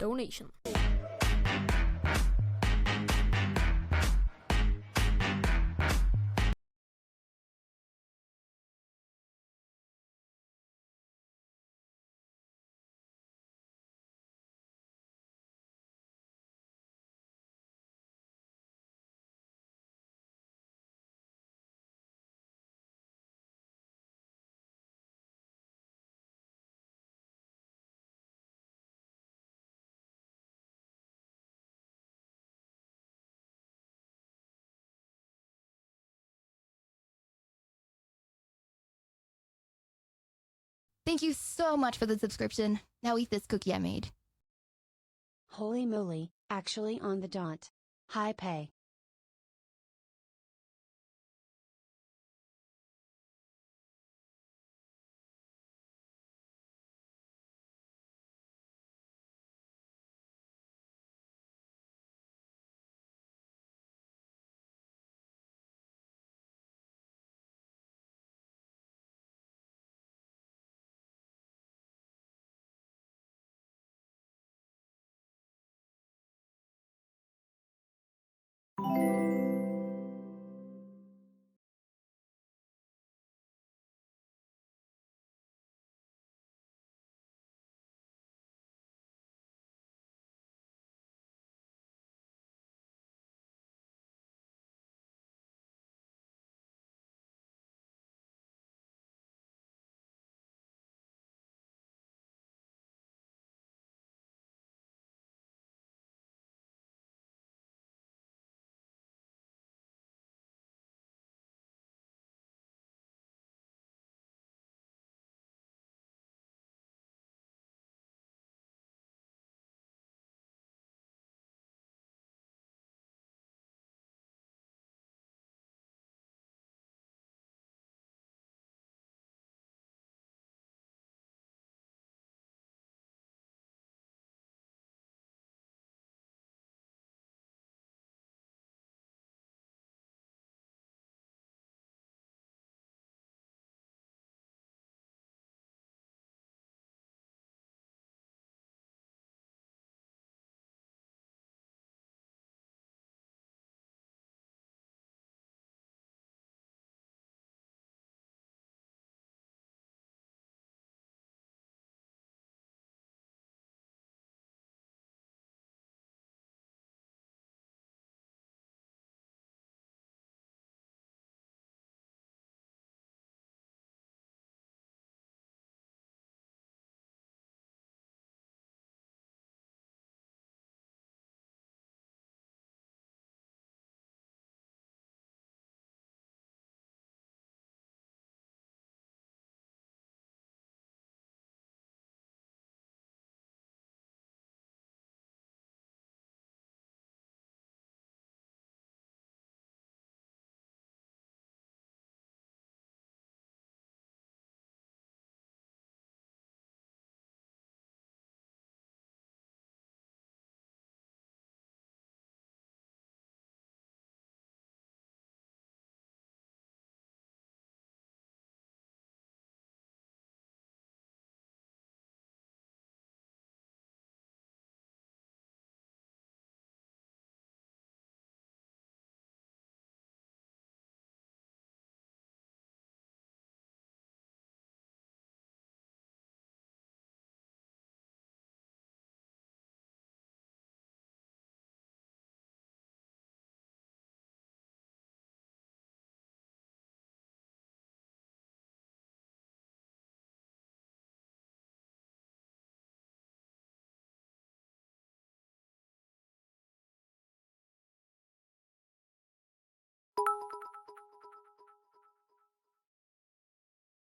donation. Thank you so much for the subscription. Now eat this cookie I made. Holy moly, actually on the dot. High pay.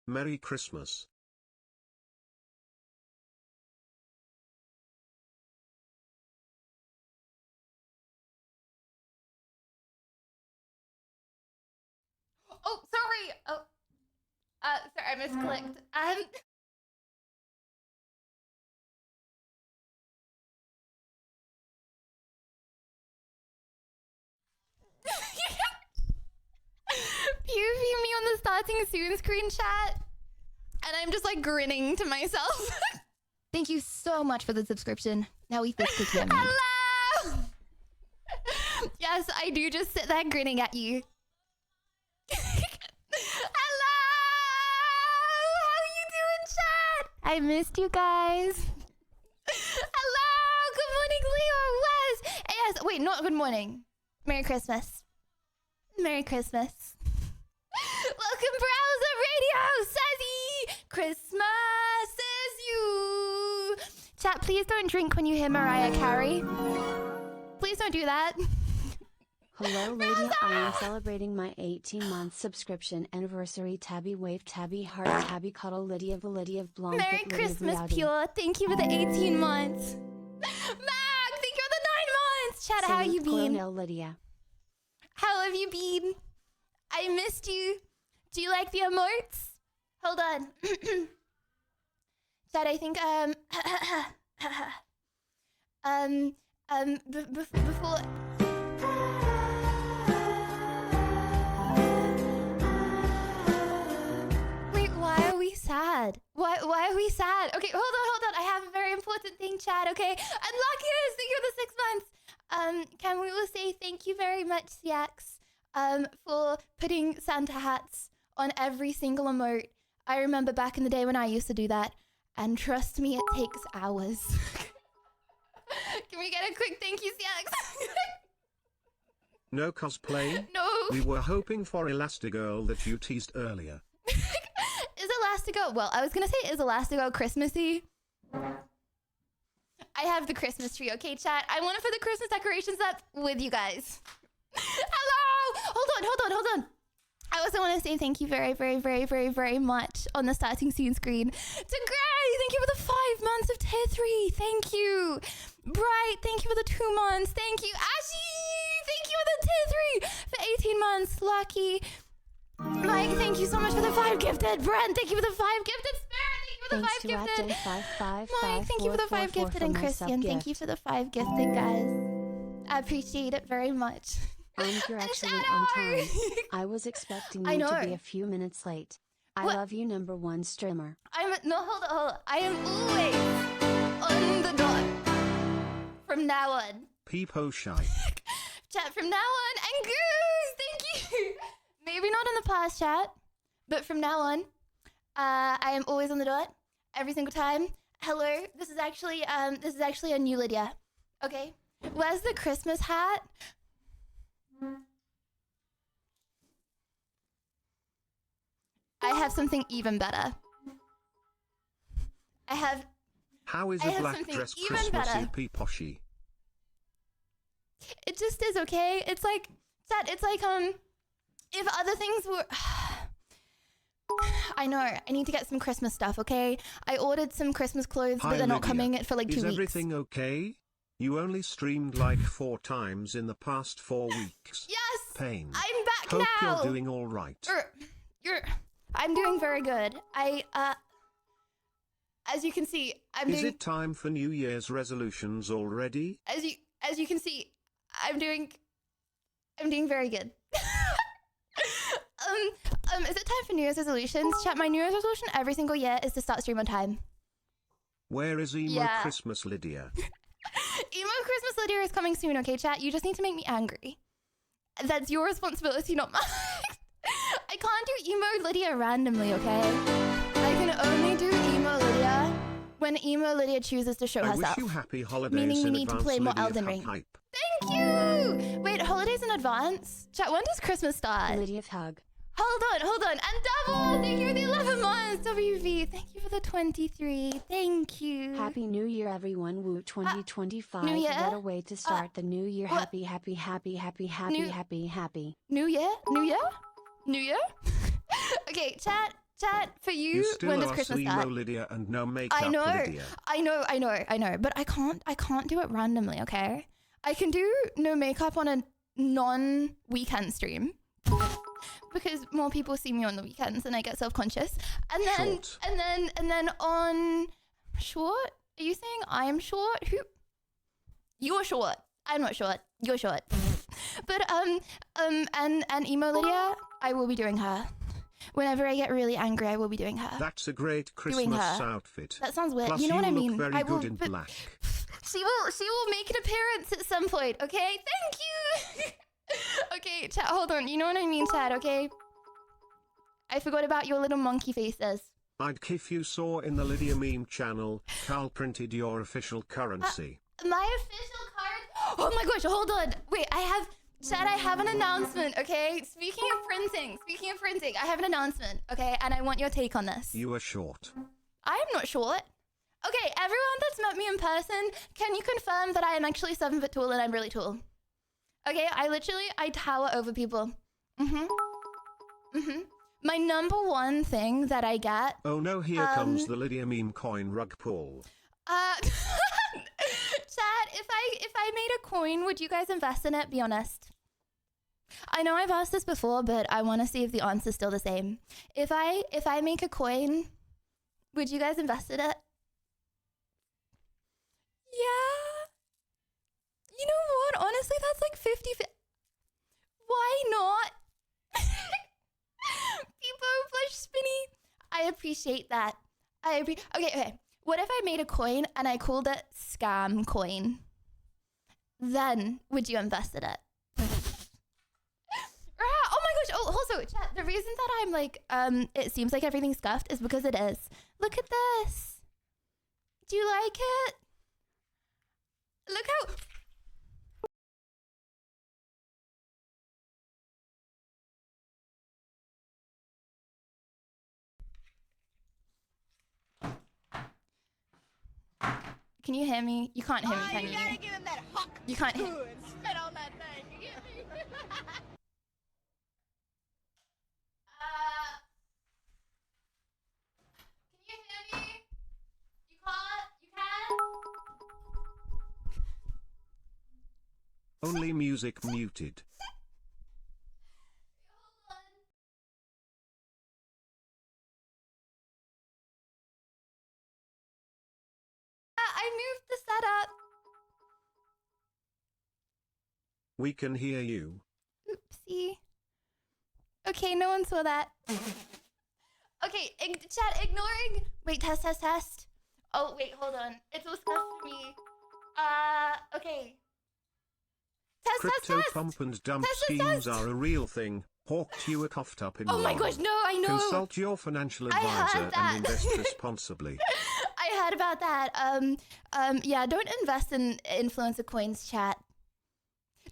Merry Christmas. Oh, sorry. Oh, sorry, I misclicked. Pew me on the starting soon screenshot, and I'm just like grinning to myself. Thank you so much for the subscription. Now eat this cookie. Hello! Yes, I do just sit there grinning at you. Hello! How you doing, chat? I missed you guys. Hello! Good morning, Leo, Wes. Yes, wait, not good morning. Merry Christmas. Merry Christmas. Welcome, Browser Radio, Sazzy. Christmas is you. Chat, please don't drink when you hear Mariah Carey. Please don't do that. Hello, lady. I am celebrating my 18-month subscription anniversary. Tabby wave, tabby heart, tabby cuddle, Lydia Validia of Blonde. Merry Christmas, Pure. Thank you for the 18 months. Mag, thank you for the 9 months. Chat, how have you been? Lydia. How have you been? I missed you. Do you like the emotes? Hold on. Chat, I think, before... Wait, why are we sad? Why are we sad? Okay, hold on. I have a very important thing, chat, okay? Unluckiest, thank you for the 6 months. Can we all say thank you very much, CX, for putting Santa hats on every single emote. I remember back in the day when I used to do that, and trust me, it takes hours. Can we get a quick thank you, CX? No cosplay? No. We were hoping for Elastigirl that you teased earlier. Is Elastigirl... Well, I was going to say, is Elastigirl Christmassy? I have the Christmas tree, okay, chat? I want to put the Christmas decorations up with you guys. Hello! Hold on. I also want to say thank you very, very, very, very, very much on the starting scene screen to Gray. Thank you for the 5 months of tier 3. Thank you. Bright, thank you for the 2 months. Thank you. Ashy, thank you for the tier 3 for 18 months. Lucky. Mike, thank you so much for the 5 gifted. Brent, thank you for the 5 gifted. Spirit, thank you for the 5 gifted. Mike, thank you for the 5 gifted. And Christian, thank you for the 5 gifted, guys. I appreciate it very much. You're actually on time. I was expecting you to be a few minutes late. I love you, #1 streamer. No, hold on. I am always on the dot. From now on. Peepo shy. Chat, from now on. And Goose, thank you. Maybe not in the past, chat, but from now on, I am always on the dot. Every single time. Hello. This is actually a new Lydia. Okay. Where's the Christmas hat? I have something even better. How is a black dress Christmassy peeposhy? It just is, okay? It's like, chat, it's like, if other things were... I know, I need to get some Christmas stuff, okay? I ordered some Christmas clothes, but they're not coming for like 2 weeks. Is everything okay? You only streamed like 4 times in the past 4 weeks. Yes! Pain. I'm back Hope now! you're doing all right. I'm doing very good. As you can see, Is it time for New Year's resolutions already? As you can see, I'm doing very good. Is it time for New Year's resolutions? Chat, my New Year's resolution every single year is to start stream on time. Where is Emo Christmas Lydia? Emo Christmas Lydia is coming soon, okay, chat? You just need to make me angry. That's your responsibility, not mine. I can't do Emo Lydia randomly, okay? I can only do Emo Lydia when Emo Lydia chooses to show herself. I wish you happy holidays. Meaning we need to play more Elden Ring. Hype. Thank you! Wait, holidays in advance? Chat, when does Christmas start? Lydia hug. Hold on. And double! Thank you for the 11 months, WV. Thank you for the 23. Thank you. Happy New Year, everyone. Woo 2025. New Year? What a way to start the new year. Happy. New Year? Okay, chat, for you, when does Christmas start? Lydia and no makeup I know, Lydia. But I can't do it randomly, okay? I can do no makeup on a non-weekend stream. Because more people see me on the weekends and I get self-conscious. And then on short? Are you saying I'm short? Who? You're short. I'm not short. You're short. But and Emo Lydia, I will be doing her. Whenever I get really angry, I will be doing her. That's a great Doing Christmas her. outfit. That sounds weird. Plus You know what I look mean? very I will, good in but black. She will make an appearance at some point. Okay, thank you. Okay, chat. Hold on. You know what I mean, chat. Okay. I forgot about your little monkey faces. I'd if you saw in the Lydia meme channel, Carl printed your official currency. My official card. Oh my gosh! Hold on. Wait, Chad, I have an announcement, okay? Speaking of printing, I have an announcement, okay? And I want your take on this. You are short. I'm not short. Okay, everyone that's met me in person, can you confirm that I am actually 7 foot tall and I'm really tall? Okay, I tower over people. My number one thing that I get... Oh no, here comes the Lydia meme coin rug pull. Chat, if I made a coin, would you guys invest in it? Be honest. I know I've asked this before, but I want to see if the answer's still the same. If I make a coin, would you guys invest in it? Yeah. You know what? Honestly, that's like 50. Why not? People flush spinny. I appreciate that. Okay. What if I made a coin and I called it scam coin? Then would you invest in it? Oh my gosh. Oh, also, chat, the reason that I'm like, it seems like everything's scuffed is because it is. Look at this. Do you like it? Look how... Can you hear me? You can't hear me, can you? Gotta give him that hawk You can't hear and spit on that thing. You get me? Can you hear me? You can't? You can? Only music muted. Hold on. I moved the setup. We can hear you. Oopsie. Okay, no one saw that. Okay, chat, ignoring. Wait, test. Oh, wait, hold on. It's all stuff for me. Okay. Crypto Test. pump and dump Test. schemes are a real thing. Hawked you are coughed up in Oh my law. gosh, no, I know. Consult your financial I heard advisor that. and invest responsibly. I heard about that. Yeah, don't invest in influencer coins, chat.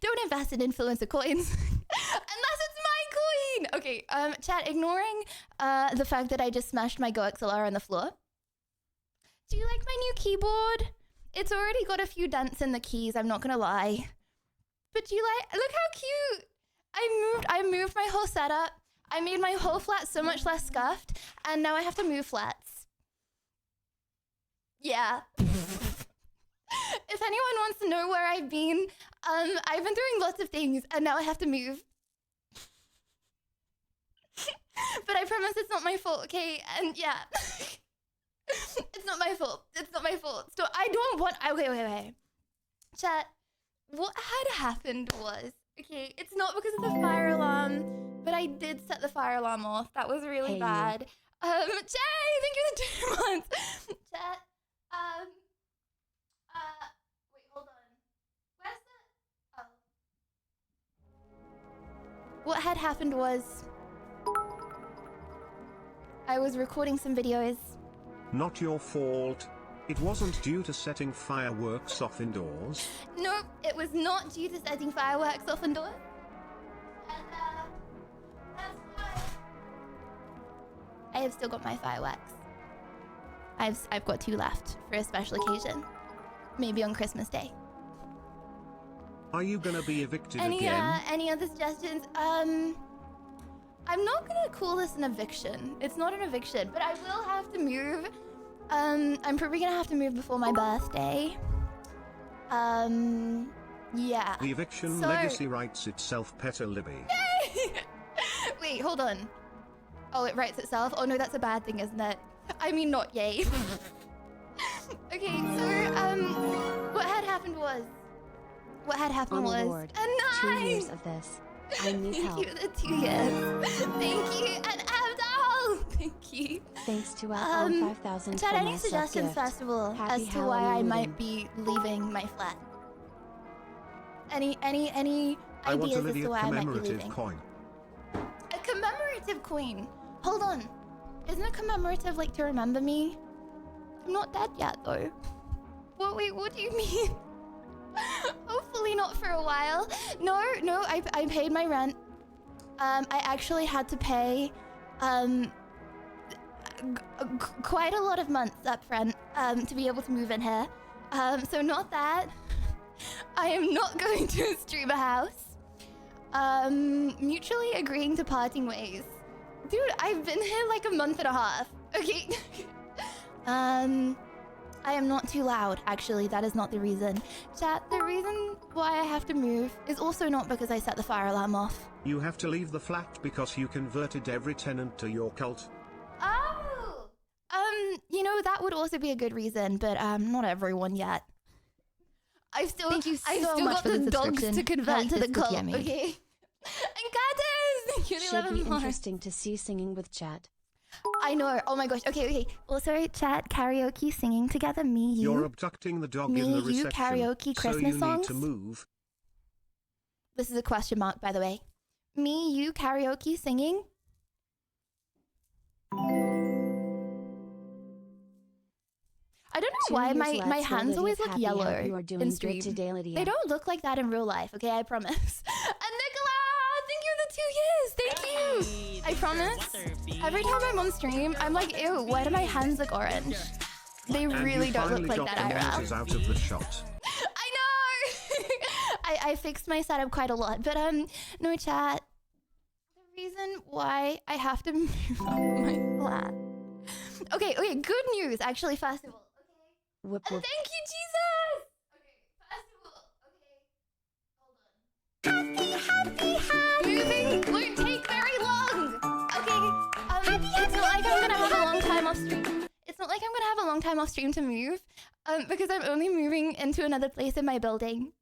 Don't invest in influencer coins. Unless it's my coin. Okay, chat, ignoring the fact that I just smashed my Go XLR on the floor. Do you like my new keyboard? It's already got a few dents in the keys, I'm not gonna lie. But do you like, look how cute. I moved my whole setup. I made my whole flat so much less scuffed, and now I have to move flats. Yeah. If anyone wants to know where I've been doing lots of things, and now I have to move. But I promise it's not my fault, okay? And yeah. It's not my fault. So I don't want... Okay. Chat, what had happened was... Okay, it's not because of the fire alarm, but I did set the fire alarm off. That was really Hey, bad. Jay, thank you for the 2 months. Chat, wait, hold on. Where's the... Oh. What had happened was... I was recording some videos. Not your fault. It wasn't due to setting fireworks off indoors. Nope, it was not due to setting fireworks off indoors. And, that's why... I have still got my fireworks. I've got 2 left for a special occasion. Maybe on Christmas Day. Are you gonna be evicted Any again? other suggestions? I'm not gonna call this an eviction. It's not an eviction, but I will have to move. I'm probably gonna have to move before my birthday. Yeah. The eviction So- legacy writes itself, Petter Libby. Wait, hold on. Oh, it writes itself? Oh no, that's a bad thing, isn't it? I mean, not yay. Okay, so, what had happened was... On the Lord, a 2 9! years of this. I need Thank help. you for the 2 years. Thank you, and Thank you. Thanks to Um, 5000 Chad, for any my suggestions, sub-gift. first of all, Happy as to why I Halloween. might be leaving my flat? Any I want a ideas as to Lydia why I might be commemorative leaving? coin. A commemorative coin. Hold on. Isn't a commemorative like to remember me? I'm not dead yet though. Wait, what do you mean? Hopefully not for a while. No, I paid my rent. I actually had to pay quite a lot of months up front to be able to move in here. So not that. I am not going to stream a house. Mutually agreeing to parting ways. Dude, I've been here like a month and a half. Okay. I am not too loud, actually. That is not the reason. Chat, the reason why I have to move is also not because I set the fire alarm off. You have to leave the flat because you converted every tenant to your cult. Oh! You know, that would also be a good reason, but not everyone yet. I've still Thank you I've so still much got for the the dogs subscription. to convert Now to eat the this cookie cult, I made. okay? And Gatas! Thank you, Should be 11 months. interesting to see singing with chat. I know. Oh my gosh. Okay. Also, chat, karaoke, singing together. Me, you. You're abducting the dog Me, in the you, reception, karaoke, so Christmas you songs? need to move. This is a question mark, by the way. Me, you, karaoke, singing. I don't know 2 why years my left, hands Lydia. always look Happy, yellow hope you are doing in good stream. today, Lydia. They don't look like that in real life, okay? I promise. And Nicola, thank you for the 2 years. Thank you. I promise. Every time I'm on stream, I'm like, ew, why do my hands look orange? They And really you don't look finally like got that the IRL. monitors out of the shot. I know. I fixed my setup quite a lot, but no chat. The reason why I have to move on my flat. Okay. Good news, actually. First of all, okay. Whoop, And whoop. thank you, Jesus. Okay. First of all, okay. Hold on. Moving won't take very long. Okay. It's not like I'm gonna have a long time off stream. It's not like I'm gonna have a long time off stream to move, because I'm only moving into another place in my building.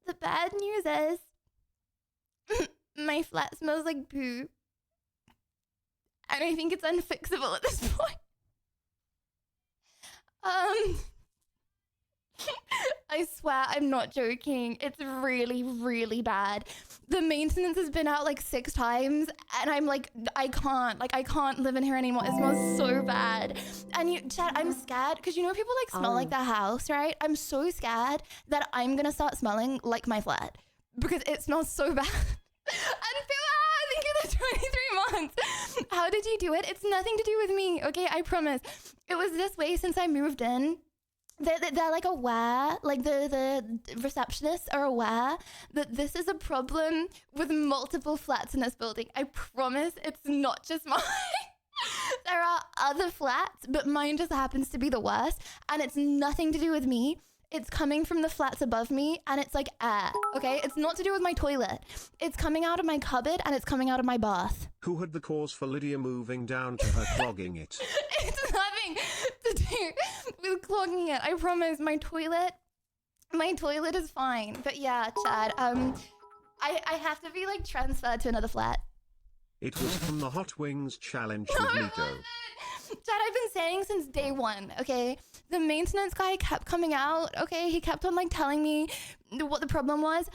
The bad news is my flat smells like poo. And I think it's unfixable at this point. I swear I'm not joking. It's really, really bad. The maintenance has been out like 6 times and I'm like, I can't live in here anymore. It smells so bad. And you, Chad, I'm scared because you know people like smell like the house, right? I'm so scared that I'm gonna start smelling like my flat because it smells so bad. And thank you for the 23 months. How did you do it? It's nothing to do with me, okay? I promise. It was this way since I moved in. They're like aware, like the receptionists are aware that this is a problem with multiple flats in this building. I promise it's not just mine. There are other flats, but mine just happens to be the worst. And it's nothing to do with me. It's coming from the flats above me and it's like air, okay? It's not to do with my toilet. It's coming out of my cupboard and it's coming out of my bath. Who had the cause for Lydia moving down to her clogging it? It's nothing to do with clogging it. I promise my toilet is fine. But yeah, Chad, I have to be like transferred to another flat. It was from the Hot Wings challenge No, with it Nico. wasn't. Chad, I've been saying since day one, okay? The maintenance guy kept coming out, okay? He kept on like telling me what the problem was.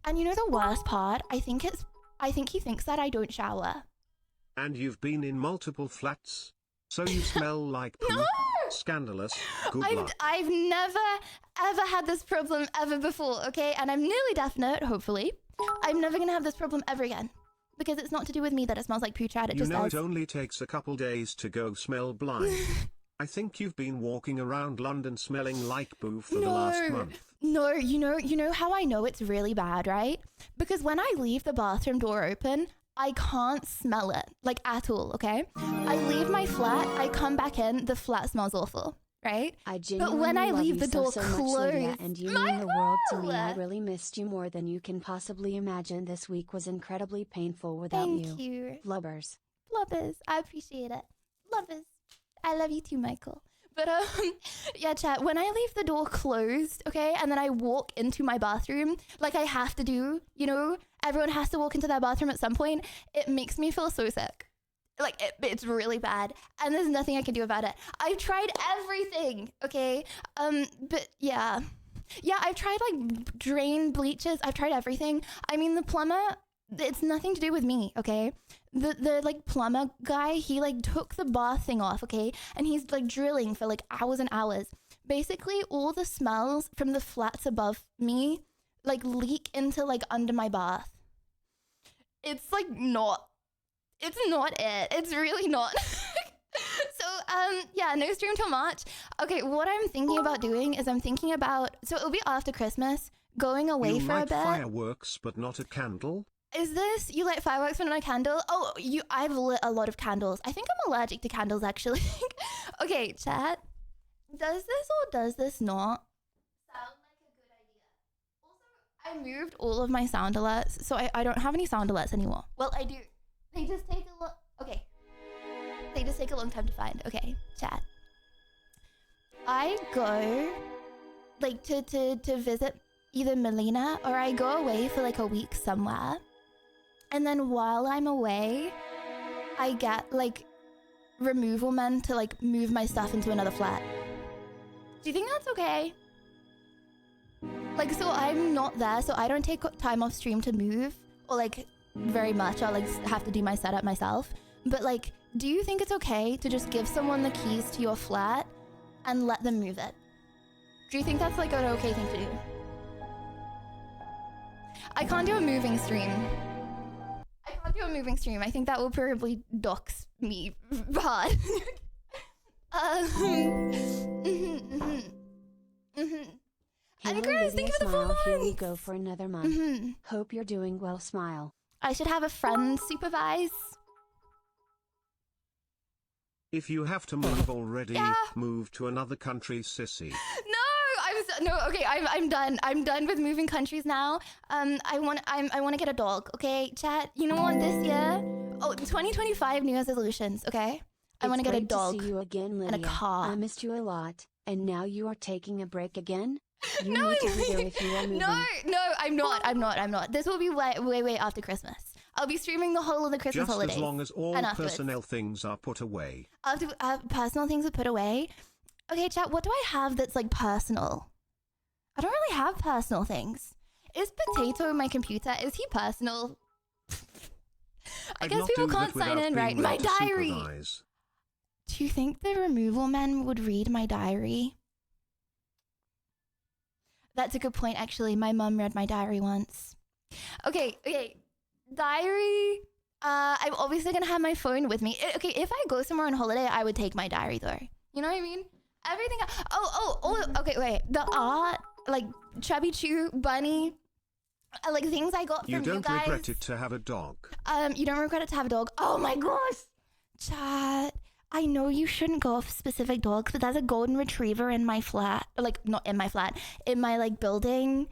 And you know the worst part? I think he thinks that I don't shower. And you've been in multiple flats, so you smell like poo. No! Scandalous. Good luck. I've never ever had this problem ever before, okay? And I'm nearly definite, hopefully. I'm never gonna have this problem ever again. Because it's not to do with me that it smells like poo, Chad. It You just know does. it only takes a couple days to go smell blind. I think you've been walking around London smelling like poo for the last month. No, you know how I know it's really bad, right? Because when I leave the bathroom door open, I can't smell it, like at all, okay? I leave my flat, I come back in, the flat smells awful, right? I genuinely when I love leave you the door so much, Lydia, closed, and you mean the world to me. I Michael! really missed you more than you can possibly imagine. This week was incredibly painful without Thank you. Blubbers. Blubbers, I appreciate it. Blubbers. I love you too, Michael. But yeah, chat, when I leave the door closed, okay, and then I walk into my bathroom, like I have to do, you know, everyone has to walk into their bathroom at some point, it makes me feel so sick. Like, it's really bad. And there's nothing I can do about it. I've tried everything, okay? But yeah. Yeah, I've tried, like, drain bleaches. I've tried everything. I mean, the plumber, it's nothing to do with me, okay? The like, plumber guy, he, like, took the bath thing off, okay? And he's, like, drilling for, like, hours and hours. Basically, all the smells from the flats above me, like, leak into, like, under my bath. It's, like, not... It's not it. It's really not. So, yeah, no stream till March. Okay, what I'm thinking about doing is I'm thinking about... So it'll be after Christmas, going away for a bit. Fireworks, but not a candle? Is this... You light fireworks but not a candle? Oh, I've lit a lot of candles. I think I'm allergic to candles, actually. Okay, chat. Does this or does this not sound like a good idea? Also, I moved all of my sound alerts, so I don't have any sound alerts anymore. Well, I do. They just take a lot. Okay. They just take a long time to find. Okay, chat. I go like to visit either Melina or I go away for like a week somewhere. And then while I'm away, I get like removal men to like move my stuff into another flat. Do you think that's okay? Like, so I'm not there, so I don't take time off stream to move or like very much. I'll like have to do my setup myself. But like, do you think it's okay to just give someone the keys to your flat and let them move it? Do you think that's like an okay thing to do? I can't do a moving stream. I think that will probably dox me hard. And Chris, thank you for the 4 months. Here we go for another month. Hope you're doing well, smile. I should have a friend supervise. If you have to move already, move to another country, sissy. I'm done. I'm done with moving countries now. I want to get a dog, okay? Chat, you know what, this year? Oh, 2025 New Year's resolutions, okay? I want to get a dog to see you again, Lydia. and a car. I missed you a lot, and now you are taking a break again? You No, need to be there if you are moving. No, I'm not. This will be way after Christmas. I'll be streaming the whole of the Christmas holidays. Just as long as all personnel things are put away. After personal things are put away. Okay, chat, what do I have that's like personal? I don't really have personal things. Is Potato my computer? Is he personal? I guess people can't sign in, right? My diary! Supervise. Do you think the removal men would read my diary? That's a good point, actually. My mum read my diary once. Okay. Diary. I'm obviously gonna have my phone with me. Okay, if I go somewhere on holiday, I would take my diary though. You know what I mean? Everything. Okay, wait. The art, like Chubby Chew, Bunny, like things I got from you guys. You don't regret it to have a dog. You don't regret it to have a dog. Oh my gosh, chat. I know you shouldn't go off specific dogs, but there's a golden retriever in my flat. Like, not in my flat, in my, like, building.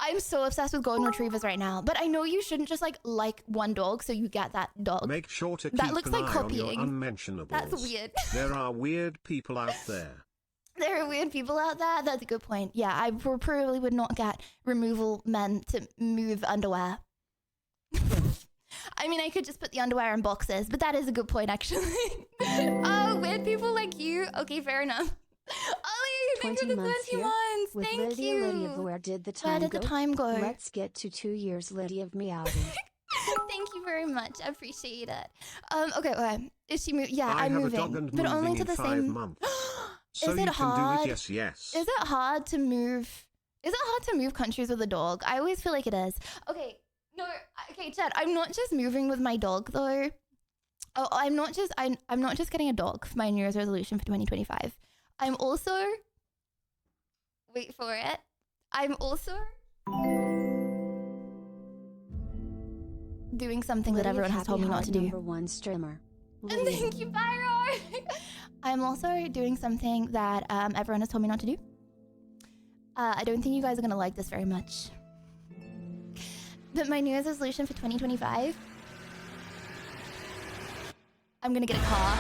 I'm so obsessed with golden retrievers right now. But I know you shouldn't just, like one dog so you get that dog. Make sure to keep that looks an like eye copying. on your unmentionables. That's weird. There are weird people out there. There are weird people out there? That's a good point. Yeah, I probably would not get removal men to move underwear. I mean, I could just put the underwear in boxes, but that is a good point, actually. Oh, weird people like you. Okay, fair enough. Ollie, thank you for the 20 months. With Thank Lydia, you. Lydia, where did the time Where did the time go? Let's get to 2 years, Lydia of Meowdy. Thank you very much. I appreciate it. Okay. Is she moving? Yeah, I'm moving. A dog and but moving only to in the 5 same months. So Is it you hard? can do it, yes. Is it hard to move? Is it hard to move countries with a dog? I always feel like it is. Okay. No, okay, Chad, I'm not just moving with my dog though. Oh, I'm not just getting a dog for my New Year's resolution for 2025. I'm also, wait for it. I'm also doing something that everyone has told me not to do. #1 streamer. And thank you, Byron. I'm also doing something that everyone has told me not to do. I don't think you guys are gonna like this very much. But my New Year's resolution for 2025, I'm gonna get a car.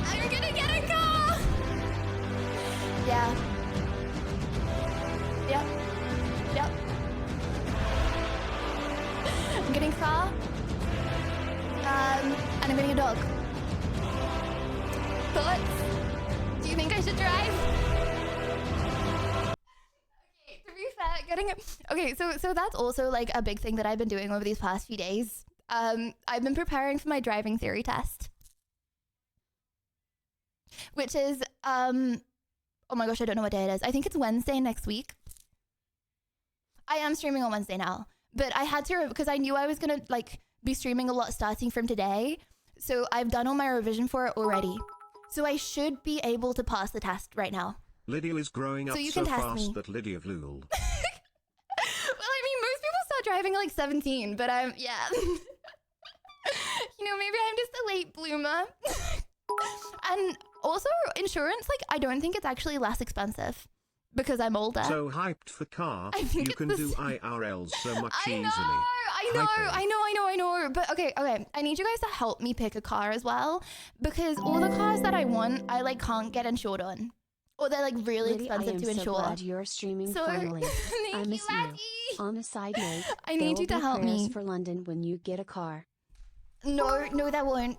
I'm gonna get a car! Yeah. Yep. I'm getting a car. And I'm getting a dog. Thoughts? Do you think I should drive? Okay, to be fair, okay, so that's also like a big thing that I've been doing over these past few days. I've been preparing for my driving theory test, which is oh my gosh, I don't know what day it is. I think it's Wednesday next week. I am streaming on Wednesday now, but I had to because I knew I was gonna like be streaming a lot starting from today. So I've done all my revision for it already. So I should be able to pass the test right now. Lydia is growing up you so can test fast me. that Lydia Vlool. Well, I mean, most people start driving at like 17, but yeah. You know, maybe I'm just a late bloomer. And also insurance, like I don't think it's actually less expensive because I'm older. So hyped for car, I think you it's can the do same. IRLs so much easily. I know. But okay. I need you guys to help me pick a car as well because all the cars that I want, I like can't get insured on. Or they're like really Liddy, expensive to I am insure. so glad you're streaming So, finally. thank I you, miss you. Laddie. On a side note, I need you to help me. for London when you get a car. No, that won't.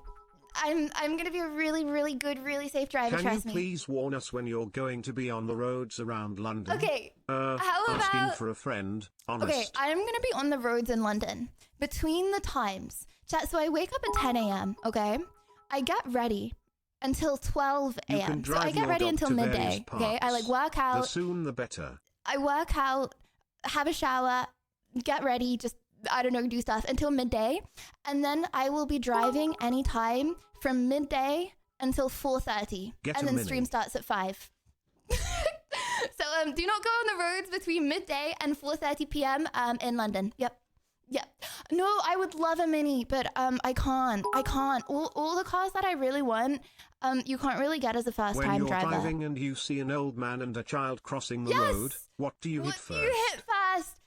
I'm gonna be a really, really good, really safe driver. Can you Trust me. please warn us when you're going to be on the roads around London? Okay. How asking about? for a friend. Honest. Okay, I'm gonna be on the roads in London between the times. Chat. So I wake up at 10 a.m. Okay, I get ready until 12 You a.m. can So I drive get your ready dog until to midday. various Okay, I like work The out. soon the better. I work out, have a shower, get ready, just I don't know, do stuff until midday, and then I will be driving anytime from midday until 4:30, Get and a then mini. stream starts at 5. So do not go on the roads between midday and 4:30 p.m. In London. Yep. No, I would love a mini, but I can't. All the cars that I really want, you can't really get as a first When time you're driver. driving and you see an old man and a child crossing the Yes! road, what do you hit first? What do you hit first?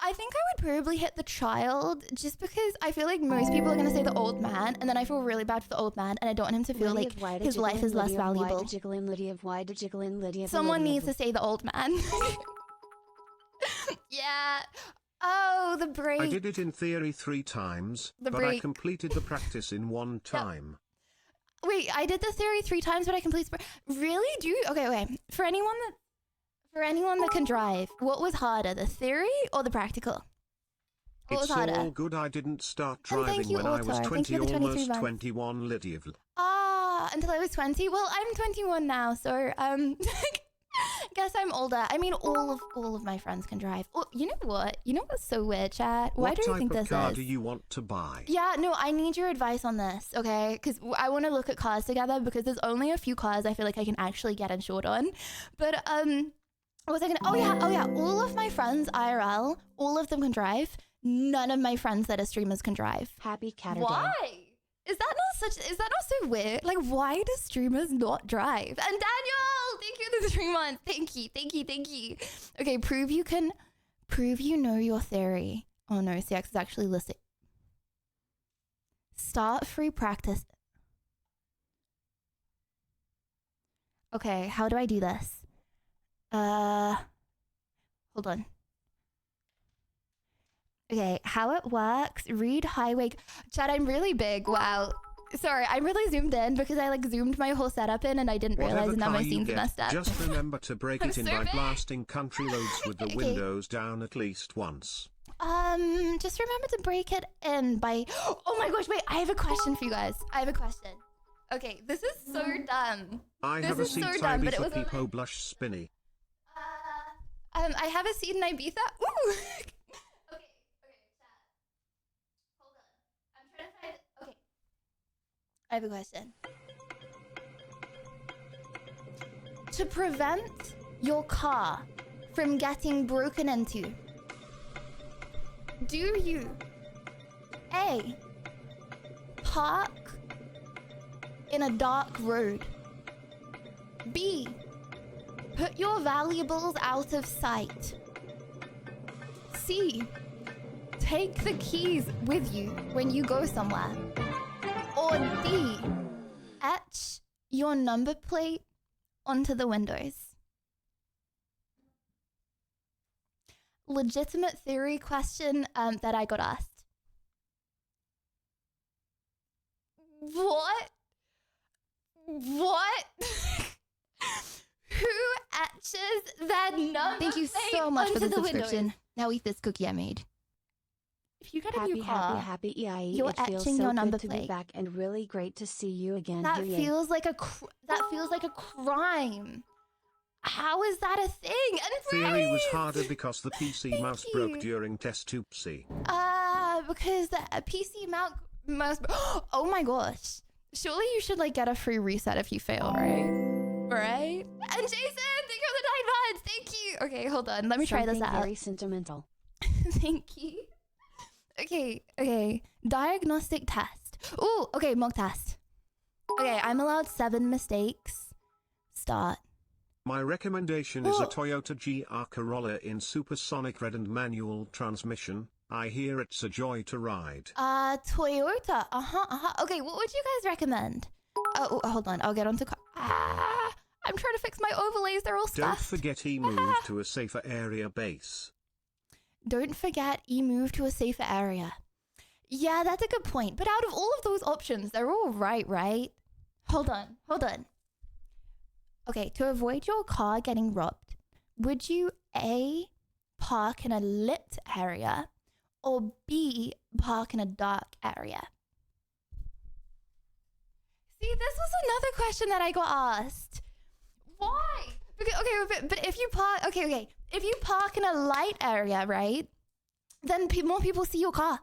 I think I would probably hit the child just because I feel like most people are going to say the old man, and then I feel really bad for the old man, and I don't want him to feel like his life is less valuable. Someone needs to say the old man. Yeah. Oh, the break. I did it in theory 3 times, The but I break. completed the practice in 1 time. Wait, I did the theory 3 times, but I completed. Really? Do you? Okay. For anyone that can drive, what was harder, the theory or the practical? What was It's harder? all good. I didn't start And thank driving you, when I was Autor. Thank 20, you for the 23 almost months. 21, Lydia. Until I was 20. Well, I'm 21 now, so guess I'm older. I mean, all of my friends can drive. Oh, you know what? You know what's so weird, chat? Why do you think What this type of car is? do you want to buy? Yeah, no, I need your advice on this, okay? Because I want to look at cars together because there's only a few cars I feel like I can actually get insured on. But what was I gonna? Oh yeah. All of my friends IRL, all of them can drive. None of my friends that are streamers can drive. Happy Catter Why? Is that not so weird? Like, why do streamers not drive? And Daniel, thank you for the 3 months. Thank you. Okay, prove you know your theory. Oh no, CX is actually listed. Start free practice. Okay, how do I do this? Hold on. Okay, how it works. Read highway. Chad, I'm really big. Wow. Sorry, I'm really zoomed in because I like zoomed my whole setup in and I didn't realize Whatever and now car my you scene's get, messed up. just remember to break I'm it in so by big. blasting country roads with the Okay. windows down at least once. Just remember to break it in by. Oh my gosh! Wait, I have a question for you guys. Okay, this is so dumb. I This have a is so seat dumb, but it for was on Peepo my- blush spinny. I have a seat in Ibiza. Ooh. Okay, chat. Hold on. I'm trying to find. Okay. I have a question. To prevent your car from getting broken into, do you A, park in a dark road, B, put your valuables out of sight, C, take the keys with you when you go somewhere, or D, etch your number plate onto the windows? legitimate theory question that I got asked. What? What? Who etches that number Thank you plate so much for onto the subscription. windows? Now eat this cookie I made. If you get a Happy, new car, happy, EIE. you're It feels etching so your number good to be plate. back and really great to see you again. that Huye. feels like a crime. How is that a thing? And Theory was praise! harder because the PC Thank mouse you. broke during test oopsie. Because the PC mouse. Oh my gosh! Surely you should like get a free reset if you fail, right? Right? And Jason, thank you for the 9 months. Thank you. Okay, hold on. Let me try this Something out. very sentimental. Thank you. Okay. Diagnostic test. Ooh, okay, mock test. Okay, I'm allowed 7 mistakes. Start. My recommendation is a Toyota GR Corolla in supersonic red and manual transmission. I hear it's a joy to ride. Toyota. Okay, what would you guys recommend? Oh, hold on. I'll get onto car. I'm trying to fix my overlays. They're all Don't stuffed. forget he moved to a safer area base. Don't forget move to a safer area. Yeah, that's a good point. But out of all of those options, they're all right? Hold on. Okay, to avoid your car getting robbed, would you A, park in a lit area, or B, park in a dark area? See, this was another question that I got asked. Why? Okay, but if you park, okay. If you park in a light area, right, then more people see your car.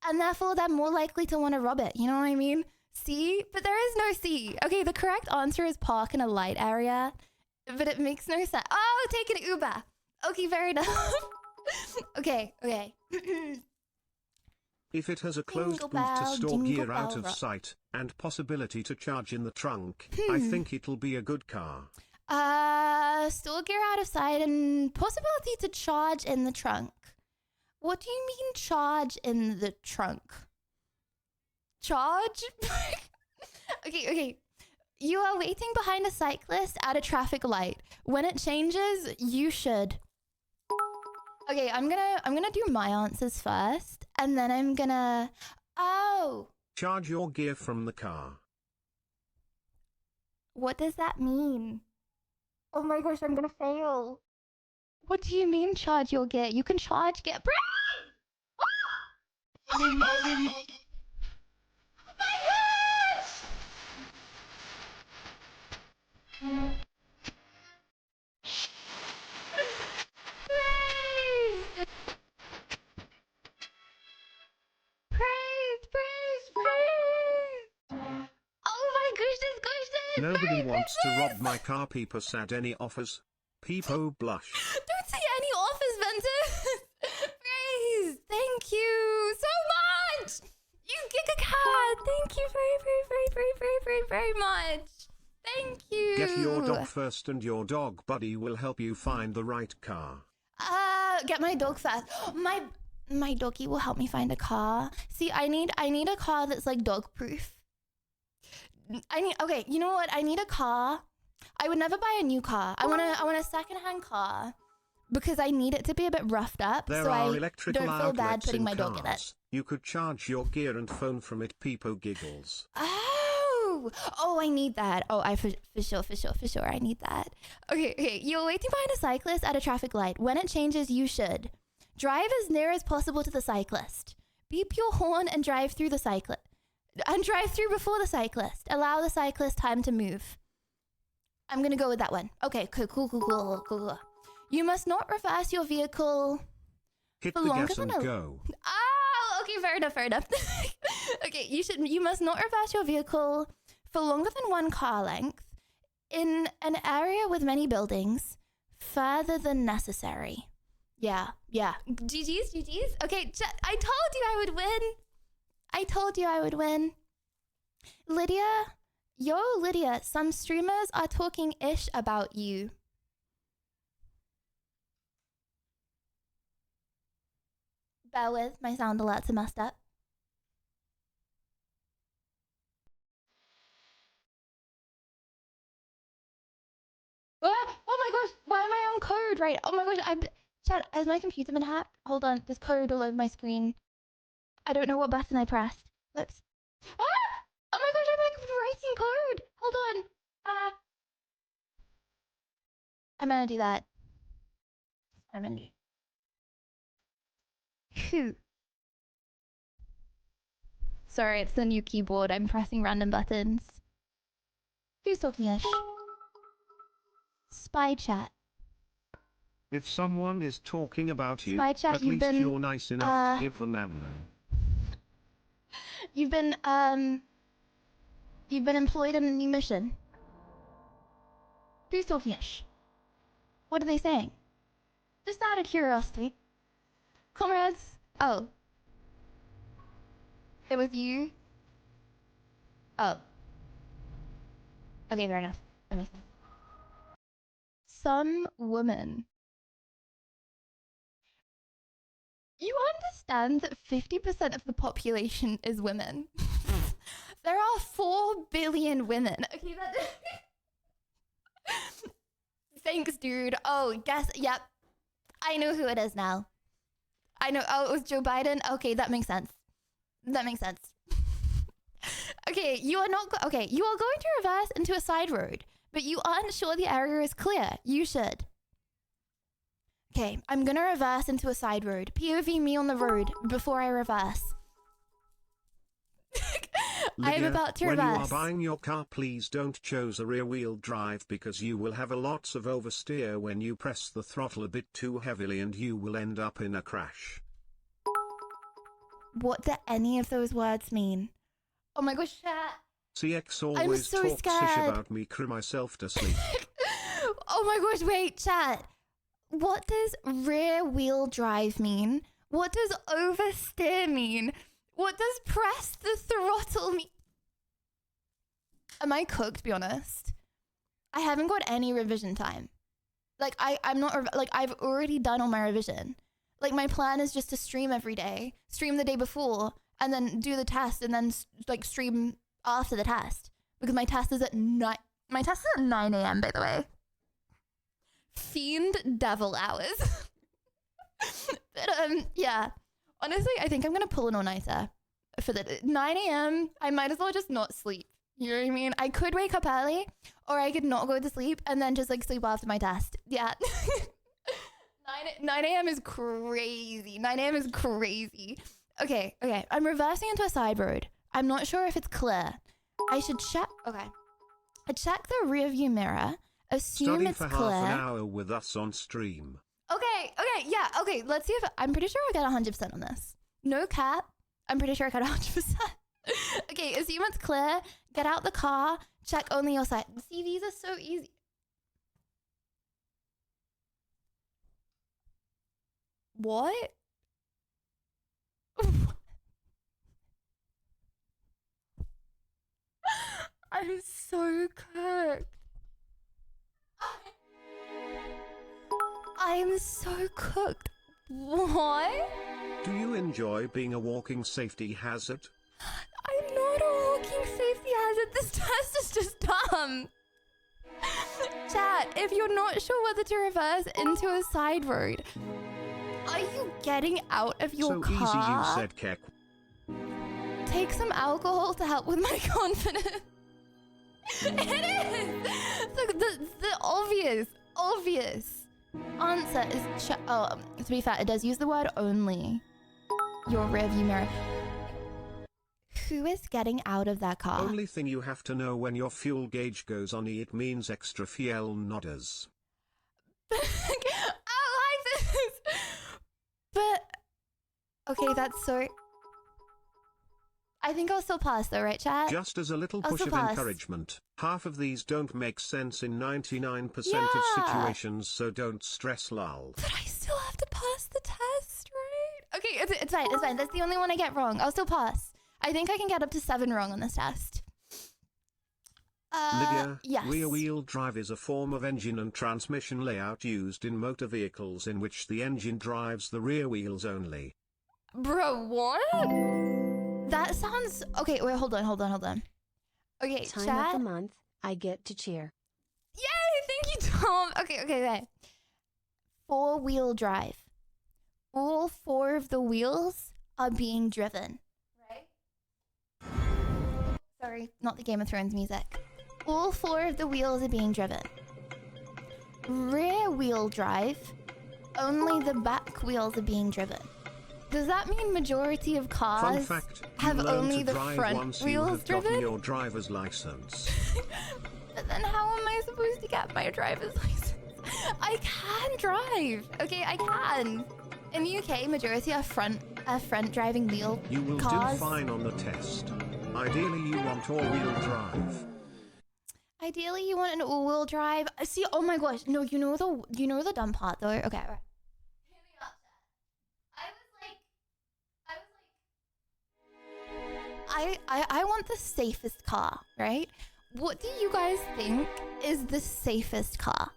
And therefore, they're more likely to want to rob it. You know what I mean? C? But there is no C. Okay, the correct answer is park in a light area. But it makes no sense. Oh, take an Uber. Okay, fair enough. Okay. If it has a closed Jingle booth to bell, store jingle gear out bell of rock. sight, and possibility to charge in the trunk, I think it'll be a good car. Store gear out of sight and possibility to charge in the trunk. What do you mean charge in the trunk? Charge? Okay. You are waiting behind a cyclist at a traffic light. When it changes, you should. Okay, I'm gonna do my answers first, and then I'm gonna. Oh, Charge your gear from the car. what does that mean? Oh my gosh, I'm gonna fail. What do you mean charge your gear? You can charge gear. Oh my gosh! Praise! Oh my goodness! Nobody wants to rob my car. Peepo sad. Any offers? Peepo blush. Don't say any offers, Ventus! Praise! Thank you so much! You Giga Cat! Thank you very much! Thank you! Get your dog first and your dog buddy will help you find the right car. Get my dog first. My doggy will help me find a car. See, I need a car that's like dog proof. Okay, you know what? I need a car. I would never buy a new car. I want a secondhand car because I need it to be a bit roughed up. There so are I electrical don't feel bad outlets putting in my cars. dog in it. You could charge your gear and phone from it. Peepo giggles. Oh, I need that. Oh, for sure, I need that. Okay. You're waiting behind a cyclist at a traffic light. When it changes, you should drive as near as possible to the cyclist. Beep your horn and drive through the cyclist. And drive through before the cyclist. Allow the cyclist time to move. I'm gonna go with that one. Okay, cool. You must not reverse your vehicle Hit for the longer gas than and a... go. Oh, okay, fair enough. Okay, you must not reverse your vehicle for longer than 1 car length in an area with many buildings further than necessary. Yeah. GG's. Okay, I told you I would win. Lydia, some streamers are talking ish about you. Bear with, my sound alerts are messed up. Oh my gosh, why am I on code? Right. Oh my gosh, Chat, has my computer been hacked? Hold on, there's code all over my screen. I don't know what button I pressed. Let's... Ah! Oh my gosh, I'm like writing code! Hold on. I'm gonna do that. I'm gonna do... Phew. Sorry, it's the new keyboard. I'm pressing random buttons. Who's talking-ish? Spy chat. If someone is talking about you, Spy chat, at you've least been, you're nice enough to give them ammo. You've been employed on a new mission. Who's talking-ish? What are they saying? Just out of curiosity. Comrades? Oh. It was you? Oh. Okay, fair enough. That makes sense. Some woman. You understand that 50% of the population is women? There are 4 billion women. Okay, that... Thanks, dude. Oh, guess... Yep. I know who it is now. I know... Oh, it was Joe Biden? Okay, that makes sense. That makes sense. Okay, you are not... Okay, you are going to reverse into a side road, but you aren't sure the area is clear. You should. Okay, I'm gonna reverse into a side road. POV me on the road before I reverse. I am about to reverse. When you are buying your car, please don't choose a rear-wheel drive because you will have a lots of oversteer when you press the throttle a bit too heavily and you will end up in a crash. What do any of those words mean? Oh my gosh, chat. CX always so talks scared. ish about me, cry myself to sleep. Oh my gosh, wait, chat. What does rear wheel drive mean? What does oversteer mean? What does press the throttle mean? Am I cooked, to be honest? I haven't got any revision time. Like, I'm not, like, I've already done all my revision. Like, my plan is just to stream every day, stream the day before, and then do the test, and then, like, stream after the test. Because my test is at 9 a.m., by the way. Fiend devil hours. But, yeah. Honestly, I think I'm gonna pull an all-nighter for the 9 a.m. I might as well just not sleep. You know what I mean? I could wake up early, or I could not go to sleep and then just like sleep after my test. Yeah. 9 a.m. is crazy. 9 a.m. is crazy. Okay. I'm reversing into a side road. I'm not sure if it's clear. I should check. Okay. I check the rear view mirror. Assume Study it's for clear. half an hour with us on stream. Okay, yeah, okay, let's see if, I'm pretty sure I got 100% on this. No cap, I'm pretty sure I got 100%. Okay, assume it's clear, get out the car, check only your side. See, these are so easy. What? I'm so cooked. I'm so cooked. What? Do you enjoy being a walking safety hazard? I'm not a walking safety hazard. This test is just dumb. Chat, if you're not sure whether to reverse into a side road, are you getting out of your so car? So easy, you said, Kek. Take some alcohol to help with my confidence. It is. Look, the obvious answer is to be fair, it does use the word only. Your rearview mirror. Who is getting out of that car? Only thing you have to know, when your fuel gauge goes on E, it means extra fuel nodders. I like this. But okay, that's so. I think I'll still pass though, right, chat? Just as a little push of encouragement, half of these don't make sense in 99% of situations, so don't stress, lol. But I still have to pass the test, right? Okay, it's fine. That's the only one I get wrong. I'll still pass. I think I can get up to 7 wrong on this test. Lydia, yes. rear-wheel drive is a form of engine and transmission layout used in motor vehicles in which the engine drives the rear wheels only. Bro, what? That sounds... Okay, wait, hold on. Okay, Time chat. of the month, I get to cheer. Yay, thank you, Tom. Okay. 4-wheel drive. All 4 of the wheels are being driven. Right? Sorry, not the Game of Thrones music. All 4 of the wheels are being driven. Rear wheel drive, only the back wheels are being driven. Does that mean majority of Fun cars fact, have you learn only to the drive front once you wheels have gotten driven? your driver's license. But then how am I supposed to get my driver's license? I can drive. Okay, I can. In the UK, majority are front driving wheel You will cars. do fine on the test. Ideally, you want all-wheel drive. Ideally, you want an all-wheel drive. See, oh my gosh, no, you know the dumb part though. Okay, right. Hear me out, Chat. I want the safest car, right? What do you guys think is the safest car?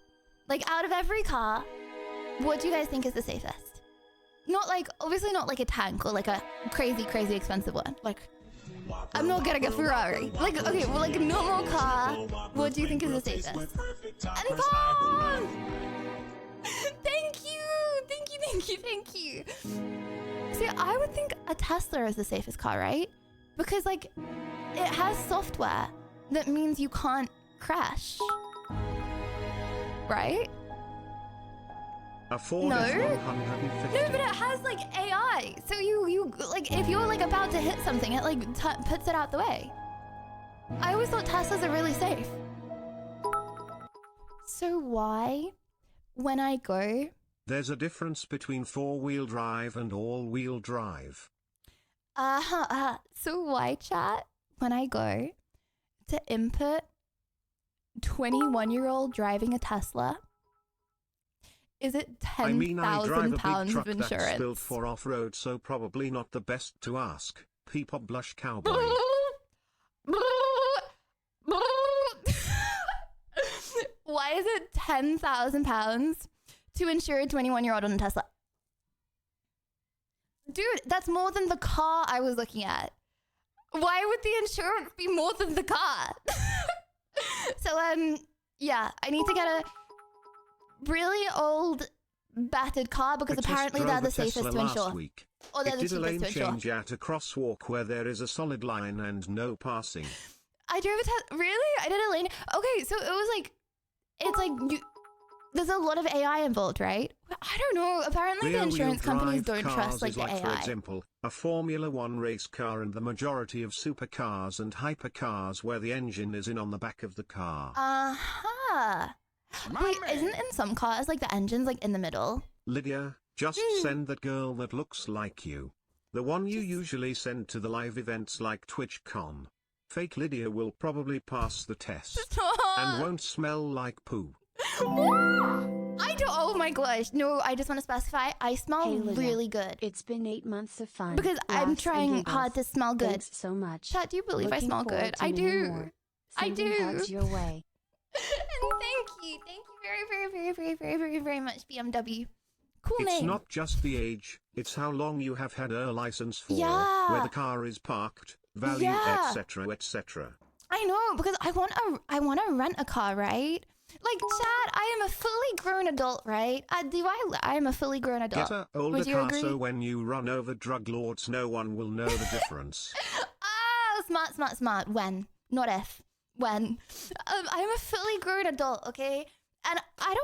Like, out of every car, what do you guys think is the safest? Not like, obviously not like a tank or like a crazy, crazy expensive one. Like, I'm not getting a Ferrari. Like, okay, well, like a normal car, what do you think is the safest? And Tom! Thank you! Thank you, thank you, thank you. See, I would think a Tesla is the safest car, right? Because, like, it has software that means you can't crash. Right? A Ford No. F-150. No, but it has like AI. So you like if you're like about to hit something, it like puts it out the way. I always thought Teslas are really safe. So why, when I go, There's a difference between 4-wheel drive and all-wheel drive. so why, chat, when I go to input 21-year-old driving a Tesla, is it I mean, I drive a big £10,000 truck of that's built insurance? for off-road, so probably not the best to ask. Peepop blush cowboy. Why is it £10,000 to insure a 21-year-old on a Tesla? Dude, that's more than the car I was looking at. Why would the insurance be more than the car? So, yeah, I need to get a really old, battered car because I test apparently drove they're the a Tesla safest to last insure. week. Or they're It the did a lane cheapest to insure. change at a crosswalk where there is a solid line and no passing. I drove a Tesla. Really? I did a lane. Okay, so it was like, it's like, there's a lot of AI involved, right? I don't know. Apparently the Rear-wheel insurance companies drive don't cars trust like is the like, for AI. example, a Formula One race car and the majority of supercars and hypercars where the engine is in on the back of the car. Uh-huh. Wait, isn't in some cars like the engine's like in the middle? Lydia, just send that girl that looks like you. The one you usually send to the live events like TwitchCon. Fake Lydia will probably pass the test. And won't smell like poo. I don't. Oh my gosh. No, I just want to specify. I smell Hey, Lydia. really good. It's been 8 months of fun. Because I'm laughs, trying and hard to giggles. smell good. Thanks so much. Chat, do you believe I Looking smell forward good? to I many do. more. I Sending do. hugs your way. And thank you. Thank you very, very, very, very, very, very, very much, BMW. Cool It's name. not just the age, it's how long you have had a license for, Yeah. where the car is parked, value, Yeah. etc., etc. I know, because I want to rent a car, right? Like, Chad, I am a fully grown adult, right? I am a fully grown adult. Get a older Would you car agree? so when you run over drug lords no one will know the difference. Oh, smart, smart, smart. When, not if. When. I'm a fully grown adult, okay? And I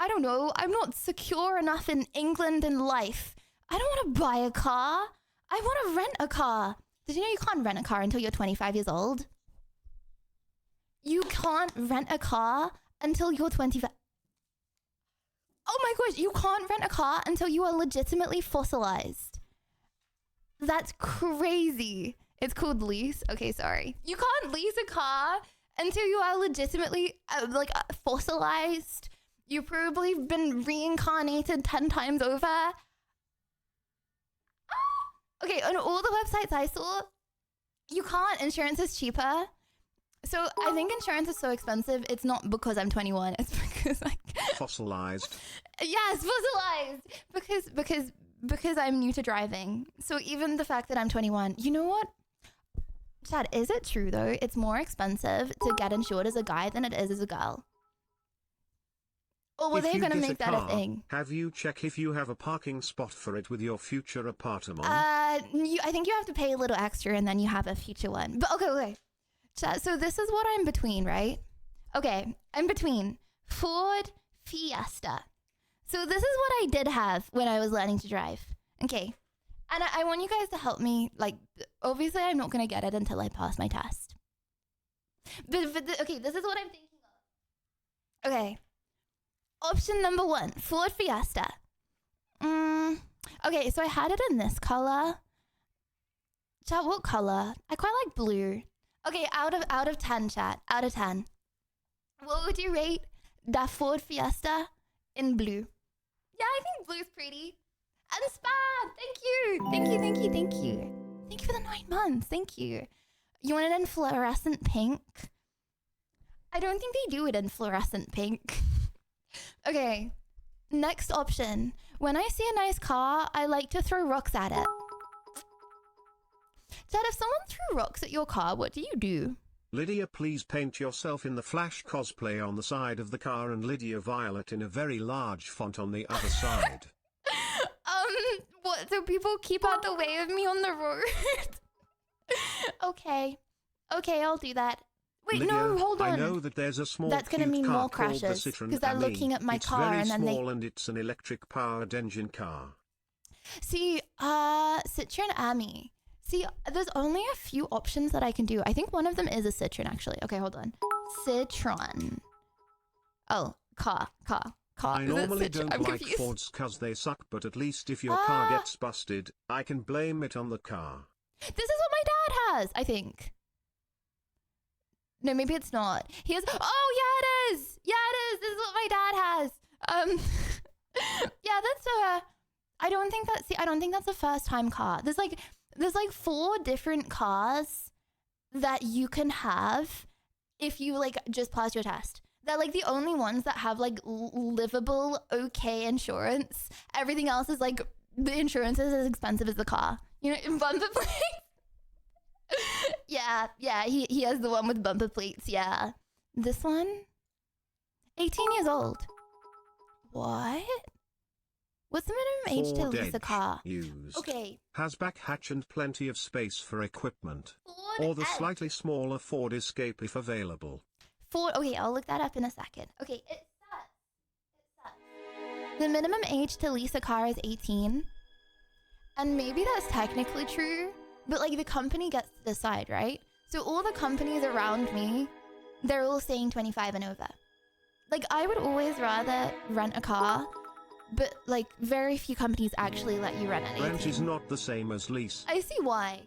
don't know. I'm not secure enough in England in life. I don't want to buy a car. I want to rent a car. Did you know you can't rent a car until you're 25 years old? You can't rent a car until you're 25. Oh my gosh, you can't rent a car until you are legitimately fossilized. That's crazy. It's called lease. Okay, sorry. You can't lease a car until you are legitimately fossilized. You've probably been reincarnated 10 times over. Okay, on all the websites I saw, you can't. Insurance is cheaper. So I think insurance is so expensive. It's not because I'm 21. It's because Fossilized. yes, fossilized. Because I'm new to driving. So even the fact that I'm 21, you know what? Chad, is it true though? It's more expensive to get insured as a guy than it is as a girl. Or were If they you gonna get make that car, a thing? have you check if you have a parking spot for it with your future apartment? I think you have to pay a little extra and then you have a future one. But okay. So this is what I'm between, right? Okay, I'm between Ford Fiesta. So this is what I did have when I was learning to drive. Okay. And I want you guys to help me. Like, obviously I'm not going to get it until I pass my test. But okay, this is what I'm thinking of. Okay. Option number 1, Ford Fiesta. Okay, so I had it in this color. Chat, what color? I quite like blue. Okay, out of 10, chat. Out of 10. What would you rate the Ford Fiesta in blue? Yeah, I think blue's pretty. And Spam, thank you. Thank you. Thank you for the 9 months. Thank you. You want it in fluorescent pink? I don't think they do it in fluorescent pink. Okay, next option. When I see a nice car, I like to throw rocks at it. Dad, if someone threw rocks at your car, what do you do? Lydia, please paint yourself in the Flash cosplay on the side of the car and Lydia Violet in a very large font on the other side. What? So people keep out the way of me on the road? Okay, I'll do that. Wait, Lydia, no, hold on. I know that there's a small That's gonna cute mean car more called the crashes, Citroen 'cause they're Ami. looking at my it's car very and then small and it's an electric-powered engine car. See, Citroen Ami. See, there's only a few options that I can do. I think one of them is a Citroen, actually. Okay, hold on. Citroen. Oh, car. I Is it normally Citroen? don't I'm like confused. Fords cause they suck, but at least if your car gets busted, I can blame it on the car. This is what my dad has, I think. No, maybe it's not. He has. Oh, yeah, it is. Yeah, it is. This is what my dad has. Yeah, that's I don't think that's a first time car. There's like 4 different cars that you can have if you like just pass your test. They're like the only ones that have like livable, okay insurance. Everything else is like the insurance is as expensive as the car. You know, bumper plates. Yeah, he has the one with bumper plates. Yeah, this one, 18 years old. What? What's the minimum age to Ford lease a Edge, car? used. Okay. Has back hatch and plenty of space for equipment. Ford Or the Edge. slightly smaller Ford Escape if available. Ford. Okay, I'll look that up in a second. Okay, it says the minimum age to lease a car is 18, and maybe that's technically true, but like the company gets to decide, right? So all the companies around me, they're all saying 25 and over. Like I would always rather rent a car. But, like, very few companies actually let you rent an 18. Rent is not the same as lease. I see why.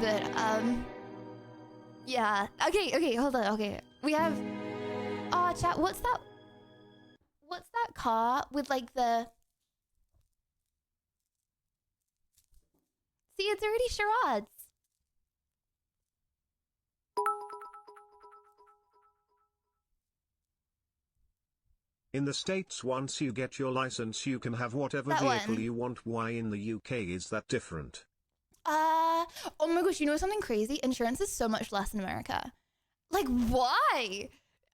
But, yeah. Okay, hold on. Okay. We have... chat, what's that car with, like, the... See, it's already charades. In the States, once you get your license, you can have whatever That vehicle one. you want. Why in the UK is that different? Oh my gosh, you know something crazy? Insurance is so much less in America. Like, why?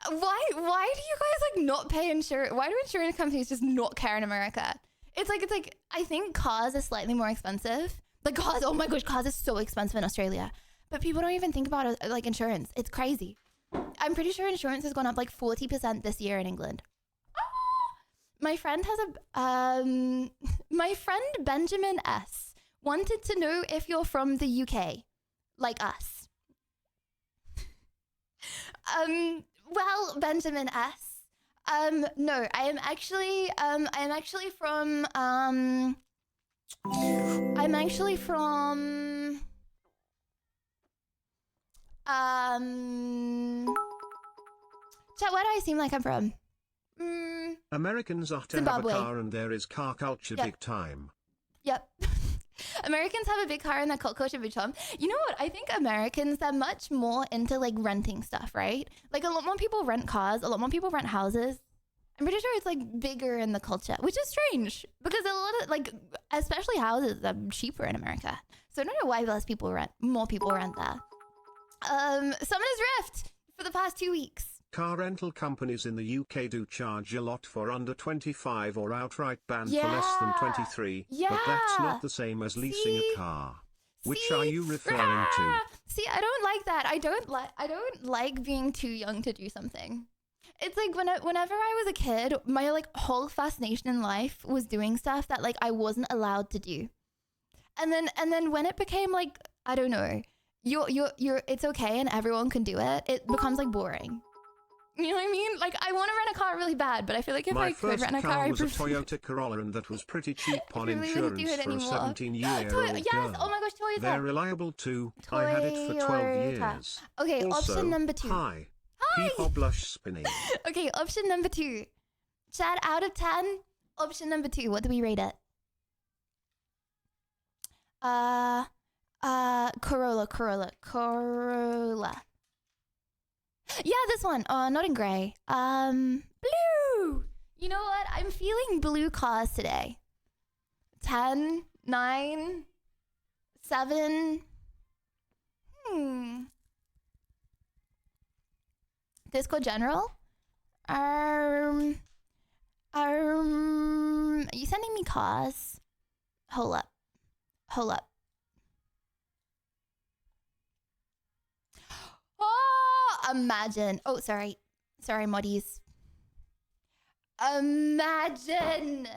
Why do you guys, like, not pay insurance? Why do insurance companies just not care in America? It's like, I think cars are slightly more expensive. Like, cars, oh my gosh, cars are so expensive in Australia. But people don't even think about it, like, insurance. It's crazy. I'm pretty sure insurance has gone up, like, 40% this year in England. My friend has my friend Benjamin S. wanted to know if you're from the UK, like us. Well, Benjamin S. No, I am actually from, chat, where do I seem like I'm from? Americans are to Zimbabwe. have a car and there is car culture Yep. big time. Yep. Americans have a big car and their cult culture big time. You know what? I think Americans are much more into like renting stuff, right? Like a lot more people rent cars, a lot more people rent houses. I'm pretty sure it's like bigger in the culture, which is strange because a lot of like, especially houses are cheaper in America. So I don't know why more people rent there. Summoner's Rift for the past 2 weeks. Car rental companies in the UK do charge a lot for under 25 or outright ban for less than Yeah. 23, Yeah. but that's not the same as leasing See? a car. Which See? are you referring to? See, I don't like that. I don't like being too young to do something. It's like whenever I was a kid, my like whole fascination in life was doing stuff that like I wasn't allowed to do. And then when it became like, I don't know, you're it's okay and everyone can do it, it becomes like boring. You know what I mean? Like, I want to rent a car really bad, but I feel like if My I could first rent a car, car I was a prefer... Toyota Corolla, and that was pretty cheap on really wouldn't do insurance it for a anymore. 17-year-old Yes, girl. oh my gosh, Toyota. They're reliable too. I had it for 12 Toyota. years. Okay, Also, option number 2. Hi. Hi. People blush spinning. Okay, option number 2. Chat, out of 10, option number 2, what do we rate it? Corolla. Yeah, this one. Not in grey. Blue. You know what? I'm feeling blue cars today. 10, 9, 7. Disco General? Are you sending me cars? Hold up. Oh, imagine. Oh, sorry, moddies. Imagine.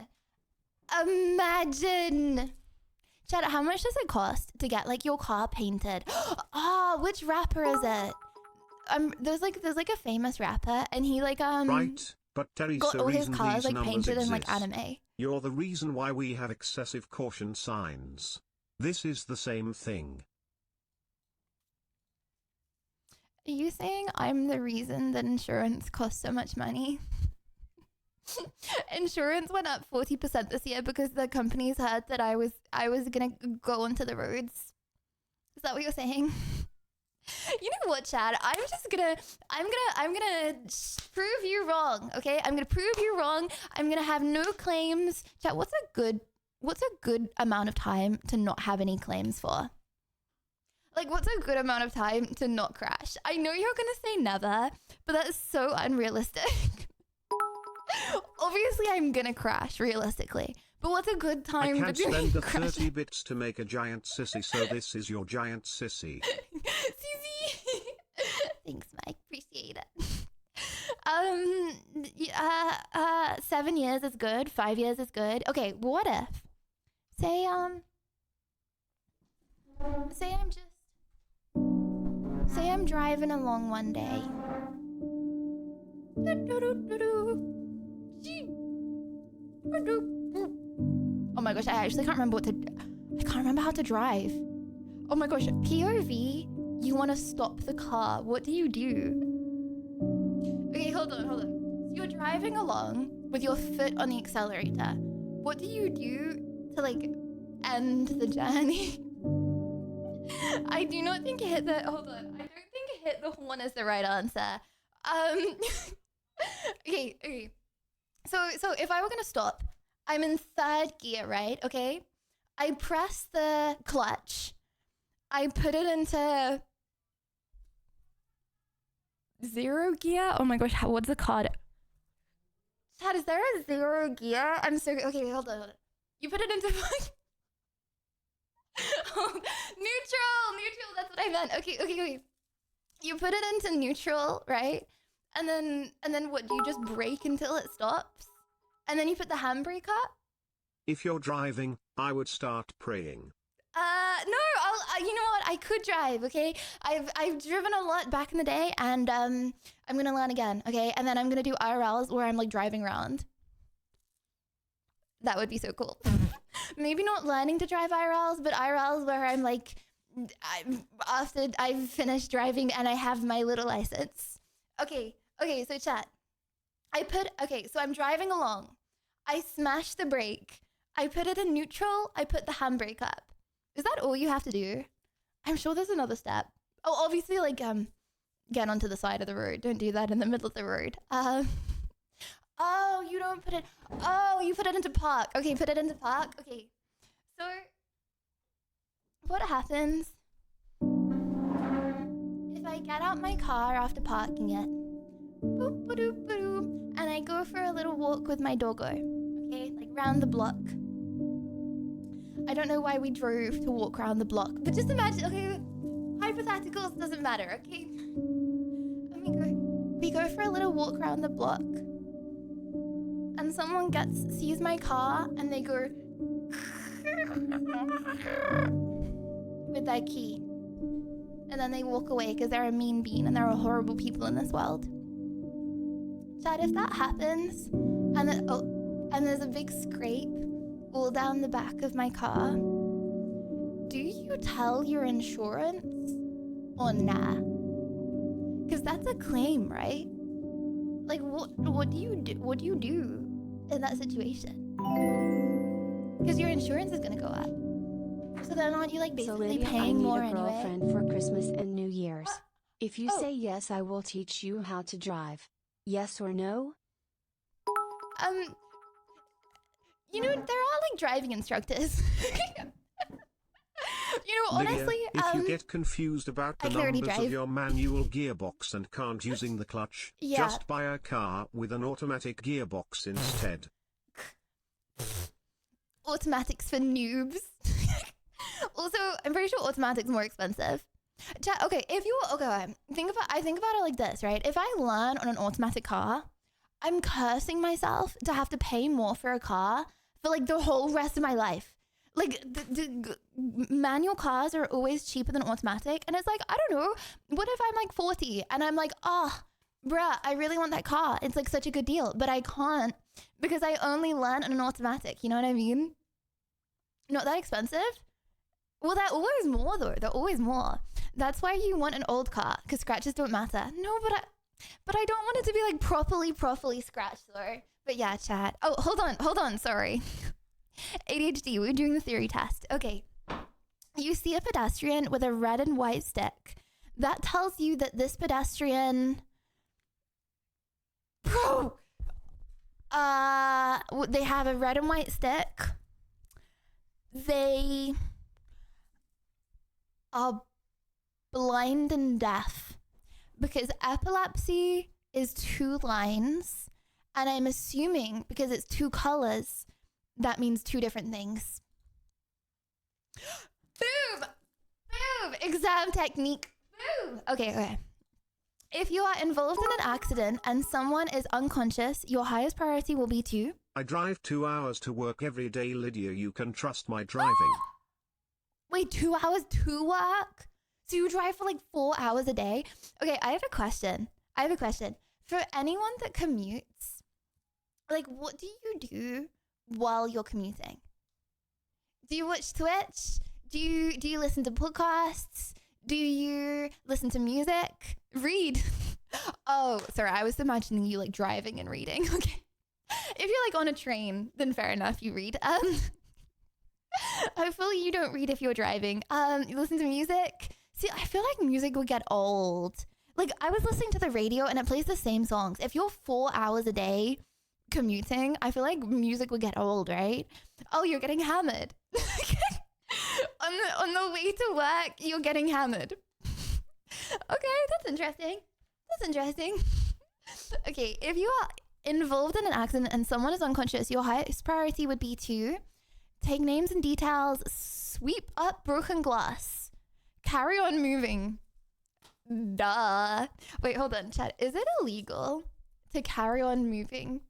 Chad, how much does it cost to get like your car painted? Oh, which rapper is it? There's like a famous rapper, and he like Right, but Terry's got the all his reason cars these like numbers painted in like exist. anime. You're the reason why we have excessive caution signs. This is the same thing. Are you saying I'm the reason that insurance costs so much money? Insurance went up 40% this year because the companies heard that I was gonna go onto the roads. Is that what you're saying? You know what, Chad? I'm gonna prove you wrong. Okay, I'm gonna prove you wrong. I'm gonna have no claims. Chad, what's a good amount of time to not have any claims for? Like, what's a good amount of time to not crash? I know you're gonna say never, but that is so unrealistic. Obviously, I'm gonna crash, realistically. But what's a good time I can't to spend the crash? 30 bits to make a giant sissy, so this is your giant sissy. Susie. Thanks, Mike. Appreciate it. 7 years is good. 5 years is good. Okay, what if? Say I'm driving along one day. Oh my gosh, I actually can't remember I can't remember how to drive. Oh my gosh, POV, you want to stop the car. What do you do? Okay, hold on. So you're driving along with your foot on the accelerator. What do you do to like end the journey? I do not think hit the, hold on. I don't think hit the horn is the right answer. Okay. So if I were gonna stop, I'm in 3rd gear, right? Okay. I press the clutch. I put it into 0 gear. Oh my gosh, what's the card? Chad, is there a 0 gear? I'm so, okay, hold on. You put it into neutral, that's what I meant. Okay. You put it into neutral, right? And then what, do you just brake until it stops? And then you put the handbrake up? If you're driving, I would start praying. No, you know what? I could drive, okay? I've driven a lot back in the day, and I'm gonna learn again, okay? And then I'm gonna do IRLs where I'm like driving around. That would be so cool. Maybe not learning to drive IRLs, but IRLs where I'm like, after I've finished driving and I have my little license. Okay, so chat. So I'm driving along. I smash the brake. I put it in neutral. I put the handbrake up. Is that all you have to do? I'm sure there's another step. Oh, obviously, like, get onto the side of the road. Don't do that in the middle of the road. Oh, you don't put it... Oh, you put it into park. Okay, put it into park. Okay. So, what happens if I get out my car after parking it, boop, ba-doop, ba-doop, and I go for a little walk with my doggo. Okay, like round the block. I don't know why we drove to walk around the block, but just imagine, okay, hypotheticals doesn't matter, okay? And we go for a little walk around the block, and someone sees my car, and they go with their key, and then they walk away because they're a mean bean and there are horrible people in this world. Chad, if that happens, and there's a big scrape all down the back of my car, do you tell your insurance or nah? Because that's a claim, right? Like, what do you do in that situation? Because your insurance is gonna go up. So then aren't you like basically paying more anyway? So Lydia, I need a girlfriend for Christmas and New Year's. If you say yes, I will teach you how to drive. Yes or no? You know, there are like driving instructors. You know, honestly, Lydia, if you get confused about the numbers of your manual gearbox and can't using the clutch, just buy a car with an automatic gearbox instead. Automatics for noobs. Also, I'm pretty sure automatic's more expensive. Okay, I think about it like this, right? If I learn on an automatic car, I'm cursing myself to have to pay more for a car for like the whole rest of my life. Like the manual cars are always cheaper than automatic, and it's like, I don't know, what if I'm like 40 and I'm like, bruh, I really want that car. It's like such a good deal, but I can't because I only learn on an automatic. You know what I mean? Not that expensive. Well, they're always more though. They're always more. That's why you want an old car, because scratches don't matter. No, but I don't want it to be like properly scratched though. But yeah, chat. Oh, hold on. Sorry. ADHD. We're doing the theory test. Okay. You see a pedestrian with a red and white stick. That tells you that this pedestrian, bro, they have a red and white stick. They are blind and deaf, because epilepsy is 2 lines, and I'm assuming because it's 2 colors, that means 2 different things. Boom! Exam technique. Boom! Okay. If you are involved in an accident and someone is unconscious, your highest priority will be to... I drive 2 hours to work every day, Lydia. You can trust my driving. Wait, 2 hours to work? So you drive for like 4 hours a day? Okay, I have a question. For anyone that commutes, like, what do you do while you're commuting? Do you watch Twitch? Do you listen to podcasts? Do you listen to music? Read? Oh, sorry, I was imagining you like driving and reading. Okay. If you're like on a train, then fair enough, you read. Hopefully you don't read if you're driving. You listen to music. See, I feel like music would get old. Like, I was listening to the radio and it plays the same songs. If you're 4 hours a day commuting, I feel like music would get old, right? Oh, you're getting hammered. on the way to work, you're getting hammered. Okay, that's interesting. Okay, if you are involved in an accident and someone is unconscious, your highest priority would be to take names and details, sweep up broken glass, carry on moving. Duh. Wait, hold on, chat. Is it illegal to carry on moving?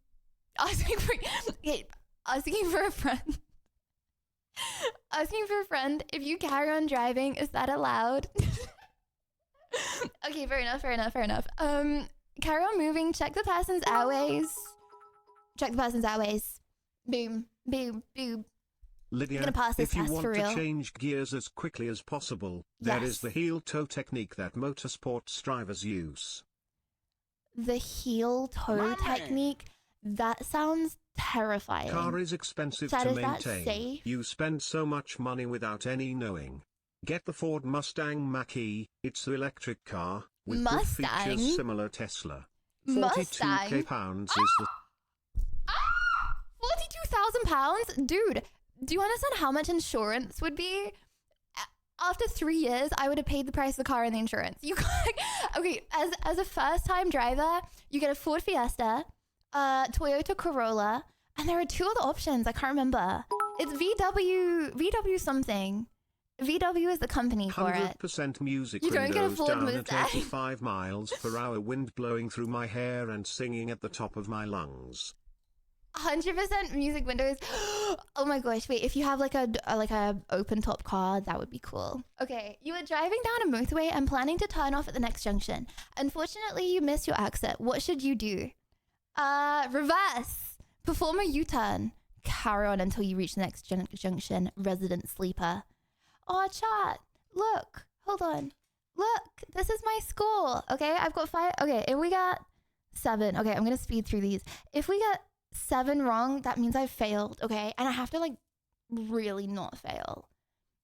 Asking for a friend. Asking for a friend, if you carry on driving, is that allowed? Okay, fair enough. Carry on moving, check the person's airways. Boom. Lydia, I'm gonna pass this if you test want for to real. change gears as quickly as possible, there is the heel-toe technique that motorsports drivers use. The heel-toe technique? That sounds terrifying. Car is expensive Chad, to is that maintain. safe? You spend so much money without any knowing. Get the Ford Mustang Mach-E. It's the electric car with good features similar Tesla. 42k pounds is the... £42,000? Dude, do you understand how much insurance would be? after 3 years, I would have paid the price of the car and the insurance. You okay, as a first-time driver, you get a Ford Fiesta, Toyota Corolla, and there are 2 other options. I can't remember. It's VW something. VW is the company for it. 100% music You don't get a windows Ford down at Mustang. 85 miles per hour, wind blowing through my hair and singing at the top of my lungs. 100% music windows. Oh my gosh, wait, if you have like a open top car, that would be cool. Okay, you were driving down a motorway and planning to turn off at the next junction. Unfortunately, you missed your exit. What should you do? Reverse. Perform a U-turn. Carry on until you reach the next junction. Resident sleeper. Oh, chat. Look. Hold on. Look. This is my score. Okay, I've got 5. Okay, if we got 7. Okay, I'm going to speed through these. If we get 7 wrong, that means I've failed, okay? And I have to, like, really not fail.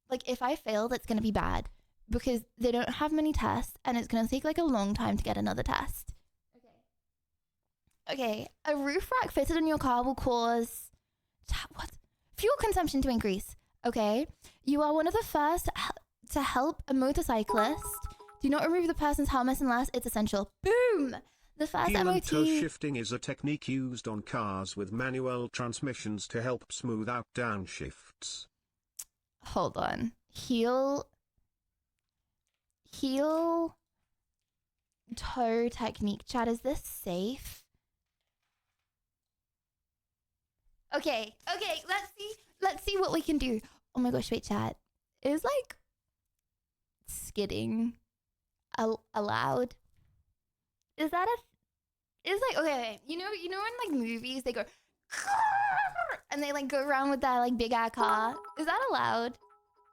Like, if I fail, that's going to be bad. Because they don't have many tests, and it's going to take, like, a long time to get another test. Okay, a roof rack fitted in your car will cause... What? Fuel consumption to increase. Okay, you are one of the first to help a motorcyclist. Do not remove the person's helmet unless it's essential. Boom! The first Heel MOT... and toe shifting is a technique used on cars with manual transmissions to help smooth out downshifts. Hold on. Heel toe technique. Chat, is this safe? Okay, let's see what we can do. Oh my gosh, wait, chat. Is like skidding allowed? Is that okay, you know in like movies they go and they like go around with that like big ass car. Is that allowed?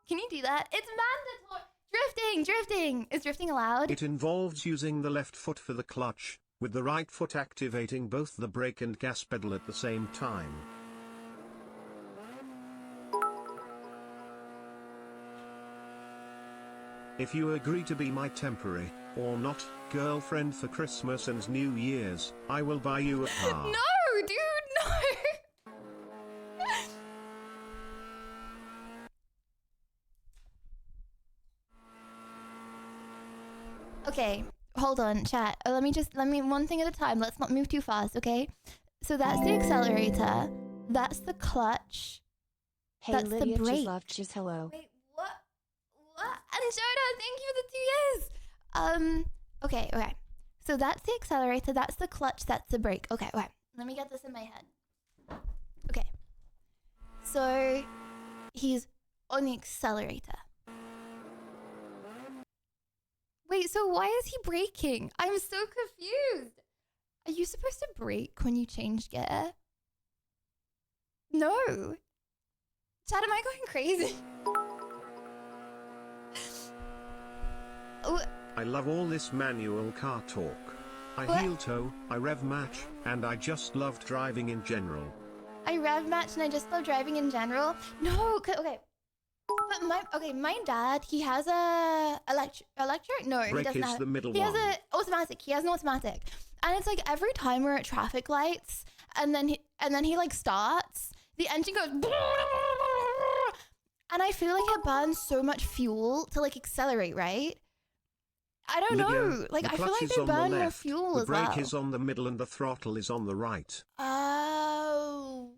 Can you do that? It's mandatory. Drifting. Is drifting allowed? It involves using the left foot for the clutch, with the right foot activating both the brake and gas pedal at the same time. If you agree to be my temporary, or not, girlfriend for Christmas and New Year's, I will buy you a car. No, dude, no. Okay, hold on, chat. Let me one thing at a time. Let's not move too fast, okay? So that's the accelerator. That's the clutch. Hey That's Lydia, the brake. just love, just hello. Wait, what? And Jonah, thank you for the 2 years. Okay. So that's the accelerator, that's the clutch, that's the brake. Okay. Let me get this in my head. Okay. So he's on the accelerator. Wait, so why is he braking? I'm so confused. Are you supposed to brake when you change gear? No. Chad, am I going crazy? I love all this manual car talk. I What? heel toe, I rev match, and I just loved driving in general. I rev match and I just love driving in general. No, okay. But my dad, he has a electric? No, he Brake doesn't is have. the middle He has one. a automatic. He has an automatic, and it's like every time we're at traffic lights, and then he like starts, the engine goes, and I feel like it burns so much fuel to like accelerate, right? I don't know. Lydia, Like the I feel clutch like is they on the burn more left, fuel the as brake well. is on the middle and the throttle is on the right. Oh,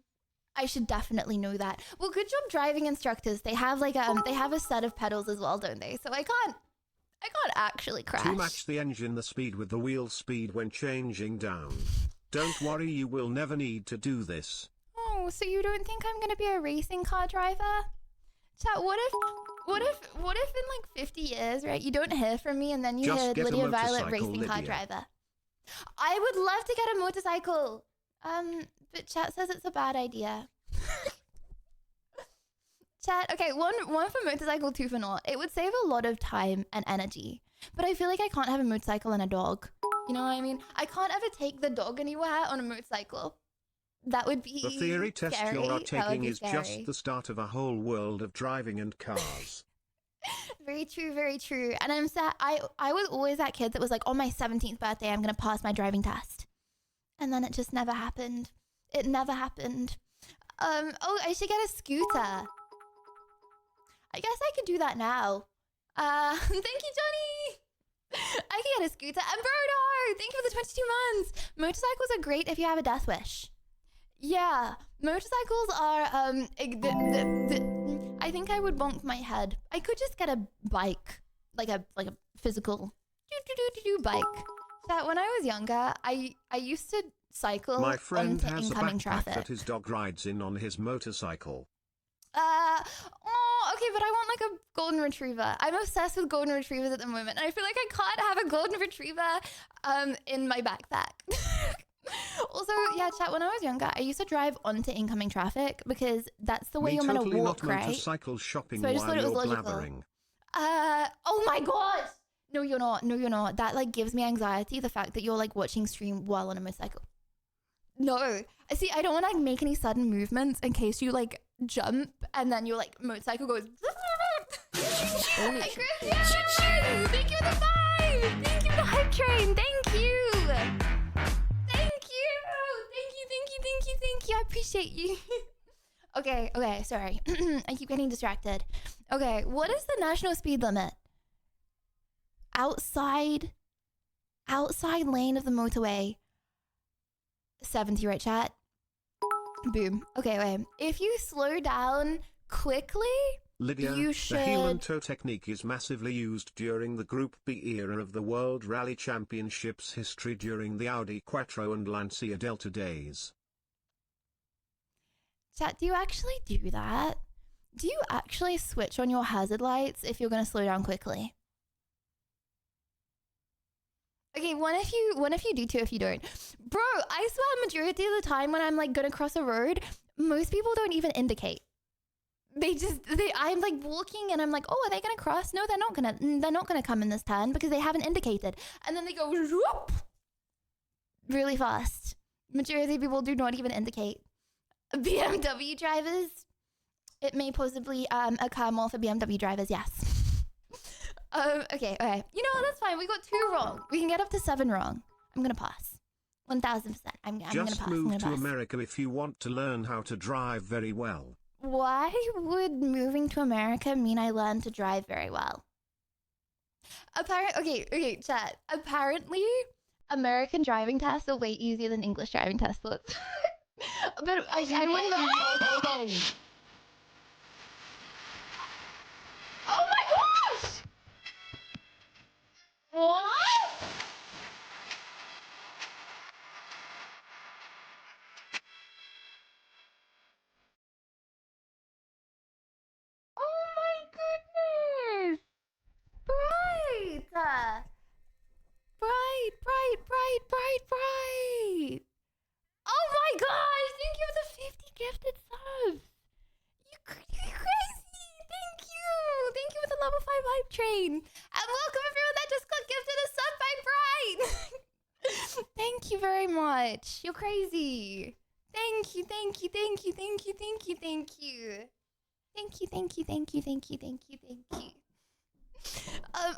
I should definitely know that. Well, good job, driving instructors. They have like they have a set of pedals as well, don't they? So I can't actually crash. To match the engine the speed with the wheel speed when changing down. Don't worry, you will never need to do this. Oh, so you don't think I'm gonna be a racing car driver? Chat, what if in like 50 years, right, you don't hear from me and then you Just hear get a Lydia Violet motorcycle, racing car Lydia. driver? I would love to get a motorcycle. But chat says it's a bad idea. Chat, okay, one for motorcycle, 2 for not. It would save a lot of time and energy. But I feel like I can't have a motorcycle and a dog. You know what I mean? I can't ever take the dog anywhere on a motorcycle. That would be The theory test scary. you are That would taking be is scary. just the start of a whole world of driving and cars. Very true, very true. And I'm sad. I was always that kid that was like, on my 17th birthday, I'm going to pass my driving test. And then it just never happened. It never happened. Oh, I should get a scooter. I guess I could do that now. Thank you, Johnny. I can get a scooter. And Brodo, thank you for the 22 months. Motorcycles are great if you have a death wish. Yeah, motorcycles are, I think I would bonk my head. I could just get a bike, like a physical bike. That when I was younger, I used to cycle My friend onto has a incoming backpack traffic. that his dog rides in on his motorcycle. Oh, okay, but I want like a golden retriever. I'm obsessed with golden retrievers at the moment, and I feel like I can't have a golden retriever in my backpack. Also, yeah, chat, when I was younger, I used to drive onto incoming traffic because that's the way Me you're meant totally to walk, not right? motorcycle shopping So I just while thought it you're was logical. blabbering. Oh my god! No, you're not. No, you're not. That like gives me anxiety, the fact that you're like watching stream while on a motorcycle. No. See, I don't want to like make any sudden movements in case you like jump and then your like motorcycle goes. Hey, Christian! Thank you for the 5! Thank you for the hype train! Thank you! Thank you! Thank you! I appreciate you. Okay, sorry. I keep getting distracted. Okay, what is the national speed limit? Outside lane of the motorway. 70, right, chat? Boom. Okay, wait. If you slow down quickly, Lydia, you the should... heel and toe technique is massively used during the Group B era of the World Rally Championships history during the Audi Quattro and Lancia Delta days. Chat, do you actually do that? Do you actually switch on your hazard lights if you're going to slow down quickly? Okay, one if you do, two if you don't. Bro, I swear majority of the time when I'm like going to cross a road, most people don't even indicate. I'm like walking and I'm like, oh, are they going to cross? No, they're not going to come in this turn because they haven't indicated. And then they go whoop, really fast. Majority of people do not even indicate. BMW drivers, it may possibly occur more for BMW drivers, yes. Okay. You know what, that's fine. We got 2 wrong. We can get up to 7 wrong. I'm going to pass. 1000%. I'm going to pass. Just move to America if you want to learn how to drive very well. Why would moving to America mean I learn to drive very well? Okay, chat. Apparently, American driving tests are way easier than English driving tests. But I wouldn't know. Oh my gosh! What? Oh my goodness! Bright! Bright! Oh my gosh! Thank you for the 50 gifted subs! You're crazy! Thank you! Thank you for the level 5 hype train! And welcome everyone that just got gifted a sub by Bright! Thank you very much. You're crazy. Thank you.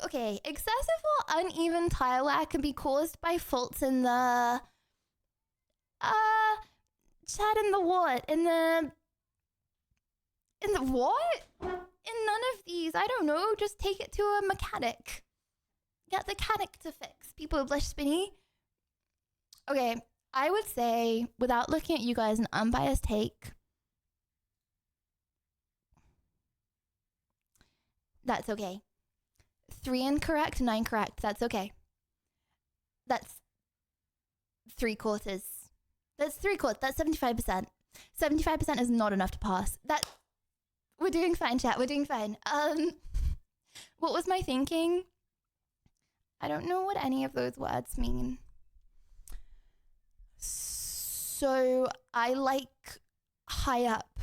Okay. Excessive or uneven tire wear can be caused by faults in the chat in the what? In the what? In none of these. I don't know. Just take it to a mechanic. Get the mechanic to fix. People with blush spinny. Okay, I would say, without looking at you guys, an unbiased take. That's okay. 3 incorrect, 9 correct. That's okay. That's 3/4. That's 3/4. That's 75%. 75% is not enough to pass. We're doing fine, chat. We're doing fine. What was my thinking? I don't know what any of those words mean. So I like high up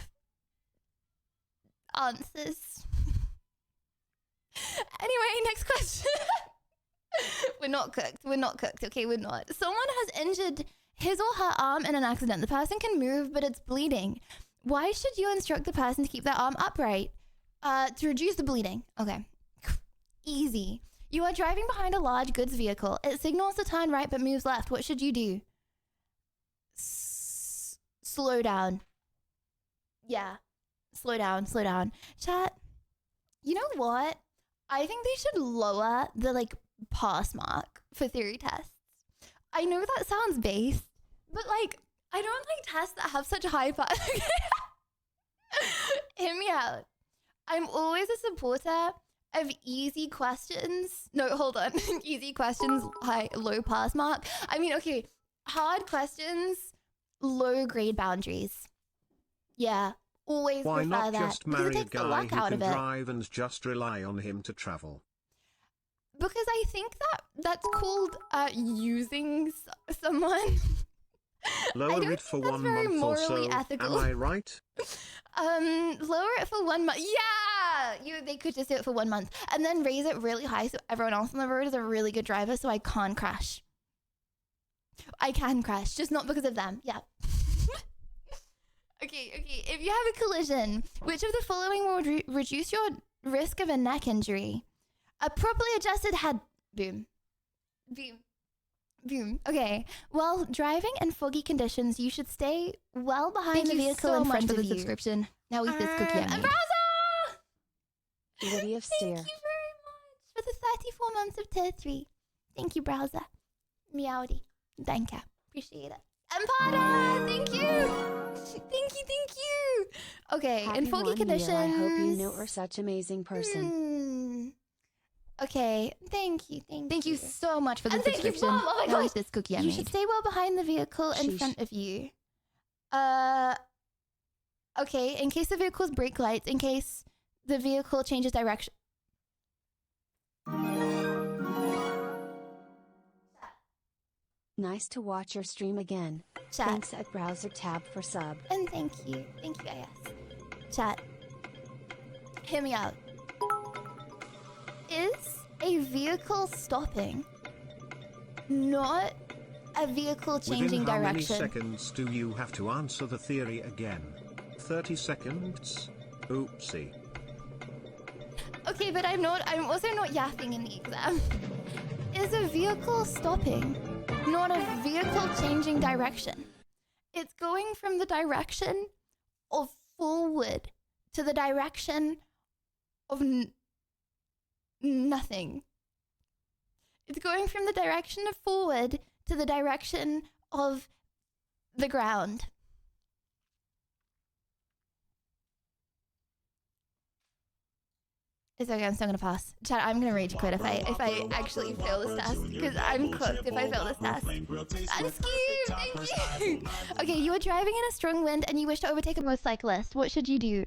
answers. Anyway, next question. We're not cooked. Okay, we're not. Someone has injured his or her arm in an accident. The person can move, but it's bleeding. Why should you instruct the person to keep their arm upright? To reduce the bleeding. Okay. Easy. You are driving behind a large goods vehicle. It signals to turn right but moves left. What should you do? Slow down. Yeah. Slow down. Chat, you know what? I think they should lower the like pass mark for theory tests. I know that sounds base, but like I don't like tests that have such high pass. Hear me out. I'm always a supporter of easy questions. No, hold on. Easy questions, high, low pass mark. I mean, okay, hard questions, low grade boundaries. Yeah, always Why prefer not that. just marry a Because it takes the guy luck who out can of it. drive and just rely on him to travel? Because I think that's called using someone. Lower it for that's 1 very month or morally so, ethical. am I right? Lower it for 1 month. Yeah, they could just do it for 1 month and then raise it really high so everyone else on the road is a really good driver, so I can't crash. I can crash, just not because of them. Yeah. Okay. If you have a collision, which of the following will reduce your risk of a neck injury? A properly adjusted head. Boom. Okay. While driving in foggy conditions, you should stay well behind the vehicle in front of you. subscription. Now eat this cookie I made. Browser! Lydia Thank Steer. you very much for the 34 months of tier 3. Thank you, Browser. Meowdy. Thank you. Appreciate it. Empara! Thank you! Thank you! Okay, Happy in foggy 1 year. conditions. I hope you know are such amazing person. Okay, thank you. Thank you so much for the And thank you, subscription. Mom. Oh my now gosh. eat this cookie I You made. should stay well behind the vehicle in Sheesh. front of you. Okay, in case the vehicle's brake lights, in case the vehicle changes direction. Nice to watch your stream again. Chat. Thanks at browser tab for sub. And thank you, AS. Chat. Hear me out. Is a vehicle stopping not a vehicle changing Within how many direction? seconds do you have to answer the theory again? 30 seconds? Oopsie. Okay, but I'm also not yapping in the exam. Is a vehicle stopping not a vehicle changing direction? It's going from the direction of forward to the direction of nothing. It's going from the direction of forward to the direction of the ground. It's okay, I'm still gonna pass. Chat, I'm gonna rage quit if I actually fail this test, because I'm cooked if I fail this test. I'm scared, thank you. Okay, you are driving in a strong wind and you wish to overtake a motorcyclist. What should you do?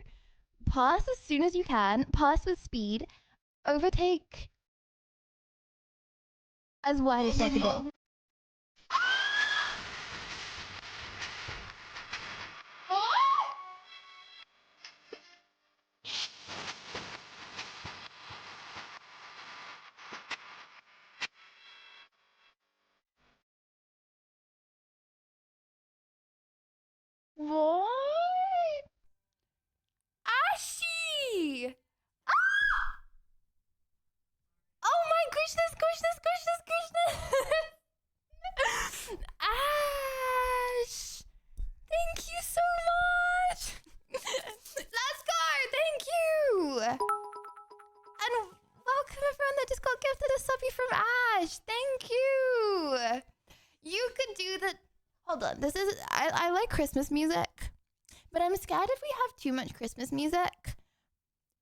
Pass as soon as you can, pass with speed, overtake as wide as possible. What? Ashi! Ah! Oh my goodness! Ash! Thank you so much! Let's go! Thank you! And welcome everyone that just got gifted a subbie from Ash! Thank you! You could do the... Hold on, this is... I like Christmas music, but I'm scared if we have too much Christmas music,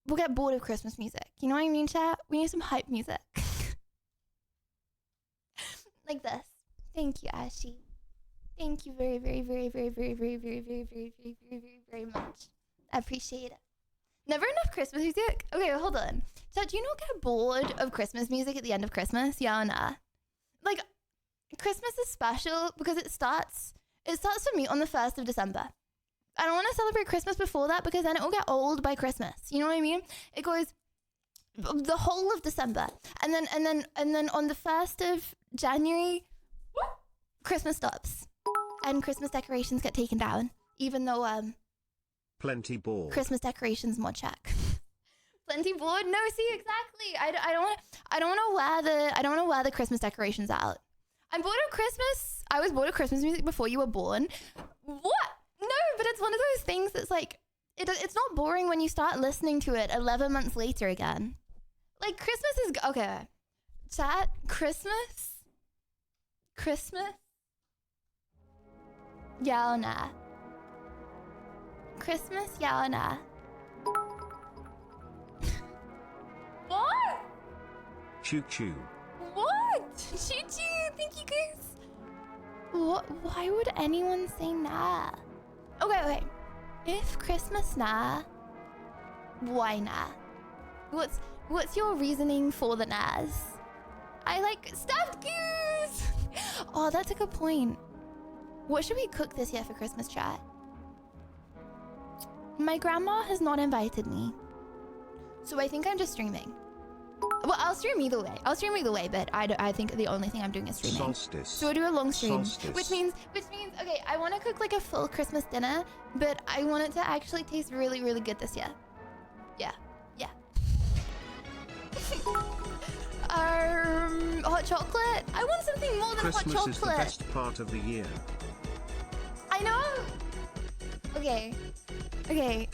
we'll get bored of Christmas music. You know what I mean, chat? We need some hype music. Like this. Thank you, Ashi. Thank you very much. I appreciate it. Never enough Christmas music? Okay, hold on. So do you not get bored of Christmas music at the end of Christmas? Yeah or nah? Like, Christmas is special because it starts for me on the 1st of December. I don't want to celebrate Christmas before that because then it will get old by Christmas. You know what I mean? It goes the whole of December. And then on the 1st of January, Christmas stops. And Christmas decorations get taken down. Even though Plenty bored. Christmas decorations mod check. Plenty bored? No, see, exactly. I don't want to wear the Christmas decorations out. I'm bored of Christmas. I was bored of Christmas music before you were born. What? No, but it's one of those things that's like, it's not boring when you start listening to it 11 months later again. Like, Christmas is okay. Chat, Christmas? Yeah or nah? Christmas, yeah or nah? What? Choo choo. What? Choo-choo, thank you guys. What? Why would anyone say nah? Okay. If Christmas nah, why nah? What's your reasoning for the nahs? I like stuffed goose. Oh, that's a good point. What should we cook this year for Christmas, chat? My grandma has not invited me, so I think I'm just streaming. Well, I'll stream either way. But I think the only thing I'm doing is streaming. Solstice. So we'll do a long stream, Solstice. which means okay. I want to cook like a full Christmas dinner, but I want it to actually taste really, really good this year. Yeah. Hot chocolate. I want something more than Christmas hot is the chocolate. best part of the year. I know. Okay.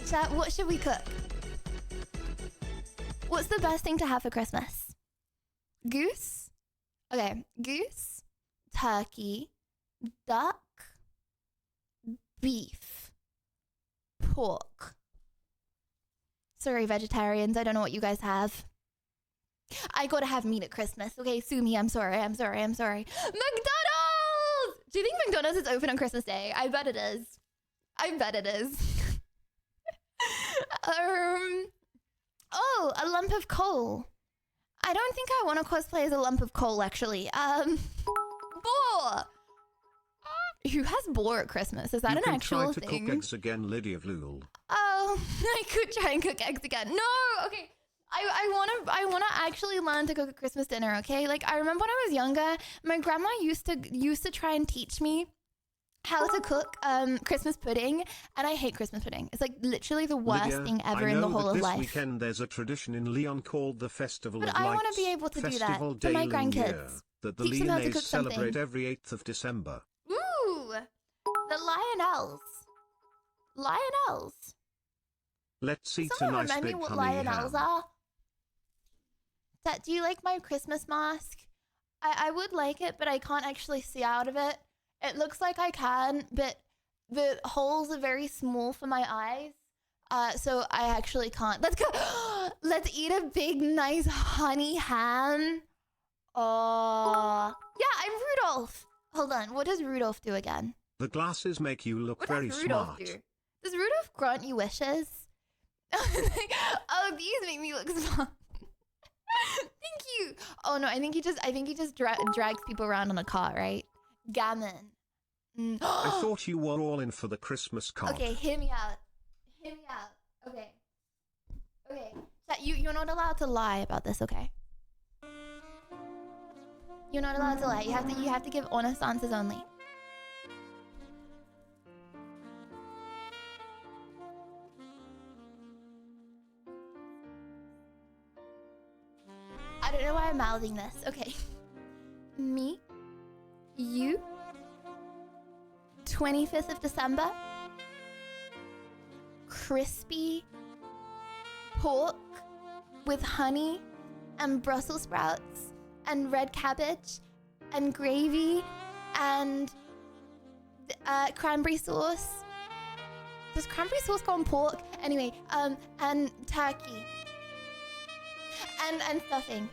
Chat. What should we cook? What's the best thing to have for Christmas? Goose? Okay, goose, turkey, duck, beef, pork. Sorry, vegetarians, I don't know what you guys have. I gotta have meat at Christmas. Okay, sue me, I'm sorry. McDonald's! Do you think McDonald's is open on Christmas Day? I bet it is. Oh, a lump of coal. I don't think I want to cosplay as a lump of coal, actually. Boar. Who has boar at Christmas? Is that an actual thing? You can try to cook eggs again, Lydia Vlool. Oh, I could try and cook eggs again. No, okay. I wanna actually learn to cook a Christmas dinner. Okay, like I remember when I was younger, my grandma used to try and teach me how to cook Christmas pudding, and I hate Christmas pudding. It's like literally the worst Lydia, thing ever I in know the whole that of this life. weekend there's a tradition in Leon called the Festival But of I Lights. want to be able to do that Festival for my de grandkids. Lumiere, that the Teach them how to Lyonnais cook something. celebrate every 8th of December. Ooh, the Lionels. Let's eat a Someone nice remind me big what honey Lionels ham. are. Do you like my Christmas mask? I would like it, but I can't actually see out of it. It looks like I can, but the holes are very small for my eyes. So I actually can't. Let's go. Let's eat a big, nice honey ham. Oh, yeah, I'm Rudolph. Hold on. What does Rudolph do again? The glasses make you look What very does Rudolph smart. do? Does Rudolph grant you wishes? Oh, these make me look smart. Thank you. Oh no, I think he just drags people around on a cart, right? Gammon. I thought you were all in for the Christmas card. Okay, hear me out. Okay. You're not allowed to lie about this, okay? You're not allowed to lie. You have to give honest answers only. I don't know why I'm mouthing this. Okay. Me, you, 25th of December, crispy pork with honey and Brussels sprouts and red cabbage and gravy and cranberry sauce. Does cranberry sauce go on pork? Anyway, and turkey. And stuffing.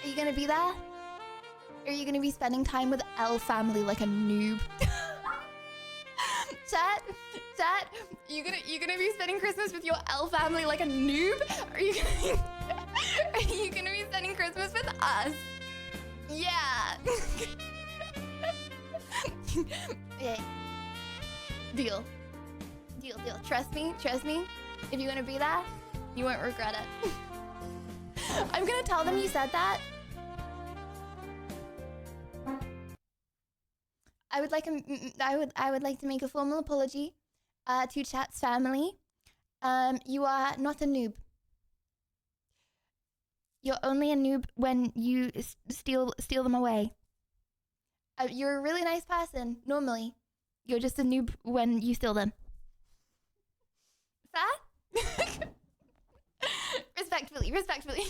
Are you gonna be there? Or are you gonna be spending time with L family like a noob? Chat, you gonna be spending Christmas with your L family like a noob? Are you gonna be spending Christmas with us? Yeah. Okay. Deal. Trust me. If you're gonna be there, you won't regret it. I'm gonna tell them you said that. I would like to make a formal apology to Chat's family. You are not a noob. You're only a noob when you steal them away. You're a really nice person normally. You're just a noob when you steal them. Sad? respectfully.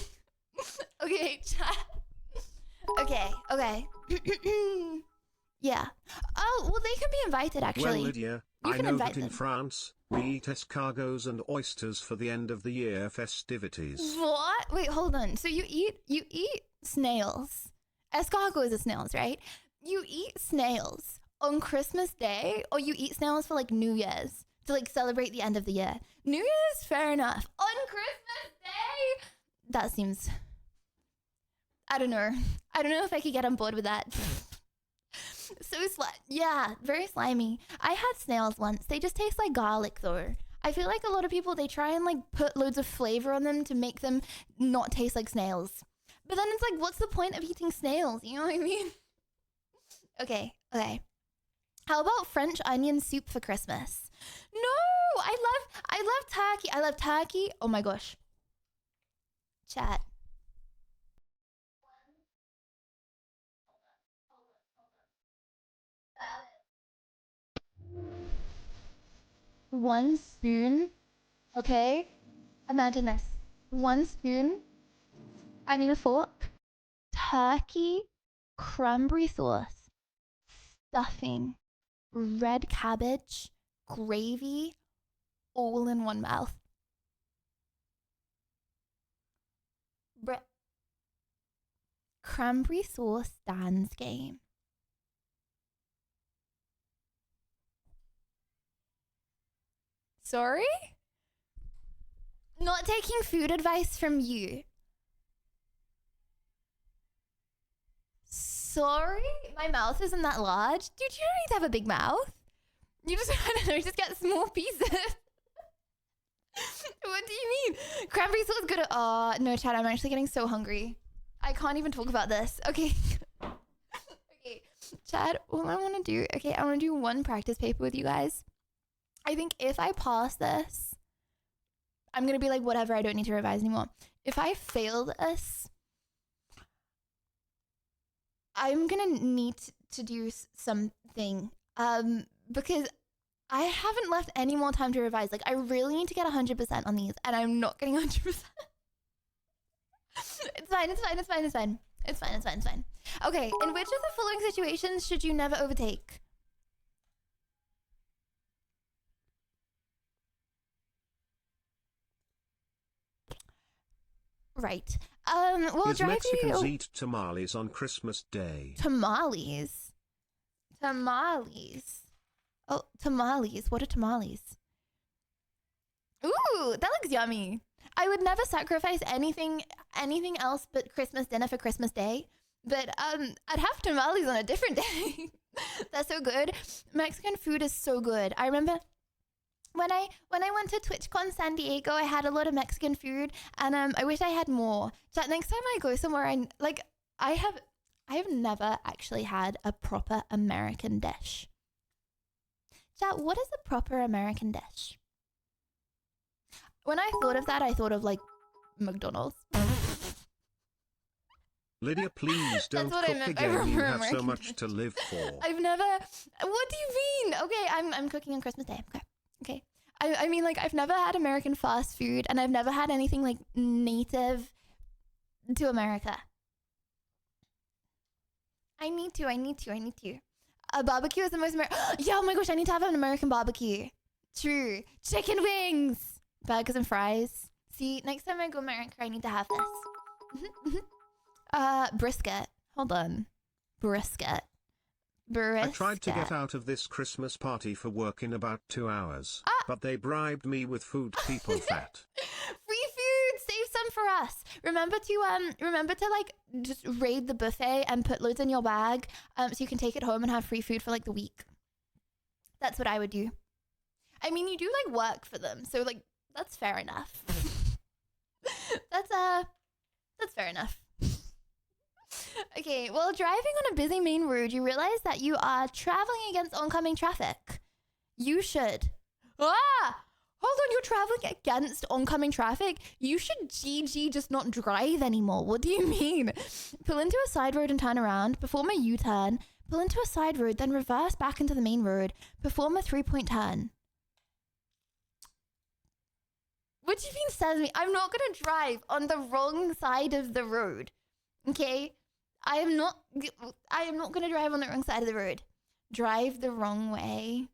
Okay, chat. Okay. Yeah. Oh, well, they can be invited, actually. Well, Lydia, You I can know invite that in them. France, we eat escargots and oysters for the end of the year festivities. What? Wait, hold on. So you eat snails. Escargots are snails, right? You eat snails on Christmas Day, or you eat snails for like New Year's to like celebrate the end of the year. New Year's, fair enough. On Christmas Day, that seems. I don't know. I don't know if I could get on board with that. Yeah, very slimy. I had snails once. They just taste like garlic though. I feel like a lot of people, they try and like put loads of flavor on them to make them not taste like snails. But then it's like, what's the point of eating snails? You know what I mean? Okay. How about French onion soup for Christmas? No, I love turkey. I love turkey. Oh my gosh. Chat. One spoon, okay? Imagine this. One spoon. I need a fork. Turkey, cranberry sauce, stuffing, red cabbage, gravy, all in one mouth. Cranberry sauce stands game. Sorry? Not taking food advice from you. Sorry? My mouth isn't that large. Dude, you don't need to have a big mouth. You just, I don't know, you just get small pieces. What do you mean? Cranberry sauce is good. Oh, no, Chad, I'm actually getting so hungry. I can't even talk about this. Okay. Okay, Chad, what I want to do, okay, I want to do one practice paper with you guys. I think if I pass this, I'm going to be like, whatever, I don't need to revise anymore. If I fail this, I'm going to need to do something because I haven't left any more time to revise. Like, I really need to get 100% on these, and I'm not getting 100%. It's fine. Okay, in which of the following situations should you never overtake? Right. We'll drive Mexicans you. eat tamales on Christmas Day. Tamales. Oh, tamales. What are tamales? Ooh, that looks yummy. I would never sacrifice anything else but Christmas dinner for Christmas Day. But I'd have tamales on a different day. That's so good. Mexican food is so good. I remember when I went to TwitchCon San Diego, I had a lot of Mexican food, and I wish I had more. So next time I go somewhere, I have never actually had a proper American dish. Chat, what is a proper American dish? When I thought of that, I thought of like McDonald's. Lydia, please don't cook again. You have so much to live for. I've never. What do you mean? Okay, I'm cooking on Christmas Day. Okay. I mean, like, I've never had American fast food, and I've never had anything like native to America. I need to. A barbecue is the most American. Yeah, oh my gosh, I need to have an American barbecue. True. Chicken wings, burgers and fries. See, next time I go America, I need to have this. Brisket. Hold on. Brisket. I tried to get out of this Christmas party for work in about 2 hours, but they bribed me with food people fat. Free food, save some for us. Remember to like just raid the buffet and put loads in your bag, so you can take it home and have free food for like the week. That's what I would do. I mean, you do like work for them, so like that's fair enough. That's fair enough. Okay, while driving on a busy main road, you realize that you are traveling against oncoming traffic. You should. Hold on, you're traveling against oncoming traffic? You should GG just not drive anymore. What do you mean? Pull into a side road and turn around. Perform a U-turn. Pull into a side road, then reverse back into the main road. Perform a 3-point turn. What do you mean says me? I'm not gonna drive on the wrong side of the road. Okay? I am not gonna drive on the wrong side of the road. Drive the wrong way.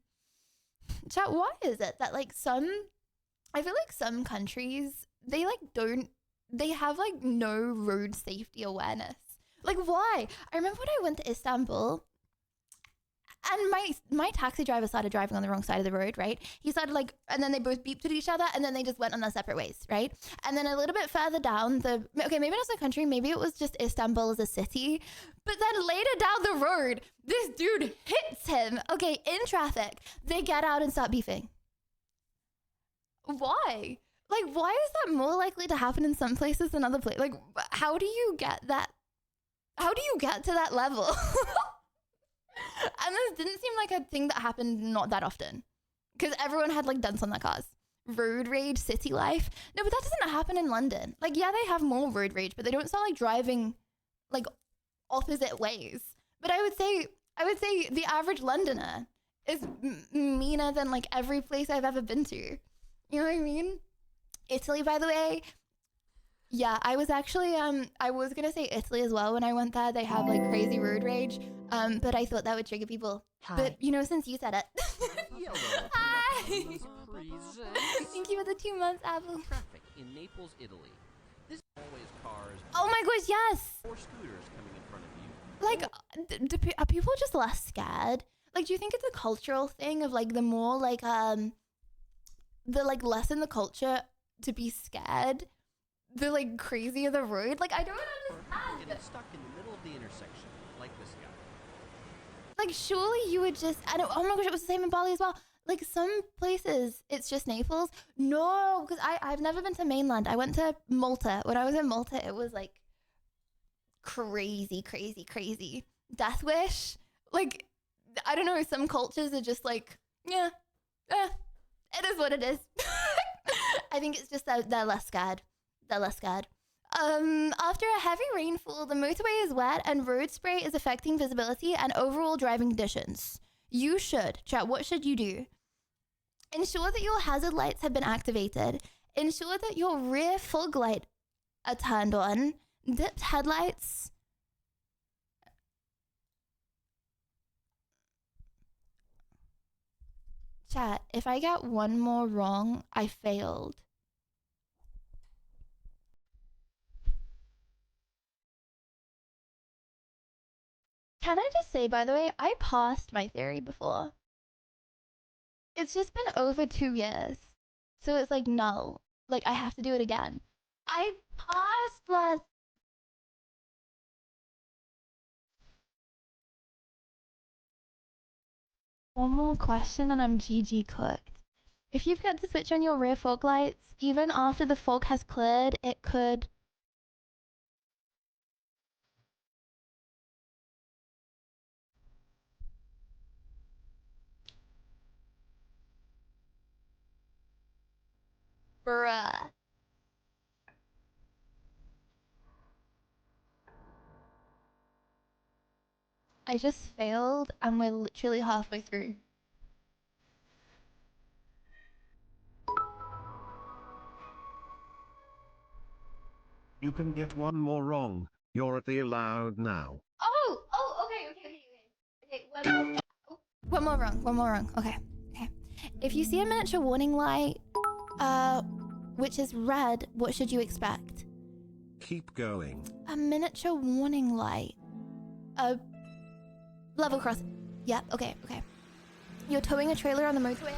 Chat, why is it that like I feel like some countries, they have like no road safety awareness. Like why? I remember when I went to Istanbul and my taxi driver started driving on the wrong side of the road, right? He started like, and then they both beeped at each other and then they just went on their separate ways, right? And then a little bit further down okay, maybe it was a country, maybe it was just Istanbul as a city. But then later down the road, this dude hits him, okay, in traffic. They get out and start beefing. Why? Like, why is that more likely to happen in some places than other places? Like, how do you get that? How do you get to that level? And this didn't seem like a thing that happened not that often. Because everyone had like dents on their cars. Road rage, city life. No, but that doesn't happen in London. Like, yeah, they have more road rage, but they don't start like driving like opposite ways. But I would say the average Londoner is meaner than like every place I've ever been to. You know what I mean? Italy, by the way. Yeah, I was actually, I was gonna say Italy as well when I went there. They have like crazy road rage, but I thought that would trigger people. Hi. But, you know, since you said it. Hi! Thank you for the 2 months, Apple. Traffic in Naples, Italy. This is always cars. Oh my gosh, yes! Or scooters coming in front of you. Like, are people just less scared? Like, do you think it's a cultural thing of like the more like, the like less in the culture to be scared? The like crazier the road? Like, I don't understand. Getting stuck in the middle of the intersection, like this guy. Like, surely you would just, oh my gosh, it was the same in Bali as well. Like, some places, it's just Naples. No, because I've never been to mainland. I went to Malta. When I was in Malta, it was like crazy, crazy, crazy. Death Wish. Like, I don't know, some cultures are just like, yeah, it is what it is. I think it's just that they're less scared. They're less scared. After a heavy rainfall, the motorway is wet and road spray is affecting visibility and overall driving conditions. You should, chat, what should you do? Ensure that your hazard lights have been activated. Ensure that your rear fog light are turned on. Dipped headlights. Chat, if I get one more wrong, I failed. Can I just say, by the way, I passed my theory before. It's just been over 2 years. So it's like, no. Like, I have to do it again. I passed last... One more question and I'm GG cooked. If you forget to switch on your rear fog lights, even after the fog has cleared, it could... Bruh. I just failed and we're literally halfway through. You can get one more wrong. You're at the allowed now. Okay, one more wrong. Okay. If you see a miniature warning light, which is red, what should you expect? Keep going. A miniature warning light. Level cross. Yeah, okay. You're towing a trailer on the motorway?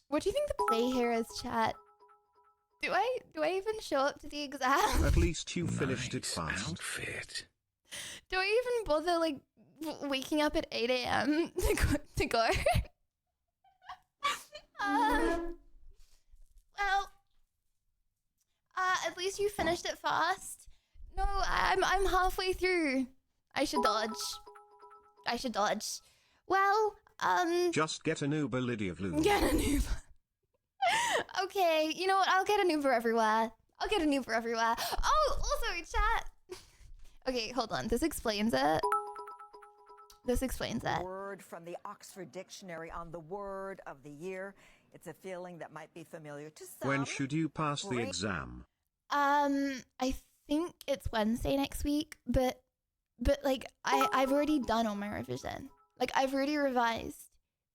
What do you think the play here is, chat? Do I even show up to the exam? At least you finished it fast. Outfit. Do I even bother like waking up at 8 a.m. to go. Well, at least you finished it fast. No, I'm halfway through. I should dodge. Well, Just get an Uber, Lydia Vloo. get an Uber. Okay, you know what? I'll get an Uber everywhere. Oh, also, chat. Okay, hold on. This explains it. Word from the Oxford Dictionary on the word of the year. It's a feeling that might be familiar to some. When should you pass the exam? I think it's Wednesday next week, but like I've already done all my revision. Like I've already revised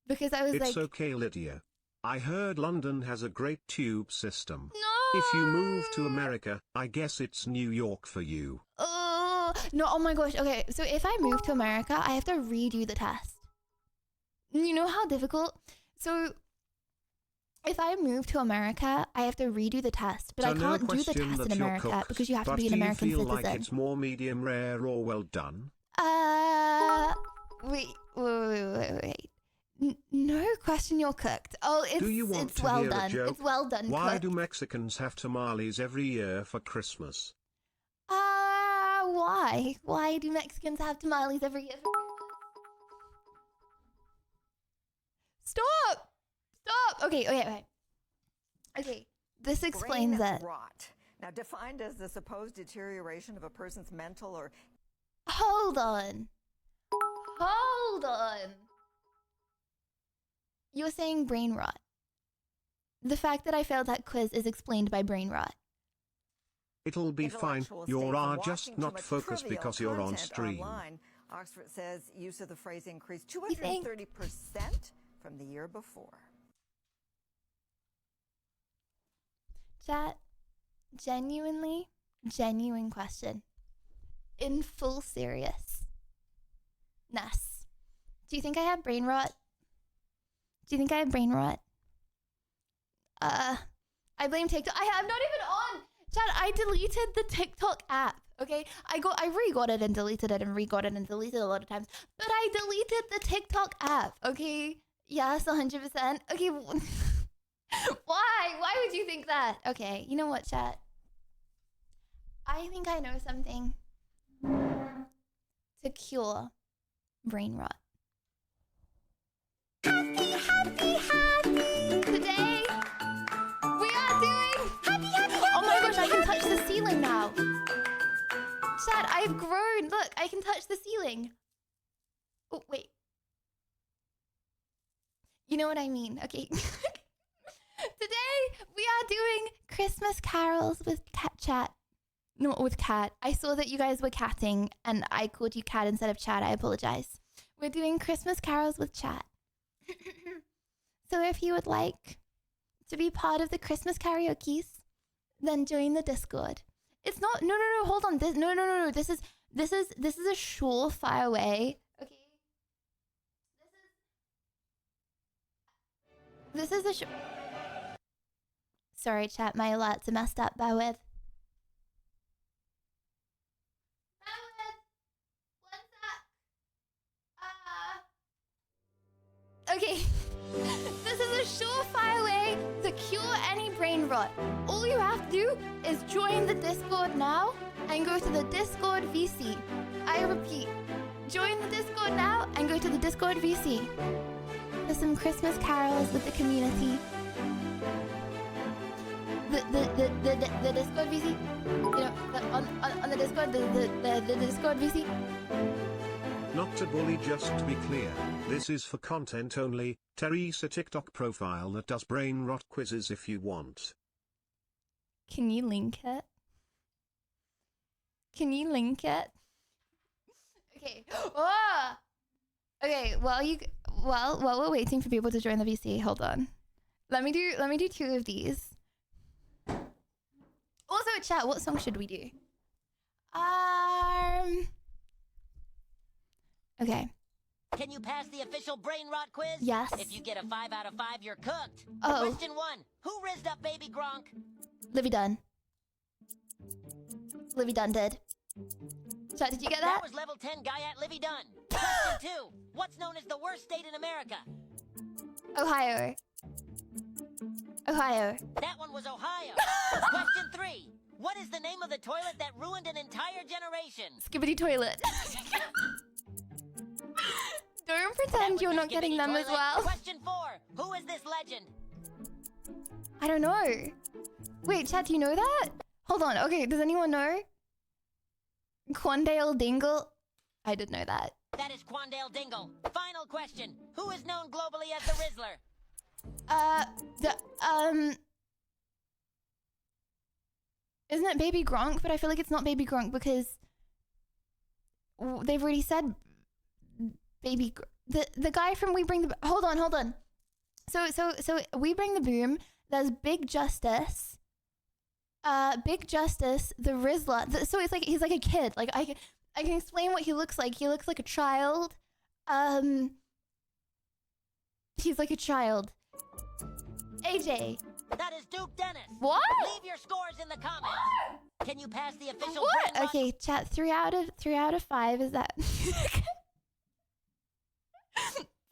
because I was It's like, okay, Lydia. I heard London has a great tube system. no. If you move to America, I guess it's New York for you. Oh no! Oh my gosh. Okay, so if I move to America, I have to redo the test. You know how difficult? So if I move to America, I have to redo the test, but So I no can't do the question test that in you're America cooked, because you have to but be an American do you feel citizen. like it's more medium rare or well done? Wait. No question, you're cooked. Oh, Do you want it's to well hear a done. joke? It's well done. Why cooked. do Mexicans have tamales every year for Christmas? Why? Why do Mexicans have tamales every year? Stop! Okay. This explains Brain it. rot. Now, defined as the supposed deterioration of a person's mental or Hold on. You were saying brain rot. The fact that I failed that quiz is explained by brain rot. It'll be fine. intellectual You state from are watching just too not much focused trivial because you're on content stream. Online. Oxford says use of the phrase increased think? 230% from the year before. Chat, genuine question. In full seriousness. Do you think I have brain rot? I blame TikTok. I'm not even on. Chat, I deleted the TikTok app. Okay, I re-got it and deleted it and re-got it and deleted it a lot of times. But I deleted the TikTok app. Okay, yes, 100%. Okay, why would you think that? Okay, you know what, chat? I think I know something to cure brain rot. Happy. Today we are doing happy. Oh my gosh, I can touch the ceiling now. Chat, I've grown. Look, I can touch the ceiling. Oh, wait. You know what I mean. Okay. Today we are doing Christmas carols with chat. Not with cat. I saw that you guys were catting and I called you cat instead of chat. I apologize. We're doing Christmas carols with chat. So if you would like to be part of the Christmas karaoke's, then join the Discord. It's not no, hold on. No. This is a surefire way. Okay. This is a Sorry, chat, my alerts are messed up. Bear with. Okay, this is a surefire way to cure any brain rot. All you have to do is join the Discord now and go to the Discord VC. I repeat, join the Discord now and go to the Discord VC for some Christmas carols with the community. The Discord VC, you know, on the Discord, the Discord VC. Not to bully, just to be clear, this is for content only. Teresa TikTok profile that does brain rot quizzes if you want. Can you link it? Okay. Oh! Okay, while we're waiting for people to join the VC, hold on. Let me do two of these. Also, chat, what song should we do? Okay. Can you pass the official brain rot quiz? Yes. If you get a 5 out of 5, you're cooked. Oh. Question 1. Who rizzed up baby Gronk? Livy Dunn did. Chat, did you get that? That was level 10 guy at Livy Dunn. Question 2. What's known as the worst state in America? Ohio. Ohio. That one was Ohio. Question 3. What is the name of the toilet that ruined an entire generation? Skibbity toilet. Don't pretend you're not getting them as well. Question 4. Who is this legend? I don't know. Wait, chat, do you know that? Hold on. Okay, does anyone know? Quandale Dingle? I did know that. That is Quandale Dingle. Final question. Who is known globally as the Rizzler? Isn't it Baby Gronk? But I feel like it's not Baby Gronk because they've already said the guy from We Bring the hold on. So We Bring the Boom. There's Big Justice. Big Justice, the Rizzler. So it's like he's like a kid. Like I can explain what he looks like. He looks like a child. He's like a child. AJ. That is Duke Dennis. What? Leave your scores in the comments. Can you pass the official What? brain Okay, chat. 3 out of 5. Is that?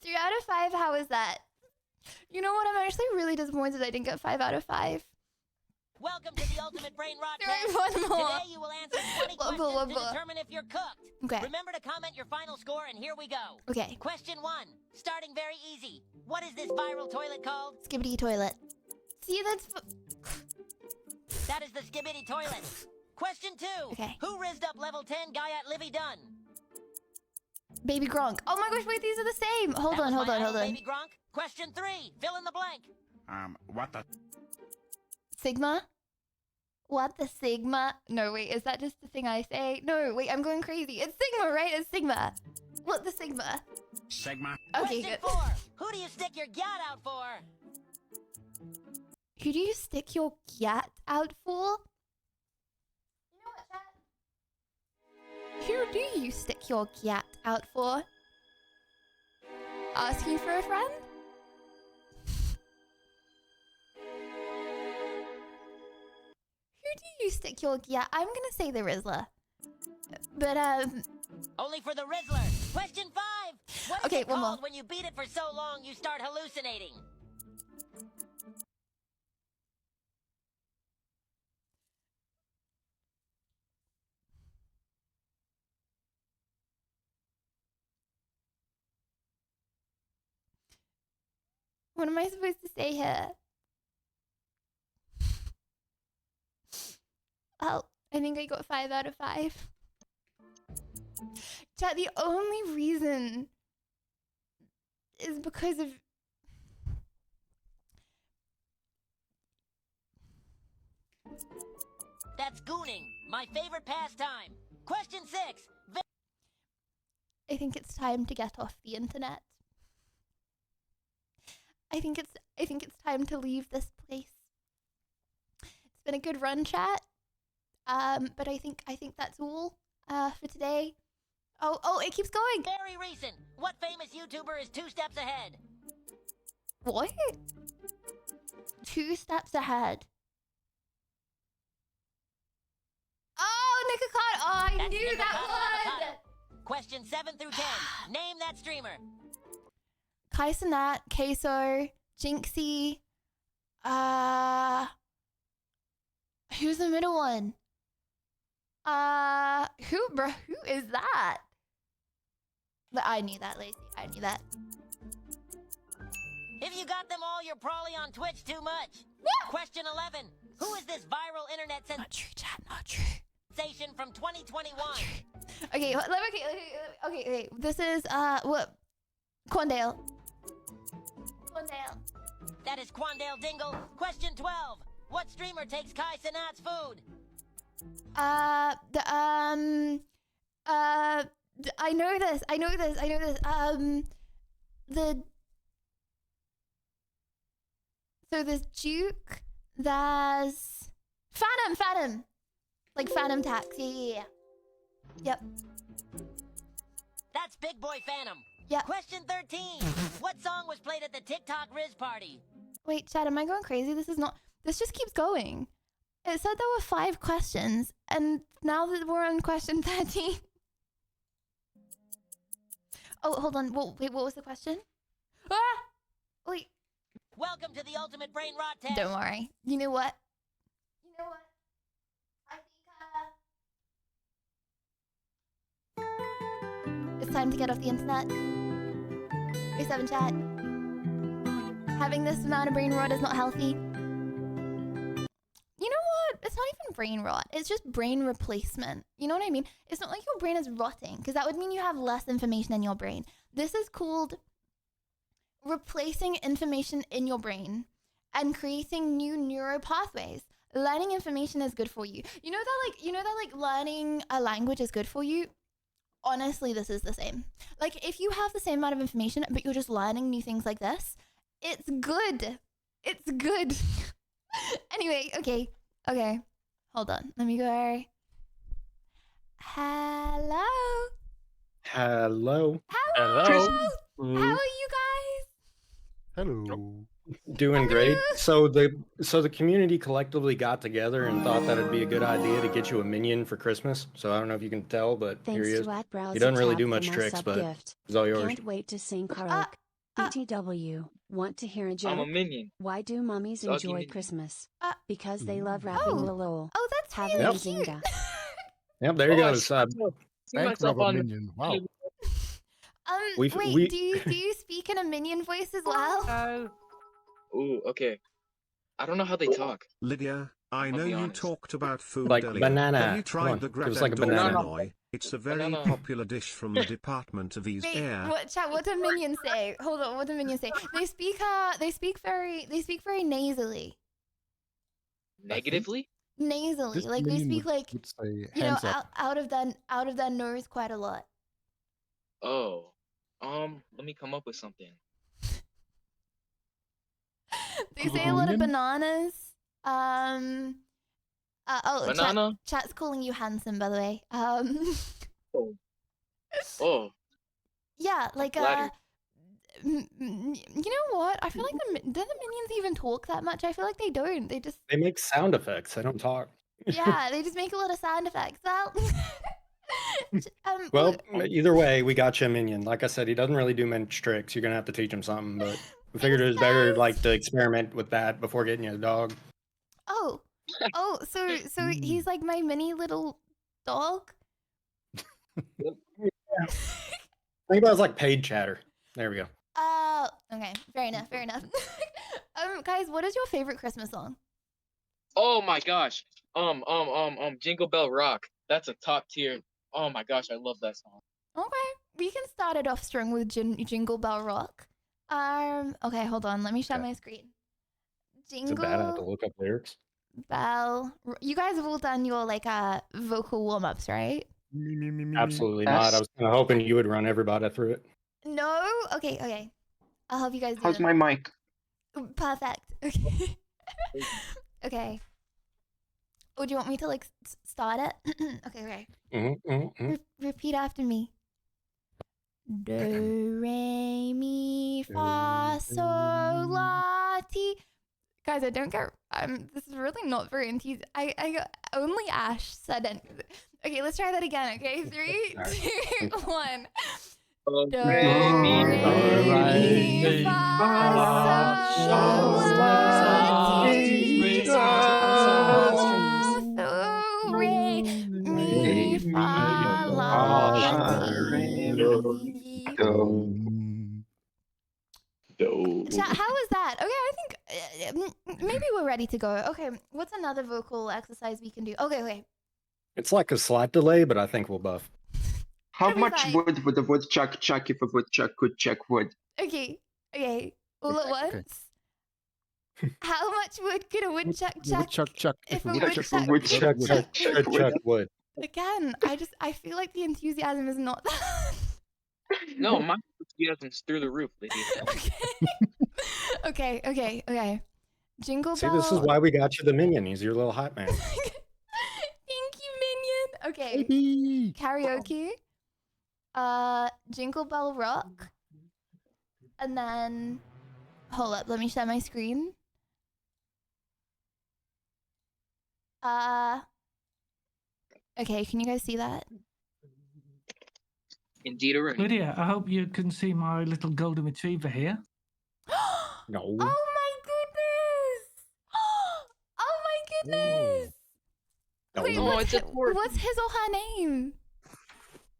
3 out of 5. How is that? You know what? I'm actually really disappointed I didn't get 5 out of 5. Welcome to the Ultimate Brain Rot There Test. is one more. Today you will answer 20 questions to determine if you're cooked. Okay. Remember to comment your final score, and here we go. Okay. Question 1. Starting very easy. What is this viral toilet called? Skibbity toilet. See, that's. That is the Skibbity toilet. Question 2. Okay. Who rizzed up level 10 guy at Livy Dunn? Baby Gronk. Oh my gosh, wait, these are the same. Hold That on. was my idol, Baby Gronk. Question 3. Fill in the blank. What the? Sigma? What the Sigma? No, wait, is that just the thing I say? No, wait, I'm going crazy. It's Sigma, right? It's Sigma. What the Sigma? Sigma. Okay, Question good. 4. Who do you stick your gat out for? Who do you stick your gat out for? You know what, chat? Who do you stick your gat out for? Asking for a friend? Who do you stick your gat? I'm gonna say the Rizzler. But Only for the Rizzler. Question 5. What is Okay, it one called more. when you beat it for so long you start hallucinating? what am I supposed to say here? Oh, I think I got 5 out of 5. Chat, the only reason is because of... That's gooning, my favorite pastime. Question 6. I think it's time to get off the internet. I think it's time to leave this place. It's been a good run, chat. But I think that's all for today. Oh, it keeps going. Very recent. What famous YouTuber is 2 steps ahead? What? 2 steps ahead. Oh, Nikocado. Oh, I That's knew that Nikocado one. Avocado. Question 7 through 10. Name that streamer. Kai Cenat, Queso, Jinxie. Who's the middle one? Who is that? But I knew that, Lacey. I knew that. If you got them all, you're probably on Twitch too much. Question 11. Who is this viral internet Not true, chat. Not true. sensation from 2021? Okay, okay. This is what? Quandale. That is Quandale Dingle. Question 12. What streamer takes Kai Cenat's food? I know this. So there's Duke, there's Phantom. Like Phantom Tax. Yeah. Yep. That's Big Boy Phantom. Yep. Question 13. What song was played at the TikTok Riz party? Wait, Chad, am I going crazy? This just keeps going. It said there were 5 questions, and now that we're on question 13. Oh, hold on. Wait, what was the question? Ah! Wait. Welcome to the ultimate brain rot test. Don't worry. You know what? I think, it's time to get off the internet. A7 chat. Having this amount of brain rot is not healthy. You know what? It's not even brain rot. It's just brain replacement. You know what I mean? It's not like your brain is rotting, because that would mean you have less information in your brain. This is called replacing information in your brain and creating new neural pathways. Learning information is good for you. You know that learning a language is good for you? Honestly, this is the same. Like, if you have the same amount of information, but you're just learning new things like this, it's good. It's good. Anyway, okay. Hold on. Let me go. Hello. Hello. How are you guys? Hello. Doing great. So the community collectively got together and thought that it'd be a good idea to get you a minion for Christmas. So I don't know if you can tell, but here he is. He doesn't really do much tricks, but it's all yours. Can't wait to sing karaoke. BTW. Want to hear a joke? I'm a minion. Why do mummies Sucky enjoy minion. Christmas? Because they love rapping lol. Oh, that's Have really a cute. zinga. Yep, there you go. See myself on minion. Wow. Wait, do you speak in a minion voice as well? Ooh, okay. I don't know how they talk. Lydia, I know be you honest. talked about food Like earlier. banana. Have you Come tried on, the give us like a banana. Gratendorfanoy? It's a very popular dish from the Department of Ease Wait, Air. what do minions say? Hold on, what do minions say? They speak very nasally. Negatively? Nasally, like they speak like, you know, out of their nose quite a lot. Oh. Let me come up with something. They say a lot of bananas. Banana? Chat's calling you handsome, by the way. Oh. Yeah, like Flattered. you know what? I feel like do the minions even talk that much? I feel like they don't. They just They make sound effects. They don't talk. yeah, they just make a lot of sound effects. Well, Well, either way, we got you a minion. Like I said, he doesn't really do much tricks. You're gonna have to teach him something, but we figured it was better like to experiment with that before getting you a dog. oh, so he's like my mini little dog. Think about it as like paid chatter. There we go. Okay, fair enough. Guys, what is your favorite Christmas song? Oh my gosh. Jingle Bell Rock. That's a top tier. Oh my gosh, I love that song. Okay, we can start it off strong with Jingle Bell Rock. Okay, hold on. Let me share my screen. Is it bad? I have to look up lyrics. Bell. You guys have all done your like vocal warm ups, right? Absolutely not. I was kind of hoping you would run everybody through it. No. Okay. I'll help you guys do How's it. my mic? Perfect. Okay. Okay. Oh, do you want me to like start it? Okay. Repeat after me. Do, re, mi, fa, sol, la, ti. Guys, I don't get. This is really not very enthused. I got, only Ash said it. Okay, let's try that again. Okay, 3, 2, 1. Do, re, mi, fa, sol, la, ti, do, re, mi, fa, la, ti, do. Chat, how was that? Okay, I think maybe we're ready to go. Okay, what's another vocal exercise we can do? Okay. It's like a slight delay, but I think we'll buff. How much wood would a woodchuck chuck if a woodchuck could chuck wood? Okay, all at once. How much wood could a woodchuck chuck? If a woodchuck chuck wood. Again, I feel like the enthusiasm is not that. No, my enthusiasm's through the roof, lady. Okay. Jingle Bell. See, this is why we got you the minion. He's your little hype man. Thank you, minion. Okay. Karaoke. Jingle Bell Rock. And then hold up, let me share my screen. Okay, can you guys see that? Indeed, a Lydia, I hope you can see my little golden retriever here. No. Oh my goodness! Oh my goodness! No. Wait, what's his or her name?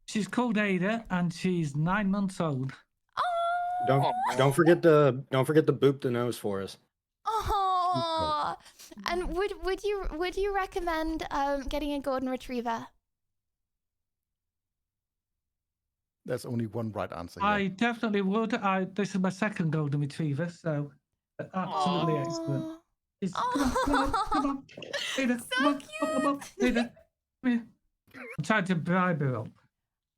She's called Ada, and she's 9 months old. Don't forget to boop the nose for us. Oh, and would you recommend getting a golden retriever? There's only one right answer. I definitely would. This is my second golden retriever, so absolutely excellent. Come on. Ada, so cute. Come on. Ada, come here. I'm trying to bribe her up.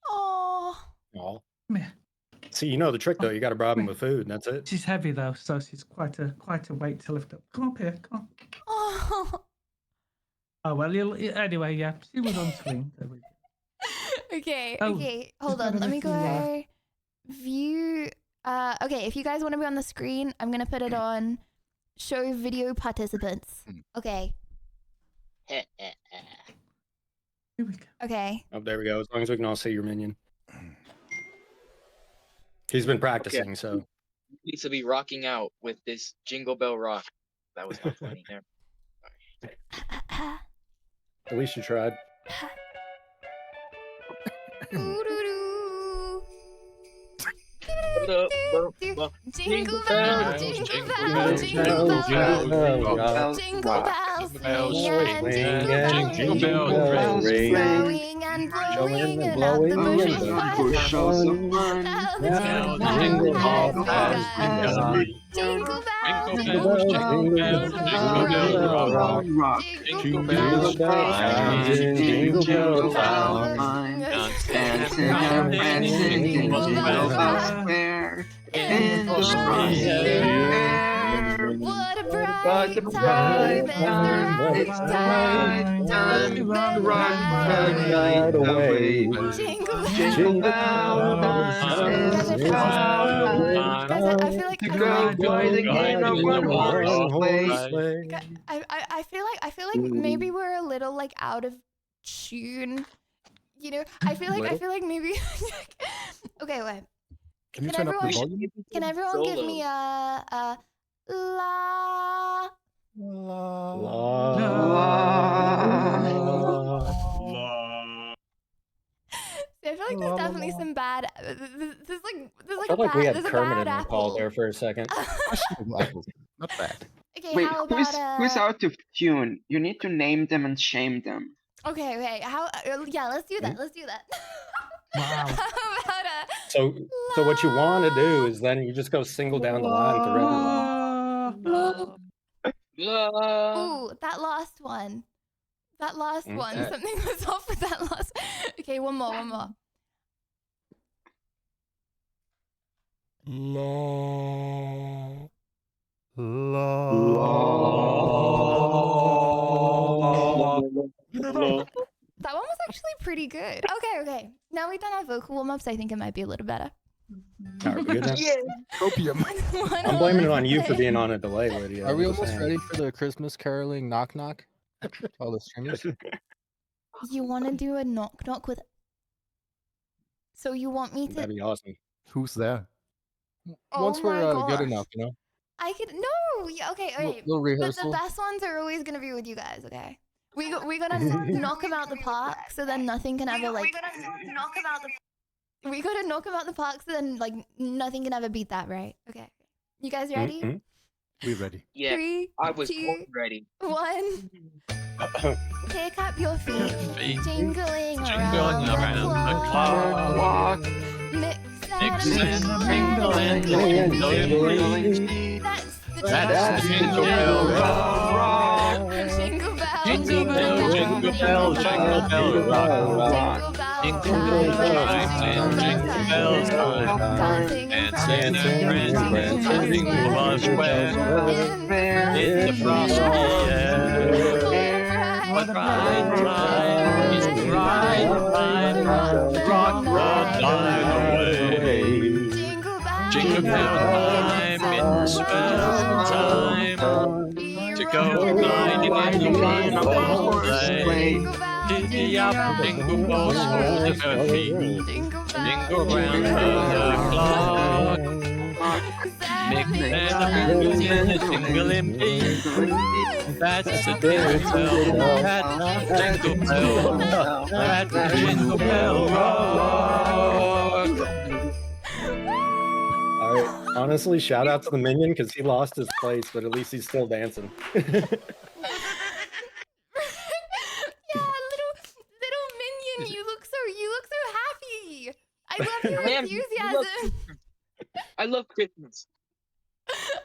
Oh. Come here. See, you know the trick though. You got to bribe him with food, and that's it. She's heavy though, so she's quite a weight to lift up. Come up here, come on. Oh well, anyway, yeah. She was on screen. There we go. Okay, Oh, okay. Hold on. Let me go view. Okay, if you guys want to be on the screen, I'm gonna put it on show video participants. Okay. Here we go. Okay. Oh, there we go. As long as we can all see your minion. He's been practicing, so. He needs to be rocking out with this Jingle Bell Rock. That was not funny. There. At least you tried. Jingle bell, jingle bell, jingle bell, jingle bells, jingle bells, blowing and blowing, and out the bushels of fun. Now the jingle bells ring, jingle bells, jingle bells, jingle bells, dancing and prancing, jingle bells elsewhere in the frosty air. What a bright time! It's the right time to ride away. Jingle bells, I feel like to go riding in a one-horse sleigh. I feel like maybe we're a little like out of tune. You know, I feel like maybe. Okay, wait. Can you turn up the volume? Can everyone give me a la? See, I feel like there's definitely some bad. There's I felt like we had Kermit in the call there for a second. Not bad. Okay, Wait, how about who's out of tune? You need to name them and shame them. Okay. How? Yeah, let's do that. Let's do that. Wow. How about So what you want to do is then you just go single down the line for everyone. Ooh, that last one. That last one. Something was off with that last. Okay, one more. That one was actually pretty good. Okay. Now we've done our vocal warm-ups, I think it might be a little better. Are we good now? Opium. I'm blaming it on you for being on a delay, Lydia. Are we almost ready for the Christmas caroling knock knock? All the streamers. You want to do a knock knock with? So you want me to? That'd be awesome. Who's there? Once we're good enough, you know. I could no. Yeah. Okay. Little rehearsal. But the best ones are always gonna be with you guys. Okay. We gotta knock him out the park so then nothing can ever like. We gotta knock him out the park so then like nothing can ever beat that, right? Okay. You guys ready? We're ready. Yeah. 3, I was 2, ready. 1. Pick up your feet, jingling Jingling around the clock. Mix and jingling. That's the jingle bell rock. Jingle bell, jingle bell, jingle bell, jingle bell rock. Jingle bells, jingle bells, dancing and prancing, was well in the frosty air. What bright time is bright time, rock the night away. Jingle bell time, it's swell time to go riding in the one-horse sleigh. Giddy up, jingle bells, hold her feet. Jingle round the clock. Make the jingling beat. That's the jingle bell. That's jingle bell. That's the jingle bell rock. All right. Honestly, shout out to the minion because he lost his place, but at least he's still dancing. Yeah, little minion, you look so happy. I love your enthusiasm. I love Christmas.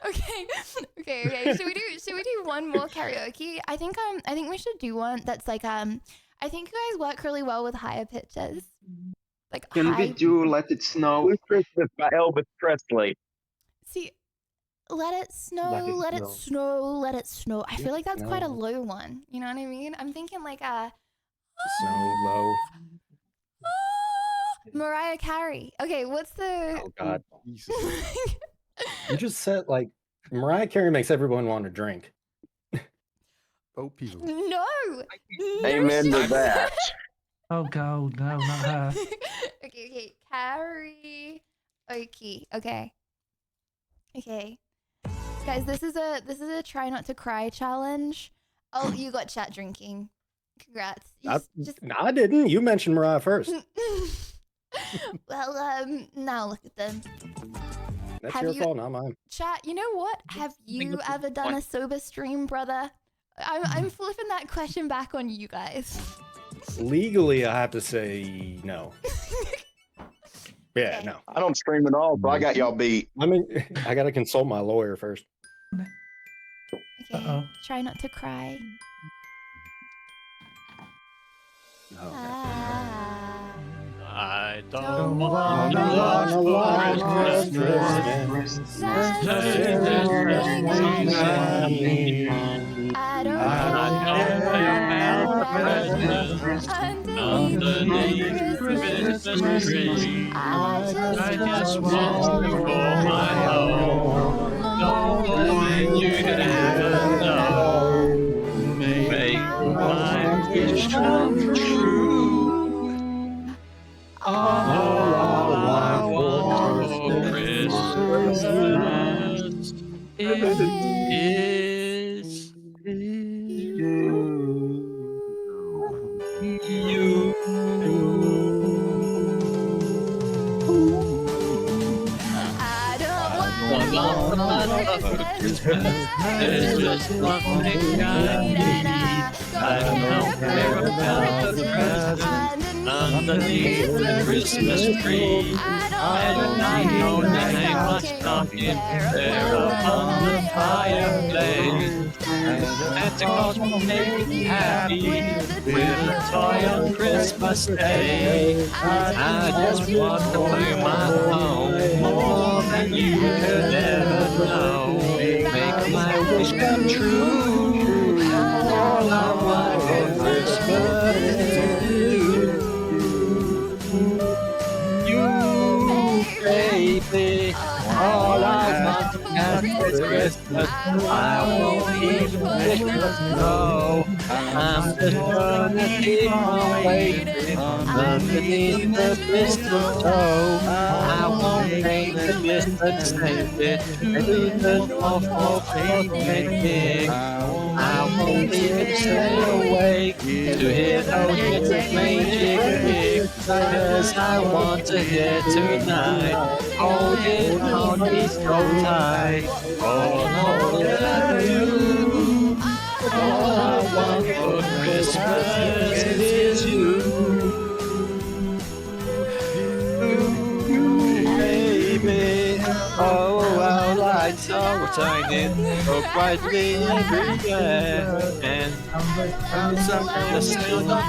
Okay. Should we do one more karaoke? I think we should do one that's like I think you guys work really well with higher pitches. Like Can we do Let It Snow? Christmas by Elvis Presley. See, let it snow, let it snow, let it snow. I feel like that's quite a low one. You know what I mean? I'm thinking like Snow low. Mariah Carey. Okay, what's the? Oh God. You just said like Mariah Carey makes everyone want to drink. Oh, people. No. Amen to that. Oh God, no, not her. Okay. Carrie. Okay. Guys, this is a try not to cry challenge. Oh, you got chat drinking. Congrats. I didn't. You mentioned Mariah first. Well, now look at them. That's your fault, not mine. Chat, you know what? Have you ever done a sober stream, brother? I'm flipping that question back on you guys. Legally, I have to say no. Yeah, no. I don't stream at all, so I got y'all beat. I mean, I gotta consult my lawyer first. Okay, try not to cry. I don't want to watch Christmas. I don't underneath the Christmas tree. I just want to call my own. No one you can ever know. Make my wish come true. All I want for Christmas is you. I don't want Christmas. There's just one thing I need. I don't care about the presents underneath the Christmas tree. I don't know that they must not in there upon the fireplace. Santa Claus will make me happy with a toy on Christmas Day. I just want to play my home more than you could ever know. Make my wish come true. All I want for Christmas is you, baby. All I want for Christmas, I won't even Christmas know. I'm just gonna keep on waiting underneath the mistletoe. I won't make the distance save it to the awful picnic. I won't even stay awake to hear those magic kicks, 'cause I want to hear tonight. Holding on, he's so tight. All over you. All I want for Christmas is you. Baby. Oh, our lights are shining so brightly everywhere. And the sound of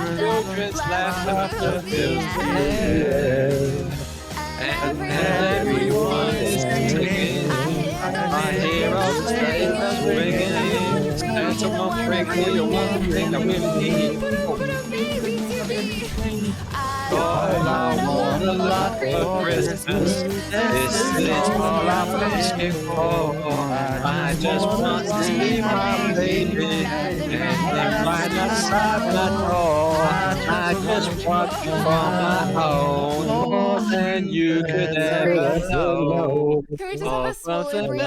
children's laughter fills the air. And everyone is singing. I hear all the bells ringing. Santa won't bring me the one thing I really need. All I want a lot for Christmas. This is all I'm asking for. I just want to see my baby and then right outside my door. I just want you for my own more than you could ever know. Can we just have a swallow break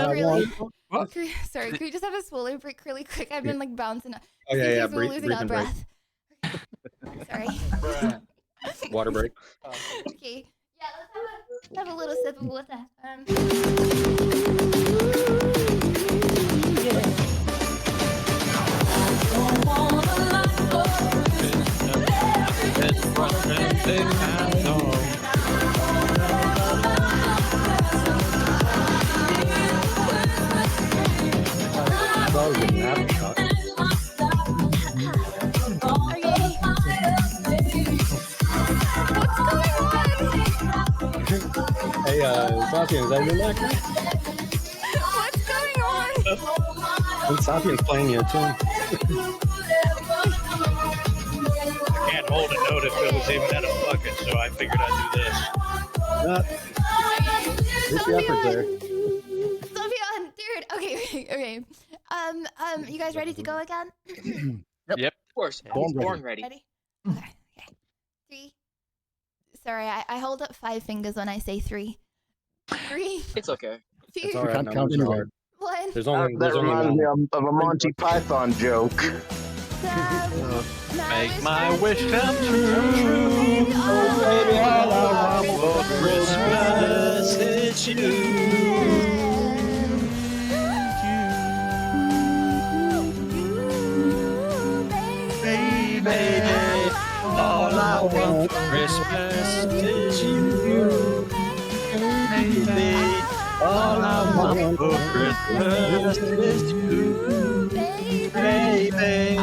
Sorry, can we just have a swallow break really quick? I've been like bouncing up. Oh yeah, yeah. We're losing our breath. Sorry. Water break. Okay. Yeah, let's have a little sip of water. Hey, Sapiens, is that your mic? What's going on? And Sapiens playing you a tune. I can't hold a note if it was even in a bucket, so I figured I'd do this. What's the effort there? Sylveon, dude. Okay. You guys ready to go again? Yep. Of course. Born ready. Ready? Okay. 3. Sorry, I hold up 5 fingers when I say 3. 3. It's okay. 2. It's all right. Can't count anyway. 1. There's only That reminds me of a Monty Python joke. Make my wish come true. Oh, baby, all I want for Christmas is you. Baby, all I want for Christmas is you. Baby, all I want for Christmas is you. Baby,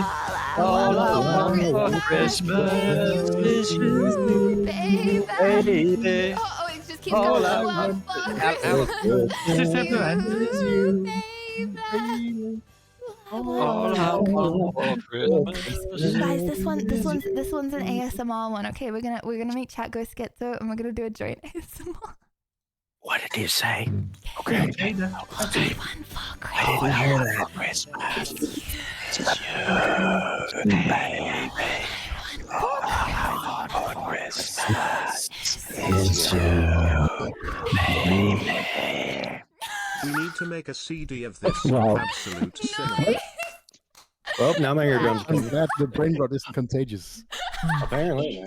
all I want for Christmas is you. Baby, Oh, it just keeps all going. I want for Christmas is you. All I want for Christmas. Guys, this one's an ASMR one. Okay, we're gonna make chat go schizo and we're gonna do a joint ASMR. What did he say? Okay. One for Christmas. I didn't hear that. Christmas. It's you, baby. All I want for Christmas is you, baby. We need to make a CD of this Wow. absolute cinema. Well, now my eardrums. And that the brain rot isn't contagious. Apparently.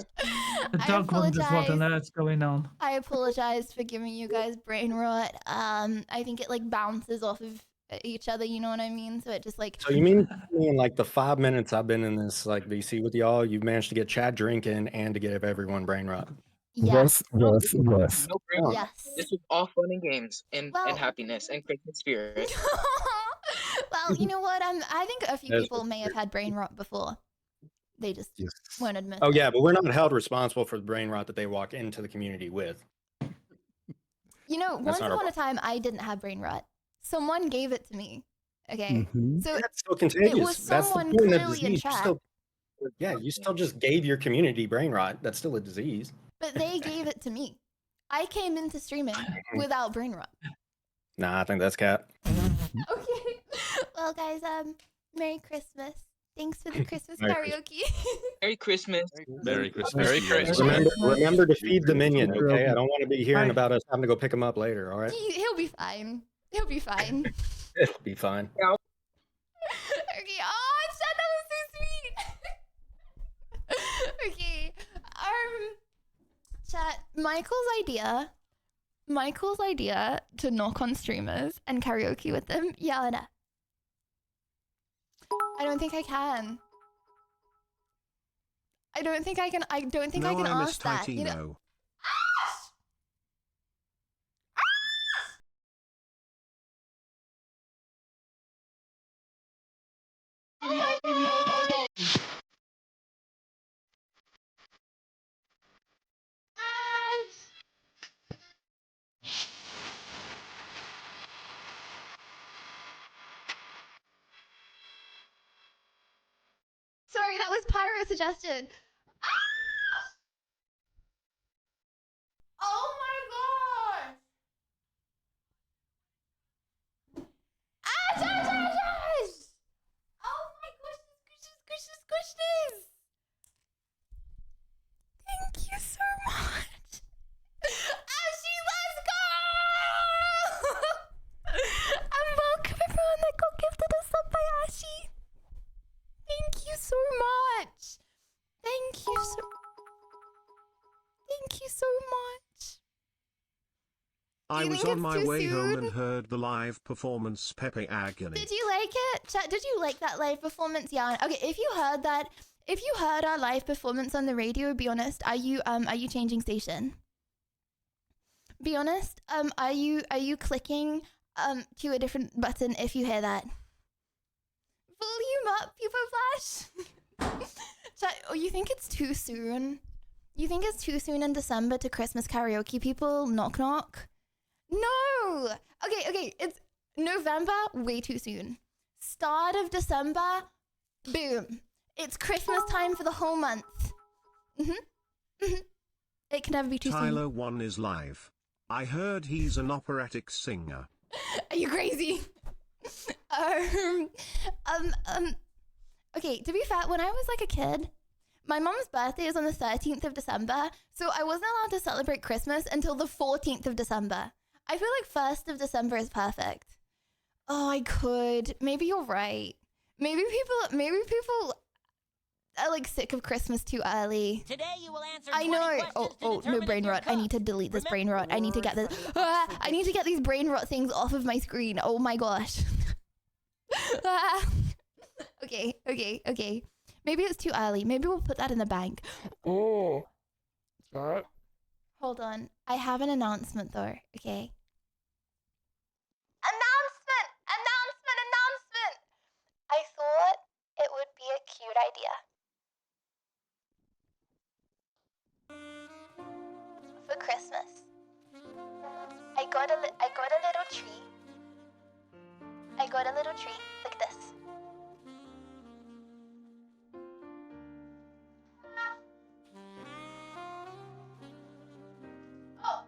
The dog wonders what on earth's going on. I apologize for giving you guys brain rot. I think it like bounces off of each other, you know what I mean? So it just like. So you mean in like the 5 minutes I've been in this like VC with y'all, you've managed to get Chad drinking and to give everyone brain rot? Yes. No brain rot. Yes. This was all fun and games and happiness and Christmas spirit. Well, you know what? I think a few That's people may have had brain rot before. They just won't admit Oh it. yeah, but we're not held responsible for the brain rot that they walk into the community with. You know, That's once not our upon a time, I didn't have brain rot. Someone gave it to me. Okay, so That's still contagious. it was That's the someone point of clearly in disease. You chat, still, yeah, you still just gave your community brain rot. That's still a disease. but they gave it to me. I came into streaming without brain rot. Nah, I think that's cat. Okay. Well, guys, Merry Christmas. Thanks for the Christmas Merry karaoke. Merry Christmas. Merry Christmas. Merry Christmas. Remember to feed the minion, okay? I don't want to be hearing about us having to go pick him up later, all right? He'll be fine. He'll be fine. It'll be fine. Okay. Oh, Chad, that was so sweet. Okay. Chat. Michael's idea to knock on streamers and karaoke with them. Yana. I don't think I can. I don't think I can ask that. You know. Sorry, that was Pyro suggested. Oh my god! AHHH! Oh my goodness! Thank you so much. I you was think on it's my too way home soon? and heard the live performance Pepe Agony. Did you like it? Chat, did you like that live performance? Yeah. Okay, if you heard that, if you heard our live performance on the radio, be honest, are you changing station? Be honest, are you clicking to a different button if you hear that? Volume up, People Flash. Chat, oh, you think it's too soon? You think it's too soon in December to Christmas karaoke, people? Knock knock. No. Okay, it's November, way too soon. Start of December, boom. It's Christmas time for the whole month. It can never be too soon. Tyler 1 is live. I heard he's an operatic singer. Are you crazy? Okay, to be fair, when I was like a kid, my mom's birthday is on the 13th of December, so I wasn't allowed to celebrate Christmas until the 14th of December. I feel like 1st of December is perfect. Oh, I could. Maybe you're right. Maybe people are like sick of Christmas too early. Today you will answer I 20 know. questions to Oh, no determine brain if you're rot. I need to delete this brain rot. I need to get this. I need to get these brain rot things off of my screen. Oh my gosh. Okay. Maybe it's too early. Maybe we'll put that in the bank. Oh. Chat. Hold on. I have an announcement though, okay? Announcement! I thought it would be a cute idea. For Christmas, I got a little tree. I got a little tree like this. Oh.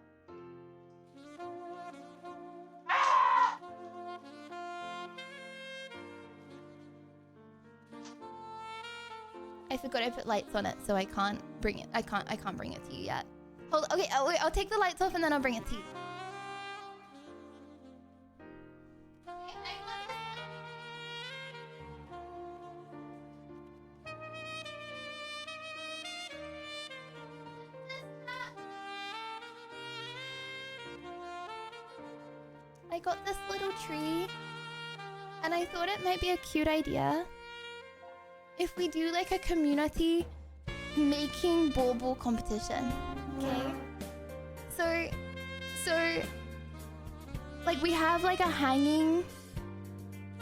I forgot I put lights on it, so I can't bring it. I can't bring it to you yet. Hold. Okay. Wait, I'll take the lights off and then I'll bring it to you. I got this little tree, and I thought it might be a cute idea if we do like a community making bauble competition, okay? So like we have like a hanging.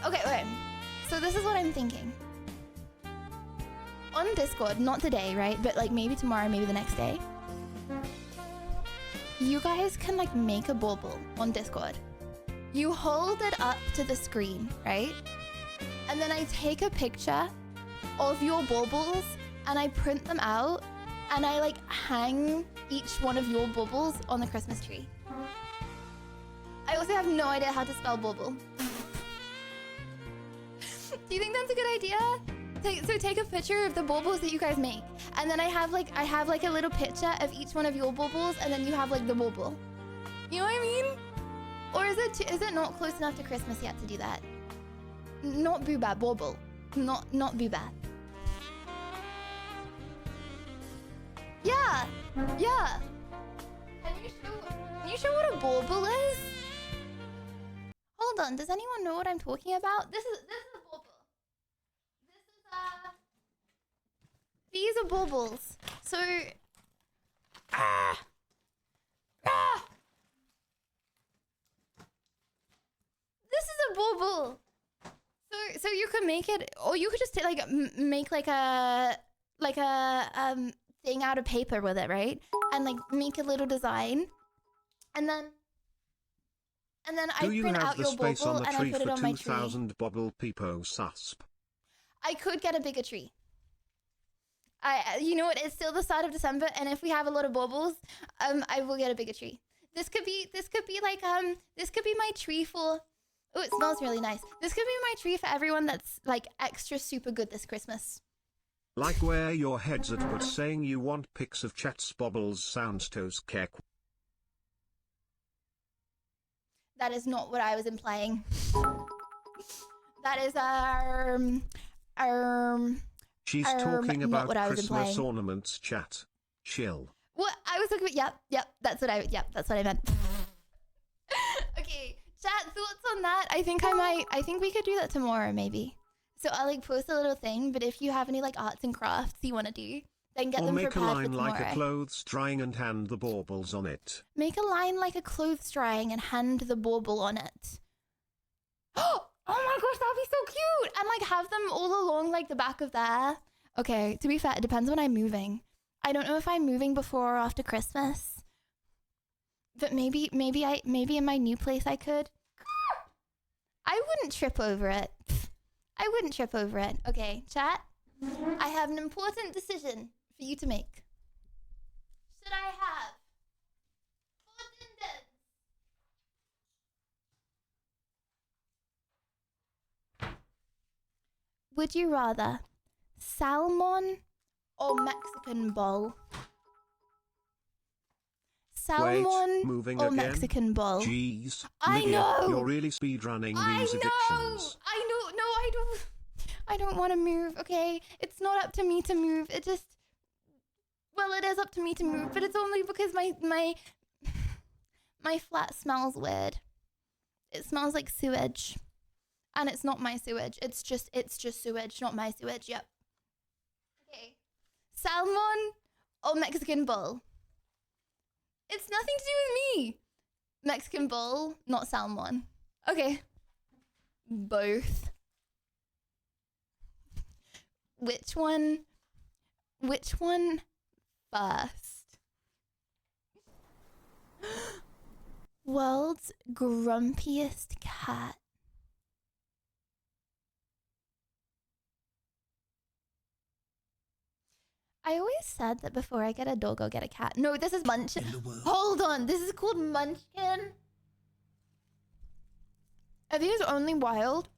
Okay. So this is what I'm thinking. On Discord, not today, right? But like maybe tomorrow, maybe the next day. You guys can like make a bauble on Discord. You hold it up to the screen, right? And then I take a picture of your baubles and I print them out and I like hang each one of your baubles on the Christmas tree. I also have no idea how to spell bauble. Do you think that's a good idea? So take a picture of the baubles that you guys make, and then I have like a little picture of each one of your baubles, and then you have like the bauble. You know what I mean? Or is it not close enough to Christmas yet to do that? Not booba, bauble. Not booba. Yeah. Can you show what a bauble is? Hold on, does anyone know what I'm talking about? This is a bauble. These are baubles. So this is a bauble. So you could make it, or you could just make like a thing out of paper with it, right? And like make a little design, and then I print out your bauble and I put it on my tree. 2,000 bobble peepo susp. I could get a bigger tree. You know what? It's still the start of December, and if we have a lot of baubles, I will get a bigger tree. This could be my tree for. Oh, it smells really nice. This could be my tree for everyone that's like extra super good this Christmas. Like where your head's at, but saying you want pics of chat's bobbles sounds toes kek. That is not what I was implying. That is She's talking about Christmas implying. ornaments, chat. Chill. What I was talking about? Yep. That's what I meant. thoughts on that? I think we could do that tomorrow, maybe. So I'll like post a little thing, but if you have any like arts and crafts you want to do, then get them prepared for tomorrow. Or make a line like a clothes drying and hand the baubles on it. Make a line like a clothes drying and hand the bauble on it. Oh my gosh, that'd be so cute! And like have them all along like the back of there. Okay, to be fair, it depends when I'm moving. I don't know if I'm moving before or after Christmas. But maybe in my new place I could. I wouldn't trip over it. I wouldn't trip over it. Okay, chat. I have an important decision for you to make. Should I have 4 dinders? Would you rather salmon or Mexican bowl? Salmon or again? Mexican bowl? Jeez, I Lydia, know. you're really speedrunning these addictions. I know. No, I don't want to move. Okay, it's not up to me to move. It is up to me to move, but it's only because my flat smells weird. It smells like sewage, and it's not my sewage. It's just sewage, not my sewage. Yep. Okay, salmon or Mexican bowl? It's nothing to do with me. Mexican bowl, not salmon. Okay. Both. Which one first? World's grumpiest cat. I always said that before I get a dog, I'll get a cat. No, this is Munchkin. Hold on, this is called Munchkin. Are these only wild?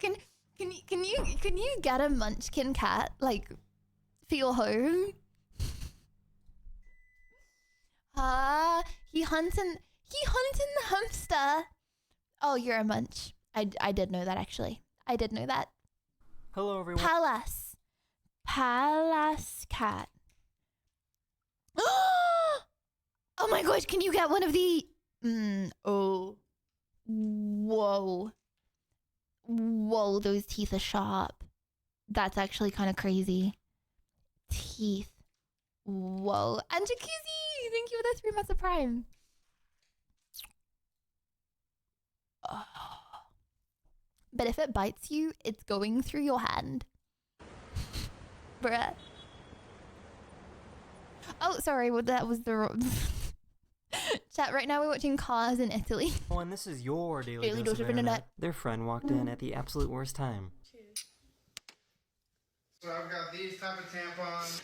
Can you get a Munchkin cat like for your home? He hunting the hamster. Oh, you're a munch. I did know that actually. I did know that. Hello everyone. Palace cat. Oh my gosh, can you get one of the oh. Whoa, those teeth are sharp. That's actually kind of crazy. Teeth. Whoa. And Jacuzzi, thank you for the 3 months of Prime. Oh. But if it bites you, it's going through your hand. Bruh. Oh, sorry, well, that was the wrong... Chat, right now we're watching Cars in Italy. Oh, and this is your daily dose of internet. Their friend walked in at the absolute worst time. So I've got these type of tampons.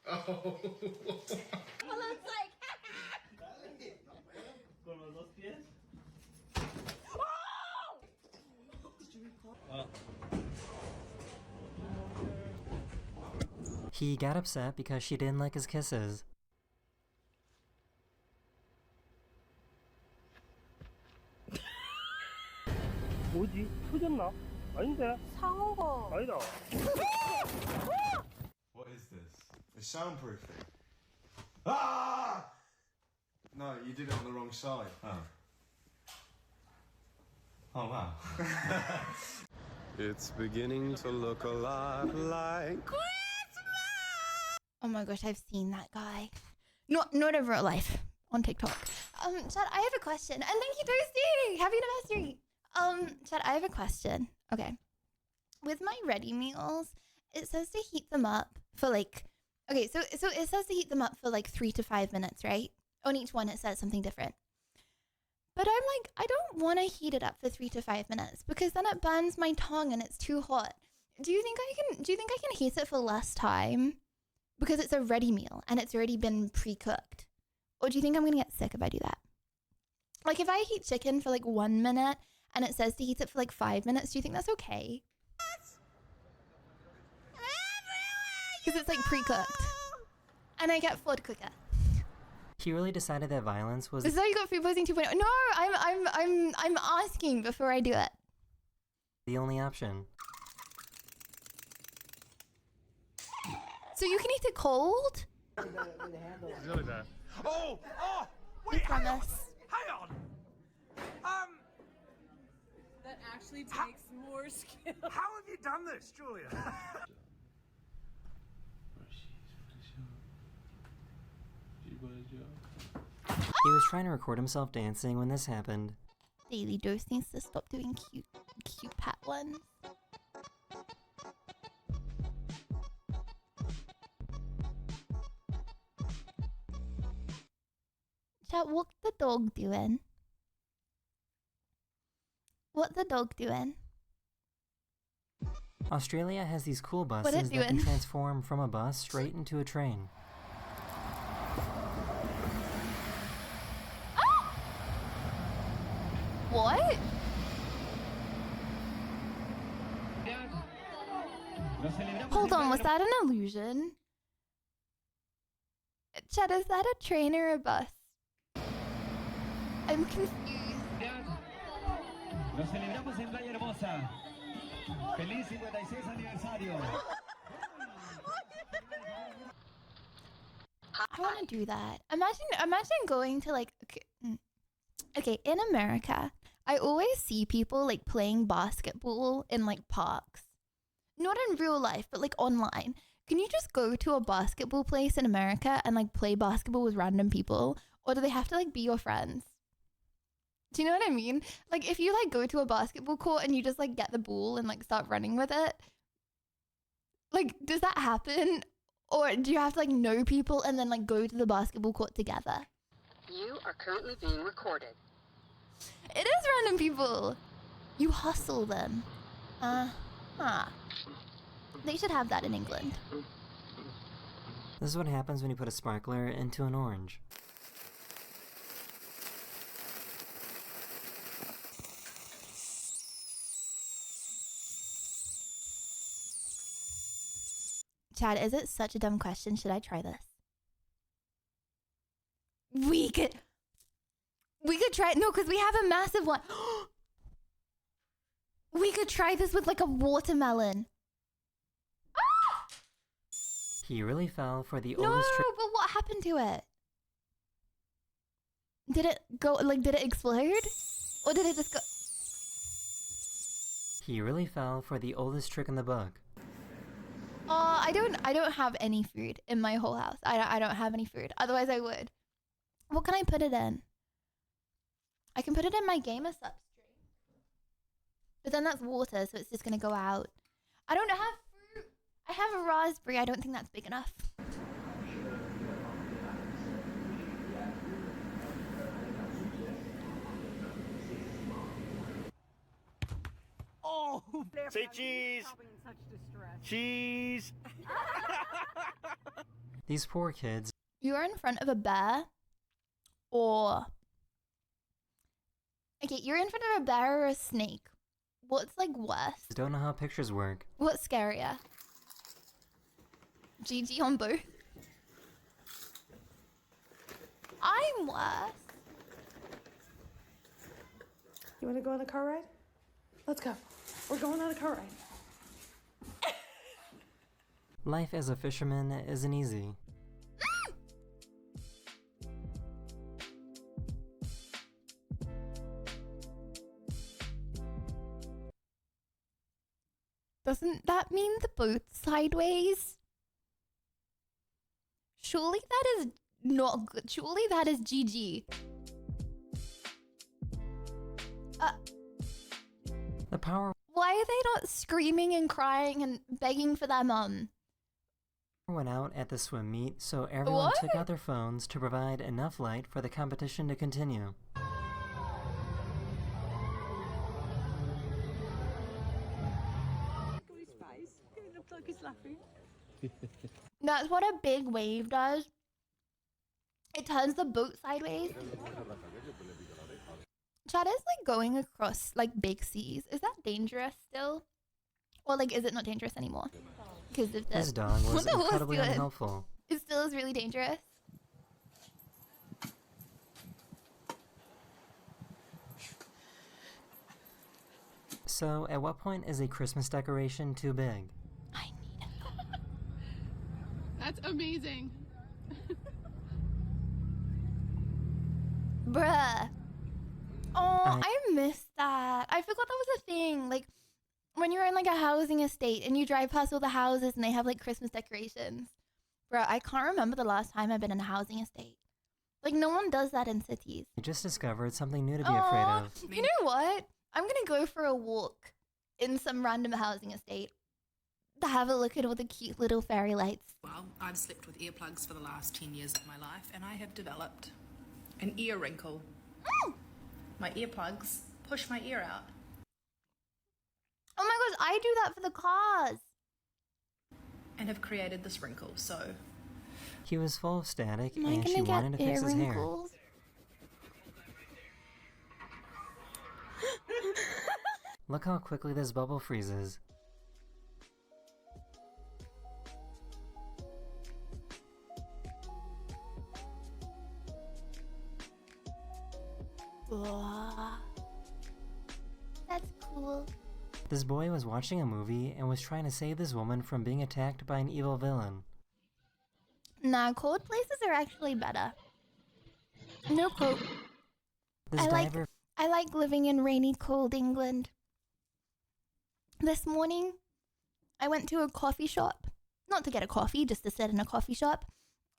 Oh. Well, it's like... He got upset because she didn't like his kisses. 뭐지? 터졌나? 아닌데? 상어가. 아니다. What is this? It's soundproofing. Ah! No, you did it on the wrong side. Oh. Oh wow. It's beginning to look a lot like Oh my gosh, I've seen that guy. Not in real life, on TikTok. Chad, I have a question. And thank you, Toasty! Happy anniversary! Chad, I have a question. Okay. With my ready meals, it says to heat them up for like... Okay, so it says to heat them up for like 3 to 5 minutes, right? On each one, it says something different. But I'm like, I don't want to heat it up for 3 to 5 minutes because then it burns my tongue and it's too hot. Do you think I can heat it for less time? Because it's a ready meal and it's already been pre-cooked. Or do you think I'm going to get sick if I do that? Like if I heat chicken for like 1 minute and it says to heat it for like 5 minutes, do you think that's okay? Because it's like pre-cooked. And I get food quicker. He really decided that violence was... Is that you got food poisoning 2.0? No, I'm asking before I do it. the only option. So you can eat it cold? Oh! Oh! I promise. Hang on! That actually takes more skill. How have you done this, Julia? He was trying to record himself dancing when this happened. Daily Dose needs to stop doing cute pat ones. Chat, what the dog doing? What the dog doing? Australia has these cool What buses it that can doing? transform from a bus straight into a train. What? Hold on, was that an illusion? Chat, is that a train or a bus? I'm confused. Lo celebramos en Playa Hermosa. Feliz 56 aniversario. I want to do that. Imagine going to like, okay, in America, I always see people like playing basketball in like parks. Not in real life, but like online. Can you just go to a basketball place in America and like play basketball with random people? Or do they have to like be your friends? Do you know what I mean? Like if you like go to a basketball court and you just like get the ball and like start running with it, like does that happen? Or do you have to like know people and then like go to the basketball court together? You are currently being recorded. It is random people. You hustle them. They should have that in England. This is what happens when you put a sparkler into an orange. Chad, is it such a dumb question? Should I try this? We could try it. No, because we have a massive one. We could try this with like a watermelon. He really fell for the No, oldest trick. but what happened to it? Did it go, like, did it explode? Or did it just go? He really fell for the oldest trick in the book. I don't have any food in my whole house. I don't have any food. Otherwise I would. What can I put it in? I can put it in my gamer substrate. But then that's water, so it's just gonna go out. I don't have fruit. I have a raspberry. I don't think that's big enough. Oh! Say cheese! Cheese! These poor kids. You're in front of a bear, or okay, you're in front of a bear or a snake. What's like worse? Don't know how pictures work. What's scarier? GG on both. I'm worse. You want to go on a car ride? Let's go. We're going on a car ride. Life as a fisherman isn't easy. Doesn't that mean the boat's sideways? Surely that is not good. Surely that is GG. The power Why are they not screaming and crying and begging for their mum? went out at the swim meet, so everyone took out their phones to provide enough light for the competition to continue. That's what a big wave does. It turns the boat sideways. Chad is like going across like big seas. Is that dangerous still? Or like is it not dangerous anymore? Because of This dog was what the horse incredibly doing? unhelpful. It still is really dangerous. So, at what point is a Christmas decoration too big? That's amazing. Bruh. Oh, I missed that. I forgot that was a thing. Like, when you're in like a housing estate and you drive past all the houses and they have like Christmas decorations. Bro, I can't remember the last time I've been in a housing estate. Like, no one does that in cities. You just discovered something new to be afraid of. You know what? I'm gonna go for a walk in some random housing estate to have a look at all the cute little fairy lights. Well, I've slept with earplugs for the last 10 years of my life, and I have developed an ear wrinkle. My earplugs push my ear out. Oh my gosh, I do that for the cars. And have created this wrinkle, so... He was full of static, Am I and she gonna wanted to get fix ear his hair. wrinkles? Look how quickly this bubble freezes. That's cool. This boy was watching a movie and was trying to save this woman from being attacked by an evil villain. Nah, cold places are actually better. No cold. This I like living in rainy, cold England. This morning, I went to a coffee shop. Not to get a coffee, just to sit in a coffee shop.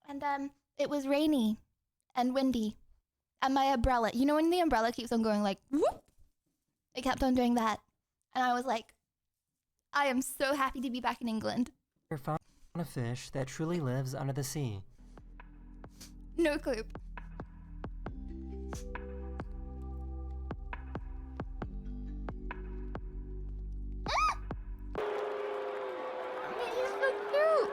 And it was rainy and windy. And my umbrella, you know when the umbrella keeps on going like, whoop? It kept on doing that. And I was like, I am so happy to be back in England. Found a fish that truly lives under the sea. No clue. He's so cute.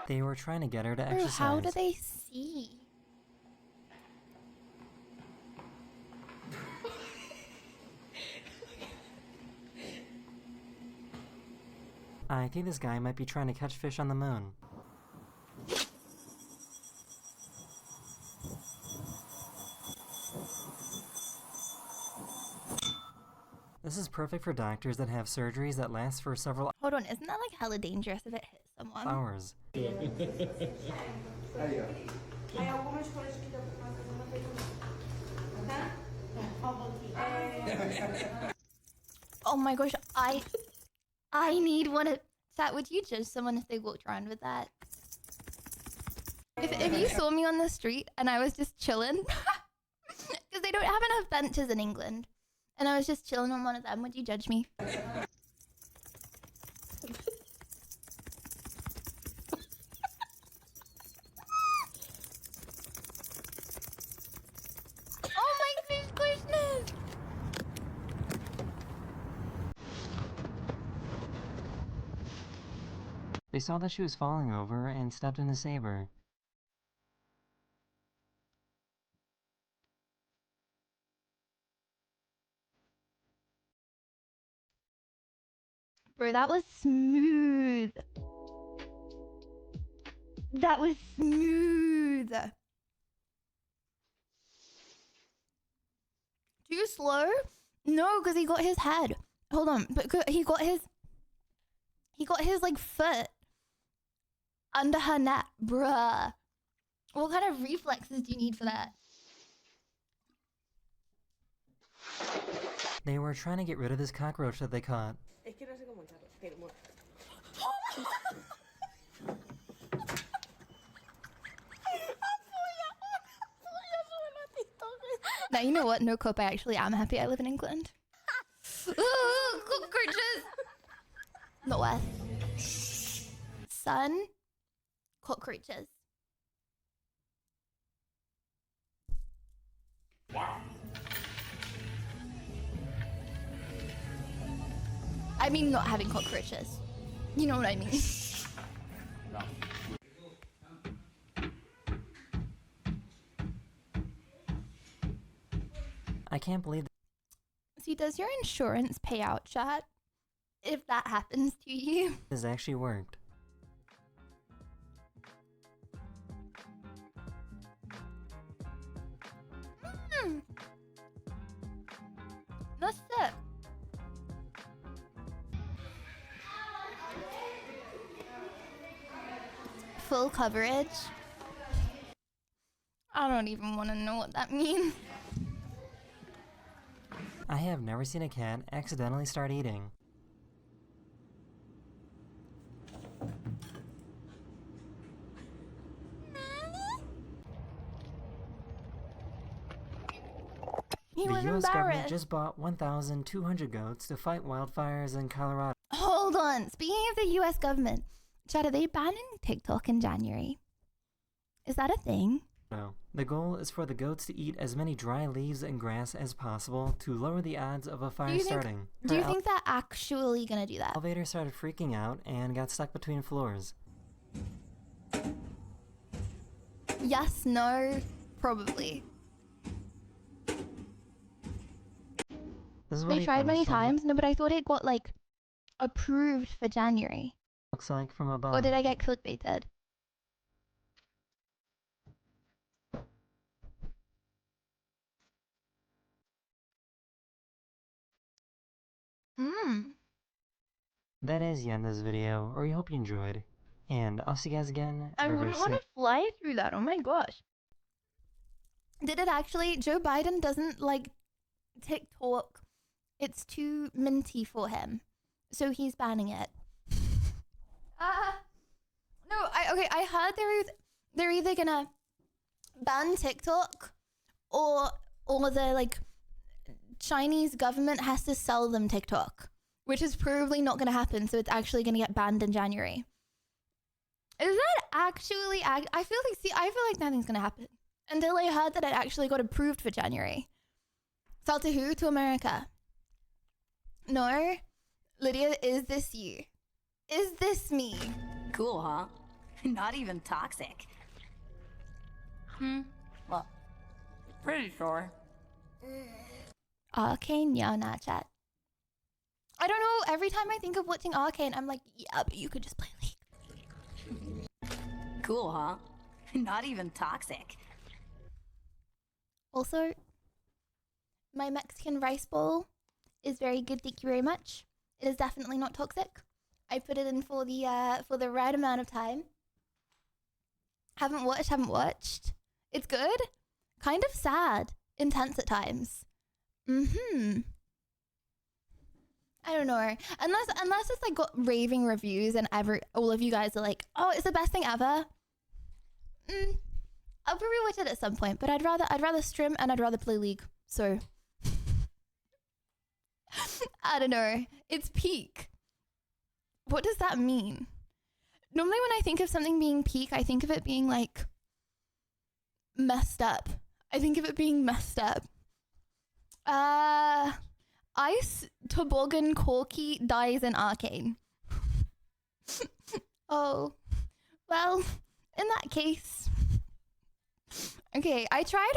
They were trying to get her to Bro, exercise. how do they see? I think this guy might be trying to catch fish on the moon. This is perfect for doctors that have surgeries that last for several Hold on, isn't that like hella dangerous if it hits someone? hours. Oh my gosh, I need one of that. Would you judge someone if they walked around with that? If you saw me on the street and I was just chilling, because they don't have enough benches in England, and I was just chilling on one of them, would you judge me? Oh my goodness! They saw that she was falling over and stepped in to save her. Bro, that was smooth. That was smooth. Too slow? No, because he got his head. Hold on, but he got his like foot under her neck, bruh. What kind of reflexes do you need for that? They were trying to get rid of this cockroach that they caught. Now, you know what? No cope, I actually am happy I live in England. Ooh, cockroaches! Not west. Sun, cockroaches. Wow. I mean not having cockroaches. You know what I mean. No. I can't believe See, does your insurance pay out, chat? If that happens to you? this actually worked. That's it. full coverage. I don't even want to know what that means. I have never seen a cat accidentally start eating. He The was US government embarrassed. just bought 1,200 goats to fight wildfires in Colorado. Hold on. Speaking of the US government, Chad, are they banning TikTok in January? Is that a thing? No. The goal is for the goats to eat as many dry leaves and grass as possible to lower the odds of a fire starting. Do you think they're actually gonna do that? Elevator started freaking out and got stuck between floors. Yes, no, probably. This is what They he tried many posted. times. No, but I thought it got like approved for January. Looks like from above. Or did I get clickbaited? That is the end of this video, or we hope you enjoyed. And I'll see you guys again. I very, wouldn't very want soon. to fly through that. Oh my gosh. Did it actually? Joe Biden doesn't like TikTok. It's too minty for him. So he's banning it. No, I heard they're either gonna ban TikTok or the like Chinese government has to sell them TikTok, which is probably not gonna happen, so it's actually gonna get banned in January. Is that actually I feel like nothing's gonna happen until I heard that it actually got approved for January. Sell to who? To America. No. Lydia, is this you? Is this me? Cool, huh? Not even toxic. Well, pretty sure. Arcane? Yeah, nah, chat. I don't know, every time I think of watching Arcane, I'm like, yeah, but you could just play League. Cool, huh? Not even toxic. Also, my Mexican rice bowl is very good, thank you very much. It is definitely not toxic. I put it in for the right amount of time. Haven't watched. It's good. Kind of sad. Intense at times. I don't know. Unless it's like got raving reviews and all of you guys are like, oh, it's the best thing ever. I'll probably watch it at some point, but I'd rather stream and I'd rather play League. So I don't know. It's peak. What does that mean? Normally when I think of something being peak, I think of it being like messed up. I think of it being messed up. Ice Toboggan Corky dies in Arcane. Oh, well, in that case. Okay, I trained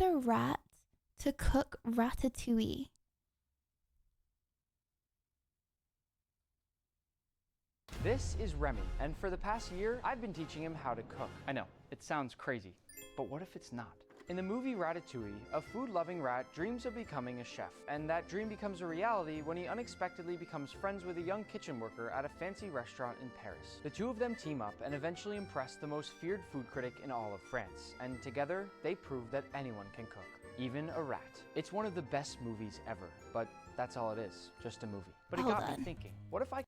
a rat to cook ratatouille. This is Remy, and for the past year, I've been teaching him how to cook. I know, it sounds crazy, but what if it's not? In the movie Ratatouille, a food-loving rat dreams of becoming a chef, and that dream becomes a reality when he unexpectedly becomes friends with a young kitchen worker at a fancy restaurant in Paris. The two of them team up and eventually impress the most feared food critic in all of France, and together, they prove that anyone can cook, even a rat. It's one of the best movies ever, but that's all it is, just a movie. But it got me thinking, what if I...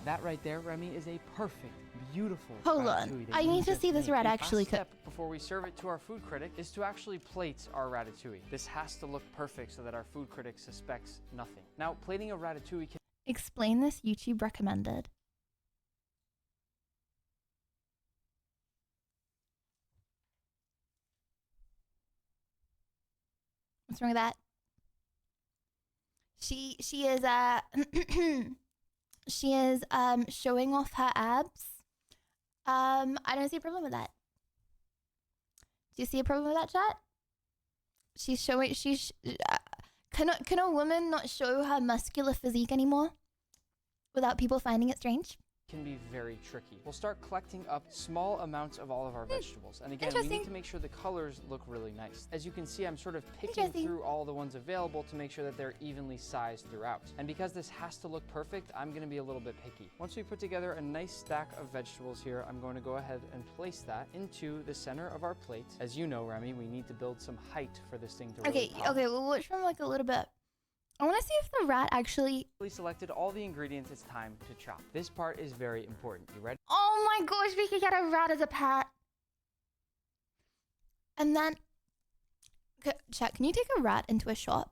That right there, Remy, is a perfect, beautiful Hold on. I need to see this rat actually cook. Step before we serve it to our food critic is to actually plate our ratatouille. This has to look perfect so that our food critic suspects nothing. Now, plating a ratatouille can... Explain this, YouTube recommended. What's wrong with that? She is she is showing off her abs. I don't see a problem with that. Do you see a problem with that, chat? She's showing can a woman not show her muscular physique anymore without people finding it strange? can be very tricky. We'll start collecting up small amounts of all of our vegetables. And again, we need to make sure the colors look really nice. As you can see, I'm sort of picking through all the ones available to make sure that they're evenly sized throughout. And because this has to look perfect, I'm gonna be a little bit picky. Once we put together a nice stack of vegetables here, I'm going to go ahead and place that into the center of our plate. As you know, Remy, we need to build some height for this thing to really pop. Okay, we'll watch from like a little bit. I want to see if the rat actually... We selected all the ingredients, it's time to chop. This part is very important. You ready? Oh my gosh, we could get a rat as a pet. And then... Okay, chat, can you take a rat into a shop?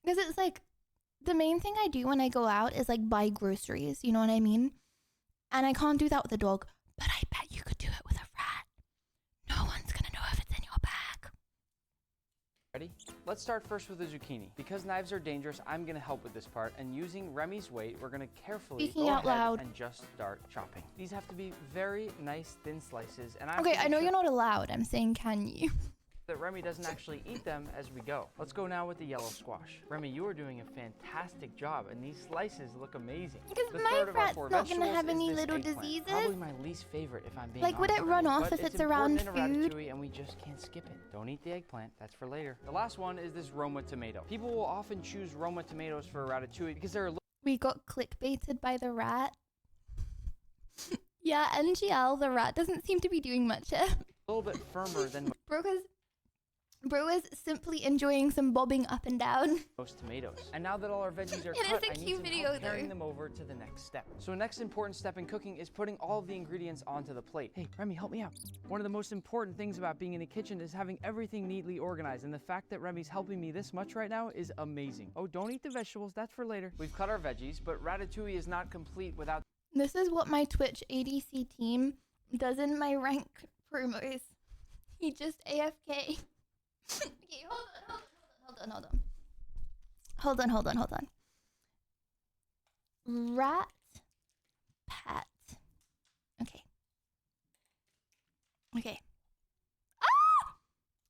Because it's like, the main thing I do when I go out is like buy groceries, you know what I mean? And I can't do that with a dog, but I bet you could do it with a rat. No one's gonna know if it's in your bag. Ready? Let's start first with the zucchini. Because knives are dangerous, I'm gonna help with this part, and using Remy's weight, we're gonna carefully Speaking go out ahead loud. and just start chopping. These have to be very nice, thin slices, and Okay, I know you're not allowed. I'm saying, can you? that Remy doesn't actually eat them as we go. Let's go now with the yellow squash. Remy, you are doing a fantastic job, and these slices look amazing. Because the my third of our rat's four not gonna vegetables have is any this little eggplant. diseases. Probably my least favorite, if I'm being Like, would honest, it run Remy, off but if it's important around in a food? ratatouille, and we just can't skip it. Don't eat the eggplant. That's for later. The last one is this Roma tomato. People will often choose Roma tomatoes for a ratatouille because they're a We got clickbaited by the rat. Yeah, NGL, the rat, doesn't seem to be doing much here. little bit firmer than Bro is simply enjoying some bobbing up and down. most tomatoes. And now that all our veggies are It is cut, a I need cute some video, help carrying though. them over to the next step. So next important step in cooking is putting all of the ingredients onto the plate. Hey, Remy, help me out. One of the most important things about being in a kitchen is having everything neatly organized, and the fact that Remy's helping me this much right now is amazing. Oh, don't eat the vegetables, that's for later. We've cut our veggies, but ratatouille is not complete without... This is what my Twitch ADC team does in my rank promos. He just AFK. Okay, hold on. Rat pet. Okay. Ah!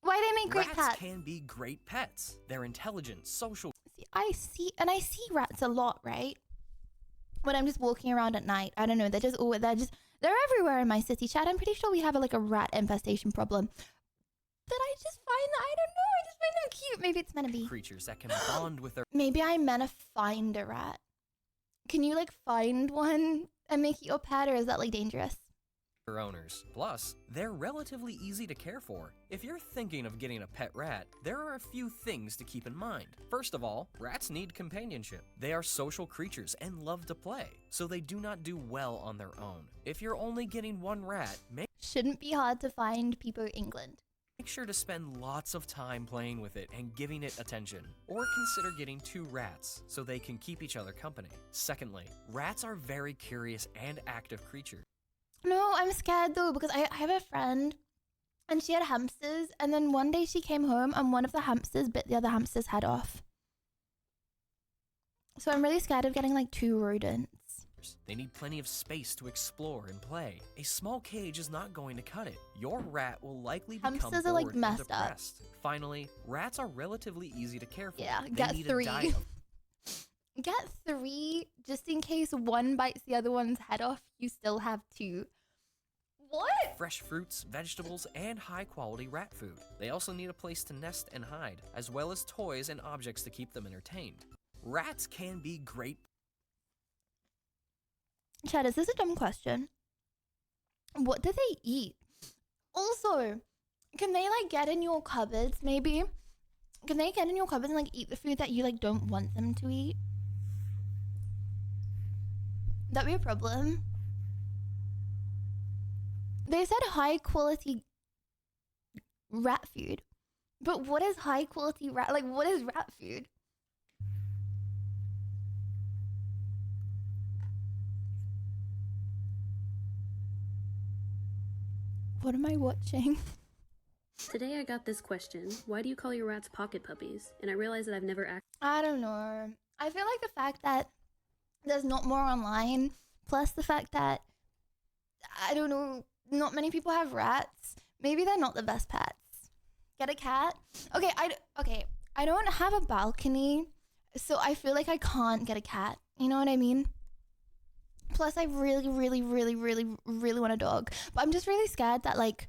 Why they make great Rats pets? can be great pets. They're intelligent, social. See, I see rats a lot, right? When I'm just walking around at night. I don't know, they're everywhere in my city, chat. I'm pretty sure we have like a rat infestation problem. But I just find them cute. Maybe it's meant to be. Creatures that can bond with their Maybe I'm meant to find a rat. Can you like find one and make it your pet, or is that like dangerous? owners. Plus, they're relatively easy to care for. If you're thinking of getting a pet rat, there are a few things to keep in mind. First of all, rats need companionship. They are social creatures and love to play, so they do not do well on their own. If you're only getting one rat, Shouldn't be hard to find people in England. make sure to spend lots of time playing with it and giving it attention. Or consider getting 2 rats so they can keep each other company. Secondly, rats are very curious and active creatures. No, I'm scared though, because I have a friend and she had hamsters, and then one day she came home and one of the hamsters bit the other hamster's head off. So I'm really scared of getting like 2 rodents. They need plenty of space to explore and play. A small cage is not going to cut it. Your rat will likely become Hamsters are, like, bored and messed up. depressed. Finally, rats are relatively easy to care for. Yeah, They get need 3. a diet of Get 3 just in case one bites the other one's head off. You still have 2. What? fresh fruits, vegetables, and high-quality rat food. They also need a place to nest and hide, as well as toys and objects to keep them entertained. Rats can be great. Chad, is this a dumb question? What do they eat? Also, can they like get in your cupboards maybe? Can they get in your cupboards and like eat the food that you like don't want them to eat? That'd be a problem. They said high quality rat food. But what is high quality rat? Like, what is rat food? What am I watching? Today I got this question. Why do you call your rats pocket puppies? And I realized that I've never I don't know. I feel like the fact that there's not more online, plus the fact that, I don't know, not many people have rats. Maybe they're not the best pets. Get a cat? Okay, I don't have a balcony, so I feel like I can't get a cat. You know what I mean? Plus, I really, really, really, really, really want a dog. But I'm just really scared that, like,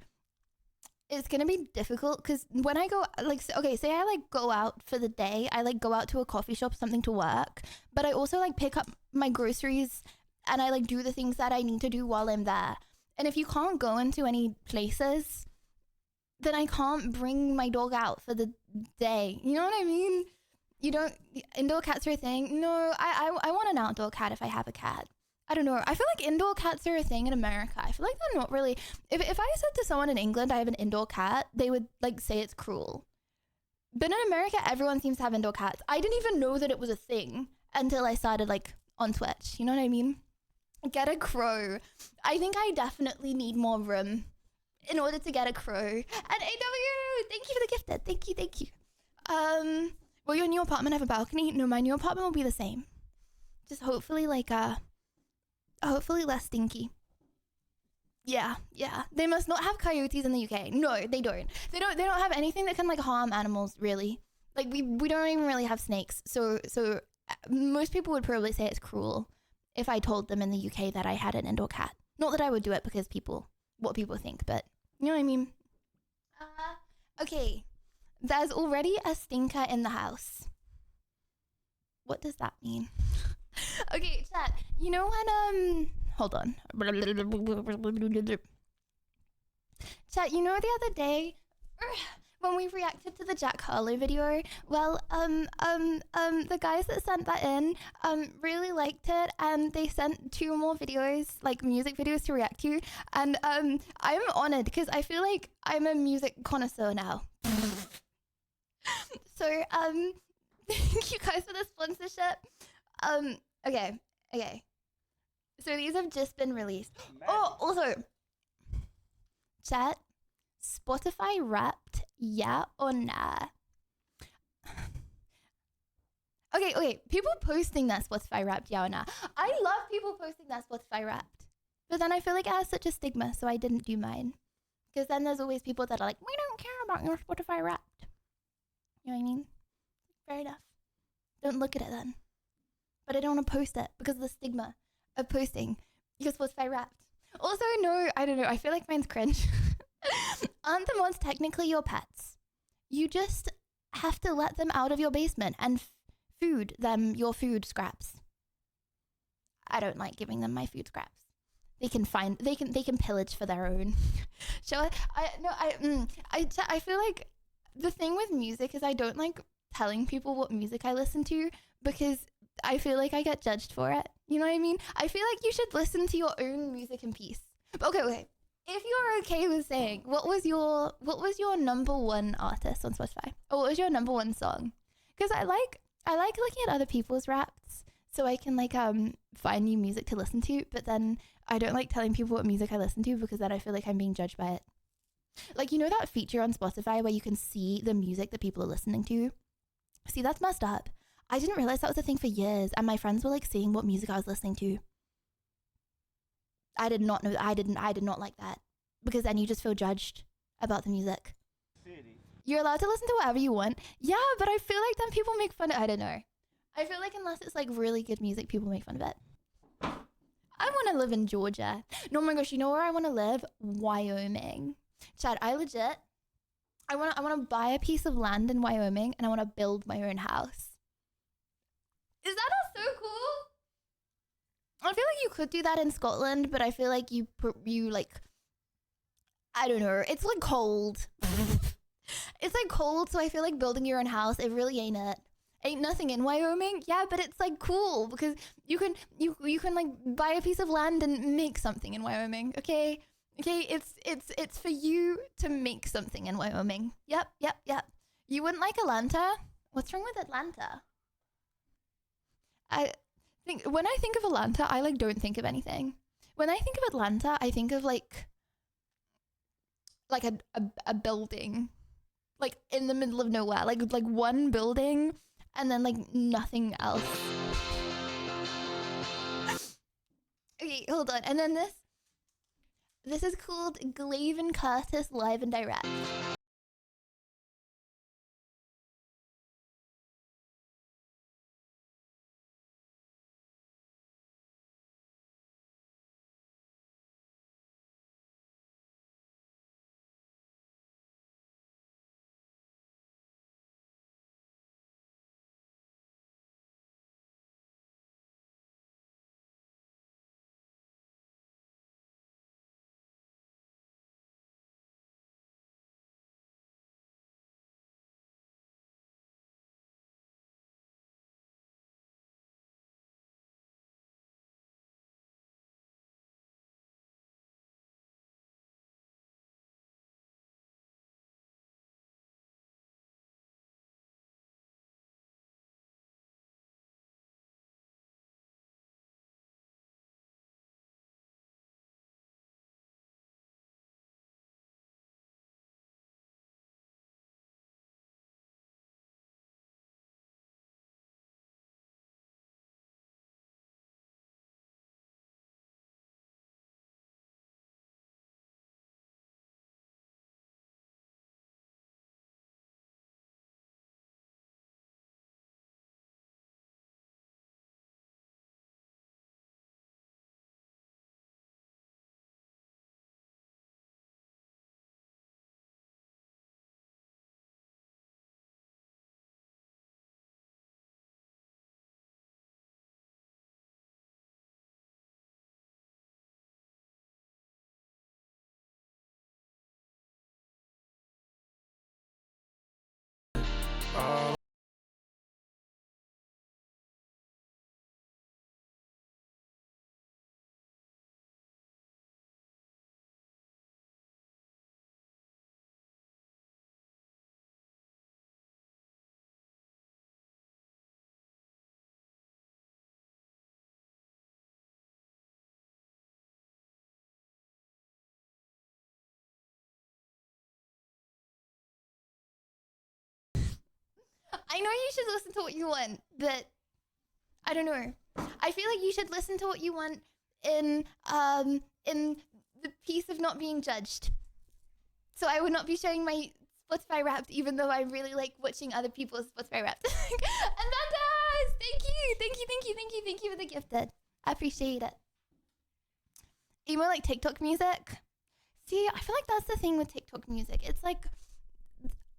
it's gonna be difficult because when I go, like, okay, say I, like, go out for the day. I, like, go out to a coffee shop, something to work. But I also, like, pick up my groceries and I, like, do the things that I need to do while I'm there. And if you can't go into any places, then I can't bring my dog out for the day. You know what I mean? You don't, indoor cats are a thing. No, I want an outdoor cat if I have a cat. I don't know. I feel like indoor cats are a thing in America. I feel like they're not really, if I said to someone in England I have an indoor cat, they would like say it's cruel. But in America, everyone seems to have indoor cats. I didn't even know that it was a thing until I started like on Twitch. You know what I mean? Get a crow. I think I definitely need more room in order to get a crow. And AW, thank you for the gifted. Thank you. Will your new apartment have a balcony? No, my new apartment will be the same. Just hopefully like hopefully less stinky. Yeah. They must not have coyotes in the UK. No, they don't. They don't have anything that can like harm animals really. Like we don't even really have snakes. So most people would probably say it's cruel if I told them in the UK that I had an indoor cat. Not that I would do it because what people think, but you know what I mean? Okay. There's already a stinker in the house. What does that mean? Okay, chat. You know when hold on. Chat, you know the other day when we reacted to the Jack Harlow video? Well, the guys that sent that in really liked it, and they sent 2 more videos, like music videos to react to, and I'm honored because I feel like I'm a music connoisseur now. So thank you guys for the sponsorship. Okay. So these have just been released. Oh, also, chat, Spotify Wrapped, yeah or nah? Okay, people posting that Spotify Wrapped, yeah or nah? I love people posting that Spotify Wrapped, but then I feel like it has such a stigma, so I didn't do mine. Because then there's always people that are like, we don't care about your Spotify Wrapped. You know what I mean? Fair enough. Don't look at it then. But I don't want to post it because of the stigma of posting your Spotify Wrapped. Also, no, I don't know. I feel like mine's cringe. Aren't the mods technically your pets? You just have to let them out of your basement and food them your food scraps. I don't like giving them my food scraps. They can pillage for their own. I feel like the thing with music is I don't like telling people what music I listen to because I feel like I get judged for it. You know what I mean? I feel like you should listen to your own music in peace. Okay. If you're okay with saying, what was your number 1 artist on Spotify? Or what was your number 1 song? Because I like looking at other people's raps so I can like find new music to listen to, but then I don't like telling people what music I listen to because then I feel like I'm being judged by it. Like, you know that feature on Spotify where you can see the music that people are listening to? See, that's messed up. I didn't realize that was a thing for years, and my friends were like seeing what music I was listening to. I did not know. I did not like that because then you just feel judged about the music. You're allowed to listen to whatever you want. Yeah, but I feel like then people make fun of. I don't know. I feel like unless it's like really good music, people make fun of it. I want to live in Georgia. No, my gosh, you know where I want to live? Wyoming. Chad, I want to buy a piece of land in Wyoming and I want to build my own house. Is that not so cool? I feel like you could do that in Scotland, but I feel like you like, I don't know. It's like cold. It's like cold, so I feel like building your own house, it really ain't it. Ain't nothing in Wyoming. Yeah, but it's like cool because you can like buy a piece of land and make something in Wyoming. Okay, it's for you to make something in Wyoming. Yep. You wouldn't like Atlanta? What's wrong with Atlanta? When I think of Atlanta, I like don't think of anything. When I think of Atlanta, I think of like a building, like in the middle of nowhere, like one building and then like nothing else. Okay, hold on. And then this is called Glaven Curtis Live and Direct. I know you should listen to what you want, but I don't know. I feel like you should listen to what you want in the peace of not being judged. So I would not be showing my Spotify Wrapped, even though I really like watching other people's Spotify Wrapped. And that does! Thank you for the gifted. I appreciate it. Even like TikTok music. See, I feel like that's the thing with TikTok music. It's like,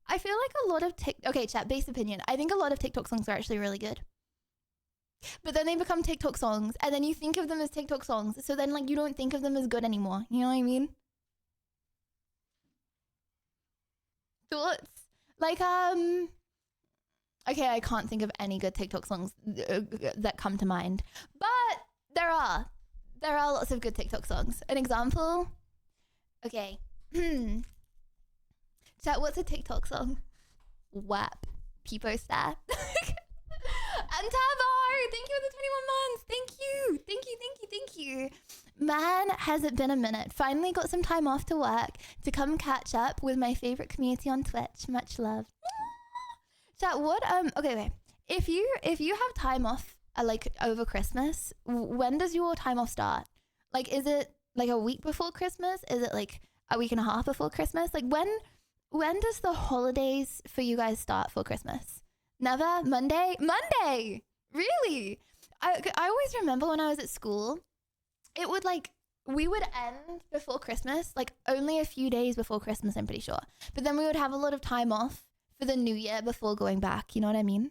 I feel like a lot of okay, chat, base opinion. I think a lot of TikTok songs are actually really good. But then they become TikTok songs, and then you think of them as TikTok songs. So then like you don't think of them as good anymore. You know what I mean? Thoughts? Like, okay, I can't think of any good TikTok songs that come to mind. But there are lots of good TikTok songs. An example? Okay. Chat, what's a TikTok song? WAP. Peepo Star. And Tavar, thank you for the 21 months. Thank you. Man, has it been a minute. Finally got some time off to work to come catch up with my favorite community on Twitch. Much love. Chat, what, okay. If you have time off, like over Christmas, when does your time off start? Like, is it like a week before Christmas? Is it like a week and a half before Christmas? Like, when does the holidays for you guys start for Christmas? Never? Monday? Really? I always remember when I was at school, it would like, we would end before Christmas, like only a few days before Christmas, I'm pretty sure. But then we would have a lot of time off for the new year before going back. You know what I mean?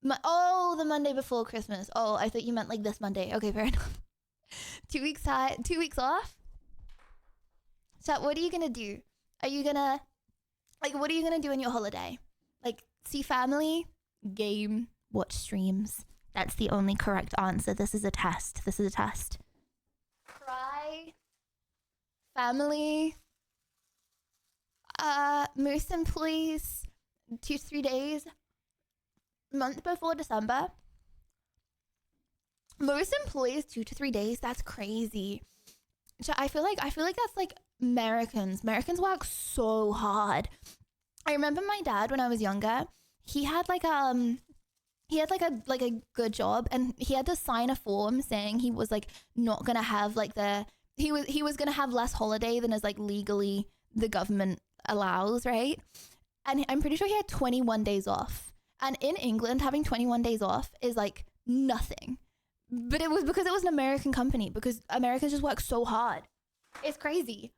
The Monday before Christmas. Oh, I thought you meant like this Monday. Okay, fair enough. 2 weeks off? So what are you gonna do? Are you gonna, like, what are you gonna do in your holiday? Like, see family, game, watch streams. That's the only correct answer. This is a test. Cry, family, most employees, 2 to 3 days, month before December. Most employees 2 to 3 days. That's crazy. So I feel like that's like Americans. Americans work so hard. I remember my dad when I was younger. He had like a good job, and he had to sign a form saying he was like not gonna have like he was gonna have less holiday than is like legally the government allows, right? And I'm pretty sure he had 21 days off. And in England, having 21 days off is like nothing. But it was because it was an American company, because Americans just work so hard. It's crazy.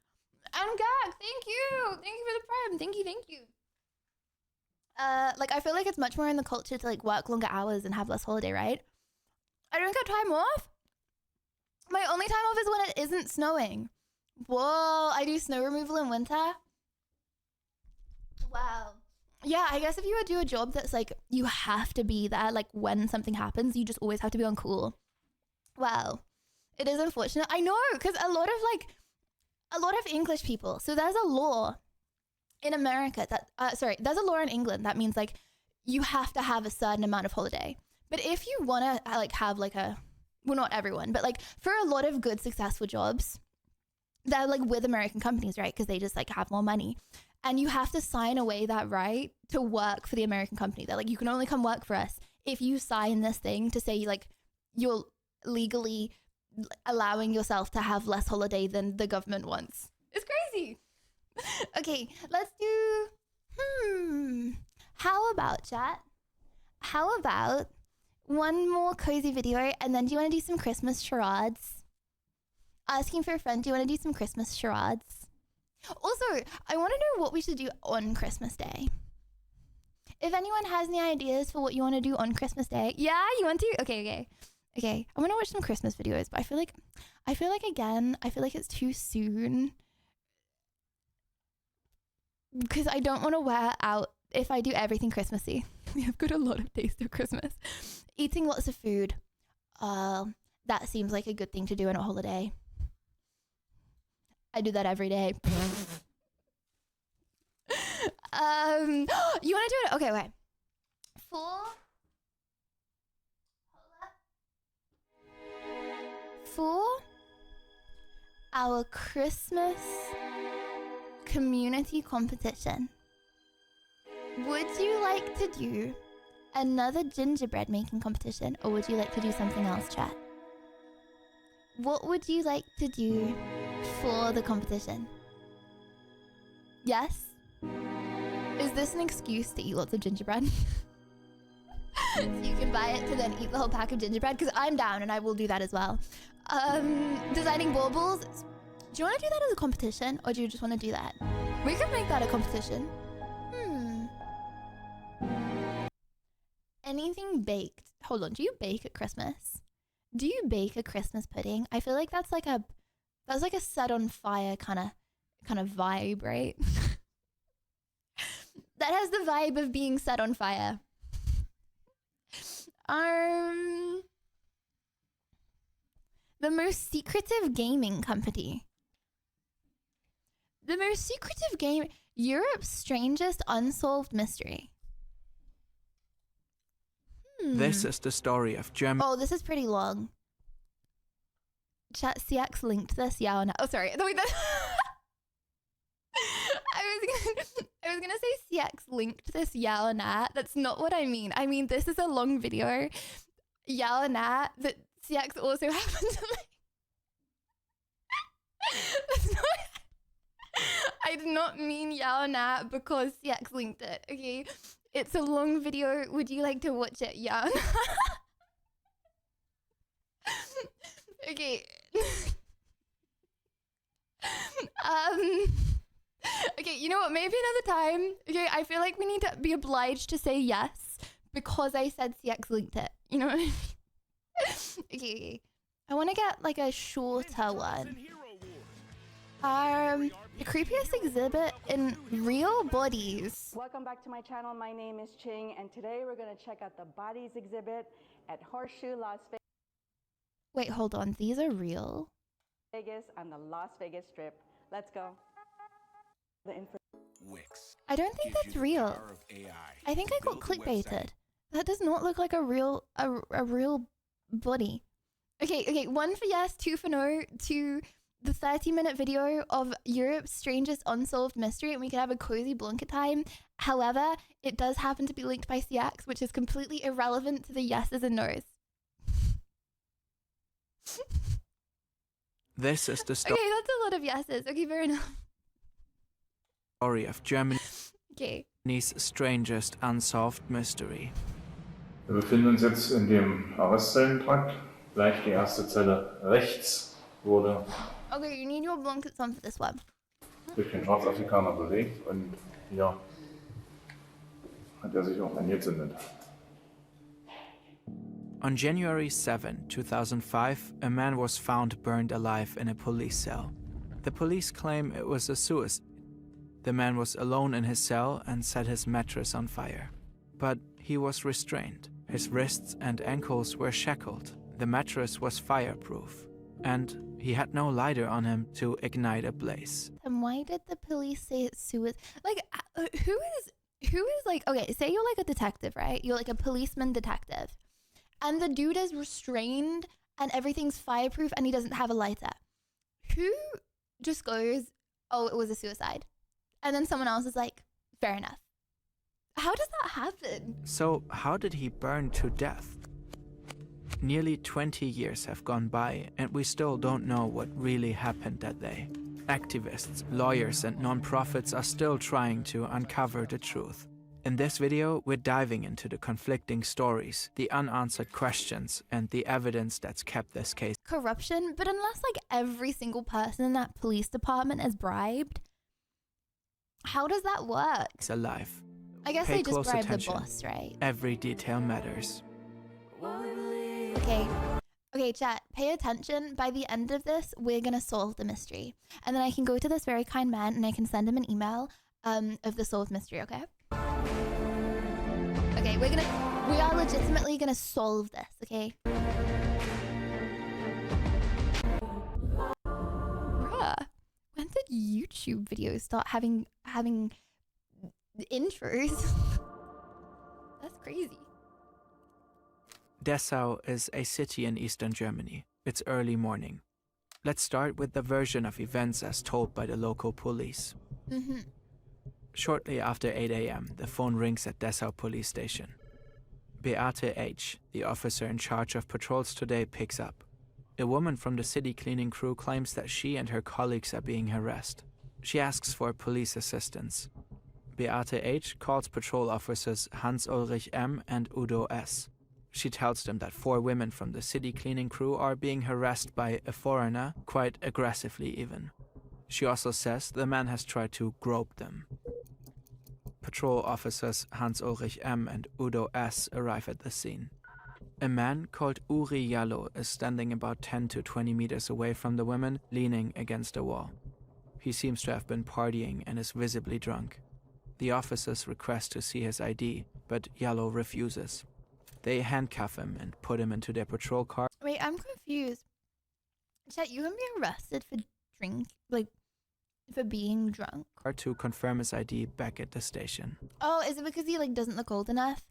I'm Gag. Thank you for the prime. Thank you. Like, I feel like it's much more in the culture to like work longer hours and have less holiday, right? I don't get time off. My only time off is when it isn't snowing. Whoa, I do snow removal in winter. Wow. Yeah, I guess if you would do a job that's like, you have to be there, like when something happens, you just always have to be on call. Wow. It is unfortunate. I know, because a lot of English people, so there's a law in America that, there's a law in England that means like you have to have a certain amount of holiday. But if you want to like have like well, not everyone, but like for a lot of good successful jobs, they're like with American companies, right? Because they just like have more money. And you have to sign away that right to work for the American company. They're like, you can only come work for us if you sign this thing to say like you're legally allowing yourself to have less holiday than the government wants. It's crazy. Okay, let's do, how about chat? How about one more cozy video, and then do you want to do some Christmas charades? Asking for a friend, do you want to do some Christmas charades? Also, I want to know what we should do on Christmas Day. If anyone has any ideas for what you want to do on Christmas Day. Yeah, you want to? Okay. I want to watch some Christmas videos, but I feel like it's too soon. Because I don't want to wear out if I do everything Christmassy. We have got a lot of days till Christmas. Eating lots of food. That seems like a good thing to do on a holiday. I do that every day. You want to do it? Okay, wait. For our Christmas community competition, would you like to do another gingerbread making competition, or would you like to do something else, chat? What would you like to do for the competition? Yes? Is this an excuse to eat lots of gingerbread? So you can buy it to then eat the whole pack of gingerbread? Because I'm down and I will do that as well. Designing baubles. Do you want to do that as a competition, or do you just want to do that? We could make that a competition. Anything baked. Hold on, do you bake at Christmas? Do you bake a Christmas pudding? I feel like that's like a set on fire kind of vibe, right? That has the vibe of being set on fire. The most secretive gaming company. The most secretive game. Europe's strangest unsolved mystery. This is the story of Germany. Oh, this is pretty long. Chat CX linked this. Yeah or no? Oh, sorry. Wait, I was gonna say CX linked this. Yeah or nah? That's not what I mean. I mean, this is a long video. Yeah or nah? That CX also happened to like. That's not. I did not mean yeah or nah because CX linked it. Okay. It's a long video. Would you like to watch it? Yeah. Okay. Okay, you know what? Maybe another time. Okay, I feel like we need to be obliged to say yes because I said CX linked it. You know what I mean? Okay. I want to get like a shorter one. The creepiest exhibit in real bodies. Welcome back to my channel. My name is Ching, and today we're going to check out the bodies exhibit at Horseshoe, Las Wait, hold on. These are real? Vegas on the Las Vegas Strip. Let's go. I don't think that's real. I think I got clickbaited. That does not look like a real body. Okay, 1 for yes, 2 for no, to the 30-minute video of Europe's strangest unsolved mystery, and we could have a cozy blanket time. However, it does happen to be linked by CX, which is completely irrelevant to the yeses and nos. This is the story. Okay, that's a lot of yeses. Okay, fair enough. Story of Germany's Okay. strangest unsolved mystery. Wir befinden uns jetzt in dem Arrestzellentrakt. Gleich die erste Zelle rechts wurde Okay, you need your blankets on for this one. durch den Schwarzafrikaner belegt und hier hat sich auch angezündet. On January 7, 2005, a man was found burned alive in a police cell. The police claim it was a suicide. The man was alone in his cell and set his mattress on fire. But he was restrained. His wrists and ankles were shackled. The mattress was fireproof. And he had no lighter on him to ignite a blaze. Then why did the police say it's suicide? Like, who is like, okay, say you're like a detective, right? You're like a policeman detective. And the dude is restrained and everything's fireproof and he doesn't have a lighter. Who just goes, oh, it was a suicide? And then someone else is like, fair enough. How does that happen? So how did he burn to death? Nearly 20 years have gone by and we still don't know what really happened that day. Activists, lawyers and non-profits are still trying to uncover the truth. In this video, we're diving into the conflicting stories, the unanswered questions, and the evidence that's kept this case. Corruption, but unless like every single person in that police department is bribed, how does that work? It's alive. I guess Pay they just close bribe attention. the boss, right? Every detail matters. Okay, chat, pay attention. By the end of this, we're gonna solve the mystery. And then I can go to this very kind man and I can send him an email of the solved mystery, okay? Okay, we are legitimately gonna solve this, okay? Bruh, when did YouTube videos start having intros? That's crazy. Dessau is a city in eastern Germany. It's early morning. Let's start with the version of events as told by the local police. Shortly after 8 a.m., the phone rings at Dessau police station. Beate H., the officer in charge of patrols today, picks up. A woman from the city cleaning crew claims that she and her colleagues are being harassed. She asks for police assistance. Beate H. calls patrol officers Hans-Ulrich M. and Udo S. She tells them that 4 women from the city cleaning crew are being harassed by a foreigner, quite aggressively even. She also says the man has tried to grope them. Patrol officers Hans-Ulrich M. and Udo S. arrive at the scene. A man called Uri Jallo is standing about 10 to 20 meters away from the women, leaning against a wall. He seems to have been partying and is visibly drunk. The officers request to see his ID, but Jallo refuses. They handcuff him and put him into their patrol car. Wait, I'm confused. Chat, you can be arrested for for being drunk. To confirm his ID back at the station. Oh, is it because he doesn't look old enough?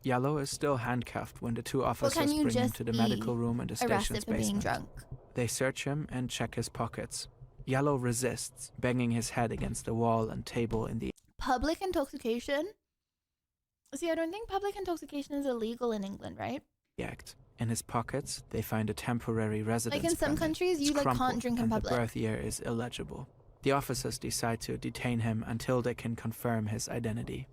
Jallo is still handcuffed when the 2 officers bring him to the medical room in the station's for being basement. drunk? They search him and check his pockets. Jallo resists, banging his head against the wall and table in the Public intoxication? See, I don't think public intoxication is illegal in England, right? act. In his pockets, they find a temporary residence Like in some permit. countries, you It's can't crumpled, drink in and public. the birth year is illegible. The officers decide to detain him until they can confirm his identity.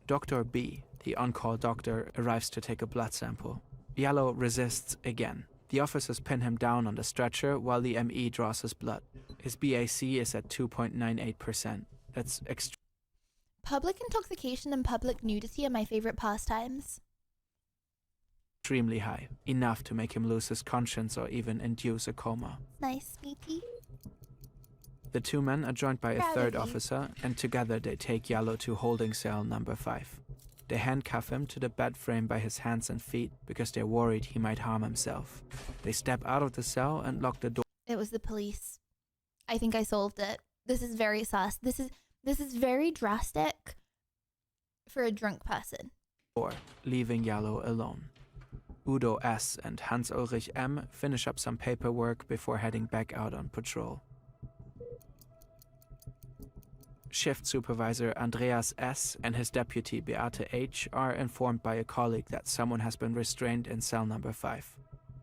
Dr. B, the on-call doctor, arrives to take a blood sample. Jallo resists again. The officers pin him down on the stretcher while the ME draws his blood. His BAC is at 2.98%. That's Public intoxication and public nudity are my favorite pastimes. extremely high, enough to make him lose his conscience or even induce a coma. Nice, sweetie. The 2 men are joined by a Proud third of you. officer, and together they take Jallo to holding cell number 5. They handcuff him to the bed frame by his hands and feet because they're worried he might harm himself. They step out of the cell and lock the door. It was the police. I think I solved it. This is very sus. This is very drastic for a drunk person. Leaving Jallo alone. Udo S. and Hans-Ulrich M. finish up some paperwork before heading back out on patrol. Shift supervisor Andreas S. and his deputy Beate H. are informed by a colleague that someone has been restrained in cell number 5.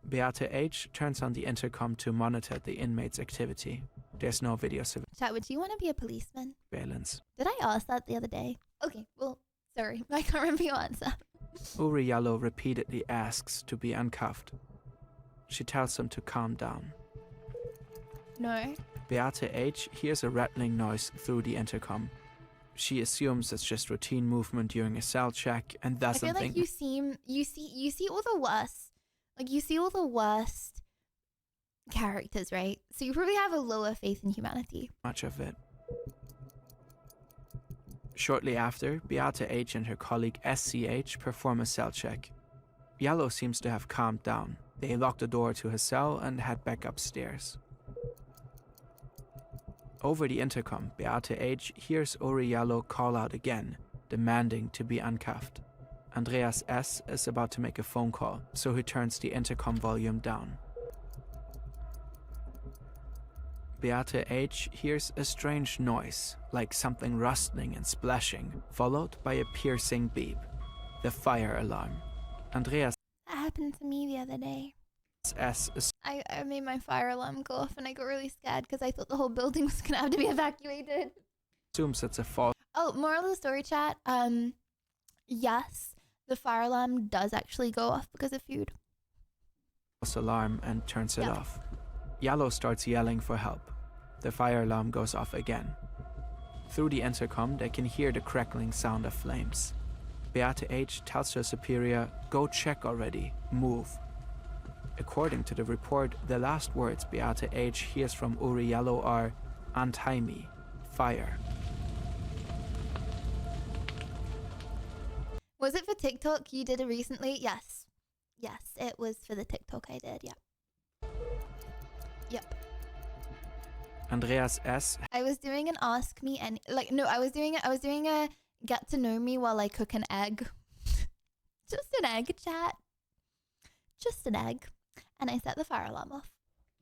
Beate H. turns on the intercom to monitor the inmate's activity. There's no video Chat, would you want to be a policeman? surveillance. Did I ask that the other day? Okay, well, sorry. I can't remember your answer. Uri Jallo repeatedly asks to be uncuffed. She tells him to calm down. No. Beate H. hears a rattling noise through the intercom. She assumes it's just routine movement during a cell check and I doesn't feel like think you see all the worst. Like you see all the worst characters, right? So you probably have a lower faith in humanity. much of it. Shortly after, Beate H. and her colleague SCH perform a cell check. Jallo seems to have calmed down. They lock the door to his cell and head back upstairs. Over the intercom, Beate H. hears Uri Jallo call out again, demanding to be uncuffed. Andreas S. is about to make a phone call, so he turns the intercom volume down. Beate H. hears a strange noise, like something rustling and splashing, followed by a piercing beep. The fire alarm. Andreas That happened to me the other day. S. is I made my fire alarm go off and I got really scared because I thought the whole building was gonna have to be evacuated. assumes it's a false Oh, moral of the story, chat. Yes, the fire alarm does actually go off because of food. alarm and turns it Yeah. off. Jallo starts yelling for help. The fire alarm goes off again. Through the intercom, they can hear the crackling sound of flames. Beate H. tells her superior, "Go check already. Move." According to the report, the last words Beate H. hears from Uri Jallo are, "Untie me. Fire." Was it for TikTok you did it recently? Yes. Yes, it was for the TikTok I did, yeah. Yep. Andreas S. I was doing an ask me and I was doing a get to know me while I cook an egg. Just an egg, chat. Just an egg. And I set the fire alarm off.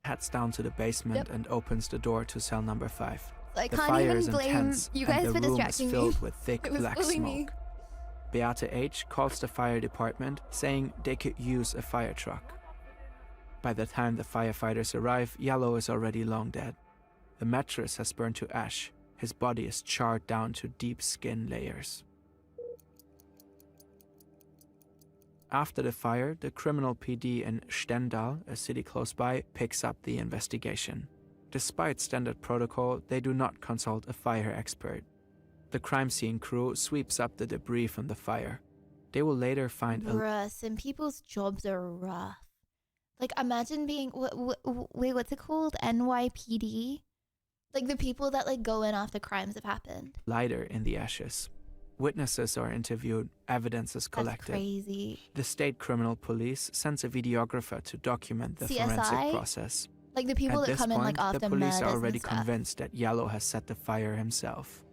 heads down to the basement Yep. and opens the door to cell number 5. So I the can't fire even is blame intense, you and guys the for room is distracting me. filled with thick It was black fully smoke. me. Beate H. calls the fire department, saying they could use a fire truck. By the time the firefighters arrive, Yellow is already long dead. The mattress has burned to ash. His body is charred down to deep skin layers. After the fire, the criminal PD in Stendal, a city close by, picks up the investigation. Despite standard protocol, they do not consult a fire expert. The crime scene crew sweeps up the debris from the fire. They will later find Bruh, some people's jobs are rough. Like, imagine being, wait, what's it called? NYPD? Like, the people that, like, go in after crimes have happened. lighter in the ashes. Witnesses are interviewed, evidence is collected. That's crazy. The state criminal police sends a videographer to document the CSI? forensic process. Like, the people At that this come in, point, like, after the police murders are already and stuff. convinced that Yellow has set the fire himself.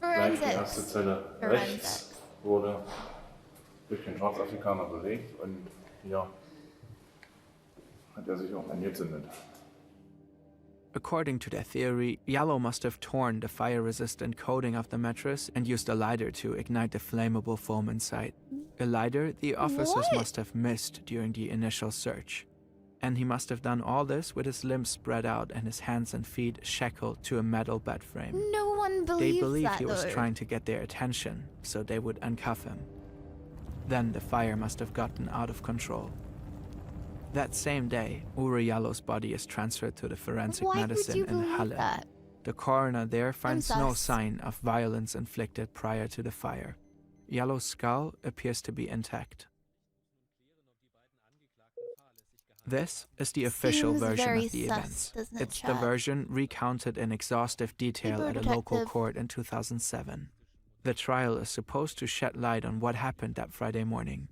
Gleich die erste Zelle rechts Forensics. wurde durch den Schwarzafrikaner belegt und hier hat sich auch angezündet. According to their theory, Yellow must have torn the fire-resistant coating of the mattress and used a lighter to ignite the flammable foam inside. A lighter the officers must have missed during the initial search. And he must have done all this with his limbs spread out and his hands and feet shackled to a metal bed frame. No one believes They believed that, he was though. trying to get their attention, so they would uncuff him. Then the fire must have gotten out of control. That same day, Uri Yellow's body is transferred to the forensic Why would medicine you in believe Halle. that? The coroner there finds no sus. sign of violence inflicted prior to the fire. Yellow's skull appears to be intact. This is the official Seems version very of the sus, events. doesn't it, It's the Chad? version recounted in exhaustive detail Super at a local detective. court in 2007. The trial is supposed to shed light on what happened that Friday morning.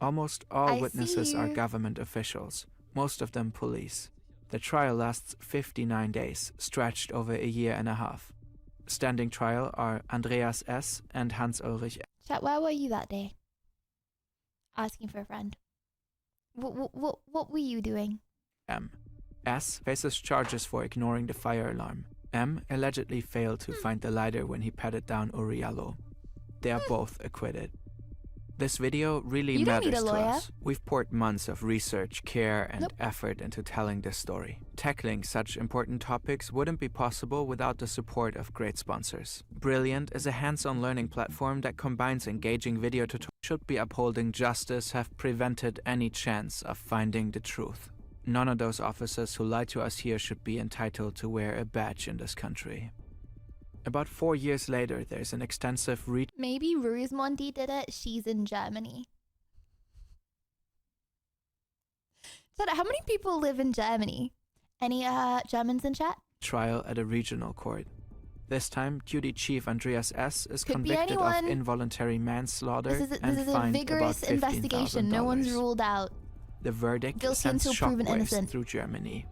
Almost all I witnesses see are you. government officials, most of them police. The trial lasts 59 days, stretched over a year and a half. Standing trial are Andreas S. and Hans-Ulrich Chat, where were you that day? Asking for a friend. What were you doing? M. S. faces charges for ignoring the fire alarm. M. allegedly failed to find the lighter when he patted down Uriallo. They are both acquitted. This video really You don't need matters a to lawyer. us. We've poured months of research, care, and effort into telling this story. Tackling such important topics wouldn't be possible without the support of great sponsors. Brilliant is a hands-on learning platform that combines engaging video tutorials. Should be upholding justice, have prevented any chance of finding the truth. None of those officers who lied to us here should be entitled to wear a badge in this country. About 4 years later, there's an extensive Maybe Rosemonde did it. She's in Germany. Chat, how many people live in Germany? Any Germans in chat? trial at a regional court. This time, Duty Chief Andreas S. is Could be convicted of anyone. involuntary manslaughter This and is a fined vigorous about investigation. No one's $15,000. ruled out. The verdict Guilty sends until proven shockwaves innocent. through Germany.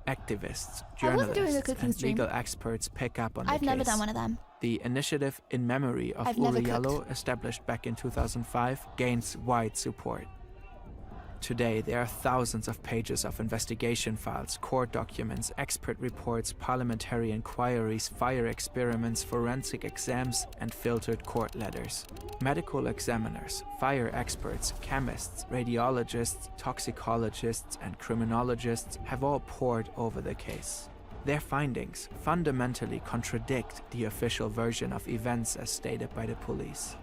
Activists, I wasn't doing a journalists, cooking and stream. legal experts pick up on the I've never case. done one of them. The initiative in memory of I've never Uriallo, established back in 2005, gains wide support. Today, there are thousands of pages of investigation files, court documents, expert reports, parliamentary inquiries, fire experiments, forensic exams, and filtered court letters. Medical examiners, fire experts, chemists, radiologists, toxicologists, and criminologists have all pored over the case. Their findings fundamentally contradict the official version of events as stated by the police.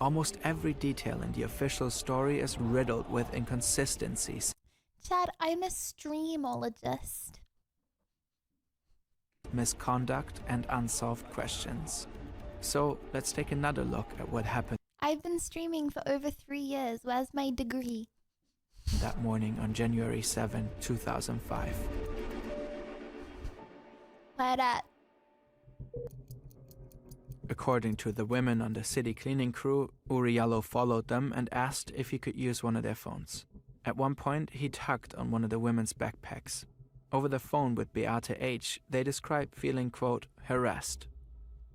Almost every detail in the official story is riddled with inconsistencies, Chad, I'm a streamologist. misconduct, and unsolved questions. So let's take another look at what happened I've been streaming for over 3 years. Where's my degree? that morning on January 7, 2005. Where at? According to the women on the city cleaning crew, Uriallo followed them and asked if he could use one of their phones. At one point, he tugged on one of the women's backpacks. Over the phone with Beate H., they describe feeling, quote, harassed.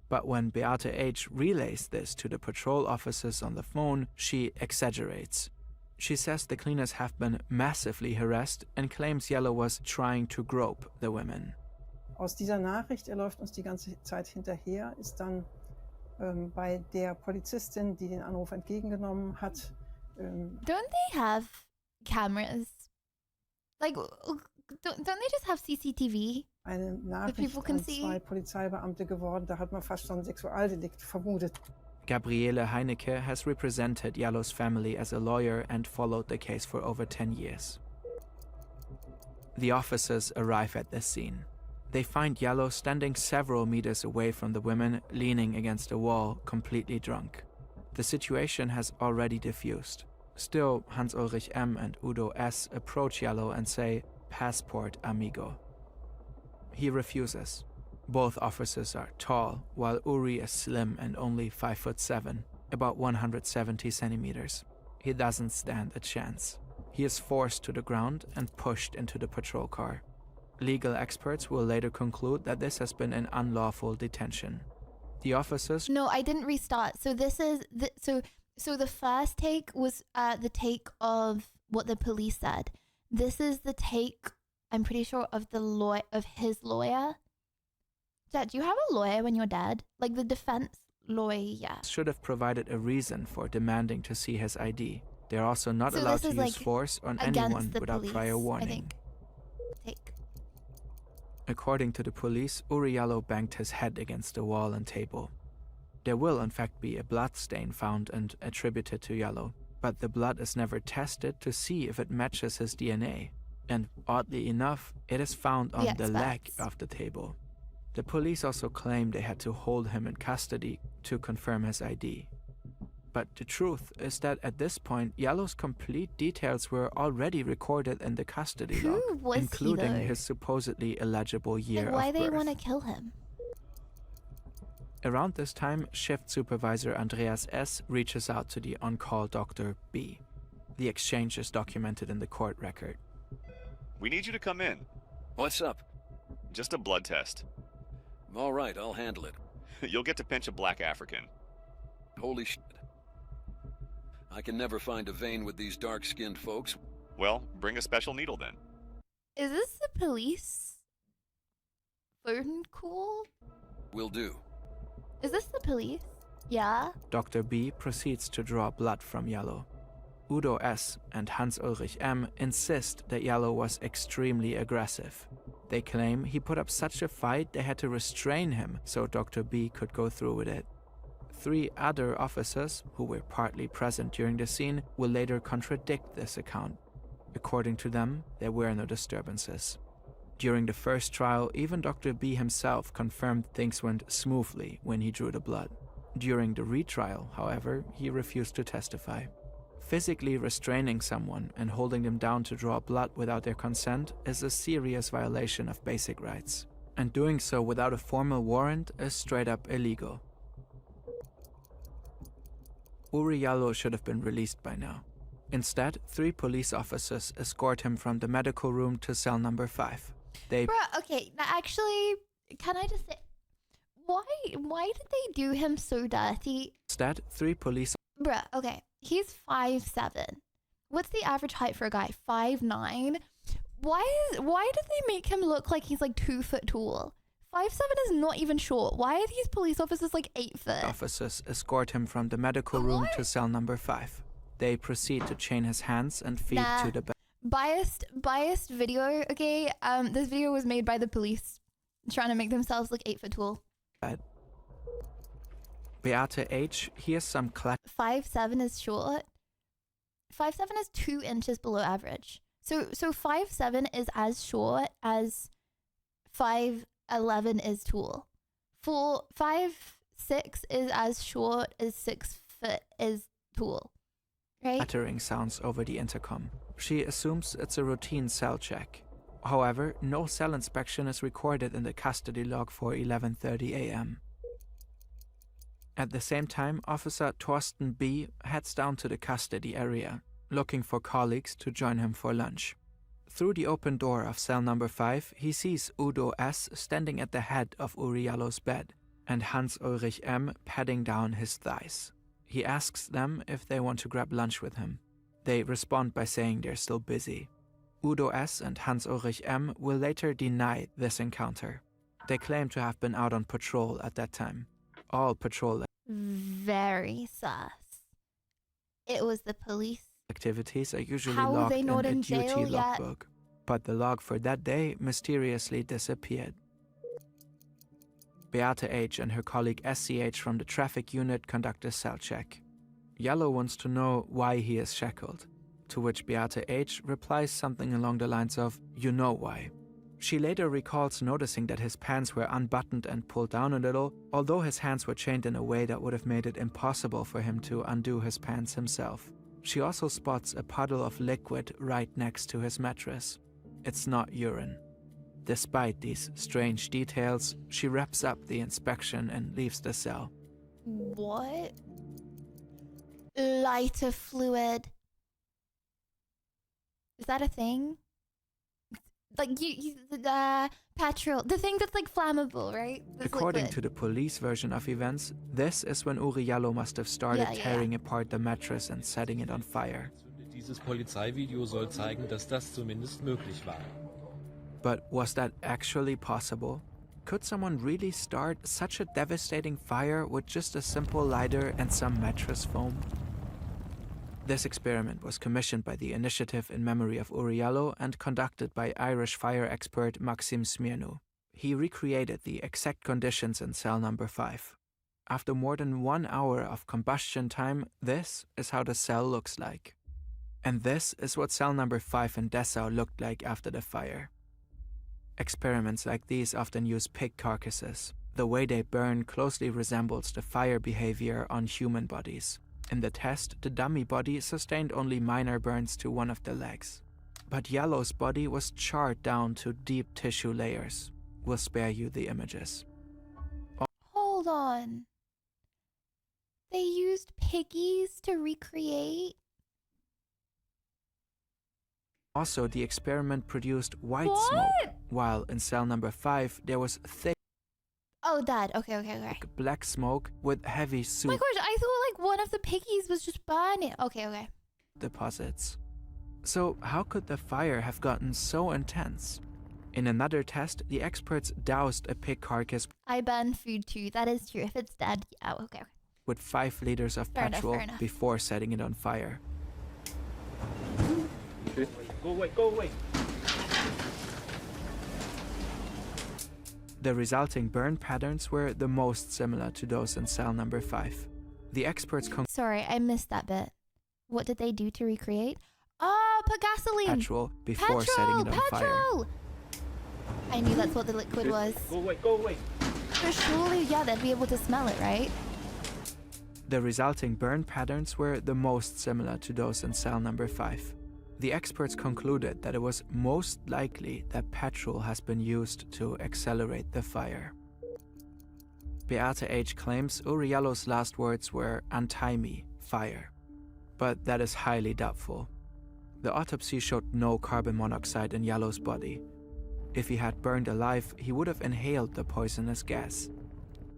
But when Beate H. relays this to the patrol officers on the phone, she exaggerates. She says the cleaners have been massively harassed and claims Yellow was trying to grope the women. Aus dieser Nachricht, er läuft uns die ganze Zeit hinterher, ist dann bei der Polizistin, die den Anruf entgegengenommen hat. Don't they have cameras? Like, don't they just have CCTV? Eine Nachricht an 2 Polizeibeamte geworden, da hat man fast schon Sexualdelikt vermutet. Gabriele Heinecke has represented Jallo's family as a lawyer and followed the case for over 10 years. The officers arrive at the scene. They find Jallo standing several meters away from the women, leaning against a wall, completely drunk. The situation has already diffused. Still, Hans-Ulrich M. and Udo S. approach Jallo and say, "Passport, amigo." He refuses. Both officers are tall, while Uri is slim and only 5'7", about 170 centimeters. He doesn't stand a chance. He is forced to the ground and pushed into the patrol car. Legal experts will later conclude that this has been an unlawful detention. The officers... No, I didn't restart. So this is... So the first take was the take of what the police said. This is the take, I'm pretty sure, of his lawyer. Dad, do you have a lawyer when you're dead? Like the defense lawyer. Should have provided a reason for demanding to see his ID. They're also not allowed to use force on anyone without prior warning. According to the police, Uri Jallo banged his head against the wall and table. There will in fact be a blood stain found and attributed to Jallo, but the blood is never tested to see if it matches his DNA. And oddly enough, it is found on the leg of the table. The police also claim they had to hold him in custody to confirm his ID. But the truth is that at this point, Jallo's complete details were already recorded in the custody log, including his supposedly illegible year of birth. Why they want to kill him? Around this time, shift supervisor Andreas S. reaches out to the on-call Dr. B. The exchange is documented in the court record. We need you to come in. What's up? Just a blood test. All right, I'll handle it. You'll get to pinch a black African. Holy shit. I can never find a vein with these dark-skinned folks. Well, bring a special needle then. Is this the police? Phone call? Will do. Is this the police? Yeah. Dr. B proceeds to draw blood from Jallo. Udo S. and Hans-Ulrich M. insist that Jallo was extremely aggressive. They claim he put up such a fight they had to restrain him so Dr. B could go through with it. 3 other officers, who were partly present during the scene, will later contradict this account. According to them, there were no disturbances. During the first trial, even Dr. B himself confirmed things went smoothly when he drew the blood. During the retrial, however, he refused to testify. Physically restraining someone and holding them down to draw blood without their consent is a serious violation of basic rights. And doing so without a formal warrant is straight up illegal. Uri Jallo should have been released by now. Instead, 3 police officers escort him from the medical room to cell number 5. They... Bruh, okay, now actually, can I just say, why did they do him so dirty? Instead, 3 police... Bruh, okay, he's 5'7". What's the average height for a guy? 5'9"? Why did they make him look like he's like 2 foot tall? 5'7" is not even short. Why are these police officers like 8 foot? Officers escort him from the medical room to cell number 5. They proceed to chain his hands and feet to the bed. Biased video, okay? This video was made by the police trying to make themselves look 8 foot tall. Beate H. Here's some 5'7" is short. 5'7" is 2 inches below average. So 5'7" is as short as 5'11" is tall. 5'6" is as short as 6 foot is tall. Right? Uttering sounds over the intercom. She assumes it's a routine cell check. However, no cell inspection is recorded in the custody log for 11:30 a.m. At the same time, Officer Thorsten B. heads down to the custody area, looking for colleagues to join him for lunch. Through the open door of cell number 5, he sees Udo S. standing at the head of Uri Jallo's bed, and Hans-Ulrich M. patting down his thighs. He asks them if they want to grab lunch with him. They respond by saying they're still busy. Udo S. and Hans-Ulrich M. will later deny this encounter. They claim to have been out on patrol at that time. All patrol Very sus. It was the police. Activities are usually How are logged they in not a in duty jail yet? logbook, but the log for that day mysteriously disappeared. Beate H. and her colleague SCH from the traffic unit conduct a cell check. Yellow wants to know why he is shackled, to which Beate H. replies something along the lines of, "You know why." She later recalls noticing that his pants were unbuttoned and pulled down a little, although his hands were chained in a way that would have made it impossible for him to undo his pants himself. She also spots a puddle of liquid right next to his mattress. It's not urine. Despite these strange details, she wraps up the inspection and leaves the cell. What? Lighter fluid. Is that a thing? Like petrol, the thing that's like flammable, right? This According liquid. to the police version of events, this is when Uri Jallo must have started tearing apart the mattress and setting it on fire. Dieses Polizeivideo soll zeigen, dass das zumindest möglich war. But was that actually possible? Could someone really start such a devastating fire with just a simple lighter and some mattress foam? This experiment was commissioned by the Initiative in Memory of Uri Jallo and conducted by Irish fire expert Maxim Smirnu. He recreated the exact conditions in cell number 5. After more than 1 hour of combustion time, this is how the cell looks like. And this is what cell number 5 in Dessau looked like after the fire. Experiments like these often use pig carcasses. The way they burn closely resembles the fire behavior on human bodies. In the test, the dummy body sustained only minor burns to one of the legs. But Jallo's body was charred down to deep tissue layers. We'll spare you the images. Hold on. They used piggies to recreate? Also, the experiment produced white What? smoke, while in cell number 5 there was thick Oh, Dad. Okay. black smoke with heavy My soup gosh, I thought like one of the piggies was just burning. Okay. deposits. So how could the fire have gotten so intense? In another test, the experts doused a pig carcass I burn food too. That is true. If it's dead, yeah. Okay. with 5 liters of Fair enough, petrol fair enough. before setting it on fire. Go away. The resulting burn patterns were the most similar to those in cell number 5. The experts Sorry, I missed that bit. What did they do to recreate? Oh, put gasoline. petrol before setting it on fire. Petrol. I knew that's what the liquid was. Go away. But surely, yeah, they'd be able to smell it, right? The resulting burn patterns were the most similar to those in cell number 5. The experts concluded that it was most likely that petrol has been used to accelerate the fire. Beate H. claims Uri Jallo's last words were "untie me, fire." But that is highly doubtful. The autopsy showed no carbon monoxide in Jallo's body. If he had burned alive, he would have inhaled the poisonous gas.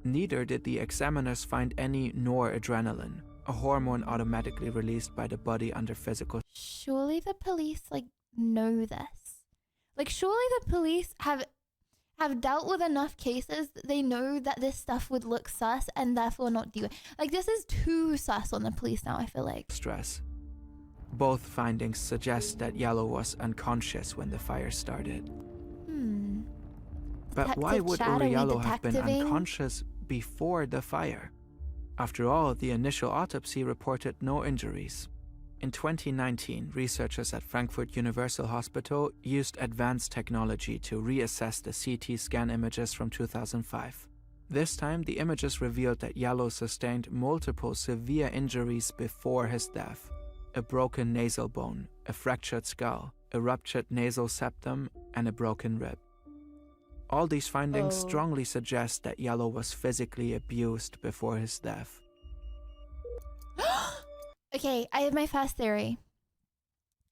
Neither did the examiners find any noradrenaline, a hormone automatically released by the body under physical. Surely the police know this. Surely the police have dealt with enough cases that they know that this stuff would look sus and therefore not do it. This is too sus on the police now, I feel like. Stress. Both findings suggest that Jallo was unconscious when the fire started. But why would Uri Jallo have been unconscious before the fire? After all, the initial autopsy reported no injuries. In 2019, researchers at Frankfurt Universal Hospital used advanced technology to reassess the CT scan images from 2005. This time, the images revealed that Jallo sustained multiple severe injuries before his death: a broken nasal bone, a fractured skull, a ruptured nasal septum, and a broken rib. All these findings strongly suggest that Jallo was physically abused before his death. Okay, I have my first theory.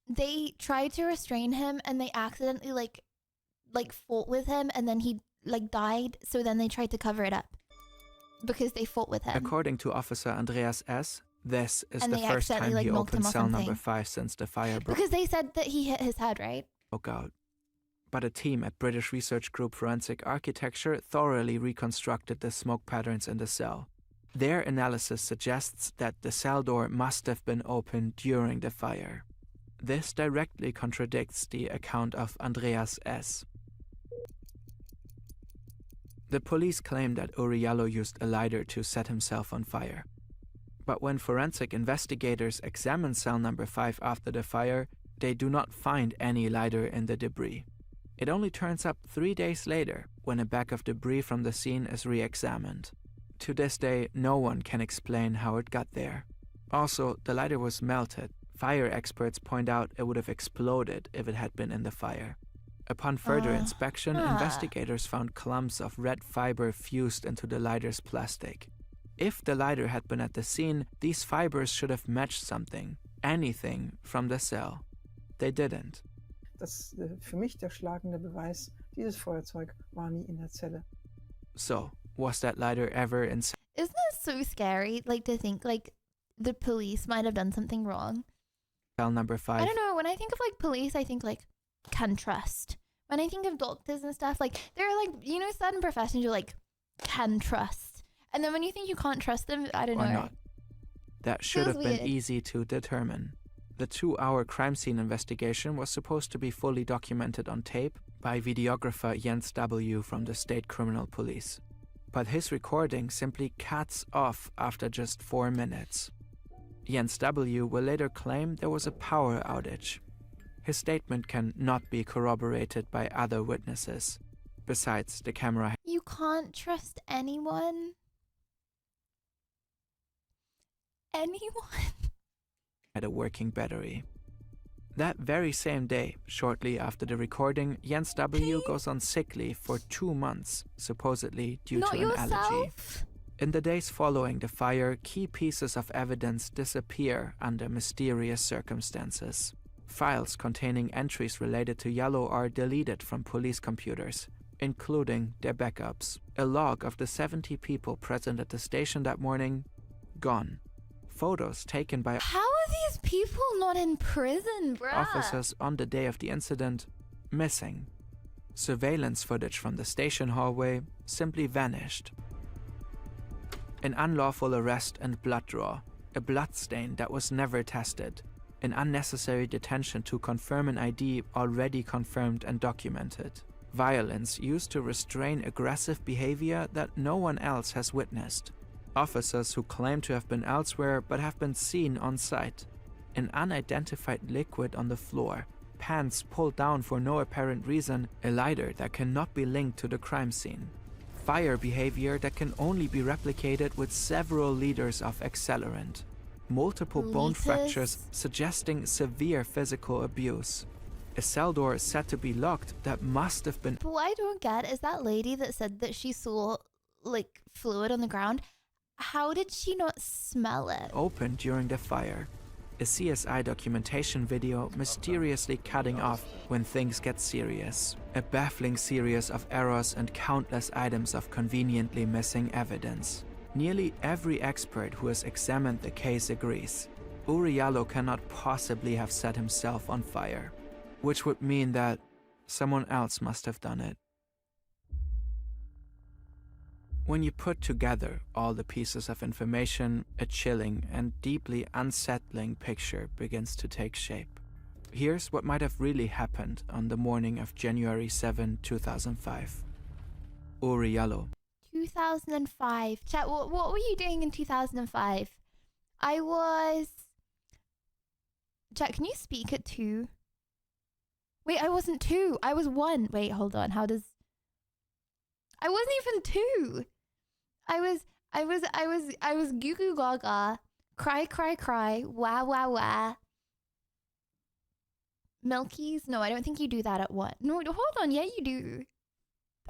They tried to restrain him and they accidentally fought with him and then he died, so then they tried to cover it up because they fought with him. According to Officer Andreas S., this is And the they first time accidentally, he knocked him opened off cell something. number 5 since the fire Because they said that he hit his head, right? broke out. But a team at British research group Forensic Architecture thoroughly reconstructed the smoke patterns in the cell. Their analysis suggests that the cell door must have been opened during the fire. This directly contradicts the account of Andreas S. The police claim that Uriallo used a lighter to set himself on fire. But when forensic investigators examine cell number 5 after the fire, they do not find any lighter in the debris. It only turns up 3 days later when a bag of debris from the scene is re-examined. To this day, no one can explain how it got there. Also, the lighter was melted. Fire experts point out it would have exploded if it had been in the fire. Upon further inspection, investigators found clumps of red fiber fused into the lighter's plastic. If the lighter had been at the scene, these fibers should have matched something, anything from the cell. They didn't. Das für mich der schlagende Beweis, dieses Feuerzeug war nie in der Zelle. So, was that lighter ever in? Isn't it so scary, like, to think, like, the police might have done something wrong? Cell number 5. I don't know, when I think of, like, police, I think, like, can trust. When I think of doctors and stuff, like, there are, like, you know, certain professions you, like, can trust. And then when you think you can't trust them, I don't know. Or not. That should have been easy to determine. The 2-hour crime scene investigation was supposed to be fully documented on tape by videographer Jens W. from the State Criminal Police. But his recording simply cuts off after just 4 minutes. Jens W. will later claim there was a power outage. His statement can not be corroborated by other witnesses. Besides, the camera... You can't trust anyone? Anyone? ...had a working battery. That very same day, shortly after the recording, Jens W. goes on sick leave for 2 months, supposedly due to an allergy. In the days following the fire, key pieces of evidence disappear under mysterious circumstances. Files containing entries related to Yellow are deleted from police computers, including their backups. A log of the 70 people present at the station that morning, gone. Photos taken by How are these people not in prison, bruh? Officers on the day of the incident, missing. Surveillance footage from the station hallway simply vanished. An unlawful arrest and blood draw, a blood stain that was never tested, an unnecessary detention to confirm an ID already confirmed and documented, violence used to restrain aggressive behavior that no one else has witnessed, officers who claim to have been elsewhere but have been seen on site, an unidentified liquid on the floor, pants pulled down for no apparent reason, a lighter that cannot be linked to the crime scene, fire behavior that can only be replicated with several liters of accelerant, multiple bone fractures suggesting severe physical abuse, a cell door said to be locked that must have been... But what I don't get is that lady that said that she saw, like, fluid on the ground. How did she not smell it? ...opened during the fire. A CSI documentation video mysteriously cutting off when things get serious. A baffling series of errors and countless items of conveniently missing evidence. Nearly every expert who has examined the case agrees. Uriallo cannot possibly have set himself on fire, which would mean that someone else must have done it. When you put together all the pieces of information, a chilling and deeply unsettling picture begins to take shape. Here's what might have really happened on the morning of January 7, 2005. Uriallo. 2005. Chat, what were you doing in 2005? I was... Chat, can you speak at 2? Wait, I wasn't 2. I was 1. Wait, hold on. How does... I wasn't even 2. I was goo goo gaga, cry, wah wah wah. Milky's? No, I don't think you do that at 1. No, hold on, yeah you do.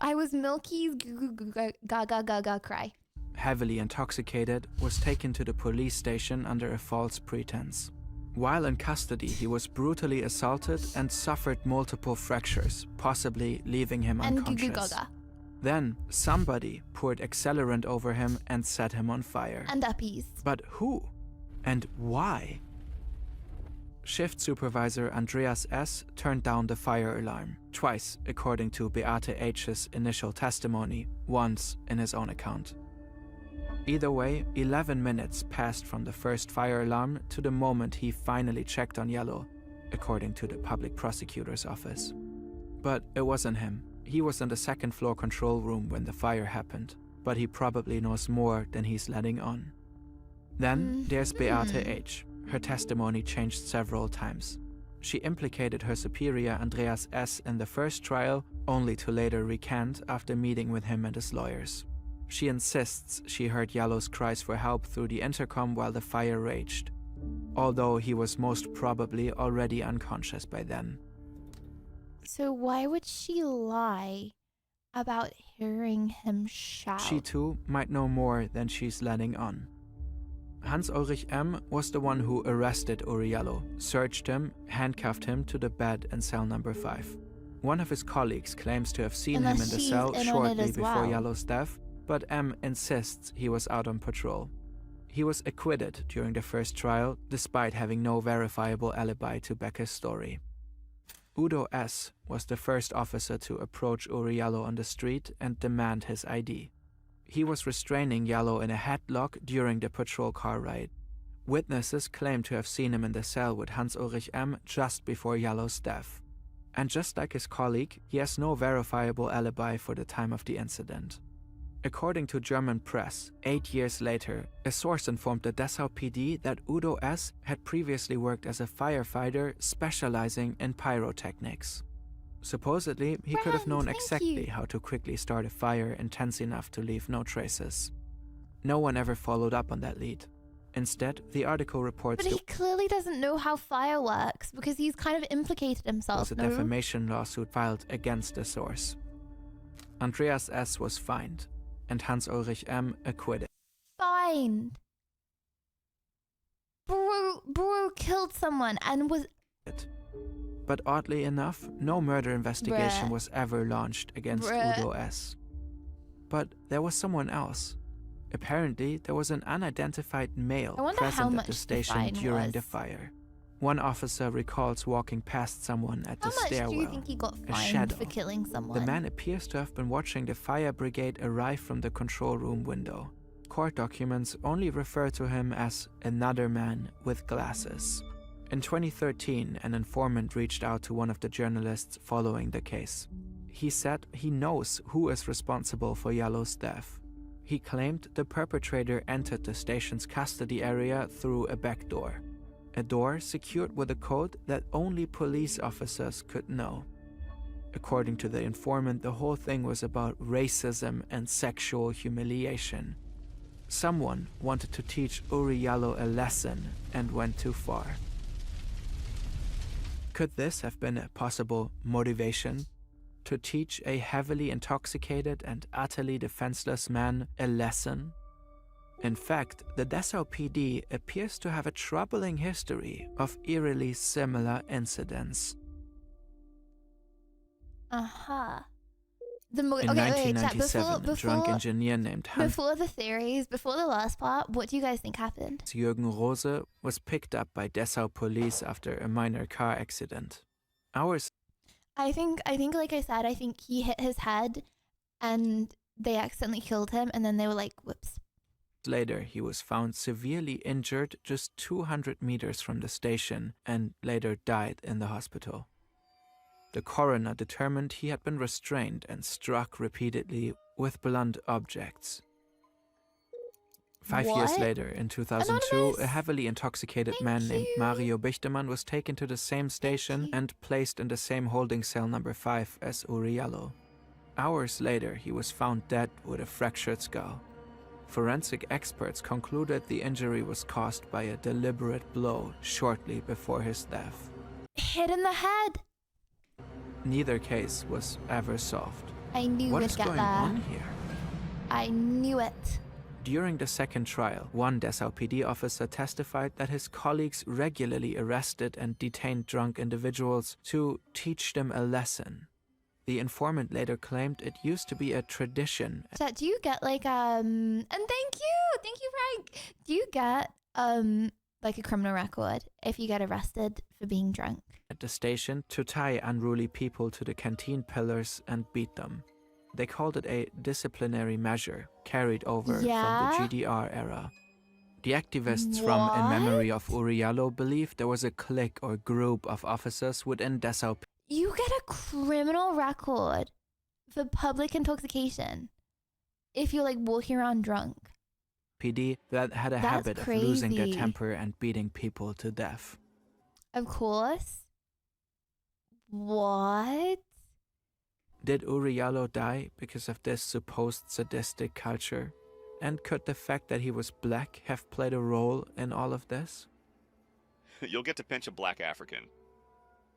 I was Milky's goo goo gaga cry. Heavily intoxicated, was taken to the police station under a false pretense. While in custody, he was brutally assaulted and suffered multiple fractures, possibly leaving him unconscious. And goo goo gaga. Then, somebody poured accelerant over him and set him on fire. And uppies. But who? And why? Shift supervisor Andreas S. turned down the fire alarm, twice according to Beate H.'s initial testimony, once in his own account. Either way, 11 minutes passed from the first fire alarm to the moment he finally checked on Yellow, according to the public prosecutor's office. But it wasn't him. He was in the second floor control room when the fire happened, but he probably knows more than he's letting on. Then there's Beate H. Her testimony changed several times. She implicated her superior Andreas S. in the first trial, only to later recant after meeting with him and his lawyers. She insists she heard Yellow's cries for help through the intercom while the fire raged, although he was most probably already unconscious by then. So why would she lie about hearing him shout? She too might know more than she's letting on. Hans-Ulrich M. was the one who arrested Uri Yellow, searched him, handcuffed him to the bed in cell number 5. One of his colleagues claims to have seen him in the cell shortly before Yellow's death, but M insists he was out on patrol. He was acquitted during the first trial, despite having no verifiable alibi to back his story. Udo S. was the first officer to approach Uri Yellow on the street and demand his ID. He was restraining Yellow in a headlock during the patrol car ride. Witnesses claim to have seen him in the cell with Hans-Ulrich M. just before Yellow's death. And just like his colleague, he has no verifiable alibi for the time of the incident. According to German press, 8 years later, a source informed the Dessau PD that Udo S. had previously worked as a firefighter specializing in pyrotechnics. Supposedly, he could have known exactly how to quickly start a fire intense enough to leave no traces. No one ever followed up on that lead. Instead, the article reports But he clearly doesn't know how fire works because he's kind of implicated himself. was a defamation lawsuit filed against the source. Andreas S. was fined, and Hans-Ulrich M. acquitted. Fined. Bro killed someone and was... But oddly enough, no murder investigation was ever launched against Udo S. But there was someone else. Apparently, there was an unidentified male present at the station during the fire. One officer recalls walking past someone at the stairwell. How much do you think he got fined for killing someone? The man appears to have been watching the fire brigade arrive from the control room window. Court documents only refer to him as another man with glasses. In 2013, an informant reached out to one of the journalists following the case. He said he knows who is responsible for Yellow's death. He claimed the perpetrator entered the station's custody area through a back door. A door secured with a code that only police officers could know. According to the informant, the whole thing was about racism and sexual humiliation. Someone wanted to teach Uri Yellow a lesson and went too far. Could this have been a possible motivation? To teach a heavily intoxicated and utterly defenseless man a lesson? In fact, the Dessau PD appears to have a troubling history of eerily similar incidents. In 1997, a drunk engineer named Hans before the theories, before the last part, what do you guys think happened? Jürgen Rose was picked up by Dessau police after a minor car accident. Hours I think like I said, I think he hit his head and they accidentally killed him and then they were like, whoops. Later, he was found severely injured just 200 meters from the station and later died in the hospital. The coroner determined he had been restrained and struck repeatedly with blunt objects. 5 years later, in 2002, a heavily intoxicated man named Mario Bichtemann was taken to the same station and placed in the same holding cell number 5 as Uri Yellow. Hours later, he was found dead with a fractured skull. Forensic experts concluded the injury was caused by a deliberate blow shortly before his death. Hit in the head. Neither case was ever solved. I knew What we'd is get going there. on here? I knew it. During the second trial, one Dessau PD officer testified that his colleagues regularly arrested and detained drunk individuals to teach them a lesson. The informant later claimed it used to be a tradition. So do you get like and thank you Frank. Do you get like a criminal record if you get arrested for being drunk? At the station to tie unruly people to the canteen pillars and beat them. They called it a disciplinary measure carried over from the GDR era. The activists from In Memory of Uriallo believed there was a clique or group of officers within Dessau. You get a criminal record for public intoxication if you're like walking around drunk. PD that had a habit of losing their temper and beating people to death. Of course. What? Did Uriallo die because of this supposed sadistic culture? And could the fact that he was black have played a role in all of this? You'll get to pinch a black African.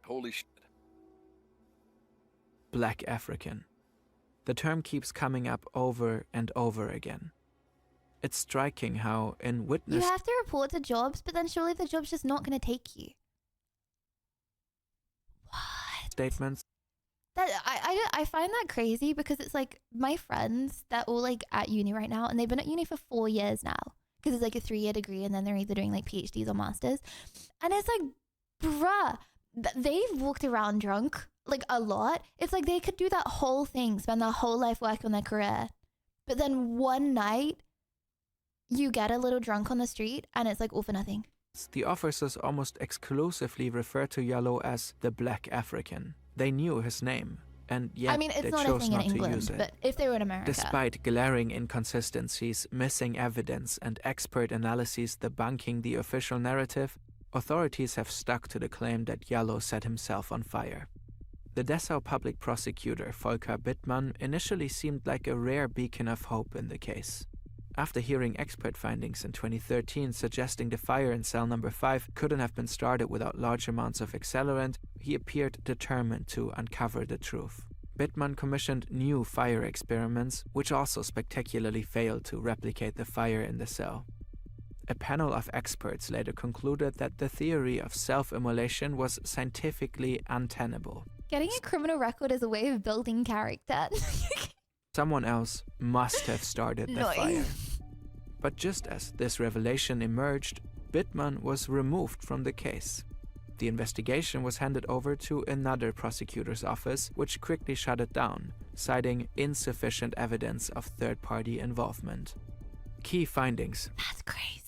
Holy shit. Black African. The term keeps coming up over and over again. It's striking how in witness... You have to report to jobs, but then surely the job's just not going to take you. What? Statements. That I find that crazy because it's like my friends that all like at uni right now, and they've been at uni for 4 years now because it's like a 3-year degree, and then they're either doing like PhDs or masters, and it's like, bruh, they've walked around drunk like a lot. It's like they could do that whole thing, spend their whole life working on their career, but then one night you get a little drunk on the street and it's like all for nothing. The officers almost exclusively refer to Jallow as the Black African. They knew his name, and yet I mean, it's they not chose a thing in not to England, use it. but if they were in America. Despite glaring inconsistencies, missing evidence, and expert analyses debunking the official narrative, authorities have stuck to the claim that Jallow set himself on fire. The Dessau public prosecutor, Volker Bittmann, initially seemed like a rare beacon of hope in the case. After hearing expert findings in 2013 suggesting the fire in cell number 5 couldn't have been started without large amounts of accelerant, he appeared determined to uncover the truth. Bittmann commissioned new fire experiments, which also spectacularly failed to replicate the fire in the cell. A panel of experts later concluded that the theory of self-immolation was scientifically untenable. Getting a criminal record is a way of building character. Someone else must have started the fire. But just as this revelation emerged, Bittmann was removed from the case. The investigation was handed over to another prosecutor's office, which quickly shut it down, citing insufficient evidence of third-party involvement. Key findings. That's crazy.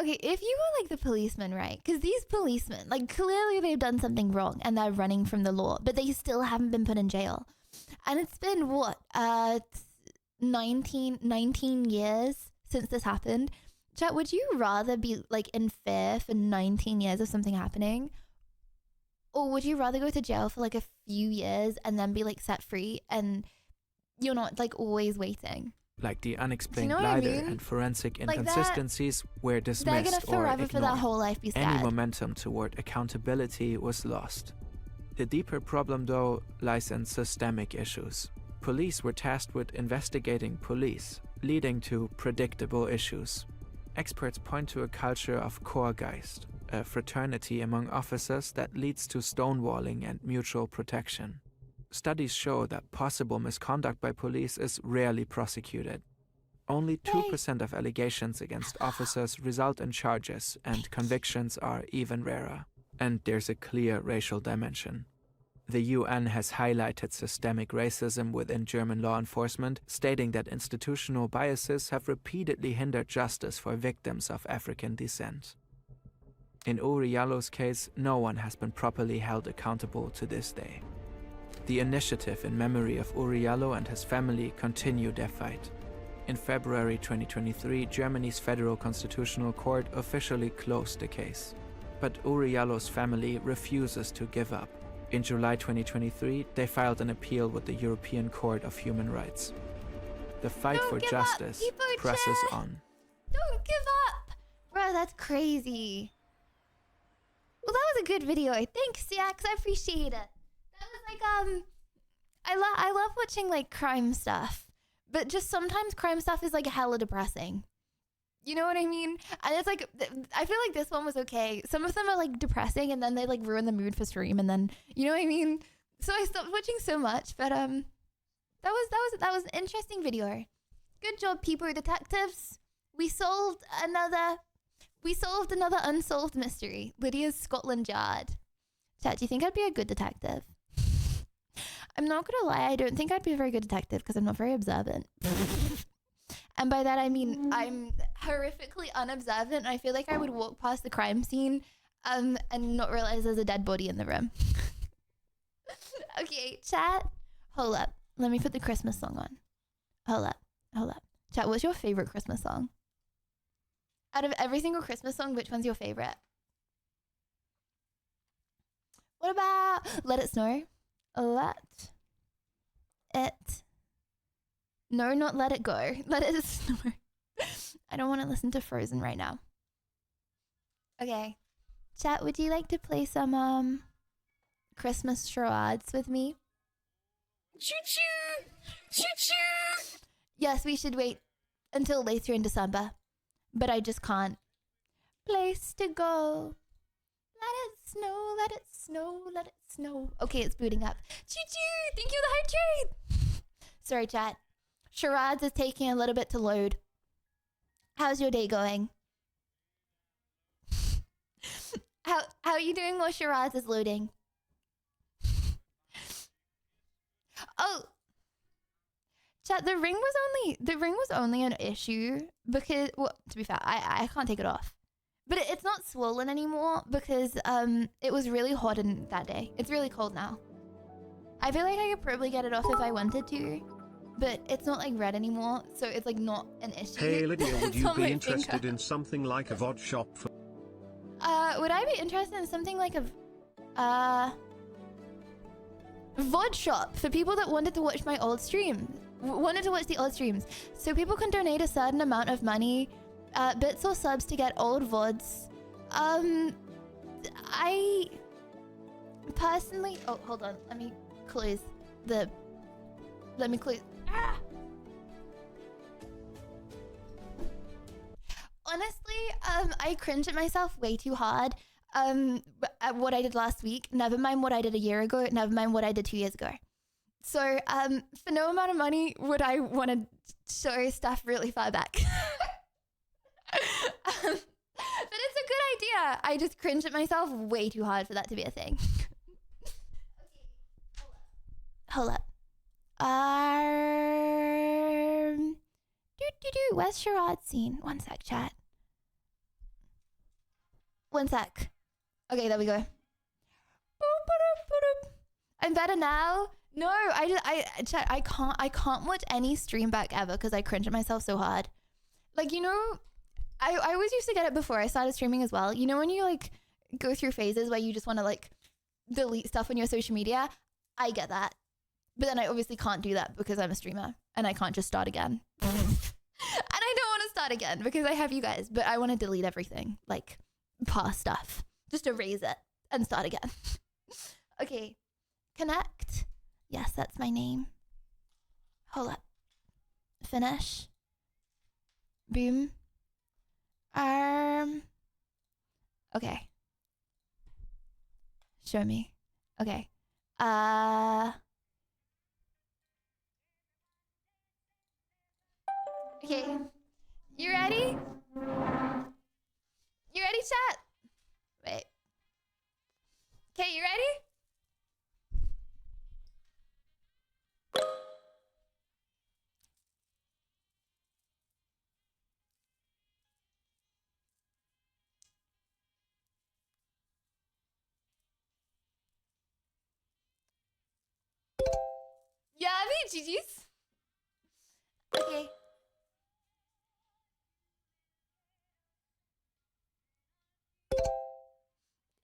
Okay, if you were like the policeman, right? Because these policemen, like clearly they've done something wrong and they're running from the law, but they still haven't been put in jail. And it's been, what, 19 years since this happened. Chat, would you rather be, like, in fear for 19 years of something happening? Or would you rather go to jail for, like, a few years and then be, like, set free and you're not, like, always waiting? Like the unexplained what glider I mean? and forensic Like inconsistencies were They're dismissed gonna or forever ignored. for their whole life be Any scared. momentum toward accountability was lost. The deeper problem, though, lies in systemic issues. Police were tasked with investigating police, leading to predictable issues. Experts point to a culture of Chorgeist, a fraternity among officers that leads to stonewalling and mutual protection. Studies show that possible misconduct by police is rarely prosecuted. Only 2% of allegations against officers result in charges, and convictions are even rarer. And there's a clear racial dimension. The UN has highlighted systemic racism within German law enforcement, stating that institutional biases have repeatedly hindered justice for victims of African descent. In Uriallo's case, no one has been properly held accountable to this day. The initiative in memory of Uriallo and his family continue their fight. In February 2023, Germany's Federal Constitutional Court officially closed the case. But Uriallo's family refuses to give up. In July 2023, they filed an appeal with the European Court of Human Rights. The fight for justice presses on. Don't give up! Bro, that's crazy. Well, that was a good video. Thanks, Yax. I appreciate it. That was like, I love watching like crime stuff. But just sometimes crime stuff is like hella depressing. You know what I mean? And it's like, I feel like this one was okay. Some of them are like depressing and then they like ruin the mood for stream and then, you know what I mean? So I stopped watching so much, but that was an interesting video. Good job, people, detectives. We solved another unsolved mystery. Lydia's Scotland Yard. Chat, do you think I'd be a good detective? I'm not gonna lie, I don't think I'd be a very good detective because I'm not very observant. And by that I mean I'm horrifically unobservant. I feel like I would walk past the crime scene and not realize there's a dead body in the room. Okay, chat. Hold up. Let me put the Christmas song on. Hold up. Chat, what's your favorite Christmas song? Out of every single Christmas song, which one's your favorite? What about Let It Snow? Let it. No, not Let It Go. Let It Snow. I don't want to listen to Frozen right now. Okay. Chat, would you like to play some Christmas charades with me? Choo-choo! Choo-choo! Yes, we should wait until later in December. But I just can't. Place to go. Let it snow, let it snow, let it snow. Okay, it's booting up. Choo-choo! Thank you, the hydrate! Sorry, chat. Charades is taking a little bit to load. How's your day going? How are you doing while Charades is loading? Oh, chat, the ring was only an issue because, well, to be fair, I can't take it off. But it's not swollen anymore because it was really hot in that day. It's really cold now. I feel like I could probably get it off if I wanted to, but it's not like red anymore, so it's like not an issue. Hey Lydia, would you be interested in something like a VOD shop for... Would I be interested in something like a VOD shop for people that wanted to watch my old streams? Wanted to watch the old streams. So people can donate a certain amount of money, bits or subs to get old VODs. I personally... Oh, hold on. Let me close the... Honestly, I cringe at myself way too hard at what I did last week. Never mind what I did a year ago. Never mind what I did 2 years ago. So, for no amount of money would I want to show stuff really far back. But it's a good idea. I just cringe at myself way too hard for that to be a thing. Okay, hold up. Where's Charade scene? One sec, chat. One sec. Okay, there we go. I'm better now. No, chat, I can't watch any stream back ever because I cringe at myself so hard. Like, you know, I always used to get it before I started streaming as well. You know when you like go through phases where you just want to like delete stuff on your social media? I get that. But then I obviously can't do that because I'm a streamer and I can't just start again. And I don't want to start again because I have you guys, but I want to delete everything, like past stuff. Just erase it and start again. Okay. Connect. Yes, that's my name. Hold up. Finish. Boom. Okay. Show me. Okay. Okay. You ready? You ready, chat? Wait. Okay, you ready? Yeah, GG's. Okay.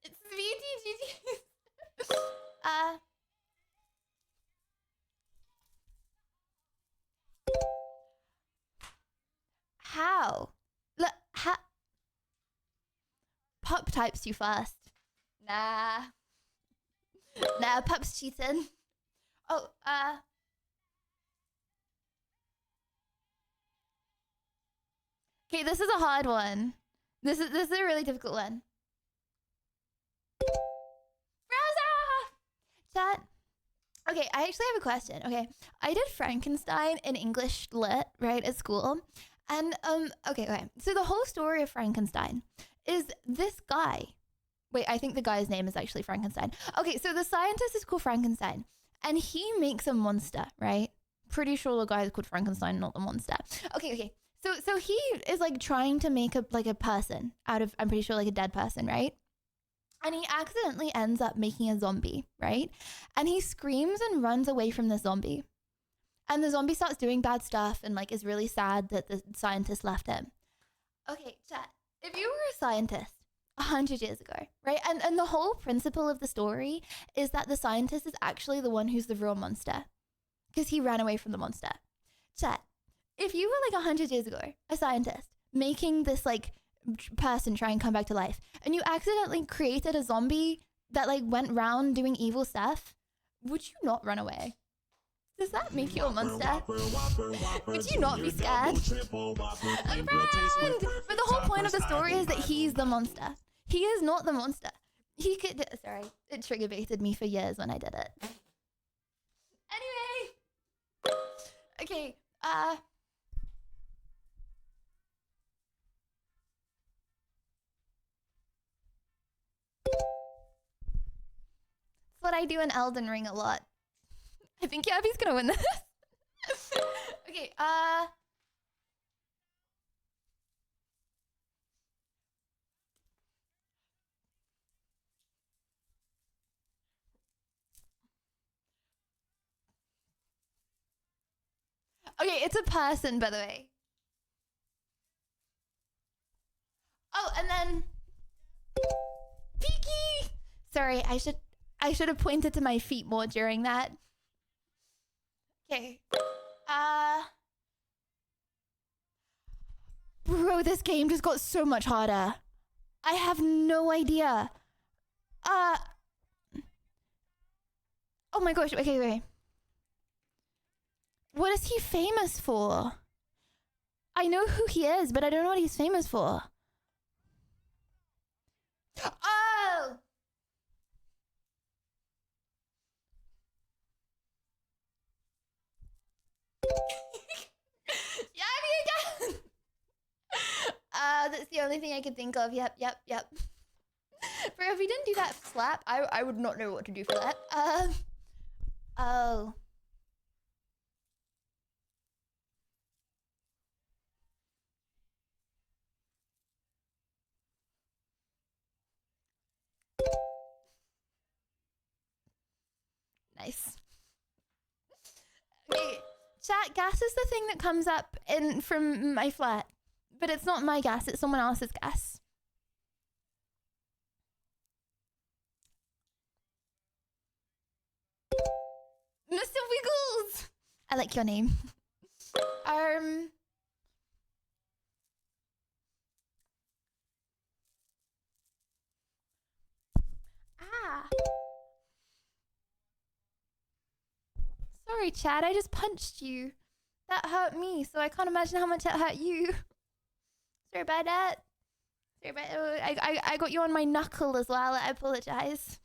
It's VTGG's. How? Pup types too fast. Nah. Nah, Pup's cheating. Oh, okay, this is a hard one. This is a really difficult one. Chat. Okay, I actually have a question. Okay, I did Frankenstein in English lit, right, at school. And, okay. So the whole story of Frankenstein is this guy. Wait, I think the guy's name is actually Frankenstein. Okay, so the scientist is called Frankenstein. and he makes a monster, right? Pretty sure the guy is called Frankenstein, not the monster. Okay. So he is like trying to make a person out of, I'm pretty sure like a dead person, right? And he accidentally ends up making a zombie, right? And he screams and runs away from the zombie. And the zombie starts doing bad stuff and like is really sad that the scientist left him. Okay, chat. If you were a scientist 100 years ago, right? And the whole principle of the story is that the scientist is actually the one who's the real monster because he ran away from the monster. Chat. If you were like 100 years ago, a scientist making this like person try and come back to life, and you accidentally created a zombie that like went round doing evil stuff, would you not run away? Does that make you a monster? Would you not be scared? But the whole point of the story is that he's the monster. He is not the monster. He could, sorry, it trigger baited me for years when I did it. Anyway. Okay, what I do in Elden Ring a lot. I think Yabby's gonna win this. Okay, okay, it's a person, by the way. Oh, and then Peaky! Sorry, I should have pointed to my feet more during that. Okay. Bro, this game just got so much harder. I have no idea. Oh my gosh, okay, wait. What is he famous for? I know who he is, but I don't know what he's famous for. Oh! Yabby again! That's the only thing I can think of. Yep. Bro, if we didn't do that slap, I would not know what to do for that. Oh. Nice. Okay, chat, gas is the thing that comes up from my flat. But it's not my gas, it's someone else's gas. Mr. Wiggles! I like your name. Sorry, Chad, I just punched you. That hurt me, so I can't imagine how much it hurt you. Sorry about that. I got you on my knuckle as well. I apologize.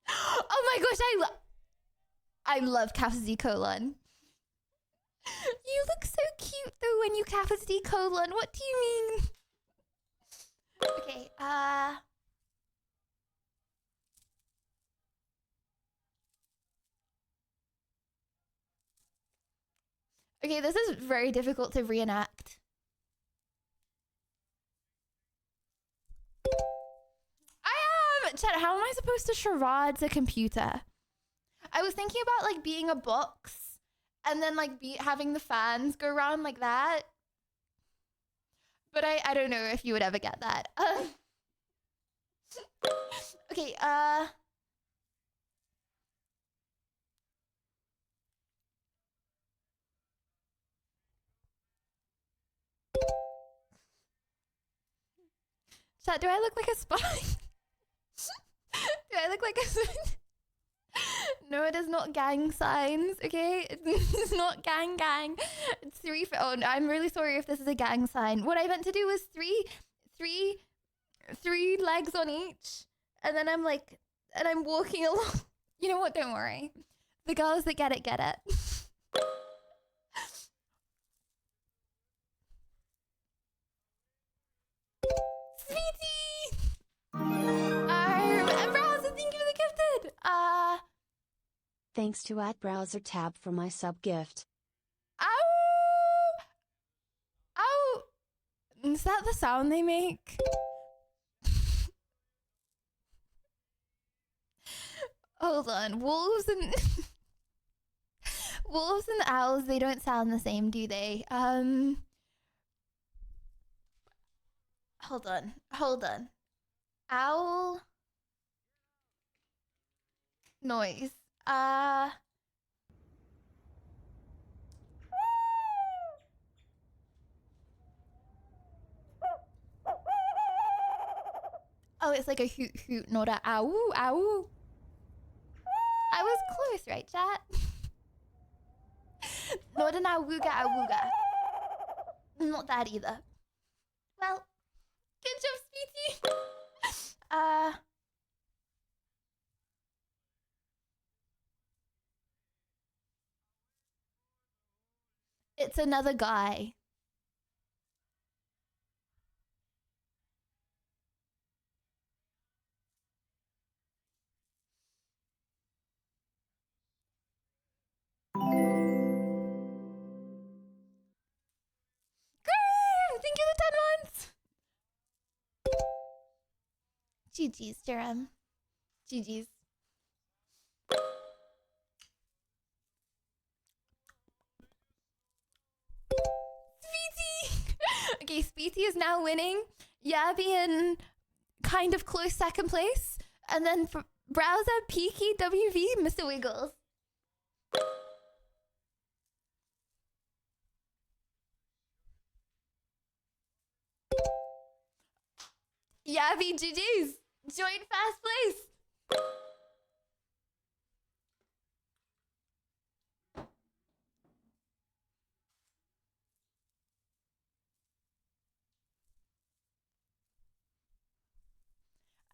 Oh my gosh, I love Cassidy colon. You look so cute though when you Cassidy colon. What do you mean? Okay, okay, this is very difficult to reenact. Chat, how am I supposed to charades a computer? I was thinking about like being a box and then like having the fans go around like that. But I don't know if you would ever get that. Okay, chat, do I look like a spy? Do I look like a... No, it is not gang signs, okay? It's not gang. It's three... Oh, I'm really sorry if this is a gang sign. What I meant to do was three legs on each. And then I'm like... And I'm walking along. You know what? Don't worry. The girls that get it, get it. Sweetie! Thank you for the gifted. Thanks to @browser tab for my sub gift. Ow! Ow! Is that the sound they make? Hold on. Wolves and wolves and owls, they don't sound the same, do they? Hold on. Hold on. Owl noise. Oh, it's like a hoot hoot, not a ow ow. I was close, right, chat? Not an awooga awooga. Not that either. Well, good job, Speedy. It's another guy. Thank you for 10 months. GG's, Jerem. GG's. Speedy! Okay, Speedy is now winning. Yabby in kind of close second place. And then for Browser, Peaky, WV, Mr. Wiggles. Yabby, GG's. Join fast place.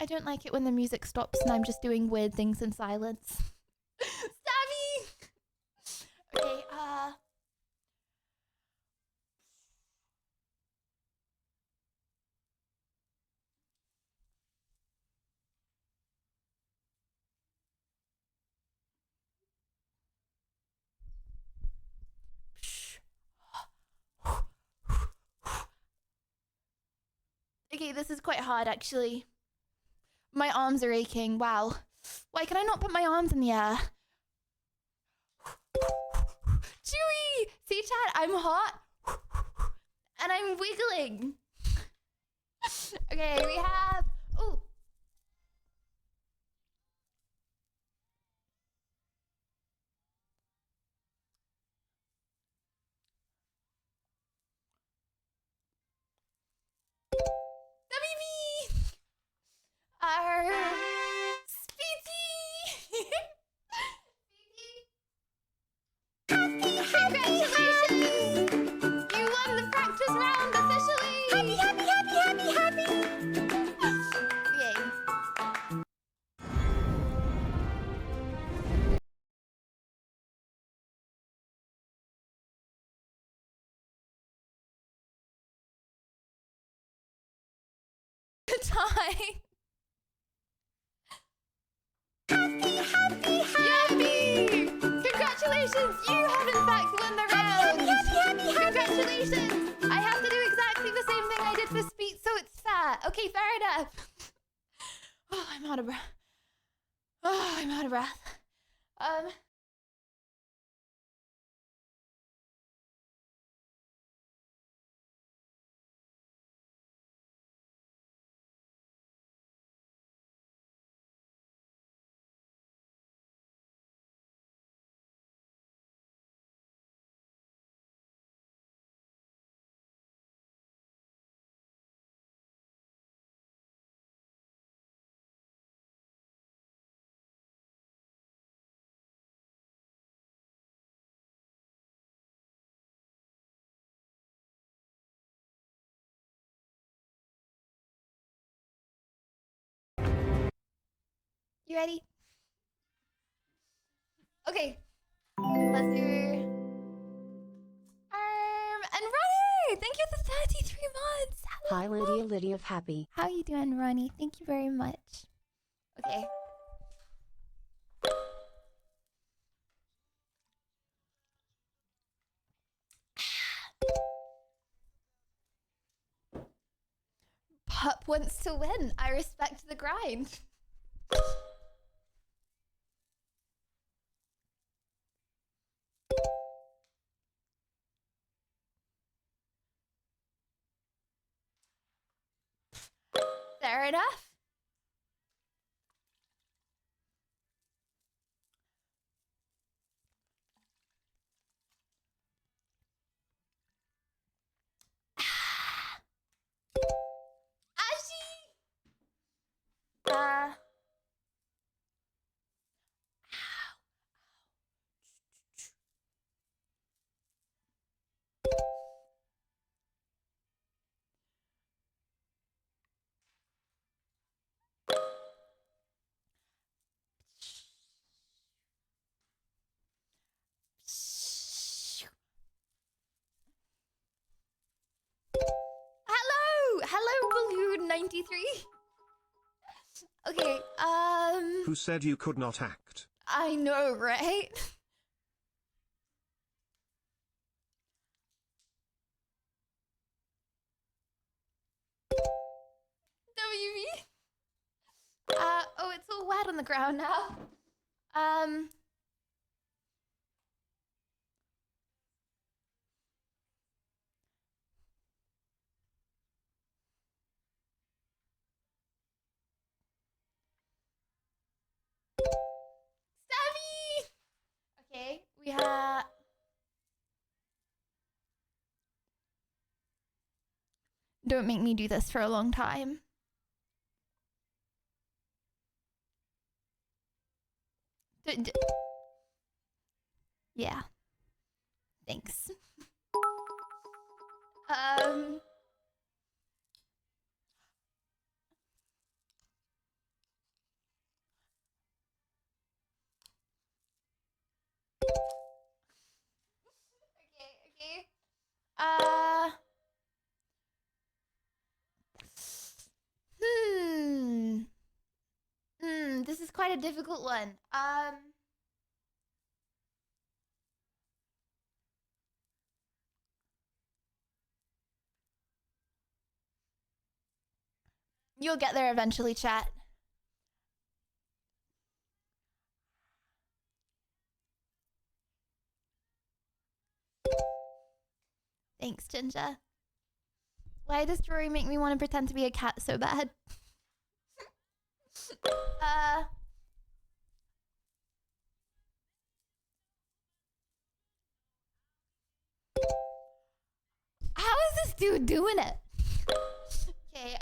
I don't like it when the music stops and I'm just doing weird things in silence. Stabby! Okay, okay, this is quite hard actually. My arms are aching. Wow. Why can I not put my arms in the air? Chewy! See, chat, I'm hot. And I'm wiggling. Okay, we have... Oh. WV! Our Speedy! Congratulations! You won the practice round officially! Happy! Yay. Tie! Happy! Congratulations! You have in fact won the round! Happy! Congratulations! I have to do exactly the same thing I did for Speed, so it's fair. Okay, fair enough. Oh, I'm out of breath. Oh, I'm out of breath. You ready? Okay. Let's do... and Ronnie! Thank you for 33 months! Hello. Hi, Lydia of Happy. How you doing, Ronnie? Thank you very much. Okay. Hup wants to win. I respect the grind. Fair enough. Hello, Balloon 93. Okay, Who said you could not act? I know, right? WB. Oh, it's all wet on the ground now. Stabby! Okay, we have... Don't make me do this for a long time. Yeah. Thanks. Okay. This is quite a difficult one. You'll get there eventually, chat. Thanks, Ginger. Why does Rory make me want to pretend to be a cat so bad? How is this dude doing it? Okay,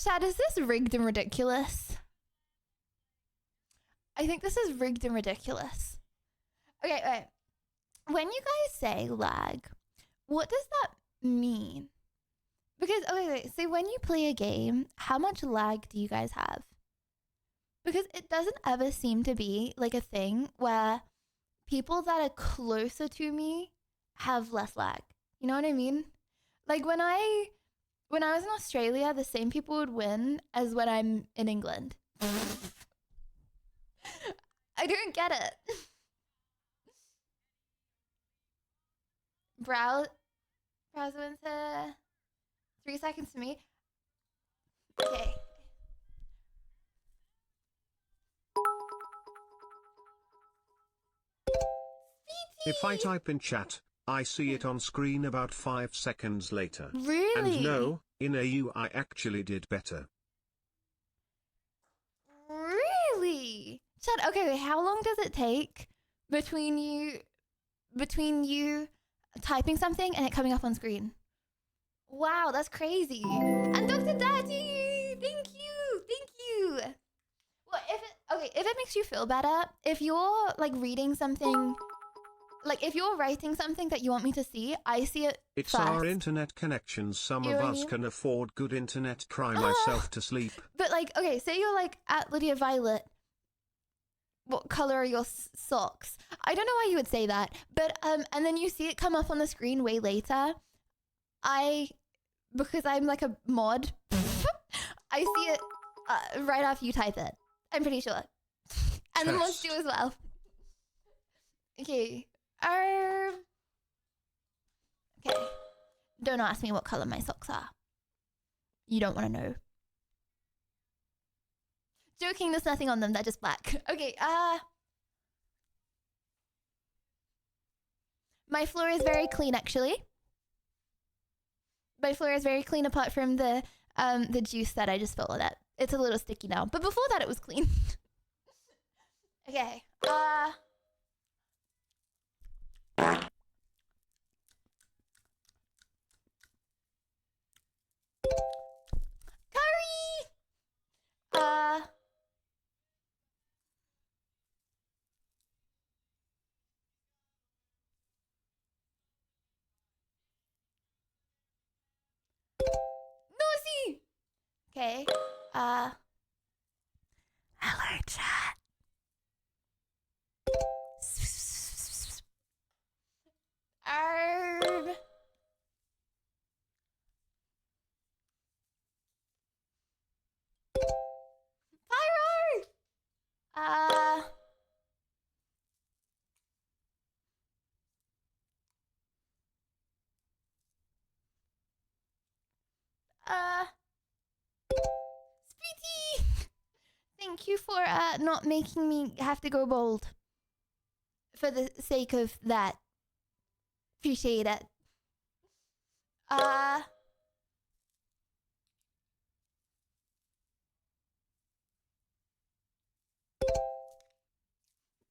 Chad, is this rigged and ridiculous? I think this is rigged and ridiculous. Okay, wait. When you guys say lag, what does that mean? Because, okay, wait, so when you play a game, how much lag do you guys have? Because it doesn't ever seem to be like a thing where people that are closer to me have less lag. You know what I mean? Like when I was in Australia, the same people would win as when I'm in England. I don't get it. Browse wins 3 seconds to me. Okay. If I type in chat, I see it on screen about 5 seconds later. Really? And no, in AU I actually did better. Really? Chad, okay, wait, how long does it take between you typing something and it coming up on screen? Wow, that's crazy. And Dr. Daddy, thank you. Well, if it makes you feel better, if you're like reading something, like if you're writing something that you want me to see, I see it It's first. our internet connections. Some You of know what I us mean? can afford good internet. Cry myself to sleep. But like, okay, say you're like at Lydia Violet. What color are your socks? I don't know why you would say that, but and then you see it come up on the screen way later. I because I'm like a mod. I see it right after you type it. I'm pretty sure. And the mods do as well. Okay. Okay. Don't ask me what color my socks are. You don't want to know. Joking, there's nothing on them. They're just black. Okay, my floor is very clean, actually. My floor is very clean apart from the juice that I just filled with it. It's a little sticky now. But before that, it was clean. Okay, Nosy! Okay, hello, chat. Pyro! Speedy! Thank you for not making me have to go bold. For the sake of that. Appreciate it.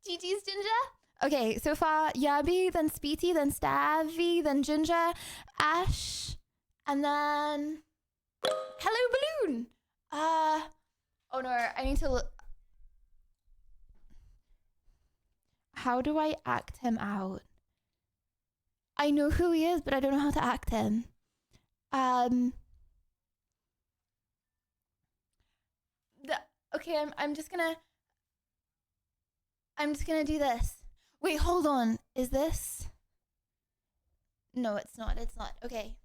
GG's Ginger? Okay, so far Yabi, then Speety, then Stavy, then Ginger, Ash, and then Hello Balloon. Oh no, I need to look. How do I act him out? I know who he is, but I don't know how to act him. Okay, I'm just gonna do this. Wait, hold on. Is this? No, it's not. It's not. Okay.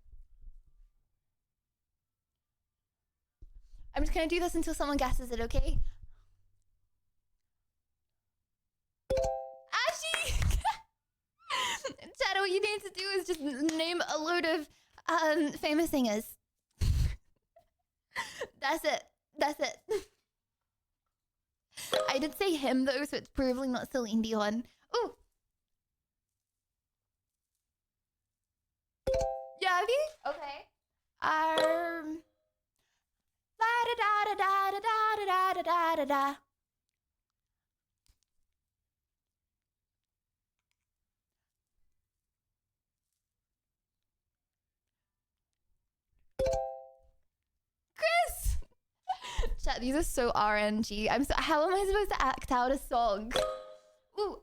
I'm just gonna do this until someone guesses it, okay? Ashy! Chad, what you need to do is just name a load of famous singers. That's it. That's it. I did say him though, so it's probably not Celine Dion. Ooh. Yavi? Okay. Da da da da da da da da da da da. Chris! Chat, these are so RNG. How am I supposed to act out a song? Ooh,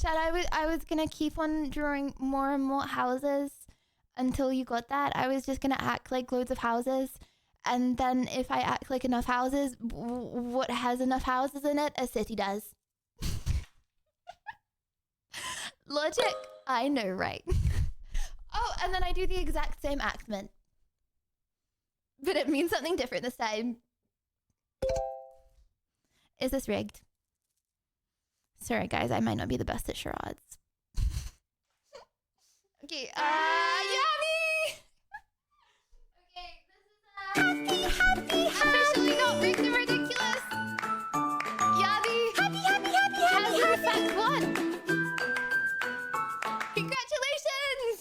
Chad, I was gonna keep on drawing more and more houses until you got that. I was just gonna act like loads of houses, and then if I act like enough houses, what has enough houses in it? A city does. Logic? I know, right? Oh, and then I do the exact same accent, but it means something different this time. Is this rigged? Sorry guys, I might not be the best at charades. Okay, Yummy! Okay, this is officially not rigged and ridiculous. Yavi has in fact won. Congratulations!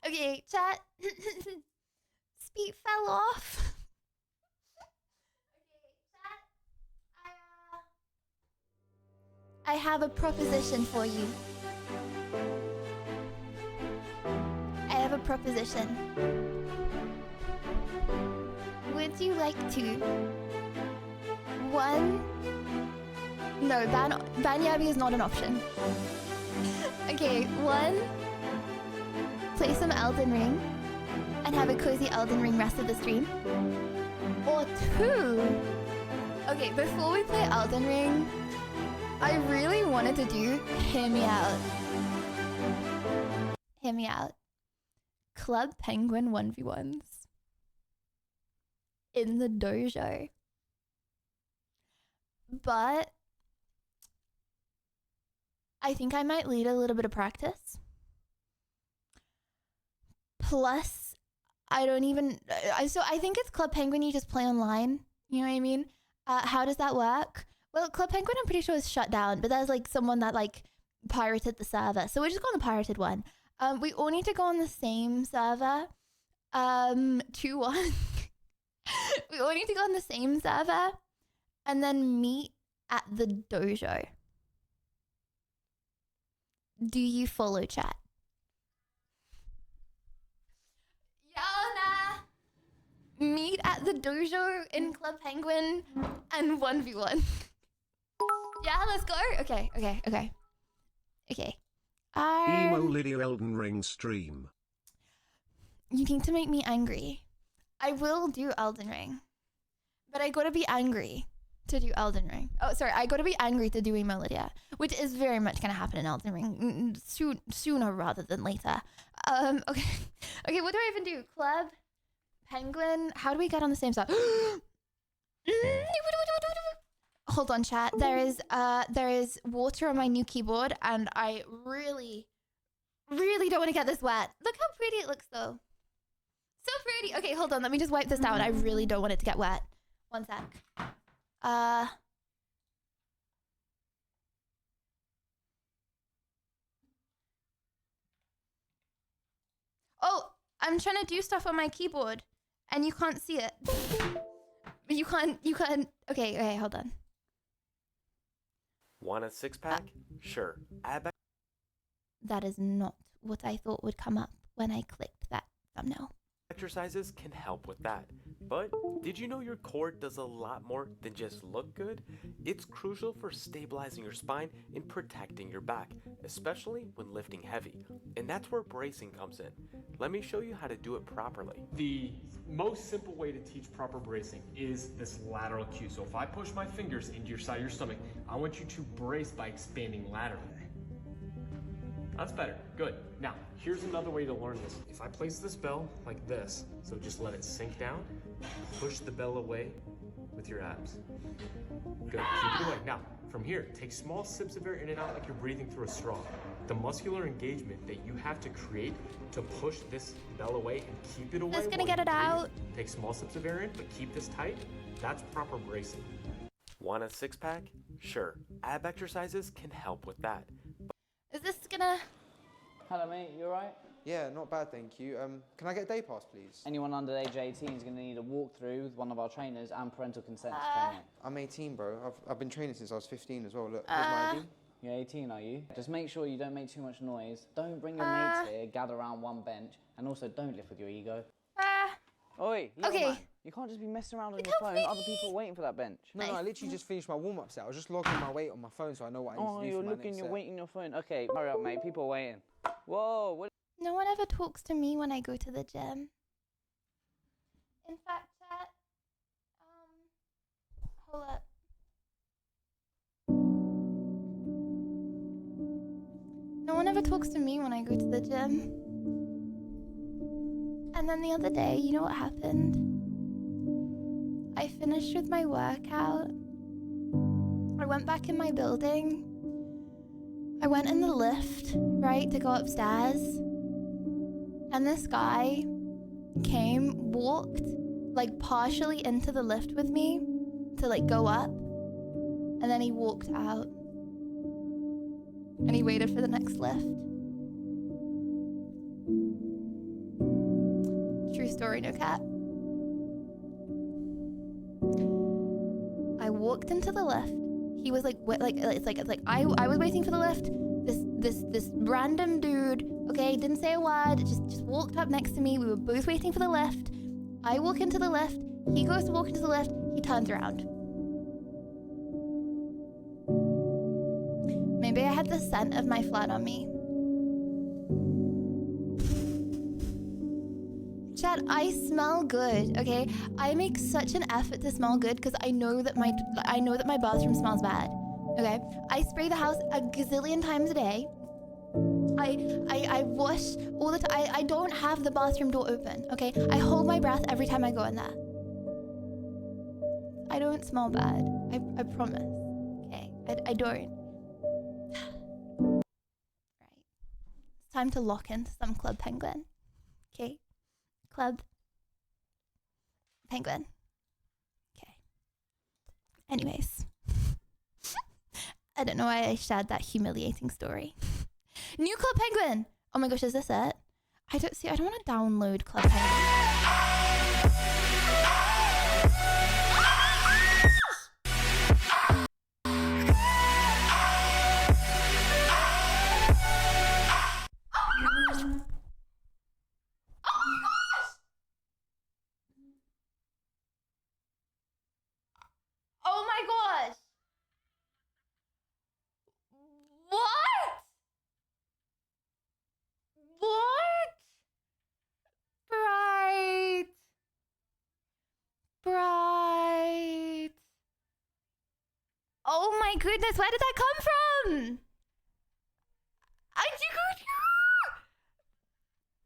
Okay, chat. Speed fell off. I have a proposition for you. I have a proposition. Would you like to? No, ban Yabi is not an option. Okay, 1, play some Elden Ring and have a cozy Elden Ring rest of the stream. Or 2, okay, before we play Elden Ring, I really wanted to do, hear me out. Hear me out. Club Penguin 1v1s. In the dojo. But I think I might need a little bit of practice. Plus, I don't even... so I think it's Club Penguin, you just play online. You know what I mean? How does that work? Well, Club Penguin, I'm pretty sure is shut down, but there's like someone that like pirated the server. So we're just going on the pirated one. We all need to go on the same server. 2-1. We all need to go on the same server and then meet at the dojo. Do you follow, chat? Yana! Meet at the dojo in Club Penguin and 1v1. Yeah, let's go. Okay. Emo Lydia Elden Ring stream. You need to make me angry. I will do Elden Ring. But I gotta be angry to do Elden Ring. Oh, sorry. I gotta be angry to do Emo Lydia. Which is very much gonna happen in Elden Ring. Sooner rather than later. Okay. Okay, what do I even do? Club? Penguin? How do we get on the same side? Hold on, chat. There is water on my new keyboard, and I really don't want to get this wet. Look how pretty it looks, though. So pretty. Okay, hold on. Let me just wipe this down. I really don't want it to get wet. One sec. Oh, I'm trying to do stuff on my keyboard, and you can't see it. You can't. Okay, hold on. Want a six-pack? Sure. Add back. That is not what I thought would come up when I clicked that thumbnail. Exercises can help with that. But did you know your core does a lot more than just look good? It's crucial for stabilizing your spine and protecting your back, especially when lifting heavy. And that's where bracing comes in. Let me show you how to do it properly. The most simple way to teach proper bracing is this lateral cue. So if I push my fingers into your side of your stomach, I want you to brace by expanding laterally. That's better. Good. Now, here's another way to learn this. If I place this bell like this, so just let it sink down, push the bell away with your abs. Good. Keep it away. Now, from here, take small sips of air in and out like you're breathing through a straw. The muscular engagement that you have to create to push this bell away and keep it away. Just gonna get it out. Take small sips of air in, but keep this tight. That's proper bracing. Want a six-pack? Sure. Ab exercises can help with that. Is this gonna... Hello mate, you alright? Yeah, not bad, thank you. Can I get a day pass, please? Anyone under the age of 18 is going to need a walkthrough with one of our trainers and parental consent to train it. I'm 18, bro. I've been training since I was 15 as well. Look, here's my ID. You're 18, are you? Just make sure you don't make too much noise. Don't bring your mates here, gather around one bench, and also don't live with your ego. Oi, okay. Man, you can't just be messing around on your phone. Other people are waiting for that bench. No, I literally just finished my warm-up set. I was just logging my weight on my phone so I know what I need to do for my you're looking your weight in your phone. Okay, hurry up, mate. People are waiting. Whoa, what? No one ever talks to me when I go to the gym. In fact, chat, hold up. No one ever talks to me when I go to the gym. And then the other day, you know what happened? I finished with my workout. I went back in my building. I went in the lift, right, to go upstairs. And this guy came, walked, like, partially into the lift with me to, like, go up. And then he walked out. And he waited for the next lift. True story, no cap. I walked into the lift. He was like I was waiting for the lift. This random dude, okay, didn't say a word, just walked up next to me. We were both waiting for the lift. I walk into the lift. He goes to walk into the lift. He turns around. Maybe I had the scent of my flat on me. I smell good, okay? I make such an effort to smell good because I know that my bathroom smells bad. Okay? I spray the house a gazillion times a day. I wash all the time. I don't have the bathroom door open, okay? I hold my breath every time I go in there. I don't smell bad. I promise. Okay? I don't. Right. It's time to lock into some Club Penguin. Okay? Club Penguin. Okay. Anyways. I don't know why I shared that humiliating story. New Club Penguin! Oh my gosh, is this it? I don't want to download Club Penguin. Oh my gosh! What? What? Bright. Oh my goodness, where did that come from?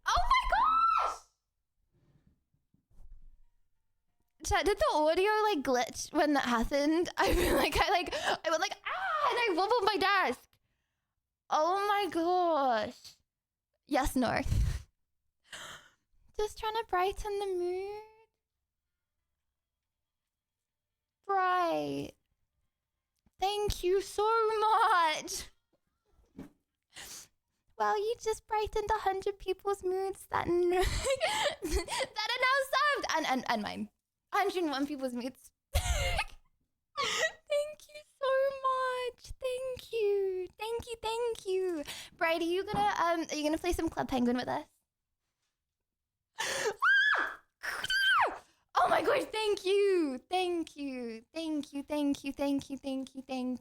Oh my gosh! Chat, did the audio like glitch when that happened? I went like, ah, and I wobbled my desk. Oh my gosh. Yes, no. Just trying to brighten the mood. Bright. Thank you so much. Well, you just brightened 100 people's moods that are now served. And mine. 101 people's moods. Thank you so much. Thank you. Thank you. Bright, are you gonna play some Club Penguin with us? Oh my gosh, thank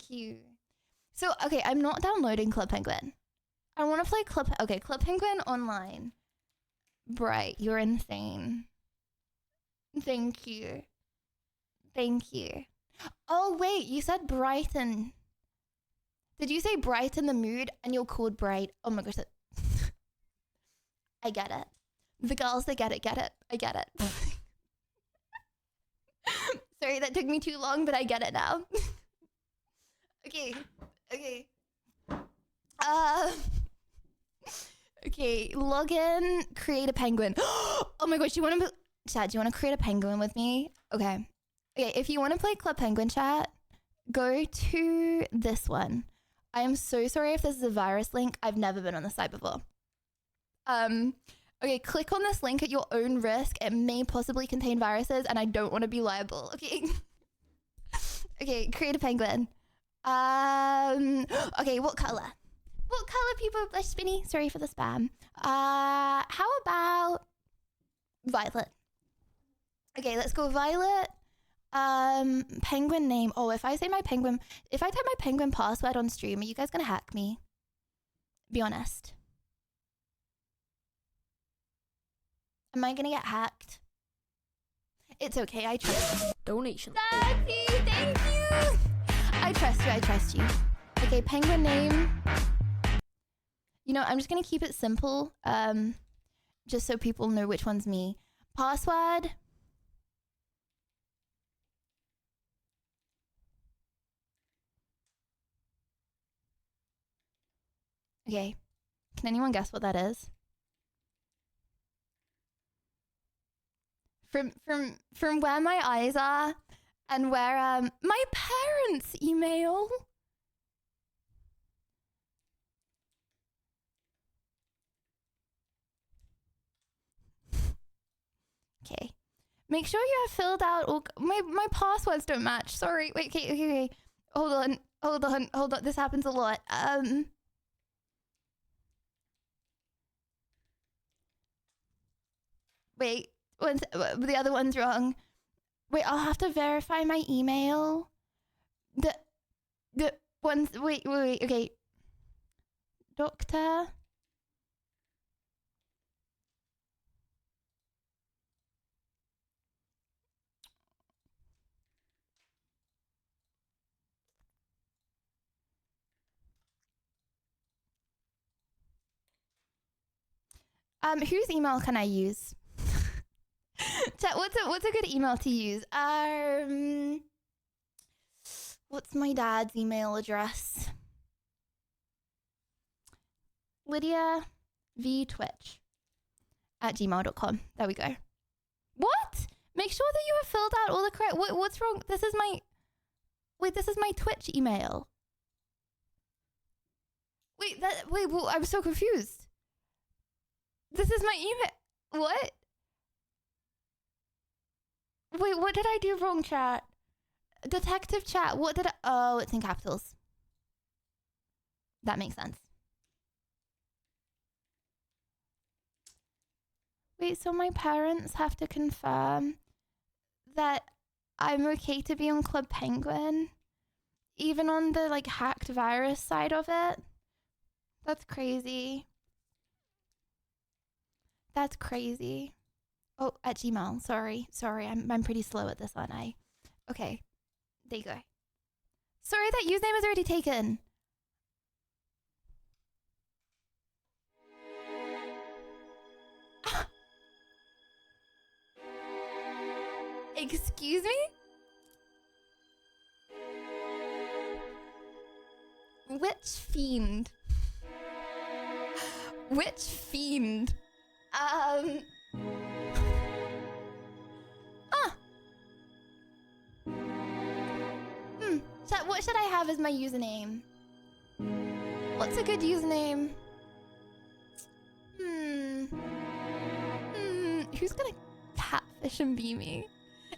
you. So, okay, I'm not downloading Club Penguin. I want to play Club Penguin online. Bright, you're insane. Thank you. Oh wait, you said brighten. Did you say brighten the mood and you're called Bright? Oh my gosh, I get it. The girls, they get it. I get it. Sorry, that took me too long, but I get it now. Okay. Okay, log in, create a penguin. Oh my gosh, chat, do you want to create a penguin with me? Okay, if you want to play Club Penguin, chat, go to this one. I am so sorry if this is a virus link. I've never been on the site before. Okay, click on this link at your own risk. It may possibly contain viruses and I don't want to be liable, okay? Okay, create a penguin. Okay, what color? What color, people? Spinny, sorry for the spam. How about violet? Okay, let's go violet. Penguin name. Oh, if I type my penguin password on stream, are you guys gonna hack me? Be honest. Am I gonna get hacked? It's okay, I trust you. Donation. Daddy, thank you. I trust you. Okay, penguin name. You know, I'm just gonna keep it simple, just so people know which one's me. Password. Okay, can anyone guess what that is? From where my eyes are and where my parents' email. Okay. Make sure you have filled out all my passwords don't match. Sorry. Wait, okay. Hold on. This happens a lot. Wait. The other one's wrong. Wait, I'll have to verify my email. The ones. Wait. Okay. Doctor. Whose email can I use? Chat, what's a good email to use? What's my dad's email address? Lydia V Twitch at gmail.com. There we go. What? Make sure that you have filled out all the correct. What's wrong? This is my. Wait, this is my Twitch email. Wait, well, I'm so confused. This is my email. What? Wait, what did I do wrong, chat? Detective chat, what did I... Oh, it's in capitals. That makes sense. Wait, so my parents have to confirm that I'm okay to be on Club Penguin? Even on the, like, hacked virus side of it? That's crazy. That's crazy. Oh, at Gmail. Sorry. I'm pretty slow at this, aren't I? Okay. There you go. Sorry, that username is already taken. Excuse me? Which fiend? Which fiend? Chat, what should I have as my username? What's a good username? Who's gonna catfish and be me?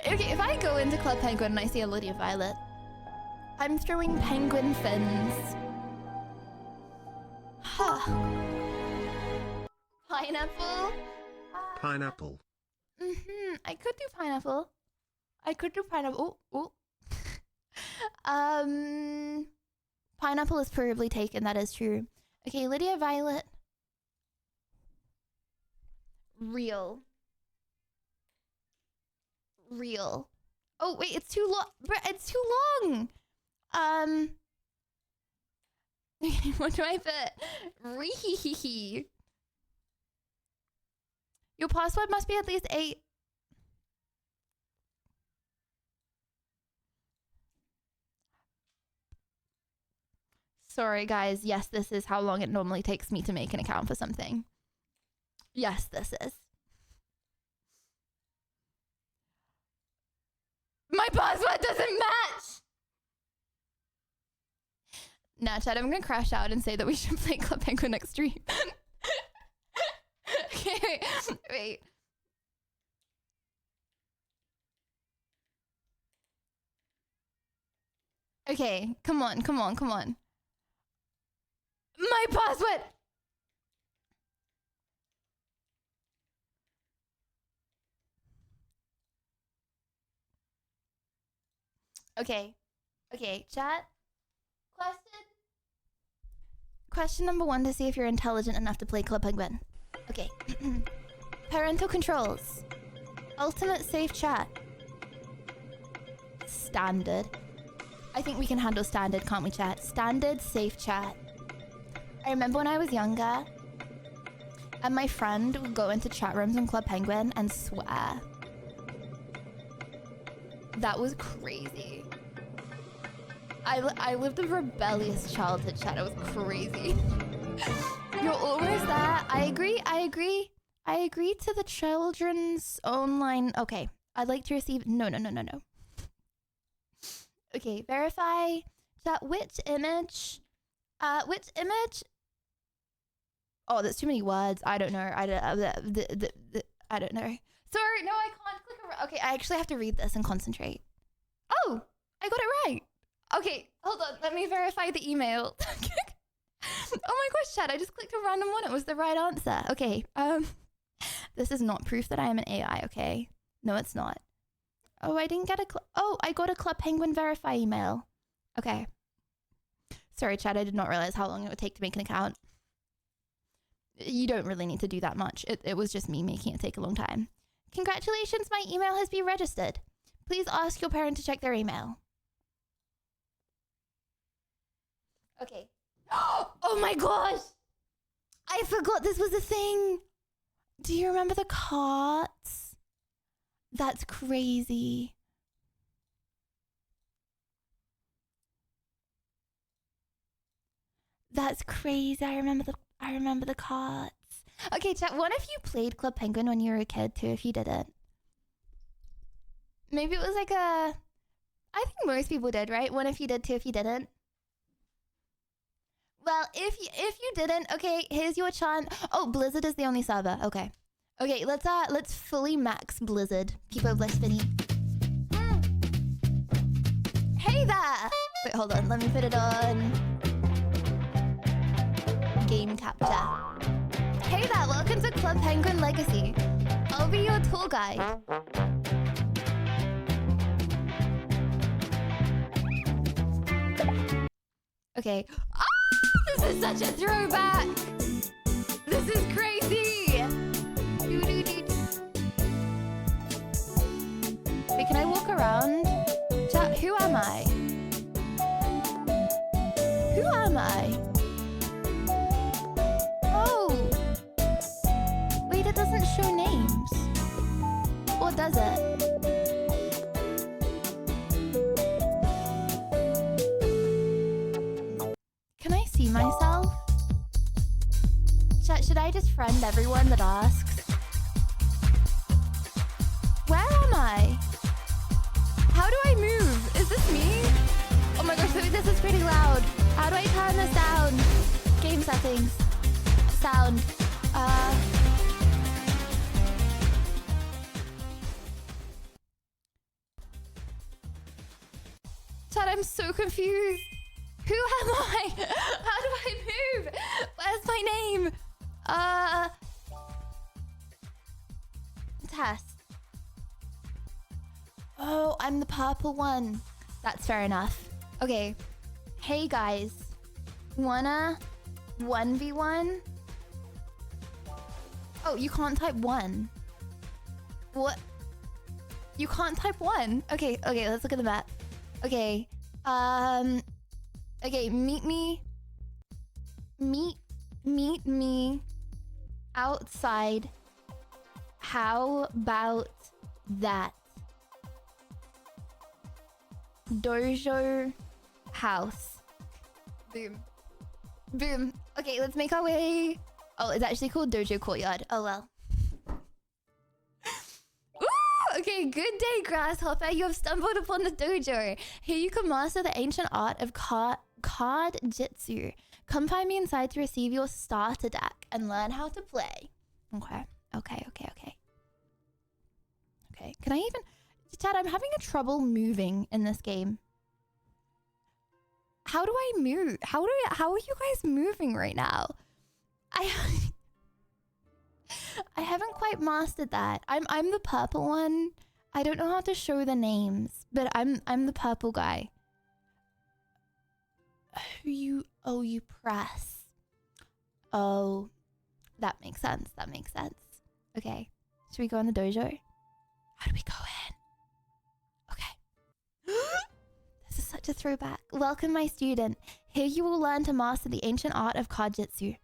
Okay, if I go into Club Penguin and I see a Lydia Violet, I'm throwing penguin fins. Pineapple? Pineapple. I could do pineapple. Oh. Pineapple is preferably taken, that is true. Okay, Lydia Violet. Real. Oh, wait, it's too long. It's too long. What do I put? Ree. Your password must be at least 8. Sorry, guys. Yes, this is how long it normally takes me to make an account for something. Yes, this is. My password doesn't match! Nah, chat, I'm gonna crash out and say that we should play Club Penguin next stream. Okay, wait. Okay, come on. My password! Okay, chat. Question number 1 to see if you're intelligent enough to play Club Penguin. Okay. Parental controls. Ultimate safe chat. Standard. I think we can handle standard, can't we, chat? Standard safe chat. I remember when I was younger, and my friend would go into chat rooms on Club Penguin and swear. That was crazy. I lived a rebellious childhood, chat. It was crazy. You're almost there. I agree to the children's online. Okay. I'd like to receive. No. Okay. Verify that which image? Oh, there's too many words. I don't know. I don't know. Sorry. No, I can't click around. Okay. I actually have to read this and concentrate. Oh, I got it right. Okay, hold on. Let me verify the email. Oh my gosh, chat. I just clicked a random one. It was the right answer. Okay. This is not proof that I am an AI, okay? No, it's not. Oh, I didn't get I got a Club Penguin verify email. Okay. Sorry, chat. I did not realize how long it would take to make an account. You don't really need to do that much. It was just me making it take a long time. Congratulations, my email has been registered. Please ask your parent to check their email. Okay. Oh my gosh! I forgot this was a thing! Do you remember the carts? That's crazy. That's crazy. I remember the carts. Okay, chat, what if you played Club Penguin when you were a kid too, if you didn't? Maybe it was like a... I think most people did, right? What if you did too, if you didn't? Well, if you didn't, okay, here's your chance. Oh, Blizzard is the only server. Okay. Okay, let's fully max Blizzard. Keep Bliss Spinny. Hey there! Wait, hold on. Let me put it on game capture. Hey there, welcome to Club Penguin Legacy. I'll be your tour guide. Okay. Ah! This is such a throwback! This is crazy! Wait, can I walk around? Chat, who am I? Who am I? Oh! Wait, it doesn't show names. Or does it? Can I see myself? Chat, should I just friend everyone that asks? Where am I? How do I move? Is this me? Oh my gosh, this is pretty loud. How do I turn this down? Game settings. Sound. Chat, I'm so confused. Who am I? How do I move? Where's my name? Test. Oh, I'm the purple one. That's fair enough. Okay. Hey guys. Wanna 1v1? Oh, you can't type 1. What? You can't type 1? Okay, let's look at the map. Okay. Okay, meet me outside. How about that? Dojo house. Boom. Boom. Okay, let's make our way. Oh, it's actually called Dojo Courtyard. Oh well. Ooh, okay, good day, Grasshopper. You have stumbled upon the dojo. Here you can master the ancient art of card jitsu. Come find me inside to receive your starter deck and learn how to play. Okay. Okay, can I even... Chad, I'm having a trouble moving in this game. How do I move? How are you guys moving right now? I haven't quite mastered that. I'm the purple one. I don't know how to show the names, but I'm the purple guy. You press. Oh, that makes sense. Okay. Should we go in the dojo? How do we go in? Okay. This is such a throwback. Welcome, my student. Here you will learn to master the ancient art of Kajitsu.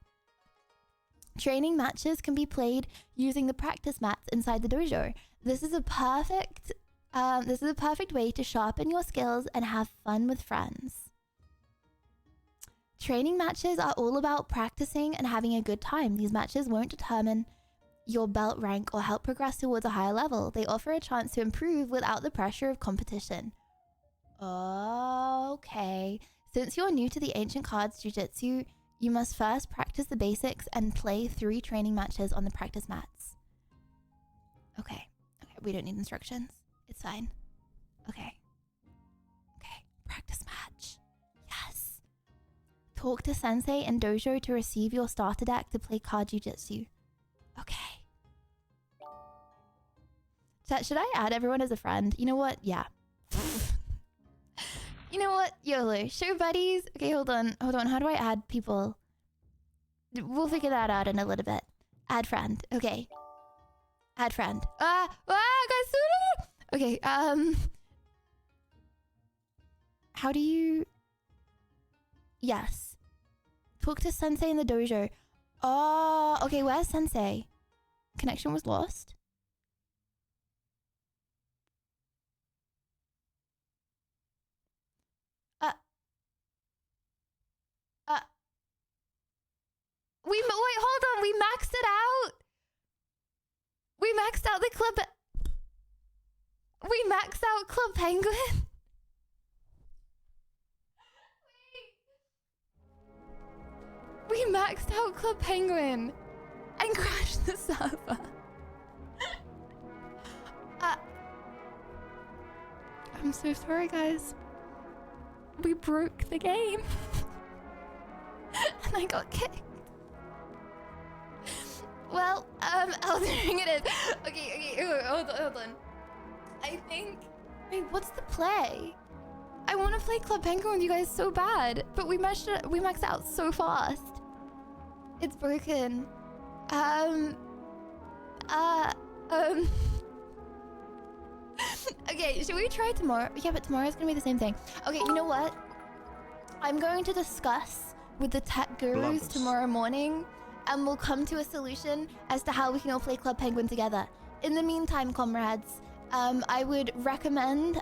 Training matches can be played using the practice mats inside the dojo. This is a perfect way to sharpen your skills and have fun with friends. Training matches are all about practicing and having a good time. These matches won't determine your belt rank or help progress towards a higher level. They offer a chance to improve without the pressure of competition. Okay. Since you're new to the ancient cards jiu-jitsu, you must first practice the basics and play 3 training matches on the practice mats. Okay. We don't need instructions. It's fine. Okay. Practice match. Yes. Talk to sensei and dojo to receive your starter deck to play card jiu-jitsu. Okay. Should I add everyone as a friend? You know what? Yeah. You know what? YOLO. Show buddies. Okay, hold on. How do I add people? We'll figure that out in a little bit. Add friend. Okay. Add friend. Guys. Okay, how do you... Yes. Talk to sensei in the dojo. Oh, okay, where's sensei? connection was lost. Wait, hold on. We maxed it out. We maxed out the club. We maxed out Club Penguin. We maxed out Club Penguin and crashed the server. I'm so sorry, guys. We broke the game. And I got kicked. Well, Elden Ring it is. Okay, hold on. I think... Wait, what's the play? I want to play Club Penguin with you guys so bad, but we maxed out so fast. It's broken. Okay, should we try tomorrow? Yeah, but tomorrow's gonna be the same thing. Okay, you know what? I'm going to discuss with the tech gurus tomorrow morning, and we'll come to a solution as to how we can all play Club Penguin together. In the meantime, comrades, I would recommend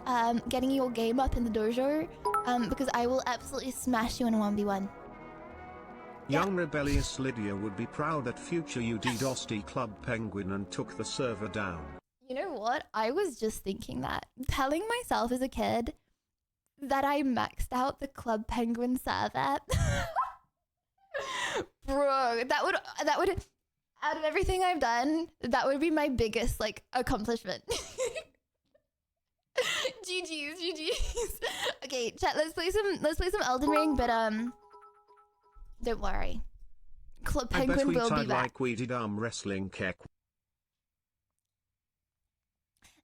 getting your game up in the dojo, because I will absolutely smash you in a 1v1. Young rebellious Lydia would be proud that future you DDoSed Club Penguin and took the server down. You know what? I was just thinking that. Telling myself as a kid that I maxed out the Club Penguin server. Bro, that would, out of everything I've done, that would be my biggest, like, accomplishment. GG's. Okay, chat, let's play some Elden Ring, but, don't worry. Club Penguin will be back. Like we did arm wrestling kick.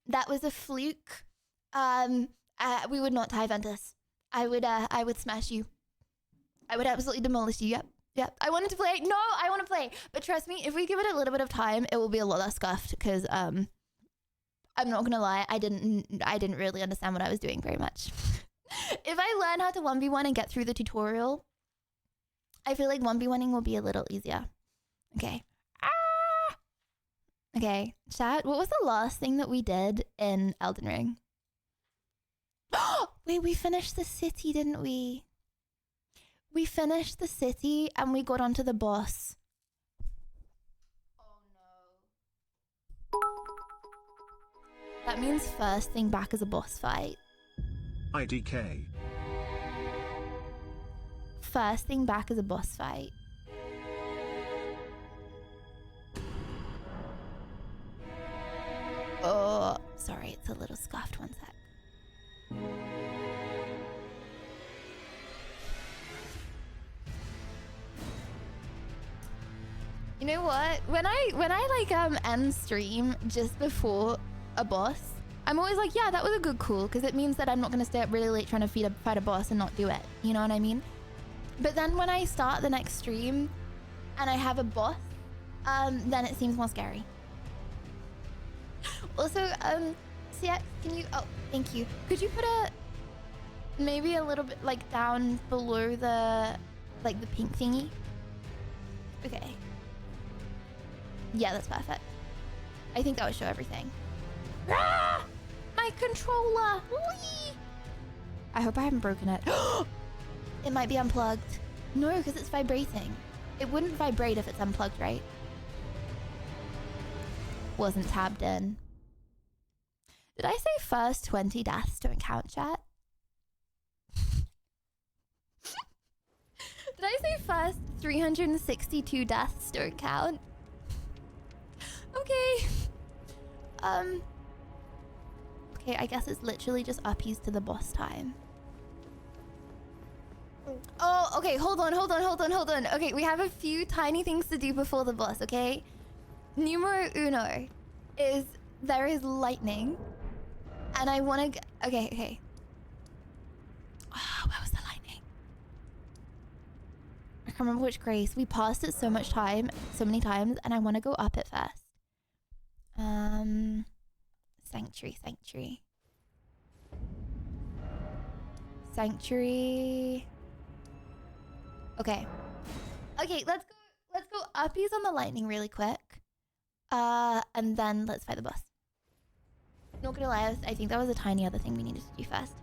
That was a fluke. We would not tie Ventus. I would smash you. I would absolutely demolish you. Yep. I wanted to play. No, I want to play. But trust me, if we give it a little bit of time, it will be a lot less scuffed. Because I'm not gonna lie, I didn't really understand what I was doing very much. If I learn how to 1v1 and get through the tutorial, I feel like 1v1ing will be a little easier. Okay. Okay, chat, what was the last thing that we did in Elden Ring? Wait, we finished the city, didn't we? We finished the city and we got onto the boss. Oh no. That means first thing back is a boss fight. IDK. First thing back is a boss fight. Oh, sorry, it's a little scuffed. One sec. You know what? When I like end stream just before a boss, I'm always like, yeah, that was a good call, because it means that I'm not gonna stay up really late trying to fight a boss and not do it. You know what I mean? But then when I start the next stream and I have a boss, then it seems more scary. Also, CX, can you, oh, thank you. Could you put maybe a little bit, like, down below the, like, the pink thingy? Okay. Yeah, that's perfect. I think that would show everything. Ah! My controller! Whee! I hope I haven't broken it. It might be unplugged. No, because it's vibrating. It wouldn't vibrate if it's unplugged, right? Wasn't tabbed in. Did I say first 20 deaths don't count, chat? Did I say first 362 deaths don't count? Okay. Okay, I guess it's literally just uppies to the boss time. Oh, okay, hold on. Okay, we have a few tiny things to do before the boss, okay? Numero uno is there is lightning. And I want to... Okay. Oh, where was the lightning? I can't remember which grace. We passed it so many times, and I want to go up it first. Sanctuary. Okay, let's go uppies on the lightning really quick. And then let's fight the boss. Not gonna lie, I think that was a tiny other thing we needed to do first.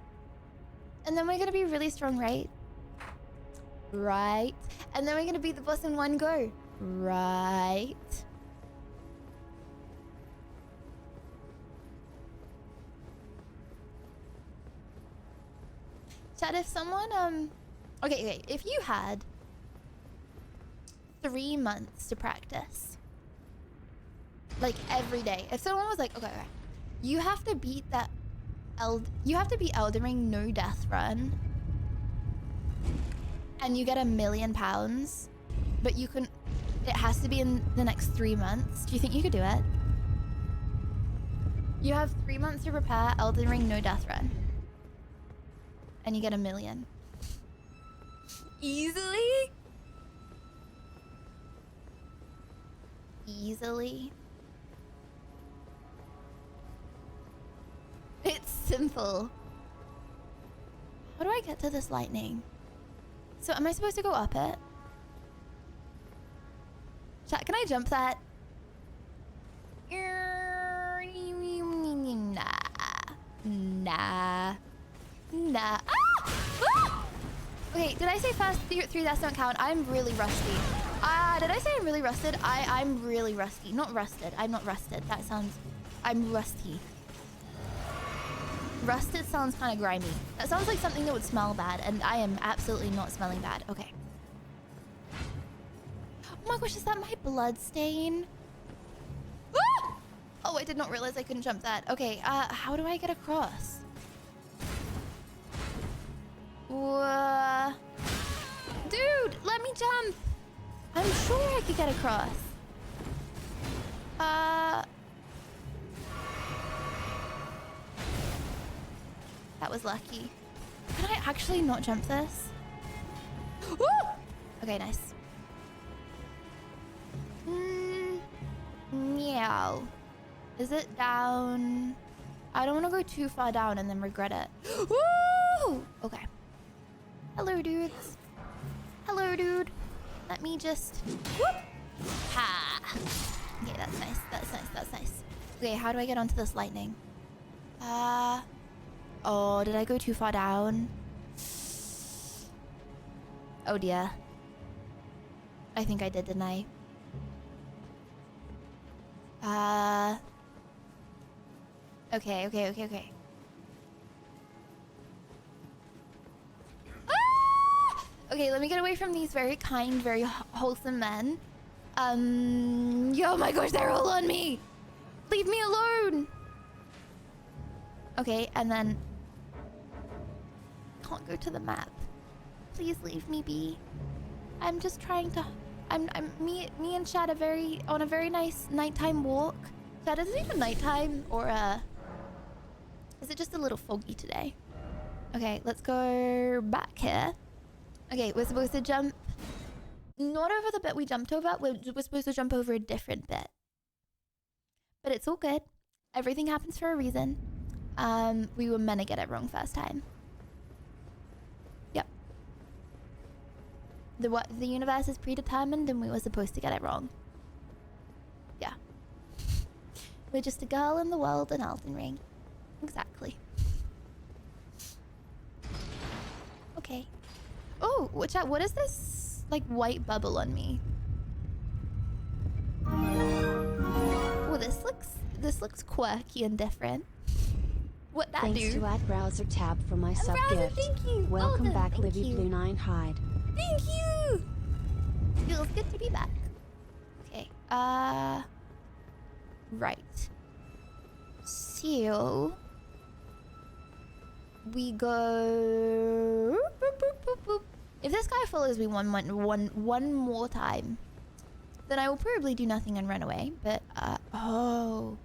And then we're gonna be really strong, right? Right. And then we're gonna beat the boss in one go. Right. Chat, if someone, okay, if you had 3 months to practice, like every day, if someone was like, okay, you have to beat that you have to beat Elden Ring no death run, and you get £1 million, but you can, it has to be in the next 3 months. Do you think you could do it? You have 3 months to prepare Elden Ring no death run, and you get $1 million. Easily? Easily? It's simple. How do I get to this lightning? So am I supposed to go up it? Chat, can I jump that? Nah. Ah! Ah! Okay, did I say fast 3 deaths don't count? I'm really rusty. Did I say I'm really rusted? I'm really rusty. Not rusted. I'm not rusted. That sounds... I'm rusty. Rusted sounds kind of grimy. That sounds like something that would smell bad, and I am absolutely not smelling bad. Okay. Oh my gosh, is that my blood stain? Ah! Oh, I did not realize I couldn't jump that. Okay, how do I get across? Dude, let me jump. I'm sure I could get across. That was lucky. Can I actually not jump this? Woo! Okay, nice. Meow. Is it down? I don't want to go too far down and then regret it. Woo! Okay. Hello, dudes. Hello, dude. Let me just... Whoop! Ha! Okay, that's nice. That's nice. That's nice. Okay, how do I get onto this lightning? Oh, did I go too far down? Oh dear. I think I did, didn't I? Okay. Ah! Okay, let me get away from these very kind, very wholesome men. Oh my gosh, they're all on me! Leave me alone! Okay, and then... Can't go to the map. Please leave me be. I'm just trying to... Me and Chad on a very nice nighttime walk. Chad, is it even nighttime? Or, is it just a little foggy today? Okay, let's go back here. Okay, we're supposed to jump... Not over the bit we jumped over. We're supposed to jump over a different bit. But it's all good. Everything happens for a reason. We were meant to get it wrong first time. Yep. The universe is predetermined and we were supposed to get it wrong. Yeah. We're just a girl in the world in Elden Ring. Exactly. Okay. Oh, watch out. What is this, like, white bubble on me? Oh, this looks quirky and different. What that Thanks do? to @browser tab for my sub gift. Thank you. Welcome Golden, back, thank Livy you. Blue 9 Hide. Thank you. Feels good to be back. Okay. Right. So we go. Boop, boop, boop, boop. If this guy follows me one more time, then I will probably do nothing and run away. But oh.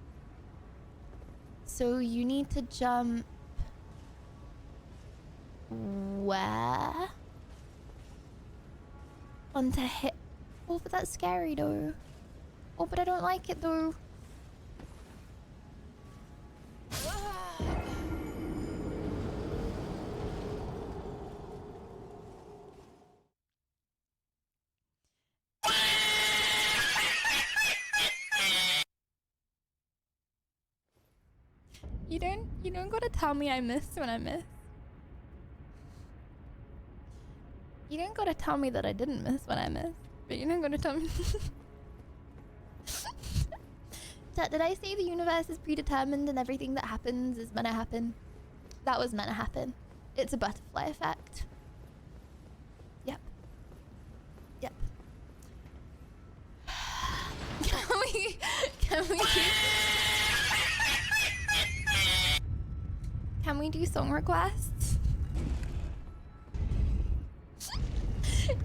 So you need to jump where? Onto hit. Oh, but that's scary though. Oh, but I don't like it though. You don't gotta tell me I miss when I miss. You don't gotta tell me that I didn't miss when I miss. But you don't gotta tell me. Chat, did I say the universe is predetermined and everything that happens is meant to happen? That was meant to happen. It's a butterfly effect. Yep. Yep. Can we do song requests?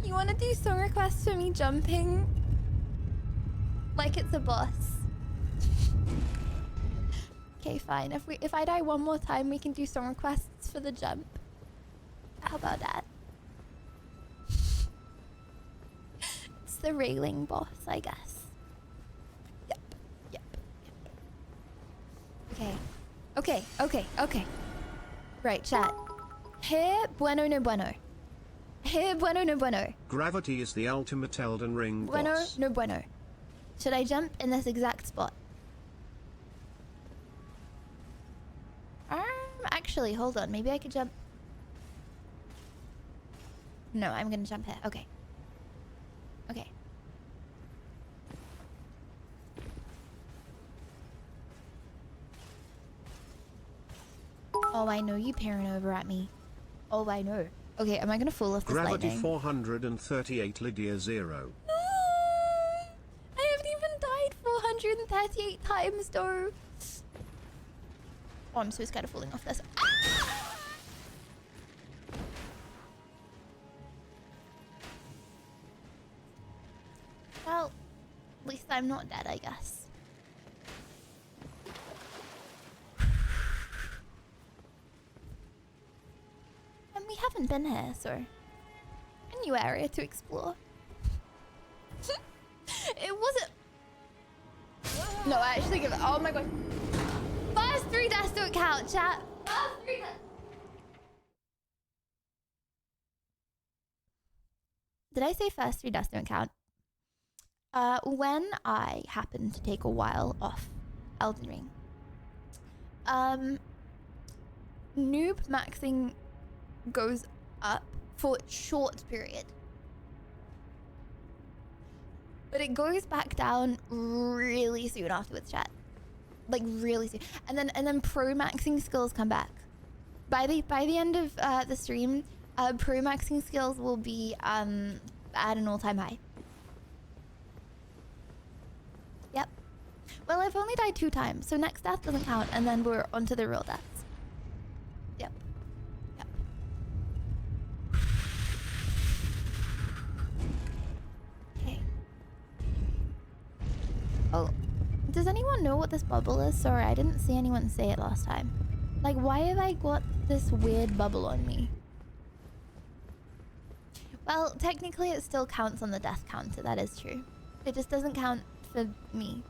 You wanna do song requests for me jumping? Like it's a boss. Okay, fine. If I die one more time, we can do song requests for the jump. How about that? It's the railing boss, I guess. Yep. Yep. Yep. Okay. Right, chat. Here bueno no bueno. Here bueno no bueno. Gravity is the ultimate Elden Ring Bueno boss. no bueno. Should I jump in this exact spot? Actually, hold on. Maybe I could jump. No, I'm gonna jump here. Okay. Okay. Oh, I know you peering over at me. Oh, I know. Okay, am I gonna fall off this Gravity lightning? 438 Lydia 0. I haven't even died 438 times, though. Oh, I'm so scared of falling off this. Ah! Well, at least I'm not dead, I guess. And we haven't been here, so a new area to explore. It wasn't. No, I actually give it. Oh my god. First 3 deaths don't count, chat. First 3 deaths. Did I say first 3 deaths don't count? When I happened to take a while off Elden Ring, noob maxing goes up for a short period. But it goes back down really soon afterwards, chat. Like really soon. And then pro maxing skills come back. By the end of the stream, pro maxing skills will be at an all-time high. Yep. Well, I've only died 2 times, so next death doesn't count, and then we're onto the real deaths. Yep. Yep. Okay. Oh, does anyone know what this bubble is? Sorry, I didn't see anyone say it last time. Like, why have I got this weird bubble on me? Well, technically it still counts on the death counter, that is true. It just doesn't count for me.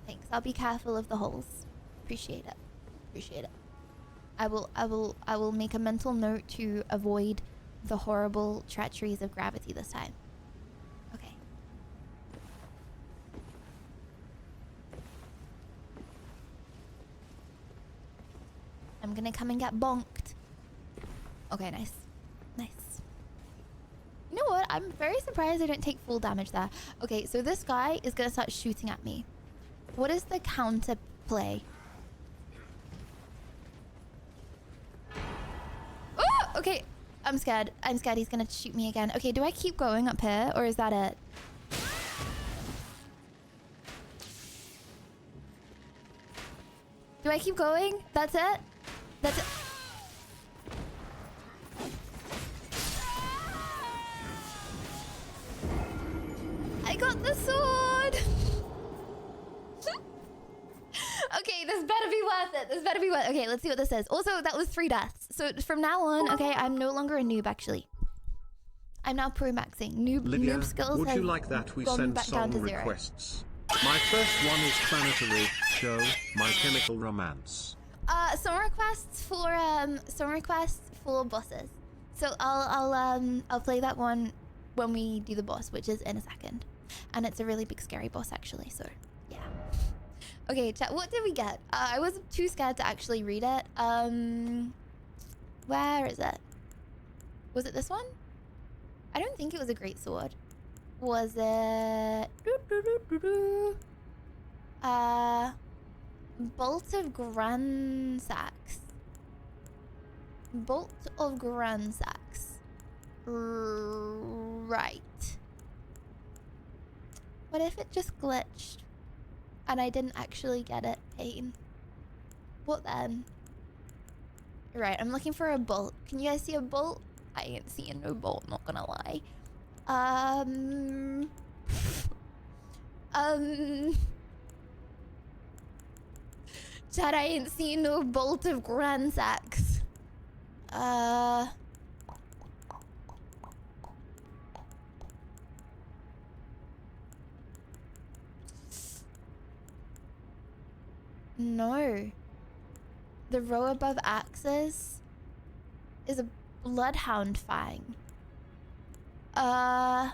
Thanks, I'll be careful of the holes. Appreciate it. Appreciate it. I will make a mental note to avoid the horrible treacheries of gravity this time. Okay. I'm gonna come and get bonked. Okay, nice. Nice. You know what? I'm very surprised I didn't take full damage there. Okay, so this guy is gonna start shooting at me. What is the counter play? Oh, okay. I'm scared. I'm scared he's gonna shoot me again. Okay, do I keep going up here or is that it? Do I keep going? That's it? That's it. I got the sword! Okay, this better be worth it. This better be worth it. Okay, let's see what this is. Also, that was 3 deaths. So from now on, okay, I'm no longer a noob, actually. I'm now pro-maxing. Lydia, noob skills would have you like that we gone send back down song to 0. requests? My first one is Planetary Show, My Chemical Romance. Song requests for bosses. So I'll play that one when we do the boss, which is in a second. And it's a really big scary boss actually, so yeah. Okay, chat, what did we get? I was too scared to actually read it. Where is it? Was it this one? I don't think it was a great sword. Was it... Bolt of Gransax. Bolt of Gransax. Right. What if it just glitched? And I didn't actually get it, pain. What then? Right, I'm looking for a bolt. Can you guys see a bolt? I ain't seeing no bolt, not gonna lie. Chad, I ain't seen no bolt of Gransax. No. The row above axes is a bloodhound fang. Oh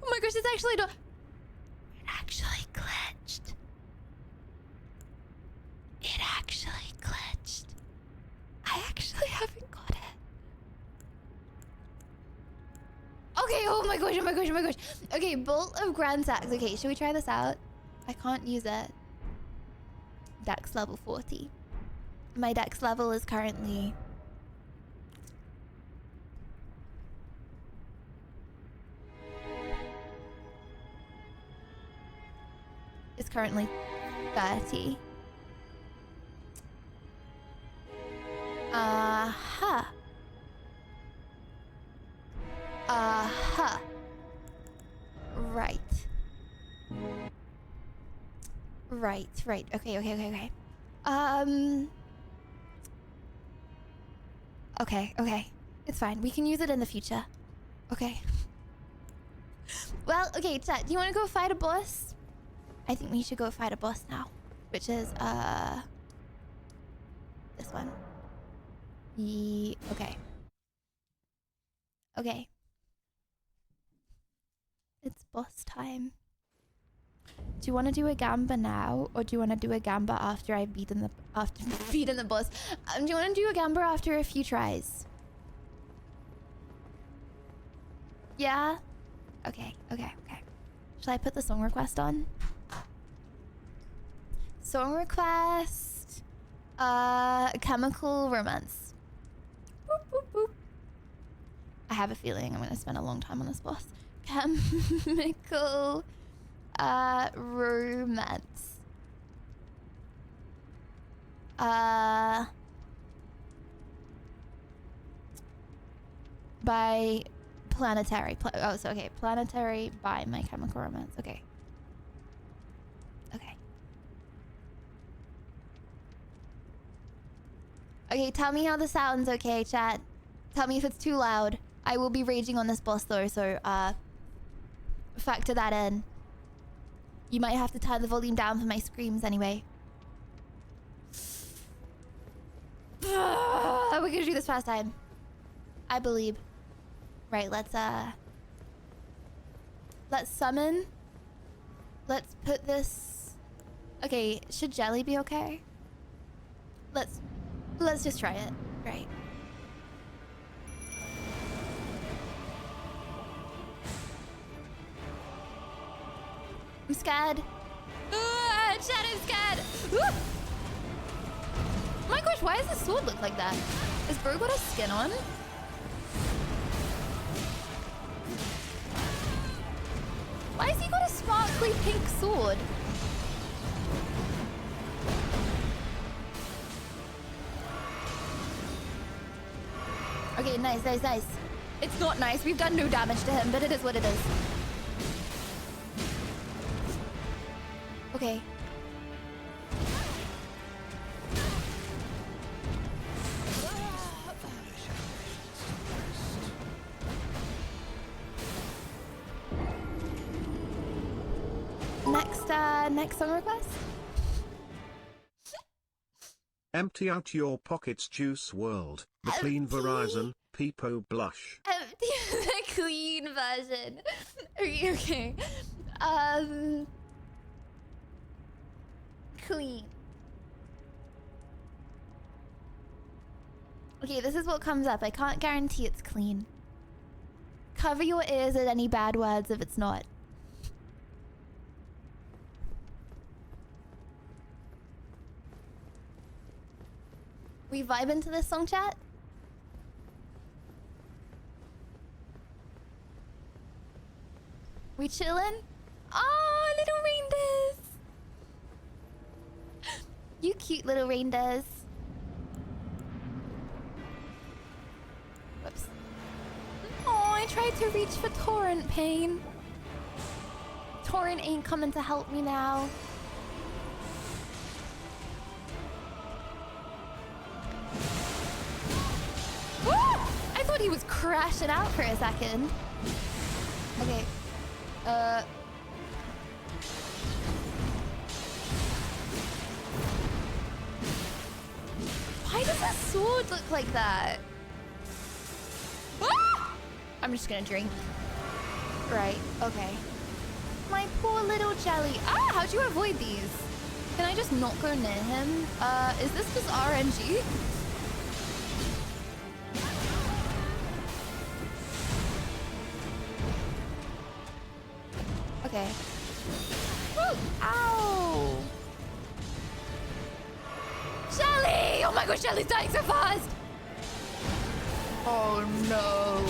my gosh, it's actually not. It actually glitched. It actually glitched. I actually haven't got it. Okay, oh my gosh, oh my gosh, oh my gosh. Okay, Bolt of Gransax. Okay, should we try this out? I can't use it. Dex level 40. My dex level is currently... It's currently 30. Uh-huh. Uh-huh. Right. Right, right. Okay, okay, okay, okay. Okay, okay. It's fine. We can use it in the future. Okay. Well, okay, chat. Do you want to go fight a boss? I think we should go fight a boss now. Which is, this one. Okay. Okay. It's boss time. Do you want to do a gamba now, or do you want to do a gamba after I've beaten the boss? Do you want to do a gamba after a few tries? Yeah. Okay. Okay. Okay. Shall I put the song request on? Song request. Chemical Romance. Boop, boop, boop. I have a feeling I'm gonna spend a long time on this boss. Chemical Romance. By Planetary. Oh, so okay. Planetary by My Chemical Romance. Okay. Okay. Okay, tell me how this sounds, okay, chat? Tell me if it's too loud. I will be raging on this boss though, so factor that in. You might have to turn the volume down for my screams anyway. We're gonna do this fast time. I believe. Right, let's summon. Let's put this... Okay, should Jelly be okay? Let's just try it. Right. I'm scared. Chat, I'm scared. Oh my gosh, why does the sword look like that? Has Bro got a skin on? Why has he got a sparkly pink sword? Okay, nice, nice, nice. It's not nice. We've done no damage to him, but it is what it is. Okay. Next song request? Empty out your pockets, Juice World. The clean Verizon, Peepo Blush. The clean version. Okay, okay. Clean. Okay, this is what comes up. I can't guarantee it's clean. Cover your ears at any bad words if it's not. We vibe into this song, chat? We chillin'? Oh, little reindeers! You cute little reindeers. Whoops. Oh, I tried to reach for Torrent Pain. Torrent ain't coming to help me now. Woo! I thought he was crashing out for a second. Okay. Why does a sword look like that? Ah! I'm just gonna drink. Right, okay. My poor little jelly. Ah, how'd you avoid these? Can I just not go near him? Is this just RNG? Okay. Woo! Ow! Shelly! Oh my gosh, Shelly's dying so fast! Oh no.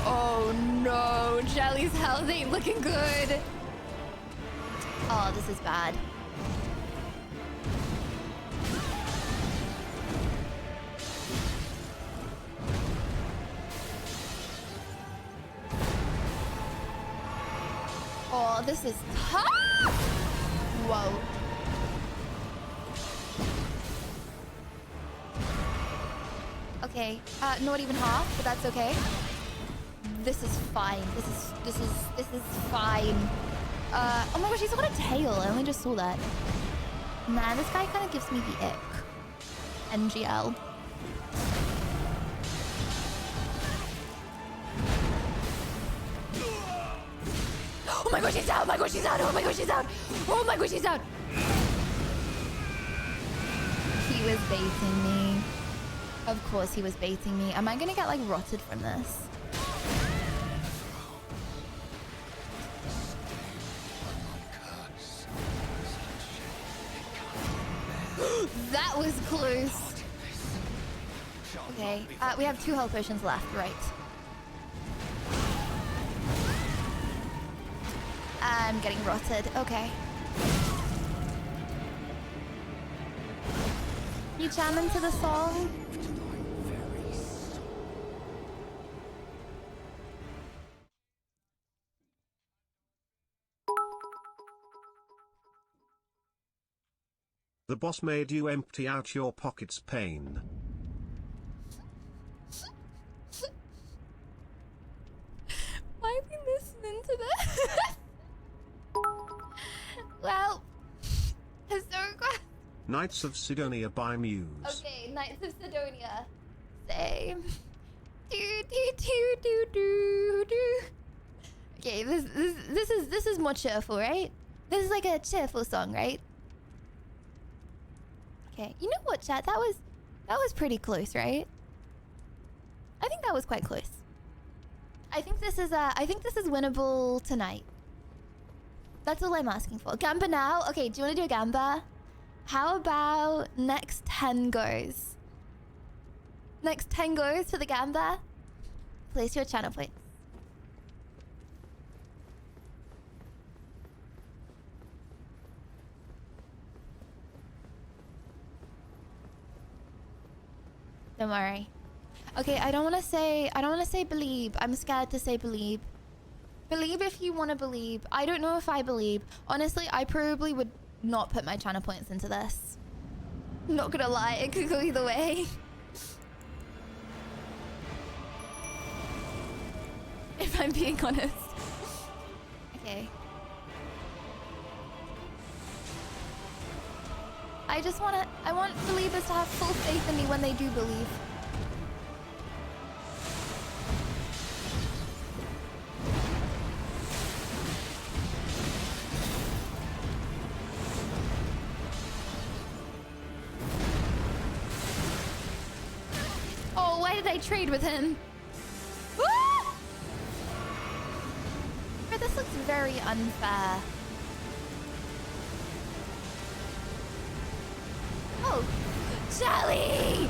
Oh no. Shelly's health ain't looking good. Oh, this is bad. Oh, this is tough! Whoa. Okay, not even half, but that's okay. This is fine. This is fine. Oh my gosh, he's got a tail. I only just saw that. Man, this guy kind of gives me the ick. NGL. Oh my gosh, he's out! Oh my gosh, he's out! Oh my gosh, he's out! Oh my gosh, he's out! He was baiting me. Of course he was baiting me. Am I gonna get like rotted from this? That was close. Okay, we have 2 health potions left, right? I'm getting rotted. Okay. You jam into the song? The boss made you empty out your pockets, Pain. Why are we listening to this? Well, historical. Knights of Sidonia by Muse. Okay, Knights of Sidonia. Same. Do do do do do do. Okay, this is more cheerful, right? This is like a cheerful song, right? Okay, you know what, chat? That was pretty close, right? I think that was quite close. I think this is winnable tonight. That's all I'm asking for. Gamba now? Okay, do you want to do a gamba? How about next 10 goes? Next 10 goes for the gamba? Place your channel points. Don't worry. Okay, I don't want to say believe. I'm scared to say believe. Believe if you want to believe. I don't know if I believe. Honestly, I probably would not put my channel points into this. Not gonna lie, it could go either way. If I'm being honest. Okay. I want believers to have full faith in me when they do believe. Why did I trade with him? But this looks very unfair. Oh, jelly!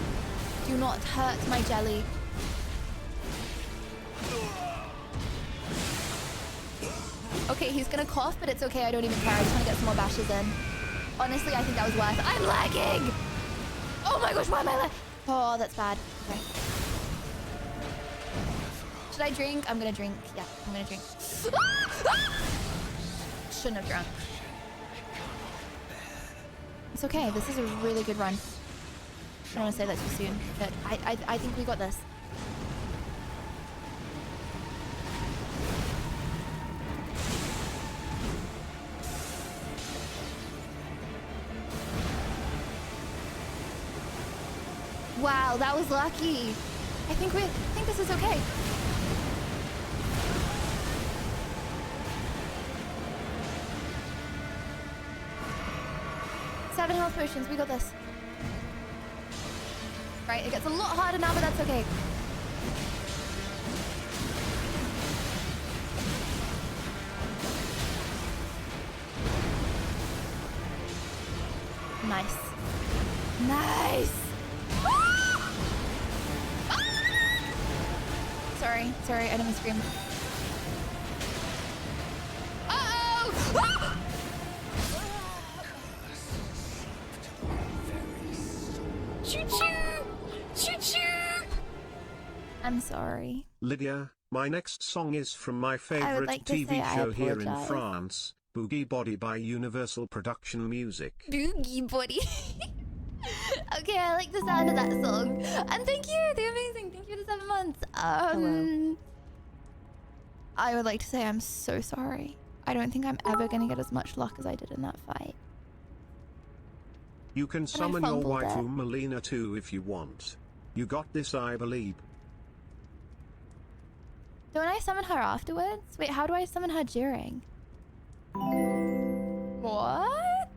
Do not hurt my jelly. Okay, he's gonna cough, but it's okay. I don't even care. I just want to get some more bashes in. Honestly, I think that was worth it. I'm lagging! Oh my gosh, why am I lagging? Oh, that's bad. Okay. Should I drink? I'm gonna drink. Yeah, I'm gonna drink. Shouldn't have drunk. It's okay. This is a really good run. I don't want to say that too soon, but I think we got this. Wow, that was lucky. I think this is okay. Seven health potions, we got this. Right, it gets a lot harder now, but that's okay. Nice. Nice! Sorry, I didn't scream. Uh-oh! Choo-choo! Choo-choo! I'm sorry. Lydia, my next song is from my favorite TV show here in France, Boogie Body by Universal Production Music. Boogie Body. Okay, I like the sound of that song. And thank you, they're amazing. Thank you for the 7 months. Hello. I would like to say I'm so sorry. I don't think I'm ever gonna get as much luck as I did in that fight. You can summon your waifu Melina too if you want. You got this, I believe. Don't I summon her afterwards? Wait, how do I summon her during? What?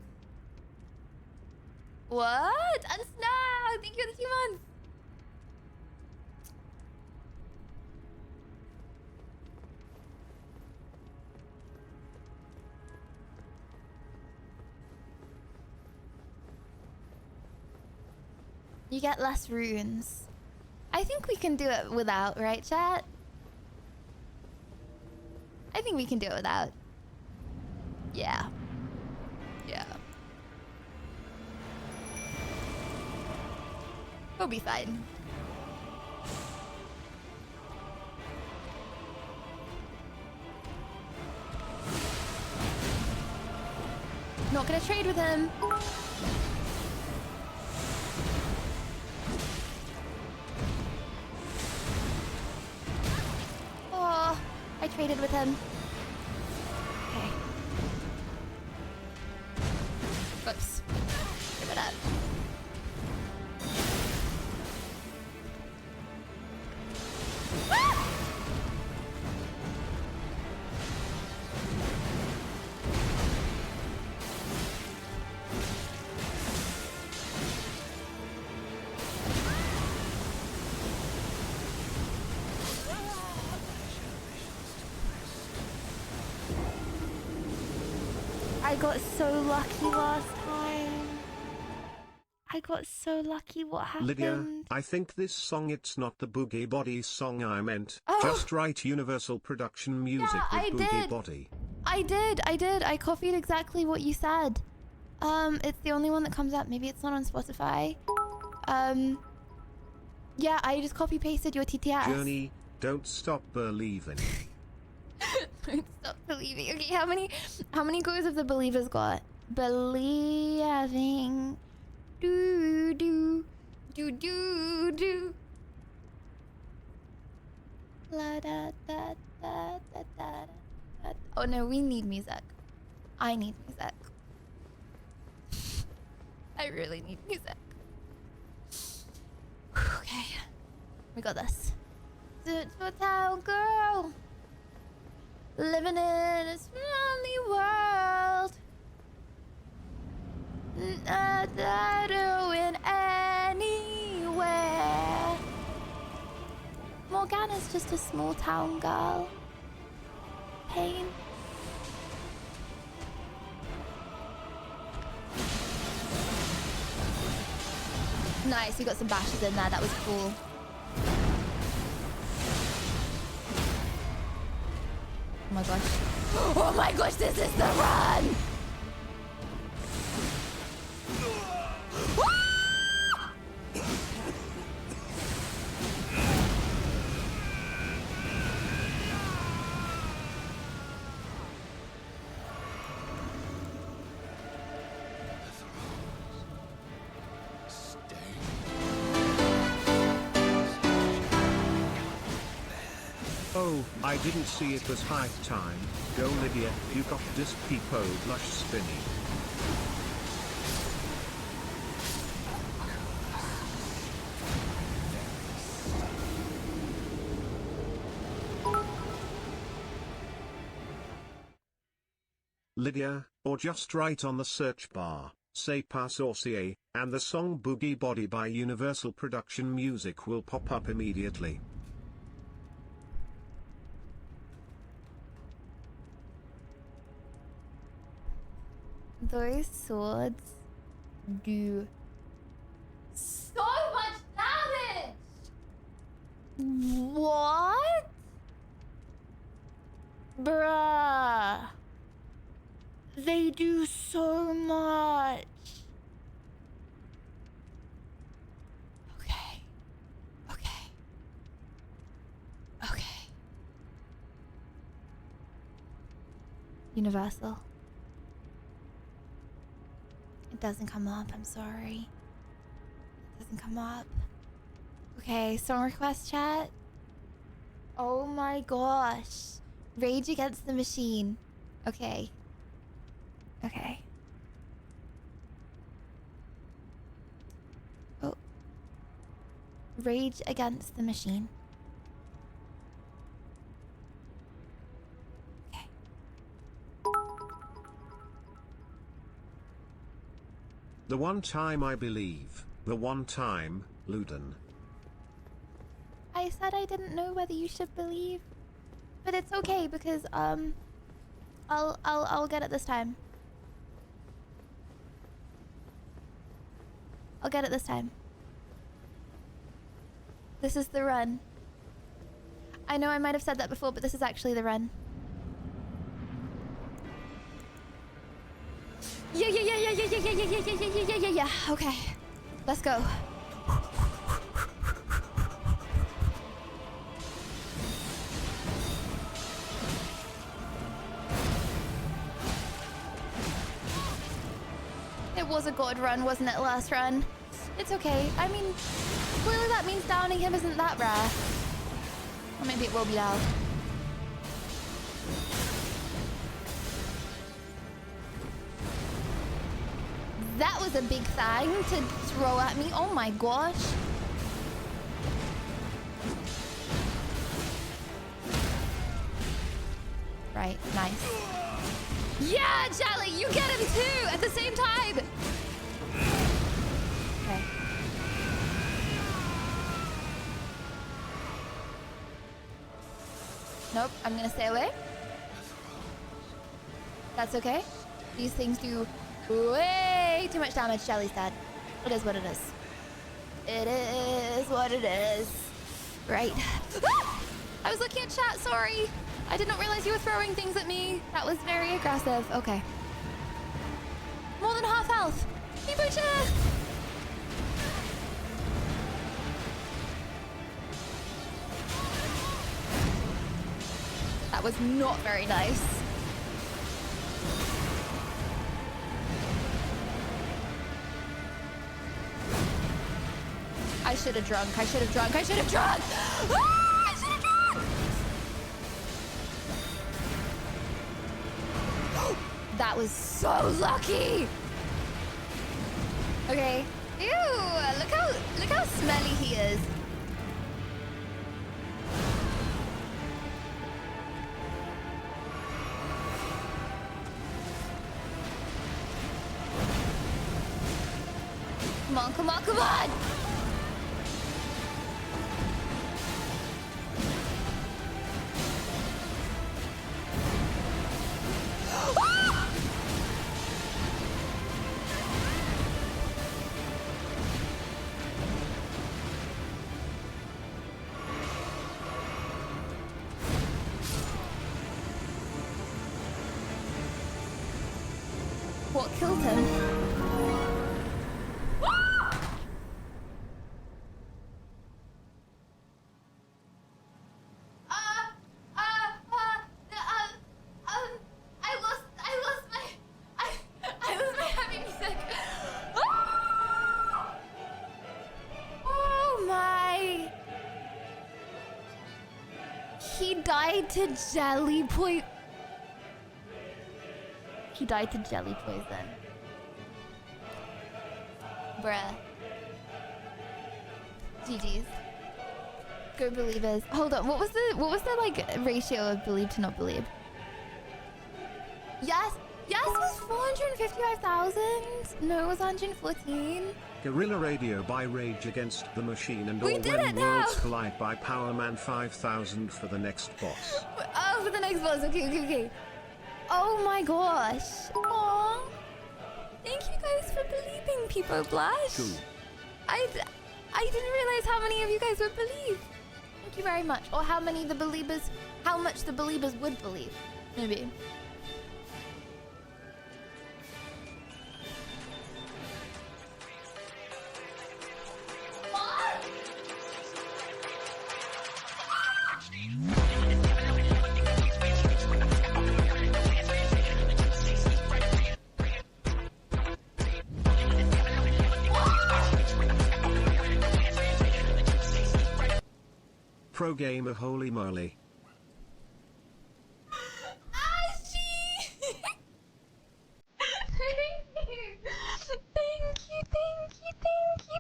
What? Unsnow! Thank you for the 2 months! You get less runes. I think we can do it without, right, chat? I think we can do it without. Yeah. Yeah. We'll be fine. Not gonna trade with him. Oh, I traded with him. Okay. Whoops. Give it up. I got so lucky last time. I got so lucky. What happened? Lydia, I think this song, it's not the Boogie Body song I meant. Just write Universal Production Music with Boogie Body. I did. I copied exactly what you said. It's the only one that comes up. Maybe it's not on Spotify. Yeah, I just copy pasted your TTS. Journey, don't stop believing. Don't stop believing. Okay, how many goes have the believers got? Believing. Do do do do do. La da da da da da da. Oh no, we need music. I need music. I really need music. Okay, we got this. Little town girl, living in a lonely world. Not doing anywhere. Morgana's just a small town girl. Pain. Nice, we got some bashes in there. That was cool. Oh my gosh. Oh my gosh, this is the run! Oh, I didn't see it was high time. Go Lydia, you got this peepo blush spinny. Lydia, or just write on the search bar, say Pas Sorcier, and the song Boogie Body by Universal Production Music will pop up immediately. Those swords do so much damage! What? Bruh. They do so much. Okay. Okay. Okay. Universal. It doesn't come up, I'm sorry. It doesn't come up. Okay, song request chat. Oh my gosh. Rage Against the Machine. Okay. Okay. Oh. Rage Against the Machine. The one time I believe, the one time, Luden. I said I didn't know whether you should believe, but it's okay because I'll get it this time. I'll get it this time. This is the run. I know I might have said that before, but this is actually the run. Yeah. Okay, let's go. It was a good run, wasn't it, last run? It's okay. I mean, clearly that means downing him isn't that rare. Or maybe it will be now. That was a big thing to throw at me. Oh my gosh. Right, nice. Yeah, Jelly, you get him too at the same time. Okay. Nope, I'm gonna stay away. That's okay. These things do way too much damage, Jelly's dead. It is what it is. It is what it is. Right. Ah! I was looking at chat, sorry. I did not realize you were throwing things at me. That was very aggressive. Okay. More than half health. Me butcher! That was not very nice. I should have drunk. I should have drunk. I should have drunk. Ah, I should have drunk. That was so lucky. Okay. Ew! Look how smelly he is. Come on, come on, come on! killed him. I lost my happy music. Oh my. He died to jelly poison. He died to jelly poison. Bruh. GG's. Go believers. Hold on. What was the like ratio of believe to not believe? Yes was 455,000. No, it was 114. Guerrilla Radio by Rage Against the Machine and We All did When it now! Worlds Collide by Powerman 5000 for the next boss. Oh, for the next boss. Okay. Oh my gosh. Aww. Thank you guys for believing, People Blush. Cool. I didn't realize how many of you guys would believe. Thank you very much. Or how much the believers would believe. Maybe. Pro gamer, holy moly.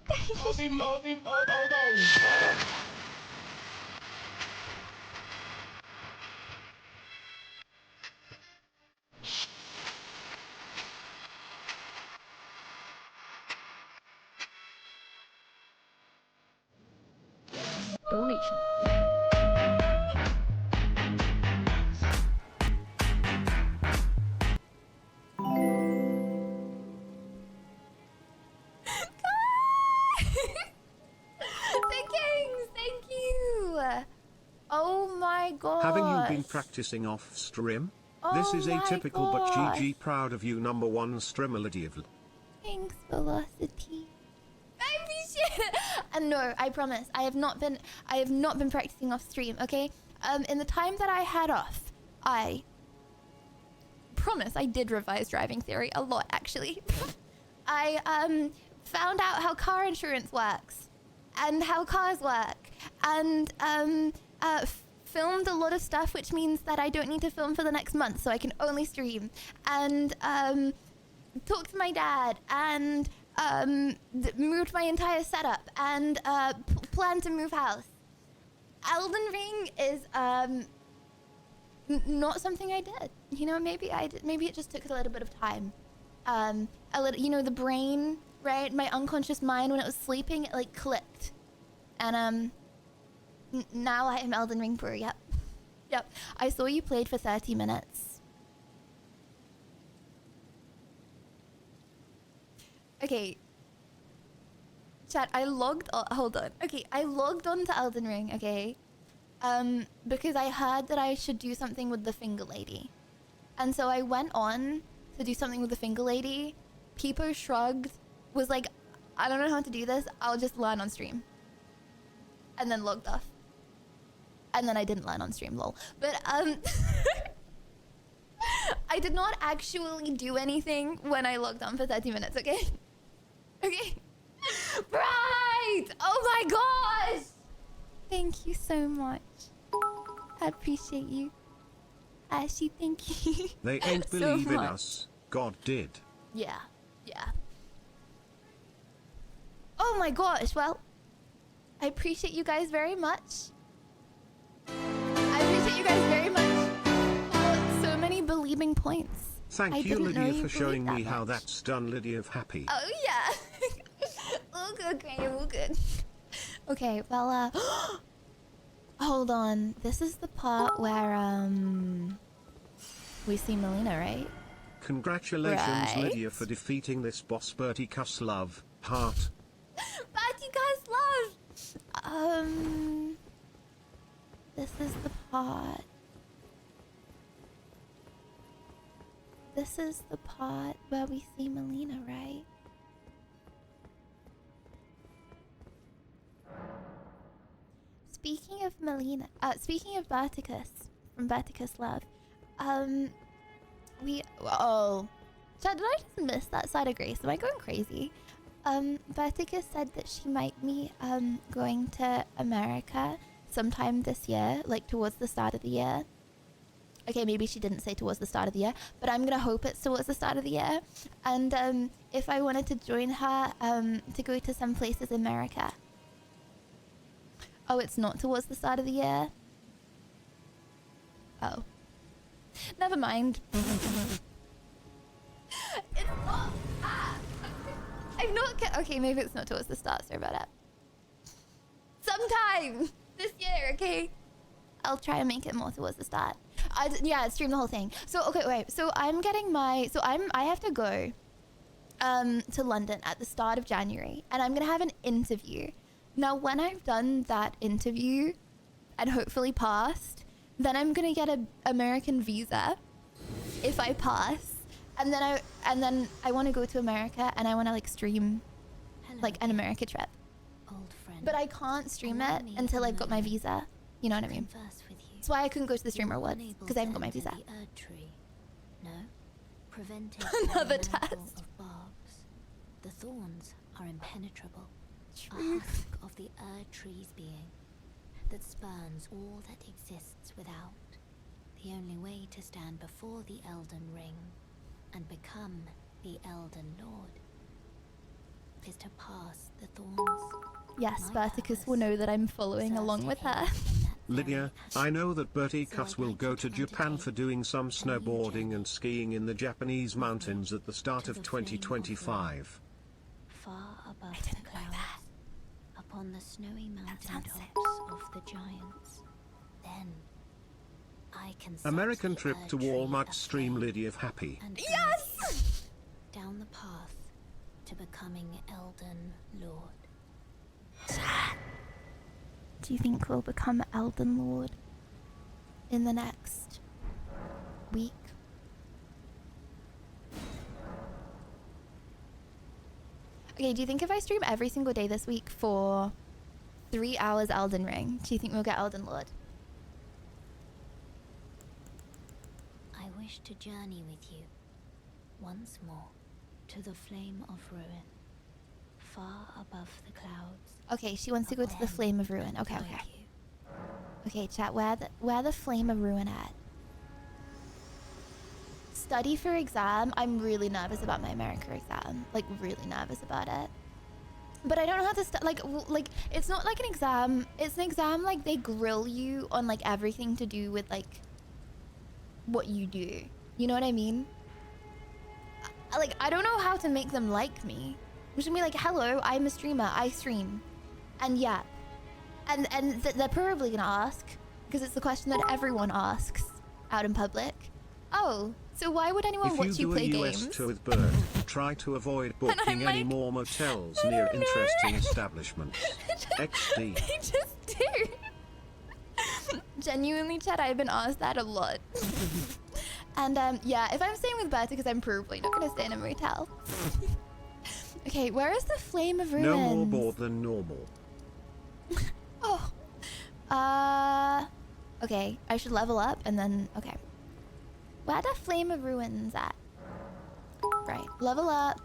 Thank you. Donation. Thank you. Oh my god. Haven't you been practicing off stream? This is Oh my atypical, but gosh. GG, proud of you, #1 streamer Lydia. Thanks, Velocity. I appreciate it. And no, I promise, I have not been practicing off stream, okay? In the time that I had off, I promise I did revise driving theory a lot, actually. I found out how car insurance works and how cars work, and filmed a lot of stuff, which means that I don't need to film for the next month, so I can only stream, and talked to my dad, and moved my entire setup, and plan to move house. Elden Ring is not something I did. You know, maybe I did. Maybe it just took a little bit of time. A little, you know, the brain, right? My unconscious mind, when it was sleeping, it like clicked, and now I am Elden Ring Pro. Yep. I saw you played for 30 minutes. Okay. Chat, I logged on. Hold on. Okay, I logged on to Elden Ring, okay? Because I heard that I should do something with the finger lady. And so I went on to do something with the finger lady. Peepo shrugged, was like, I don't know how to do this. I'll just learn on stream. And then logged off. And then I didn't learn on stream, lol. But, I did not actually do anything when I logged on for 30 minutes, okay? Okay. Right! Oh my gosh! Thank you so much. I appreciate you. Ashy, thank you. They ain't so believe in much. us. God did. Yeah. Oh my gosh, well, I appreciate you guys very much. I appreciate you guys very much for so many believing points. Thank you, Lydia, for showing me how that's done, Lydia of Happy. Oh yeah. All good, Graham, all good. Okay, well, hold on. This is the part where, we see Melina, right? Congratulations, Right. Lydia, for defeating this boss. Bertie cuss love, heart. But you guys love. This is the part. This is the part where we see Melina, right? Speaking of Melina, speaking of Barticus from Barticus Love, Chad, did I just miss that side of Grace? Am I going crazy? Barticus said that she might be going to America sometime this year, like towards the start of the year. Okay, maybe she didn't say towards the start of the year, but I'm gonna hope it's towards the start of the year. And if I wanted to join her to go to some places in America. Oh, it's not towards the start of the year? Oh. Never mind. It's not. I'm not. Okay, maybe it's not towards the start. Sorry about that. Sometime this year, okay? I'll try and make it more towards the start. Yeah, stream the whole thing. So, okay, wait. So I'm getting my... So I have to go to London at the start of January. And I'm going to have an interview. Now, when I've done that interview and hopefully passed, then I'm going to get an American visa if I pass. And then I want to go to America and I want to like stream like an America trip. Old friend. But I can't stream it until I've got my visa. You know what I mean? That's why I couldn't go to the streamer awards, because I haven't got my visa. No, preventing another test. Of barbs. The thorns are impenetrable. True. A husk of the tree's being that spurns all that exists without. The only way to stand before the Elden Ring and become the Elden Lord is to pass the thorns. Yes, Barticus will know that I'm following along with her. Lydia, I know that Bertie Cuss will go to Japan for doing some snowboarding and skiing in the Japanese mountains at the start of 2025. Far above the clouds, upon the snowy mountain tops of the giants, then I can American trip to Walmart stream Lydia happy. Yes! Down the path to becoming Elden Lord. Do you think we'll become Elden Lord in the next week? Okay, do you think if I stream every single day this week for 3 hours Elden Ring, do you think we'll get Elden Lord? I wish to journey with you once more to the flame of ruin, far above the clouds. Okay, she wants to go to the Flame of Ruin. Okay, okay. Okay, chat, where the Flame of Ruin at? Study for exam. I'm really nervous about my America exam. Like, really nervous about it. But I don't know how to like, it's not like an exam. It's an exam, like, they grill you on, like, everything to do with, like, what you do. You know what I mean? Like, I don't know how to make them like me. I'm just gonna be like, hello, I'm a streamer. I stream. And yeah, and they're probably gonna ask, because it's the question that everyone asks out in public. Oh, so why would anyone watch you play games? If you do a US tour with Bert, try to avoid booking any more motels near interesting establishments. XD. I just do. Genuinely, Chad, I've been asked that a lot. And yeah, if I'm staying with Bert, because I'm probably not gonna stay in a motel. Okay, where is the Flame of Ruins? No more bored than normal. Oh. Okay, I should level up and then, okay. Where the Flame of Ruins at? Right, level up.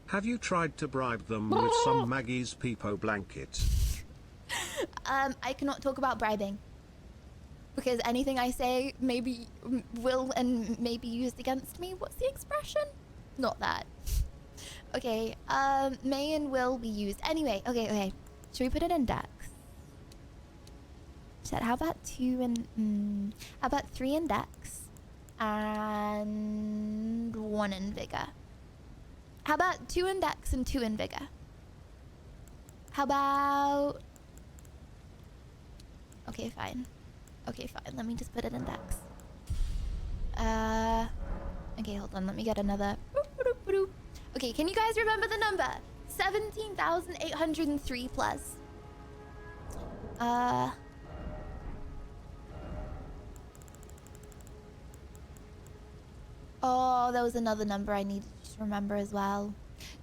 Have you tried to bribe them with some Maggie's Peepo blanket? I cannot talk about bribing. Because anything I say maybe will and may be used against me. What's the expression? Not that. Okay, may and will be used. Anyway, okay. Should we put it in Dex? Chat, how about 2 and... how about 3 in Dex? And 1 in Vigor. How about 2 in Dex and 2 in Vigor? How about... Okay, fine. Okay, fine. Let me just put it in Dex. Okay, hold on. Let me get another... Okay, can you guys remember the number? 17,803 plus. Oh, there was another number I needed to remember as well.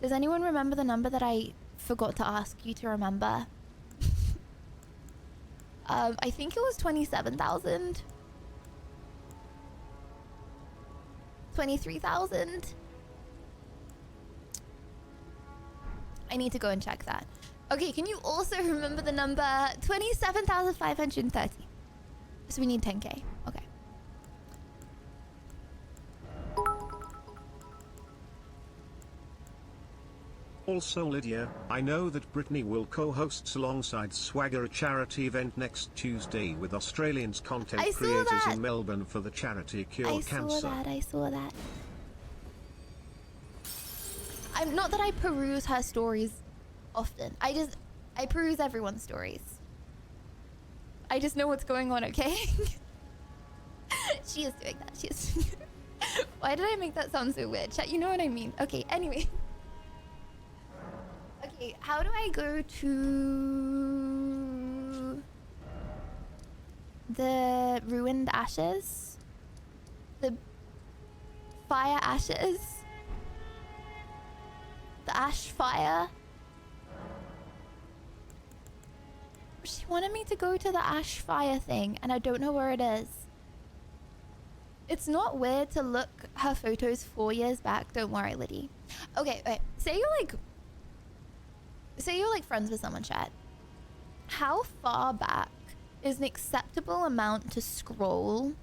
Does anyone remember the number that I forgot to ask you to remember? I think it was 27,000. 23,000. I need to go and check that. Okay, can you also remember the number 27,530? So we need 10k. Okay. Also, Lydia, I know that Brittany will co-host alongside Swagger a charity event next Tuesday with Australians content creators in Melbourne for the charity Cure Cancer. I saw that. I'm not that I peruse her stories often. I peruse everyone's stories. I just know what's going on, okay? She is doing that. She is. Why did I make that sound so weird? Chat, you know what I mean. Okay, anyway. Okay, how do I go to the ruined ashes? The fire ashes? The ash fire? She wanted me to go to the ash fire thing, and I don't know where it is. It's not weird to look her photos 4 years back. Don't worry, Liddy. Okay, wait. Say you're like friends with someone, chat. How far back is an acceptable amount to scroll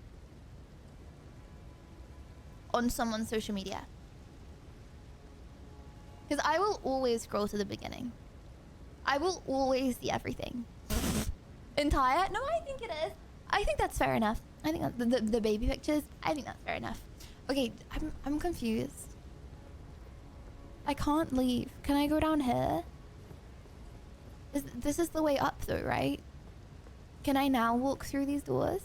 on someone's social media? Because I will always scroll to the beginning. I will always see everything. Entire? No, I think it is. I think that's fair enough. I think the baby pictures, I think that's fair enough. Okay, I'm confused. I can't leave. Can I go down here? This is the way up though, right? Can I now walk through these doors?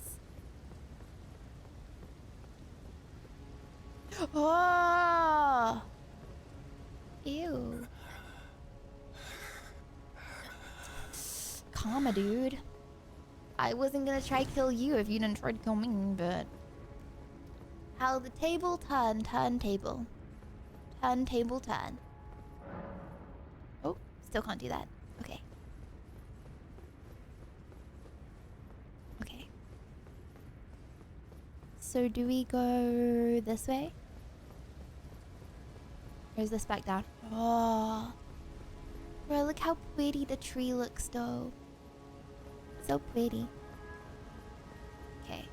Oh! Ew. Karma, dude. I wasn't gonna try kill you if you didn't try to kill me, but... How the table turn table. Turn table turn. Oh, still can't do that. Okay. Okay. So do we go this way? Or is this back down? Oh. Bro, look how pretty the tree looks though. So pretty. Okay.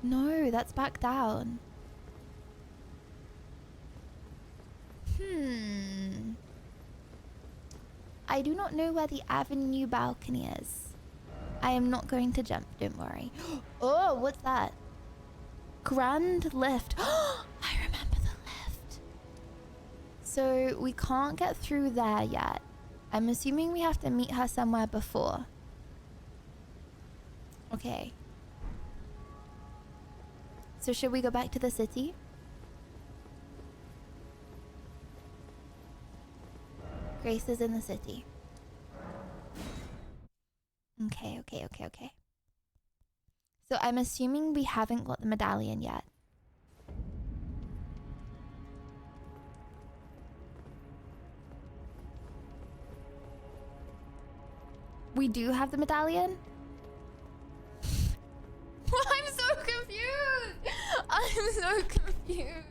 No, that's back down. I do not know where the avenue balcony is. I am not going to jump, don't worry. Oh, what's that? Grand lift. I remember the lift. So we can't get through there yet. I'm assuming we have to meet her somewhere before. Okay. So should we go back to the city? Grace is in the city. Okay. So I'm assuming we haven't got the medallion yet. We do have the medallion? I'm so confused.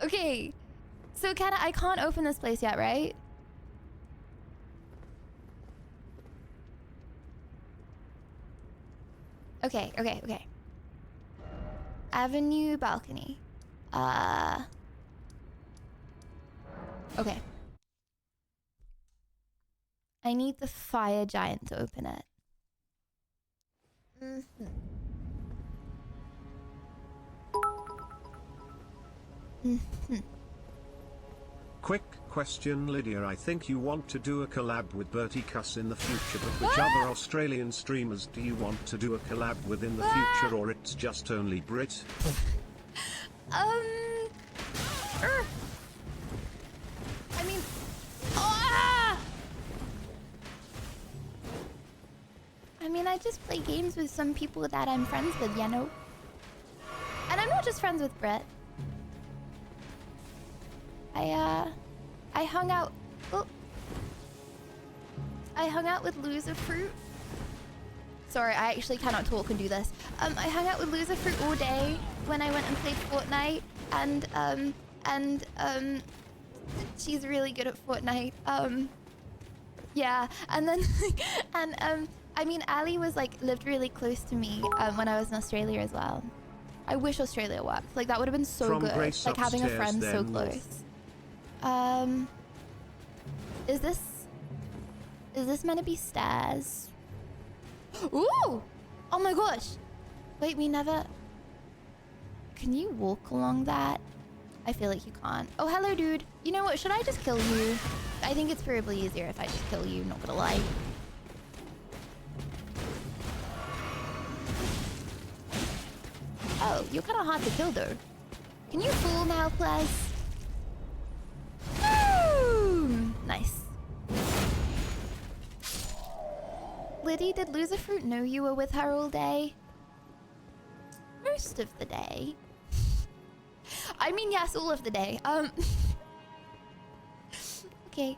Okay. So I can't open this place yet, right? Okay. Avenue balcony. Okay. I need the fire giant to open it. Quick question, Lydia. I think you want to do a collab with Bertie Cuss in the future, but which other Australian streamers do you want to do a collab with in the future, or it's just only Brit? I mean, I just play games with some people that I'm friends with, you know? And I'm not just friends with Brett. I hung out. Oh, I hung out with Loser Fruit. Sorry, I actually cannot talk and do this. I hung out with Loser Fruit all day when I went and played Fortnite, and she's really good at Fortnite. Yeah, and then I mean, Ali was like lived really close to me when I was in Australia as well. I wish Australia worked. Like that would have been so good. Like having a friend so close. Is this meant to be stairs? Ooh! Oh my gosh! Wait, we never... Can you walk along that? I feel like you can't. Oh, hello, dude. You know what? Should I just kill you? I think it's probably easier if I just kill you, not gonna lie. Oh, you're kind of hard to kill, though. Can you fool now, please? Boom! Nice. Liddy, did Loser Fruit know you were with her all day? Most of the day. I mean, yes, all of the day. Okay.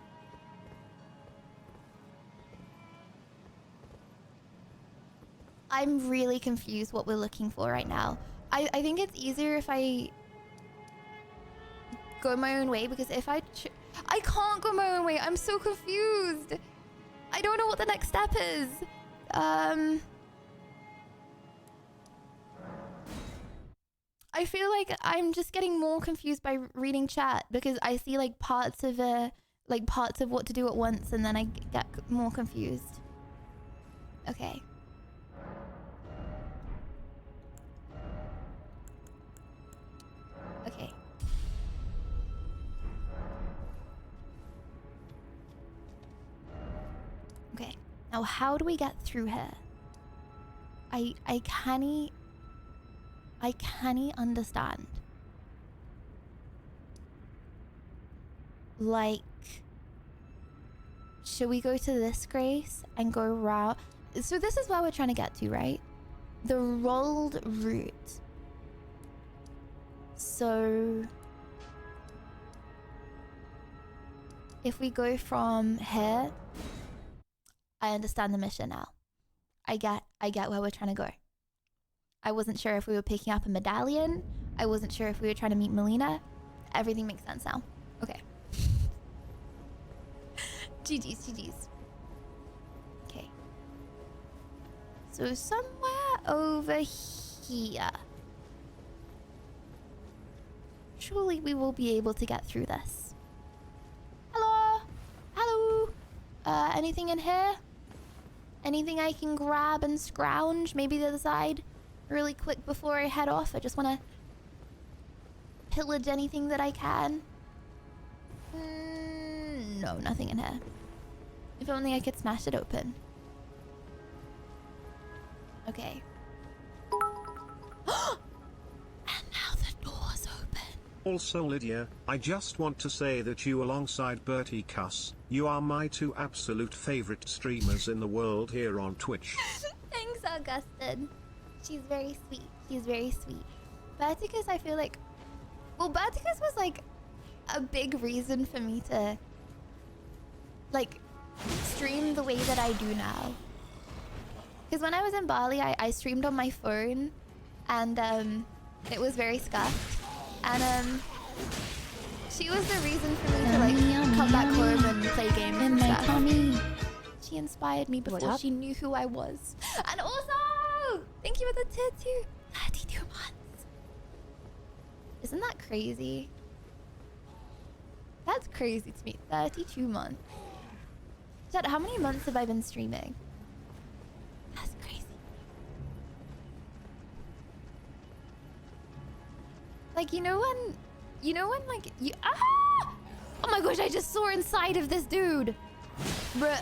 I'm really confused what we're looking for right now. I think it's easier if I go my own way, because if I can't go my own way. I'm so confused. I don't know what the next step is. I feel like I'm just getting more confused by reading chat, because I see like parts of what to do at once, and then I get more confused. Okay. Okay. Okay. Now how do we get through here? I can't understand. Like, should we go to this Grace and go around? So this is where we're trying to get to, right? The rolled route. So if we go from here, I understand the mission now. I get where we're trying to go. I wasn't sure if we were picking up a medallion. I wasn't sure if we were trying to meet Melina. Everything makes sense now. Okay. GG's. Okay. So somewhere over here. Surely we will be able to get through this. Hello? Hello? Anything in here? Anything I can grab and scrounge? Maybe the other side? Really quick before I head off. I just want to pillage anything that I can. No, nothing in here. If only I could smash it open. Okay. And now the door's open. Also, Lydia, I just want to say that you, alongside Bertie Cuss, you are my two absolute favorite streamers in the world here on Twitch. Thanks, Augustin. She's very sweet. She's very sweet. Berticus, I feel like... Well, Berticus was like a big reason for me to like stream the way that I do now. Because when I was in Bali, I streamed on my phone, and it was very scuffed. And she was the reason for me to like come back home and play games and stuff. Tummy. She inspired me before she knew who I was. And also, thank you for the tier 2. 32 months. Isn't that crazy? That's crazy to me. 32 months. Chad, how many months have I been streaming? That's crazy. Like, you know when like you oh my gosh, I just saw inside of this dude. Bruh.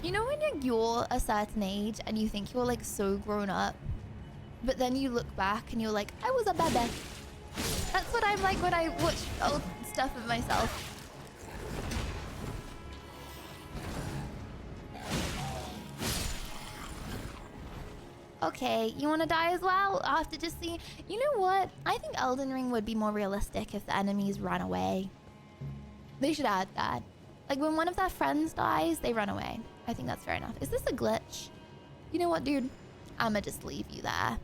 You know when you're a certain age and you think you're like so grown up, but then you look back and you're like, I was a baby. That's what I'm like when I watch old stuff of myself. Okay, you want to die as well? I'll have to just see. You know what? I think Elden Ring would be more realistic if the enemies run away. They should add that. Like when one of their friends dies, they run away. I think that's fair enough. Is this a glitch? You know what, dude? I'ma just leave you there.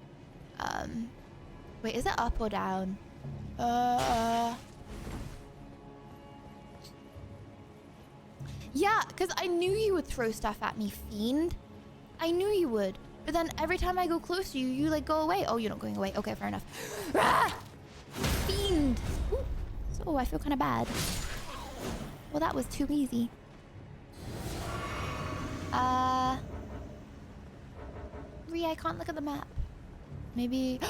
Wait, is it up or down? Yeah, because I knew you would throw stuff at me, fiend. I knew you would. But then every time I go close to you, you like go away. Oh, you're not going away. Okay, fair enough. Ah! Fiend. Ooh. So I feel kind of bad. Well, that was too easy. Rhea, I can't look at the map. Maybe.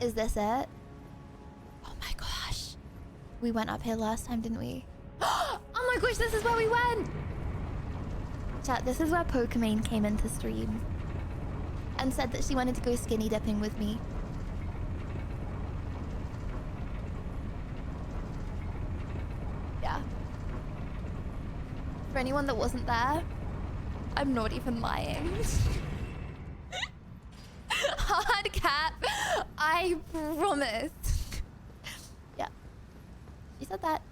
Is this it? Oh my gosh. We went up here last time, didn't we? Oh my gosh, this is where we went. Chat, this is where Pokemon came into stream and said that she wanted to go skinny dipping with me. Yeah. For anyone that wasn't there, I'm not even lying. Hard cap, I promise. Yeah. She said that.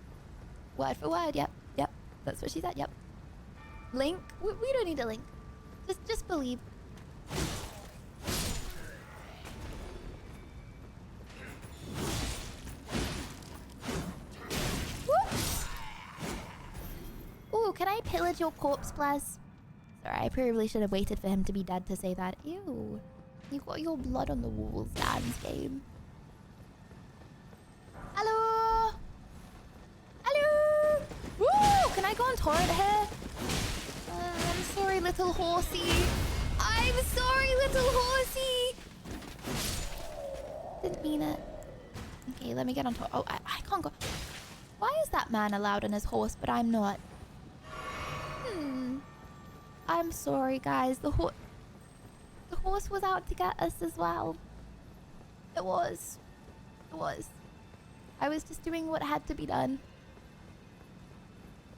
Word for word, yep. Yep. That's what she said, yep. Link? We don't need a link. Just believe. Whoops. Ooh, can I pillage your corpse, Blaz? Sorry, I probably should have waited for him to be dead to say that. Ew. You got your blood on the walls, Dan's game. Hello? Hello? Woo! Can I go on torrent here? I'm sorry, little horsey. I'm sorry, little horsey. Didn't mean it. Okay, let me get on top. Oh, I can't go. Why is that man allowed on his horse, but I'm not? I'm sorry, guys. The horse was out to get us as well. It was. It was. I was just doing what had to be done.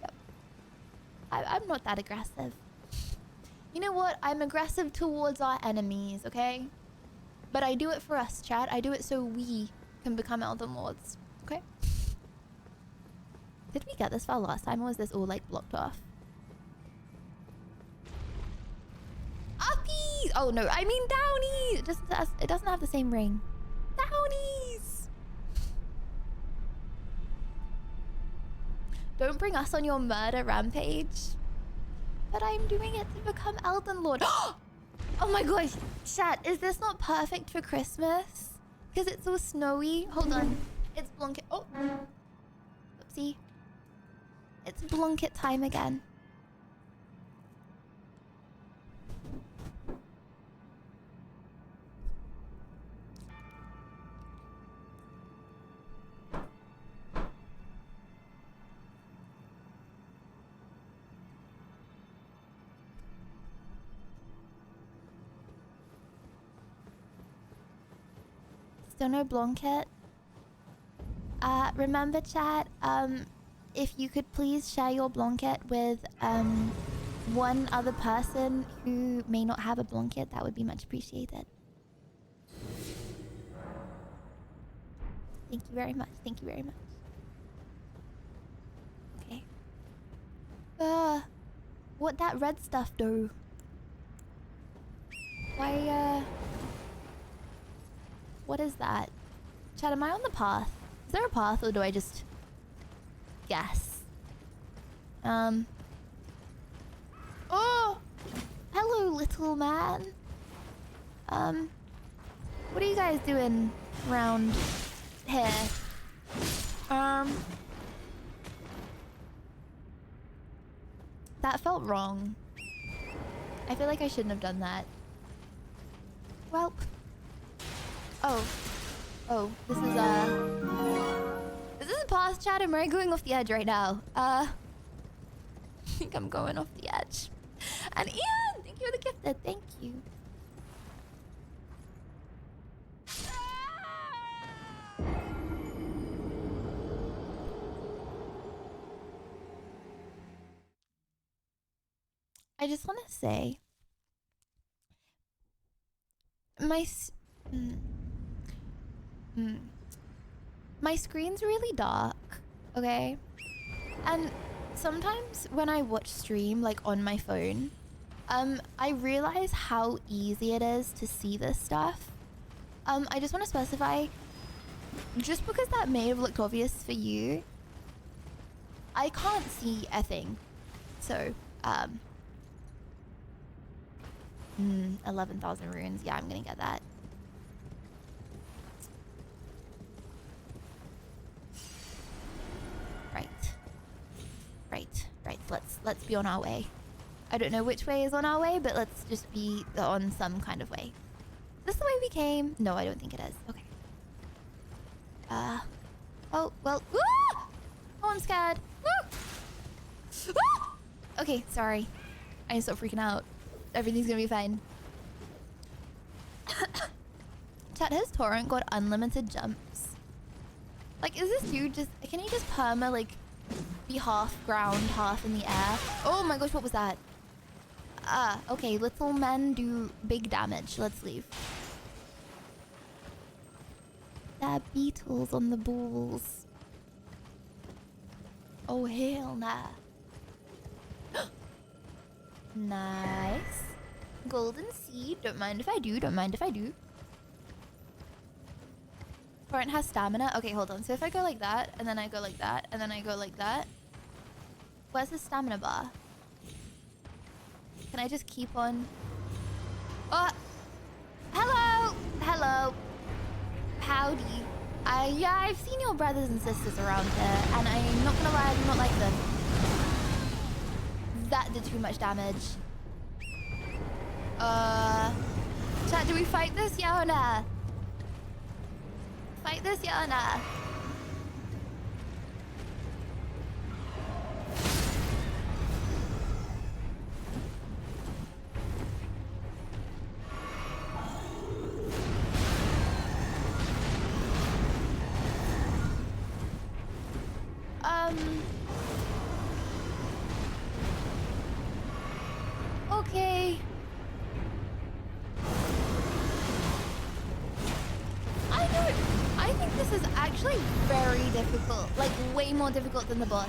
Yep. I'm not that aggressive. You know what? I'm aggressive towards our enemies, okay? But I do it for us, chat. I do it so we can become Elden Lords, okay? Did we get this far last time, or was this all, like, blocked off? Uppies! Oh, no. I mean downies! It doesn't have the same ring. Downies! Don't bring us on your murder rampage. But I'm doing it to become Elden Lord. Oh my gosh. Chat, is this not perfect for Christmas? Because it's so snowy. Hold on. It's blanket. Oh. Oopsie. It's blanket time again. Still no blanket. Remember, chat, if you could please share your blanket with one other person who may not have a blanket, that would be much appreciated. Thank you very much. Thank you very much. Okay. What that red stuff do? Why, what is that? Chat, am I on the path? Is there a path, or do I just guess? Oh! Hello, little man. What are you guys doing around here? That felt wrong. I feel like I shouldn't have done that. Well. Oh. Oh, this is a path, chat. Am I going off the edge right now? I think I'm going off the edge. And Ian, thank you for the gifted. Thank you. I just want to say, my screen's really dark, okay? And sometimes when I watch stream, like on my phone, I realize how easy it is to see this stuff. I just want to specify, just because that may have looked obvious for you, I can't see a thing. So, 11,000 runes. Yeah, I'm gonna get that. Right. Let's be on our way. I don't know which way is on our way, but let's just be on some kind of way. Is this the way we came? No, I don't think it is. Okay. Oh, well. Ah! Oh, I'm scared. Ah! Ah! Okay, sorry. I need to stop freaking out. Everything's gonna be fine. Chat, has Torrent got unlimited jumps? Like, is this dude just... Can he just perma, like, be half ground, half in the air? Oh my gosh, what was that? Okay, little men do big damage. Let's leave. There are beetles on the balls. Oh, hell nah. Nice. Golden seed. Don't mind if I do. Don't mind if I do. Torrent has stamina. Okay, hold on. So if I go like that, and then I go like that, and then I go like that. Where's the stamina bar? Can I just keep on... Oh! Hello! Hello. Howdy. Yeah, I've seen your brothers and sisters around here, and I'm not gonna lie, I do not like them. That did too much damage. Chat, do we fight this, yeah or nah? Fight this, yeah or nah? Okay. I think this is actually very difficult. Like, way more difficult than the boss.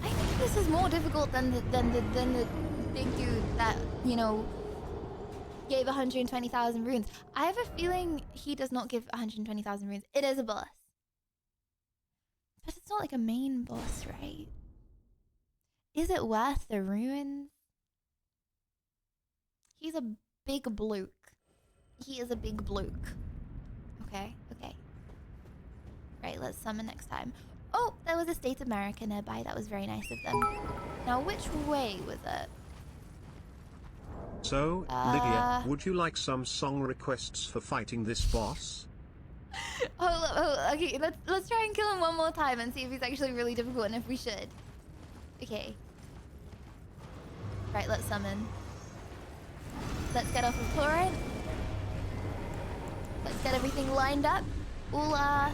I think this is more difficult than the big dude that, you know, gave 120,000 runes. I have a feeling he does not give 120,000 runes. It is a boss. But it's not like a main boss, right? Is it worth the ruins? He's a big bloke. He is a big bloke. Okay. Right, let's summon next time. Oh, there was a State America nearby. That was very nice of them. Now, which way was it? So, Lydia, would you like some song requests for fighting this boss? Okay, let's try and kill him one more time and see if he's actually really difficult and if we should. Okay. Right, let's summon. Let's get off of Torrent. Let's get everything lined up. We're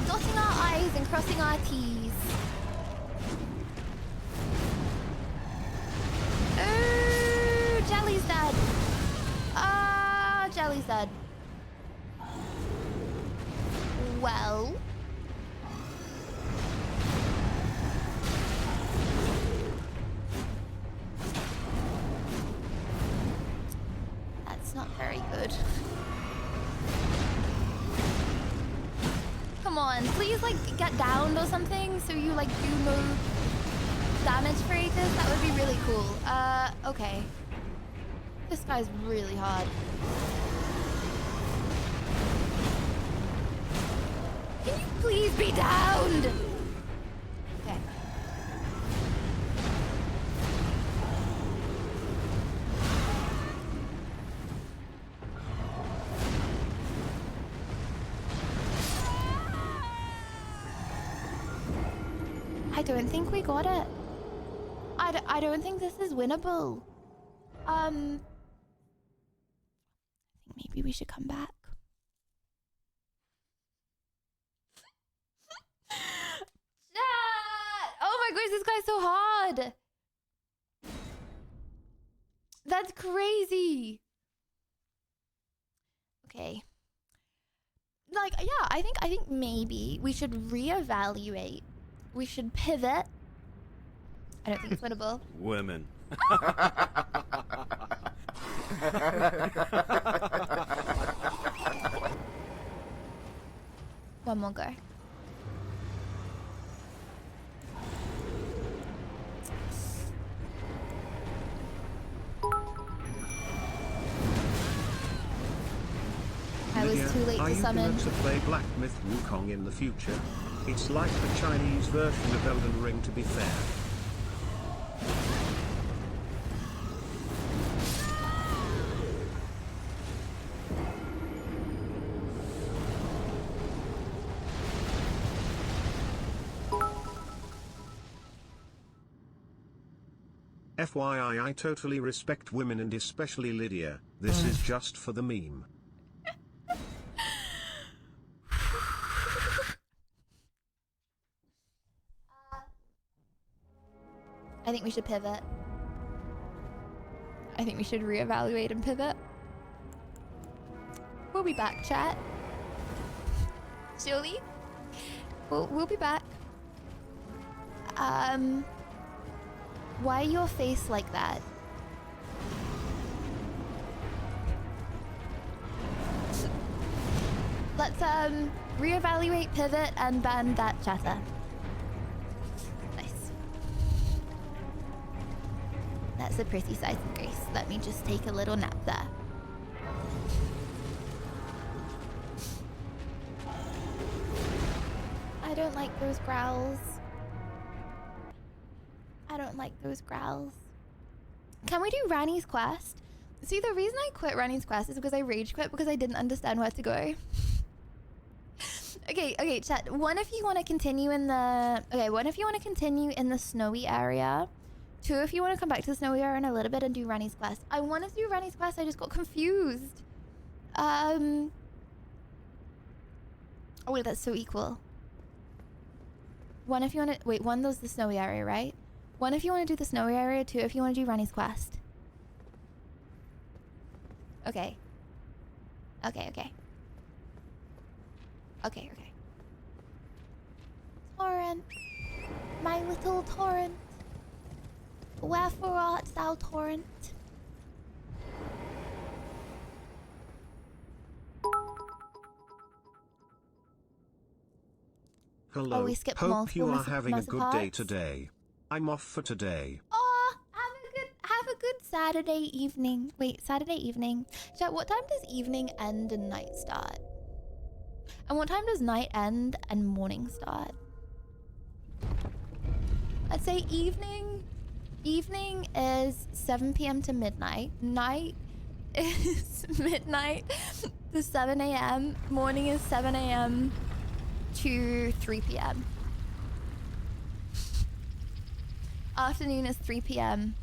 dotting our I's and crossing our T's. Oh, Jelly's dead. Jelly's dead. Well. That's not very good. Come on, please like get downed or something so you like do no damage for ages. That would be really cool. Okay. This guy's really hard. Can you please be downed? Okay. I don't think we got it. I don't think this is winnable. I think maybe we should come back. Chat! Oh my gosh, this guy's so hard. That's crazy. Okay. Like, yeah, I think maybe we should reevaluate. We should pivot. I don't think it's winnable. Women. One more go. I was too late Are to you summon. going to play Black Myth Wukong in the future? It's like the Chinese version of Elden Ring, to be fair. FYI, I totally respect women and especially Lydia. This is just for the meme. I think we should pivot. I think we should reevaluate and pivot. We'll be back, chat. Surely. We'll be back. Why your face like that? Let's reevaluate, pivot, and ban that chatter. Nice. That's a pretty size of grace. Let me just take a little nap there. I don't like those growls. I don't like those growls. Can we do Rani's quest? See, the reason I quit Rani's quest is because I rage quit because I didn't understand where to go. Okay, chat. One, if you want to continue in the... Okay, one, if you want to continue in the snowy area. Two, if you want to come back to the snowy area in a little bit and do Rani's quest. I wanted to do Rani's quest, I just got confused. Oh, wait, that's so equal. One, if you want to... Wait, one, those the snowy area, right? One, if you want to do the snowy area. Two, if you want to do Rani's quest. Okay. Okay. Torrent. My little Torrent. Wherefore art thou, Torrent? Hello, Oh, we skipped hope you are multiple having a good day parts. today. I'm off for today. Oh, have a good Saturday evening. Wait, Saturday evening. Chat, what time does evening end and night start? And what time does night end and morning start? I'd say evening. Evening is 7 p.m. to midnight. Night is midnight to 7 a.m. Morning is 7 a.m. to 3 p.m. Afternoon is 3 p.m.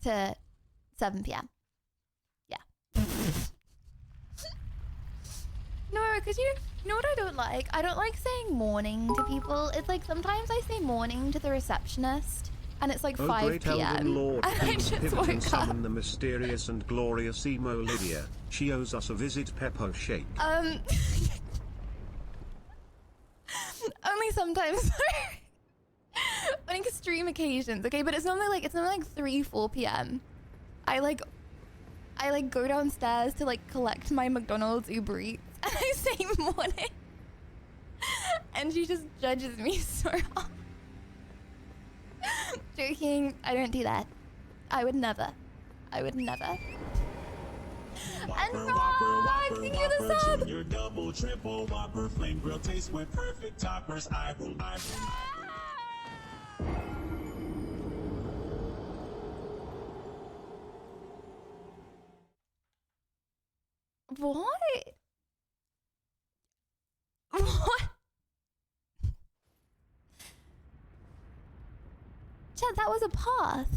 to 7 p.m. Yeah. No, because you know what I don't like? I don't like saying morning to people. It's like sometimes I say morning to the receptionist and it's like 5 great p.m. Elden Lord, and I please just pivot and woke up. summon the mysterious and glorious emo Lydia. She owes us a visit, Peppo Shake. Only sometimes. On extreme occasions, okay? But it's normally like 3, 4 p.m. I go downstairs to like collect my McDonald's Uber Eats and I say morning. And she just judges me so hard. Joking, I don't do that. I would never. And Rock, thank you for the sub. Junior, double, triple, whopper, flame grill taste with perfect toppers. I will. What? Chat, that was a path.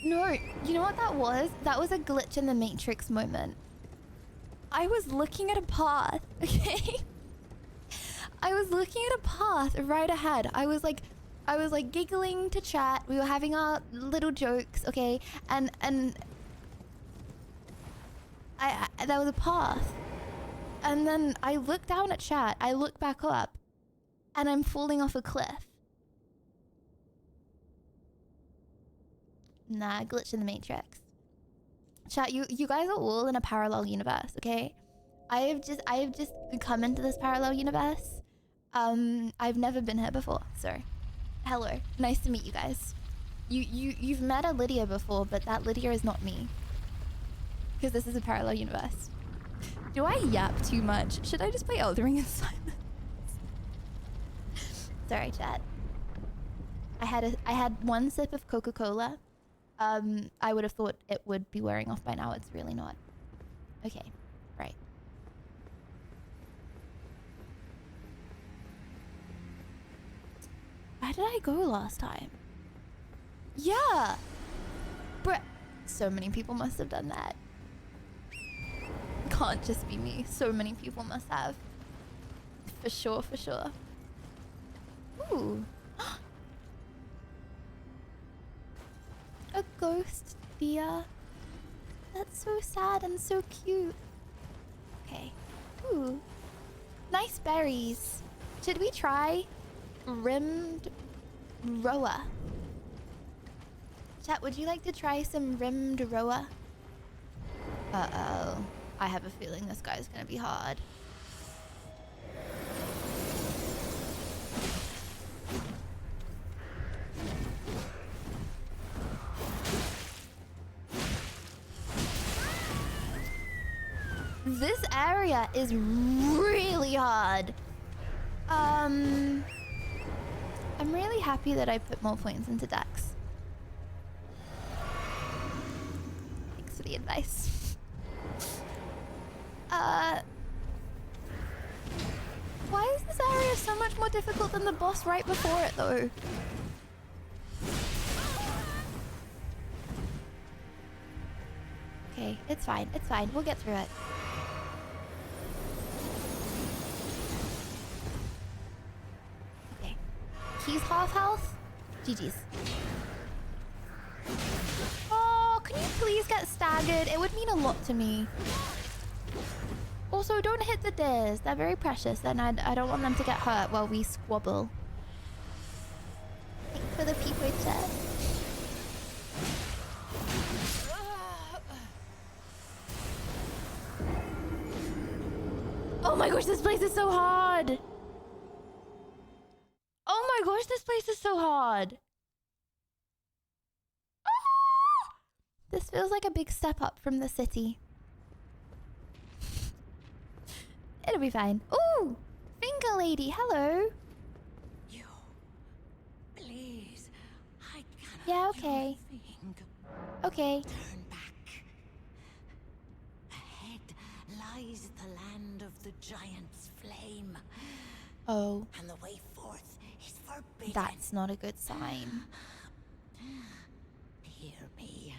No, you know what that was? That was a glitch in the Matrix moment. I was looking at a path, okay? I was looking at a path right ahead. I was like, I was like giggling to chat. We were having our little jokes, okay? And I there was a path. And then I look down at chat. I look back up. And I'm falling off a cliff. Nah, glitch in the matrix. Chat, you guys are all in a parallel universe, okay? I have just come into this parallel universe. I've never been here before, so hello. Nice to meet you guys. You've met a Lydia before, but that Lydia is not me. Because this is a parallel universe. Do I yap too much? Should I just play Elden Ring in silence? Sorry, chat. I had one sip of Coca-Cola. I would have thought it would be wearing off by now. It's really not. Okay, right. Where did I go last time? Yeah! Bruh. So many people must have done that. Can't just be me. So many people must have. For sure, for sure. Ooh. A ghost deer. That's so sad and so cute. Okay. Ooh. Nice berries. Should we try rimmed roa? Chat, would you like to try some rimmed roa? Uh-oh. I have a feeling this guy's gonna be hard. This area is really hard. I'm really happy that I put more points into Dex. Thanks for the advice. Why is this area so much more difficult than the boss right before it, though? Okay, it's fine. It's fine. We'll get through it. Okay. He's half health. GG's. Oh, can you please get staggered? It would mean a lot to me. Also, don't hit the deers. They're very precious, and I don't want them to get hurt while we squabble. Thanks for the people chat. Oh my gosh, this place is so hard. Oh my gosh, this place is so hard. Ah! This feels like a big step up from the city. It'll be fine. Ooh! Finger lady, hello. You. Please. I cannot. Yeah, okay. Okay. Turn back. Ahead lies the land of the giant's flame. Oh. And the way forth is forbidden. That's not a good sign. Hear me.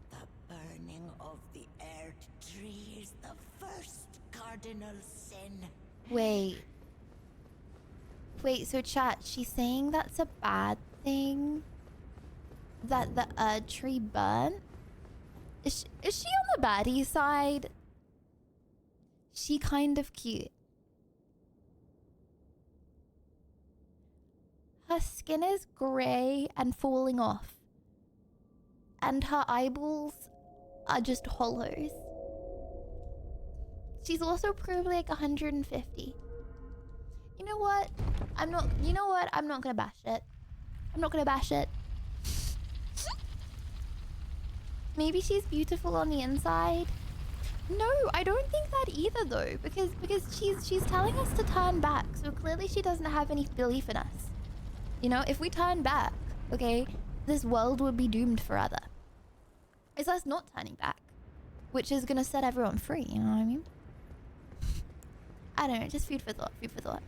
The burning of the Erd tree is the first cardinal sin. Wait. Wait, so chat, she's saying that's a bad thing? That the tree burnt? Is she on the baddie side? She kind of cute. Her skin is grey and falling off. And her eyeballs are just hollows. She's also probably like 150. You know what? I'm not gonna bash it. I'm not gonna bash it. Maybe she's beautiful on the inside. No, I don't think that either though, because she's telling us to turn back, so clearly she doesn't have any belief in us. You know, if we turn back, okay, this world would be doomed forever. It's us not turning back, which is gonna set everyone free, you know what I mean? I don't know, just food for thought, food for thought.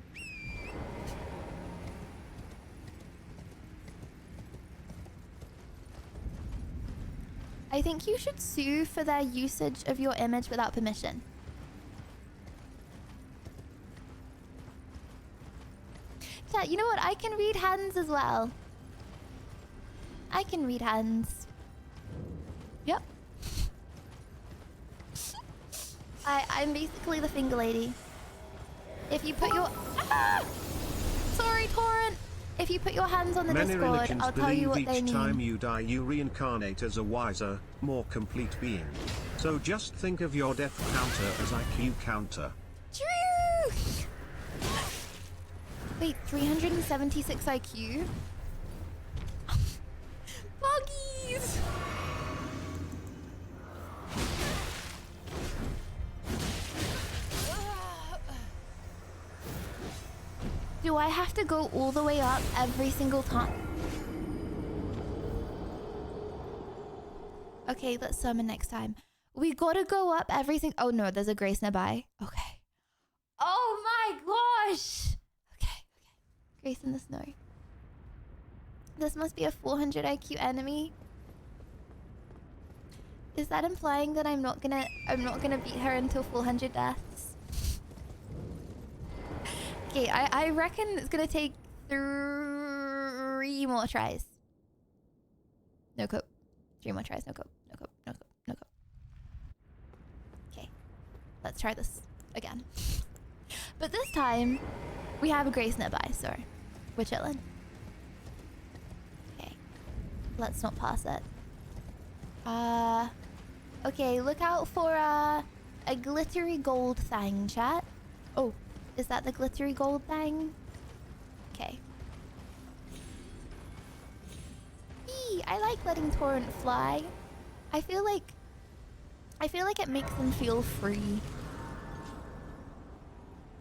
I think you should sue for their usage of your image without permission. Chat, you know what? I can read hands as well. I can read hands. Yep. I'm basically the finger lady. If you put your... Ah! Sorry, Torrent. If you put your hands on the Many Discord, religions I'll tell you what believe they each mean. time you die you reincarnate as a wiser, more complete being. So just think of your death counter as IQ counter. True! Wait, 376 IQ? Buggies! Do I have to go all the way up every single time? Okay, let's summon next time. We gotta go up every single... Oh no, there's a Grace nearby. Okay. Oh my gosh! Okay. Grace in the snow. This must be a 400 IQ enemy. Is that implying that I'm not gonna beat her until 400 deaths? Okay, I reckon it's gonna take 3 more tries. No cope. 3 more tries. No cope. No cope. No cope. No cope. Okay, let's try this again. But this time, we have a Grace nearby, so we're chilling. Okay, let's not pass it. Okay, look out for a glittery gold thing, chat. Oh, is that the glittery gold thing? Okay. Eee, I like letting Torrent fly. I feel like it makes them feel free.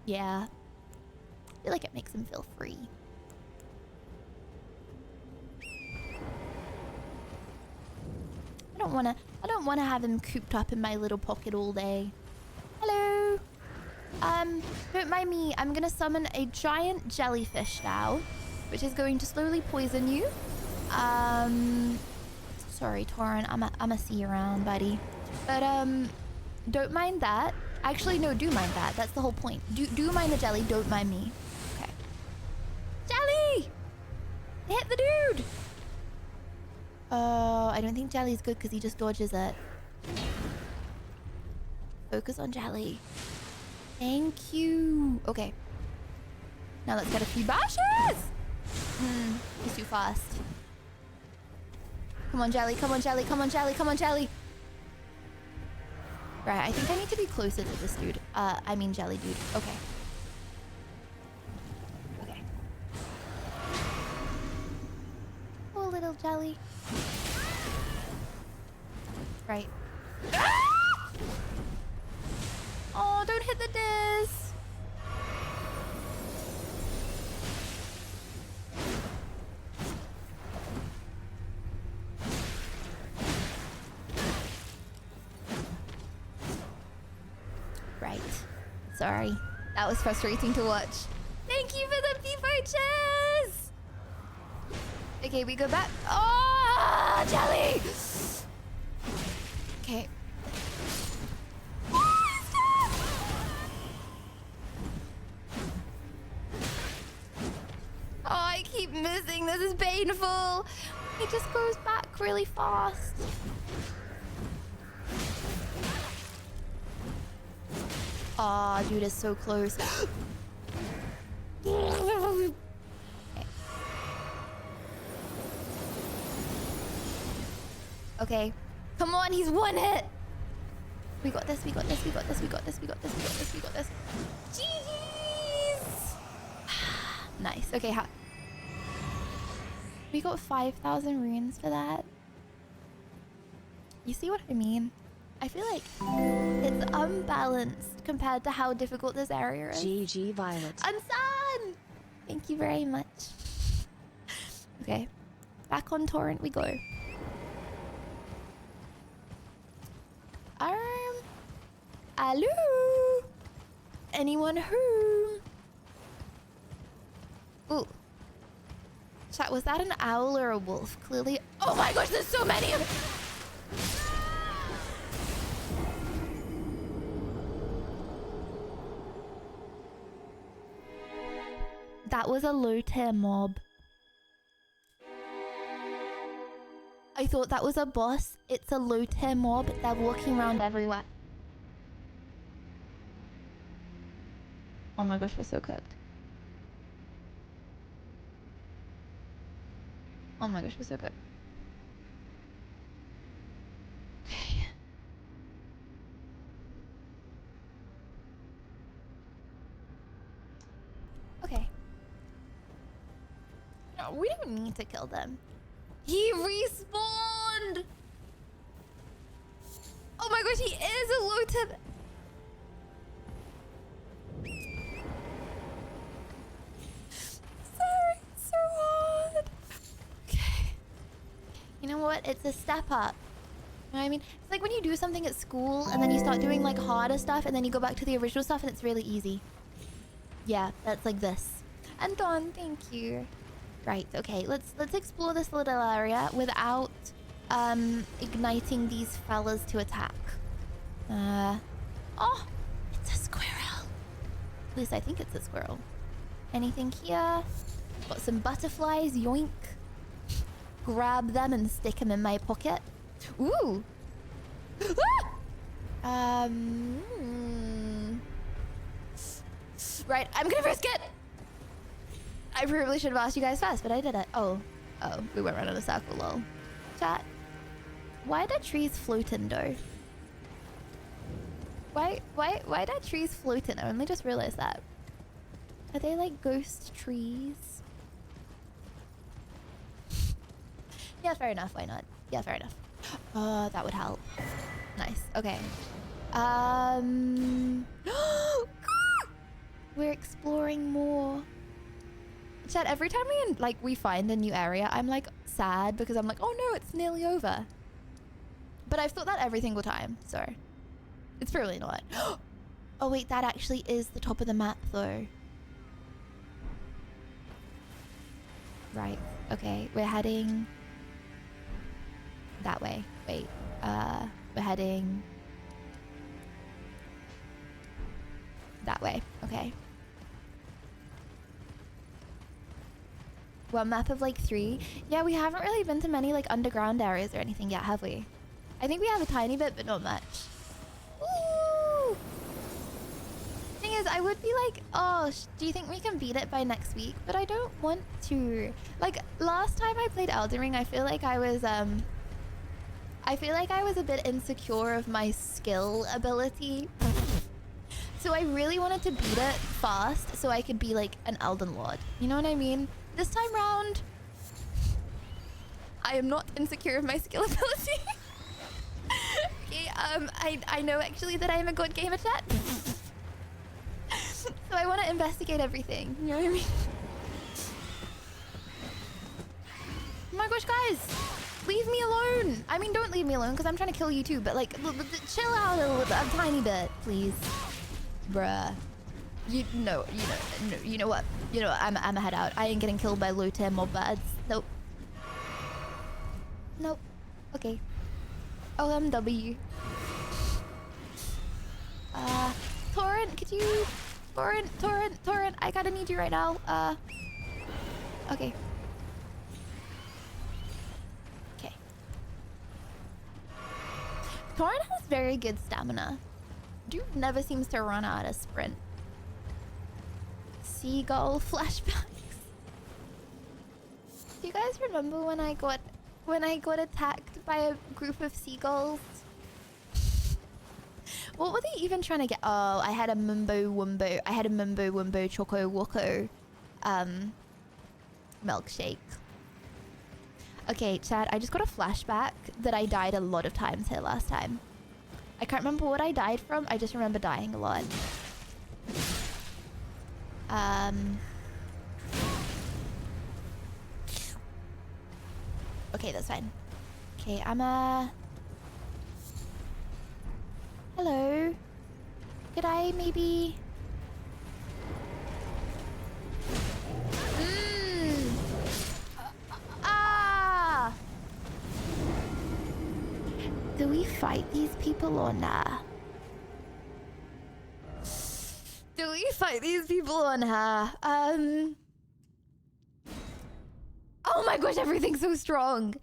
Yeah. I feel like it makes them feel free. I don't wanna have him cooped up in my little pocket all day. Hello. Don't mind me. I'm gonna summon a giant jellyfish now, which is going to slowly poison you. Sorry, Torrent. I'ma see you around, buddy. But don't mind that. Actually, no, do mind that. That's the whole point. Do mind the jelly. Don't mind me. Okay. Jelly! Hit the dude! I don't think Jelly's good because he just dodges it. Focus on Jelly. Thank you. Okay. Now let's get a few bashes! He's too fast. Come on, Jelly. Come on, Jelly. Come on, Jelly. Come on, Jelly. Right, I think I need to be closer to this dude. I mean Jelly dude. Okay. Okay. Oh, little Jelly. Right. Ah! Oh, don't hit the disc. Right. Sorry. That was frustrating to watch. Thank you for the P-Poachers! Okay, we go back. Oh, Jelly! Okay. Oh, I keep missing. This is painful. It just goes back really fast. Aw, dude is so close. Okay. Okay. Come on, he's one hit. We got this, we got this, we got this, we got this, we got this, we got this, we got this. Jeez. Nice. Okay, we got 5,000 runes for that. You see what I mean? I feel like it's unbalanced compared to how difficult this area is. GG Violet. Unsun! Thank you very much. Okay. Back on Torrent we go. Hello? Anyone home? Ooh. Chat, was that an owl or a wolf? Clearly. Oh my gosh, there's so many of them! that was a low tier mob. I thought that was a boss. It's a low tier mob. They're walking around everywhere. Oh my gosh, we're so cooked. Oh my gosh, we're so cooked. Okay. No, we don't need to kill them. He respawned! Oh my gosh, he is a low tip. Sorry, it's so hard. Okay. You know what? It's a step up. You know what I mean? It's like when you do something at school and then you start doing like harder stuff and then you go back to the original stuff and it's really easy. Yeah, that's like this. And Dawn, thank you. Right, okay, let's explore this little area without igniting these fellas to attack. Oh, it's a squirrel. At least I think it's a squirrel. Anything here? Got some butterflies, yoink. Grab them and stick them in my pocket. Ooh. Right, I'm gonna risk it. I probably should have asked you guys first, but I did it. Oh, we went around in a circle, lol. Chat, why do trees floating though? Why do trees floating? I only just realized that. Are they like ghost trees? Yeah, fair enough. Why not? Yeah, fair enough. That would help. Nice. Okay. We're exploring more. Chat, every time we find a new area, I'm like sad because I'm like, oh no, it's nearly over. But I've thought that every single time, so it's probably not. Oh wait, that actually is the top of the map though. Right, okay, we're heading that way. Wait, we're heading that way, okay. One map of like 3. Yeah, we haven't really been to many like underground areas or anything yet, have we? I think we have a tiny bit, but not much. Ooh! Thing is, I would be like, oh, do you think we can beat it by next week? But I don't want to. Like last time I played Elden Ring, I feel like I was a bit insecure of my skill ability. So I really wanted to beat it fast so I could be like an Elden Lord. You know what I mean? This time round, I am not insecure of my skill ability. Okay, I know actually that I am a good gamer, chat. So I want to investigate everything. You know what I mean? Oh my gosh, guys, leave me alone. I mean, don't leave me alone because I'm trying to kill you too. But like, chill out a tiny bit, please, bruh. You know what? I'm a head out. I ain't getting killed by low tier mob birds. Nope. Nope. Okay. OMW. Torrent, could you... Torrent, I gotta need you right now. Okay. Okay. Torrent has very good stamina. Dude never seems to run out of sprint. Seagull flashbacks. Do you guys remember when I got attacked by a group of seagulls? What were they even trying to get? Oh, I had a Mumbo Wumbo Choco Woco milkshake. Okay, chat, I just got a flashback that I died a lot of times here last time. I can't remember what I died from. I just remember dying a lot. Okay, that's fine. Okay, hello? Could I maybe... Do we fight these people or nah? Do we fight these people or nah? Oh my gosh, everything's so strong.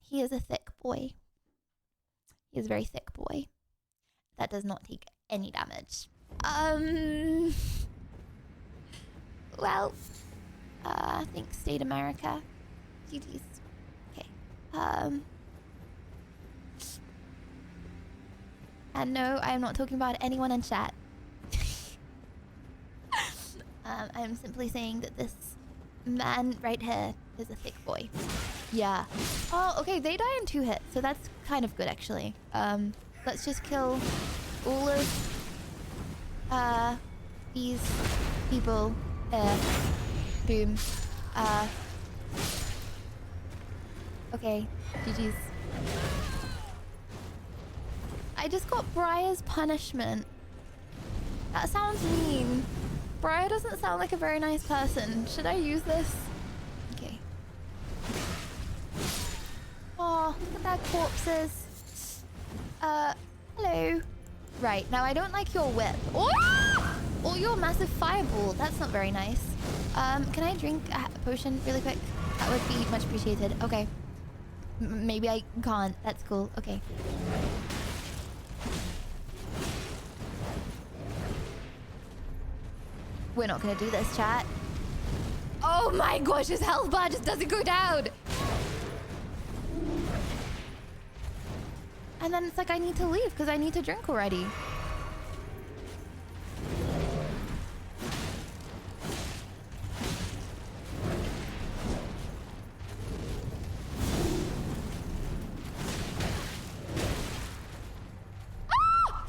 He is a thick boy. He is a very thick boy. That does not take any damage. Well, thanks, State America. GG's. Okay. And no, I am not talking about anyone in chat. I am simply saying that this man right here is a thick boy. Yeah. Oh, okay, they die in 2 hits, so that's kind of good, actually. Let's just kill all of these people here. Boom. Okay, GG's. I just got Briar's punishment. That sounds mean. Briar doesn't sound like a very nice person. Should I use this? Okay. Oh, look at that corpses. Hello. Right, now I don't like your whip. Oh! Or your massive fireball. That's not very nice. Can I drink a potion really quick? That would be much appreciated. Okay. Maybe I can't. That's cool. Okay. We're not gonna do this, chat. Oh my gosh, his health bar just doesn't go down. And then it's like I need to leave because I need to drink already. Ah!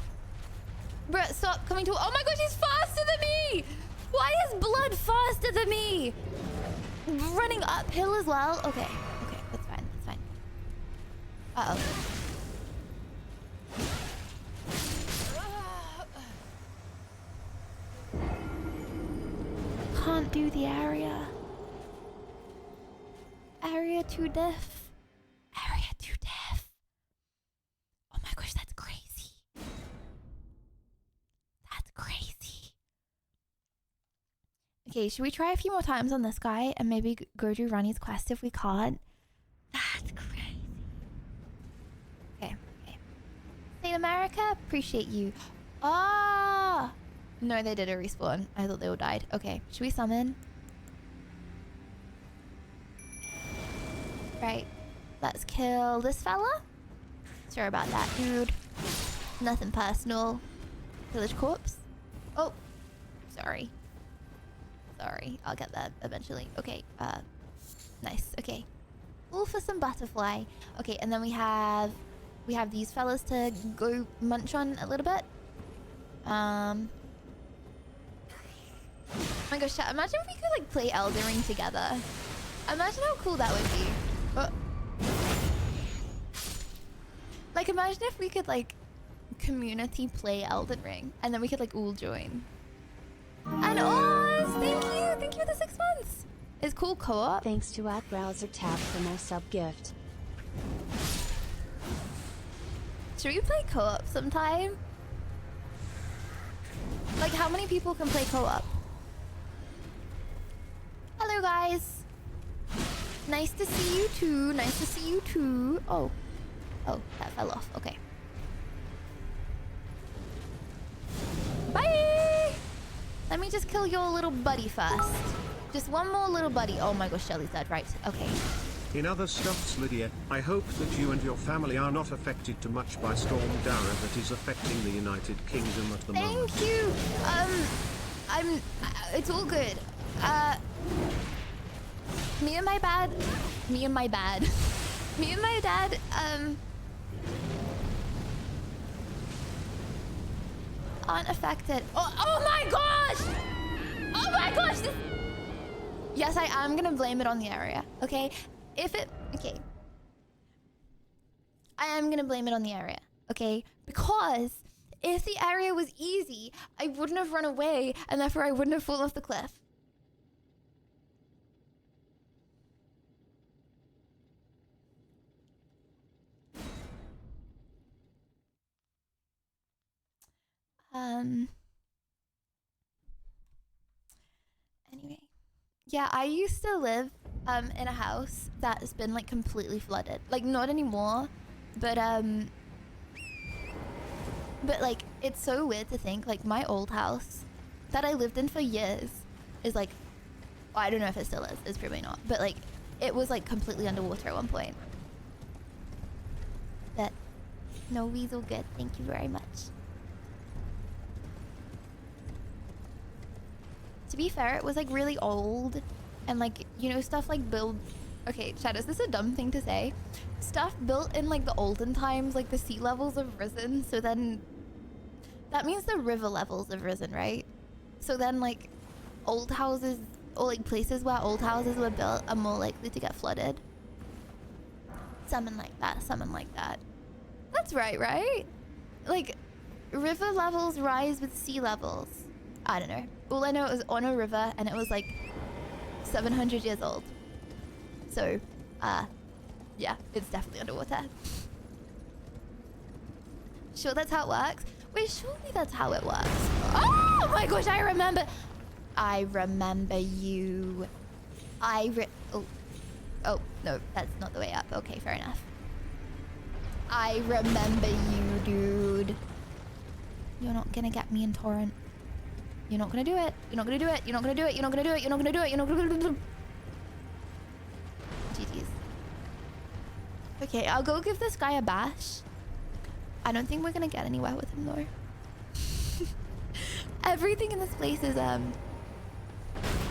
Bruh, stop coming to... Oh my gosh, he's faster than me! Why is blood faster than me? Running uphill as well? Okay, okay, that's fine, that's fine. Uh-oh. Can't do the area. Area too deaf. Area too deaf. Oh my gosh, that's crazy. That's crazy. Okay, should we try a few more times on this guy and maybe go do Ronnie's quest if we can't? That's crazy. Okay, okay. State America, appreciate you. Ah! No, they did a respawn. I thought they all died. Okay, should we summon? Right. Let's kill this fella. Sorry about that, dude. Nothing personal. Village corpse. Oh, sorry. Sorry, I'll get that eventually. Okay, nice. Okay. All for some butterfly. Okay, and then we have these fellas to go munch on a little bit. Oh my gosh, chat, imagine if we could like play Elden Ring together. Imagine how cool that would be. Oh. Like imagine if we could like community play Elden Ring and then we could like all join. And Oz, thank you for the 6 months. It's cool co-op. Thanks to @browser tab for my sub gift. Should we play co-op sometime? Like how many people can play co-op? Hello guys. Nice to see you too. Nice to see you too. Oh. Oh, that fell off. Okay. Bye! Let me just kill your little buddy first. Just one more little buddy. Oh my gosh, Shelly's dead. Right. Okay. In other stuffs, Lydia, I hope that you and your family are not affected too much by Storm Dara that is affecting the United Kingdom at the moment. Thank you. It's all good. Me and my dad, aren't affected. Oh my gosh! Oh my gosh! Yes, I am gonna blame it on the area, okay? Okay. I am gonna blame it on the area, okay? Because if the area was easy, I wouldn't have run away and therefore I wouldn't have fallen off the cliff. Anyway. Yeah, I used to live in a house that's been like completely flooded. Like not anymore, but like it's so weird to think like my old house that I lived in for years is like, well, I don't know if it still is. It's probably not, but like it was like completely underwater at one point. But no, weasel good. Thank you very much. To be fair, it was like really old and like, you know, stuff like built. Okay, Chad, is this a dumb thing to say? Stuff built in like the olden times, like the sea levels have risen. So then that means the river levels have risen, right? So then like old houses or like places where old houses were built are more likely to get flooded. Something like that, something like that. That's right, right? Like river levels rise with sea levels. I don't know. All I know, it was on a river and it was like 700 years old. So, yeah, it's definitely underwater. Sure, that's how it works? Wait, surely that's how it works. Oh my gosh, I remember you. Oh, no, that's not the way up. Okay, fair enough. I remember you, dude. You're not gonna get me in torrent. You're not gonna do it. You're not gonna do it. You're not gonna do it. You're not gonna do it. You're not gonna do it. You're not gonna do it. GG's. Okay, I'll go give this guy a bash. I don't think we're gonna get anywhere with him though. Everything in this place is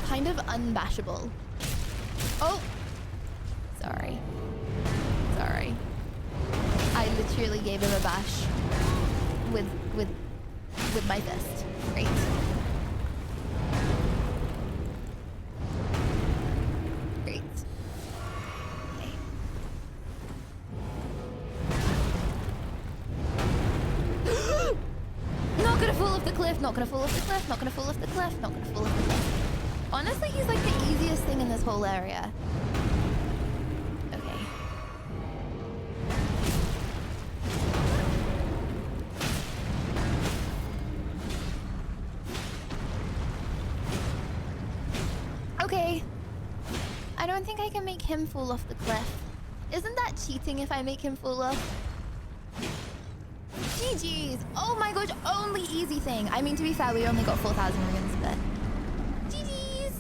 kind of unbashable. Oh, sorry. Sorry. I literally gave him a bash with my fist. Great. Great. Okay. Not gonna fall off the cliff, not gonna fall off the cliff, not gonna fall off the cliff, not gonna fall off the cliff. Honestly, he's like the easiest thing in this whole area. Okay. Okay. I don't think I can make him fall off the cliff. Isn't that cheating if I make him fall off? GG's. Oh my gosh, only easy thing. I mean, to be fair, we only got 4,000 runes, but GG's.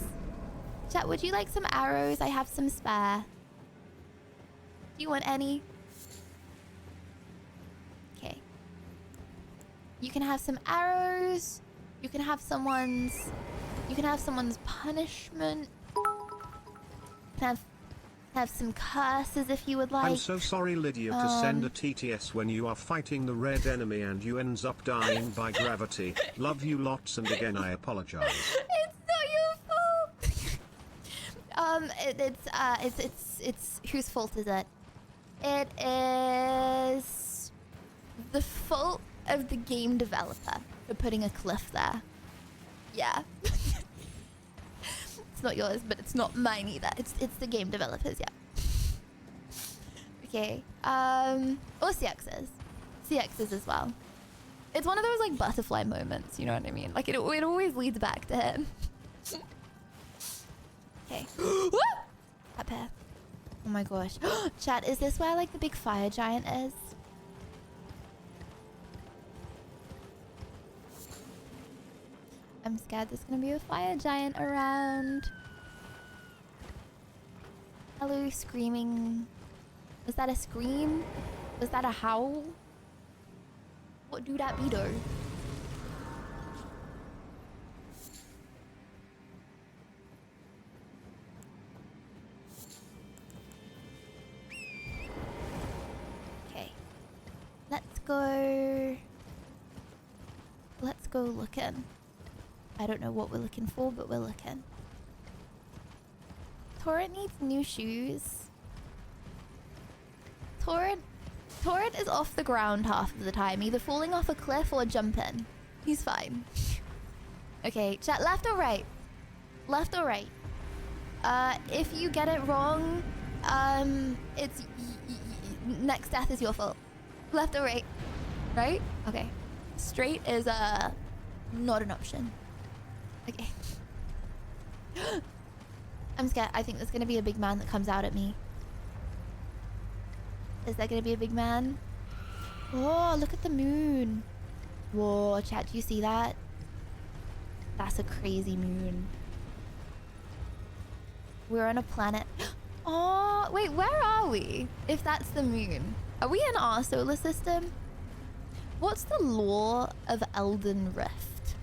Chat, would you like some arrows? I have some spare. Do you want any? Okay. You can have some arrows. You can have someone's punishment. You can have some curses if you would like. I'm so sorry, Lydia, to send a TTS when you are fighting the red enemy and you ends up dying by gravity. Love you lots, and again I apologize. It's not your fault. It's whose fault is it? It is the fault of the game developer for putting a cliff there. Yeah. It's not yours, but it's not mine either. It's the game developers, yeah. Okay. Or CX's. CX's as well. It's one of those like butterfly moments, you know what I mean? Like it always leads back to him. Okay. Up here. Oh my gosh. Chat, is this where like the big fire giant is? I'm scared there's gonna be a fire giant around. Hello, screaming. Was that a scream? Was that a howl? What do that be though? Okay. Let's go looking. I don't know what we're looking for, but we're looking. Torrent needs new shoes. Torrent is off the ground half of the time, either falling off a cliff or jumping. He's fine. Okay, chat, left or right? Left or right? If you get it wrong, it's next death is your fault. Left or right? Right? Okay. Straight is not an option. Okay. I'm scared. I think there's gonna be a big man that comes out at me. Is there gonna be a big man? Oh, look at the moon. Whoa, chat, do you see that? That's a crazy moon. We're on a planet. Oh, wait, where are we? If that's the moon. Are we in our solar system? What's the law of Elden Rift?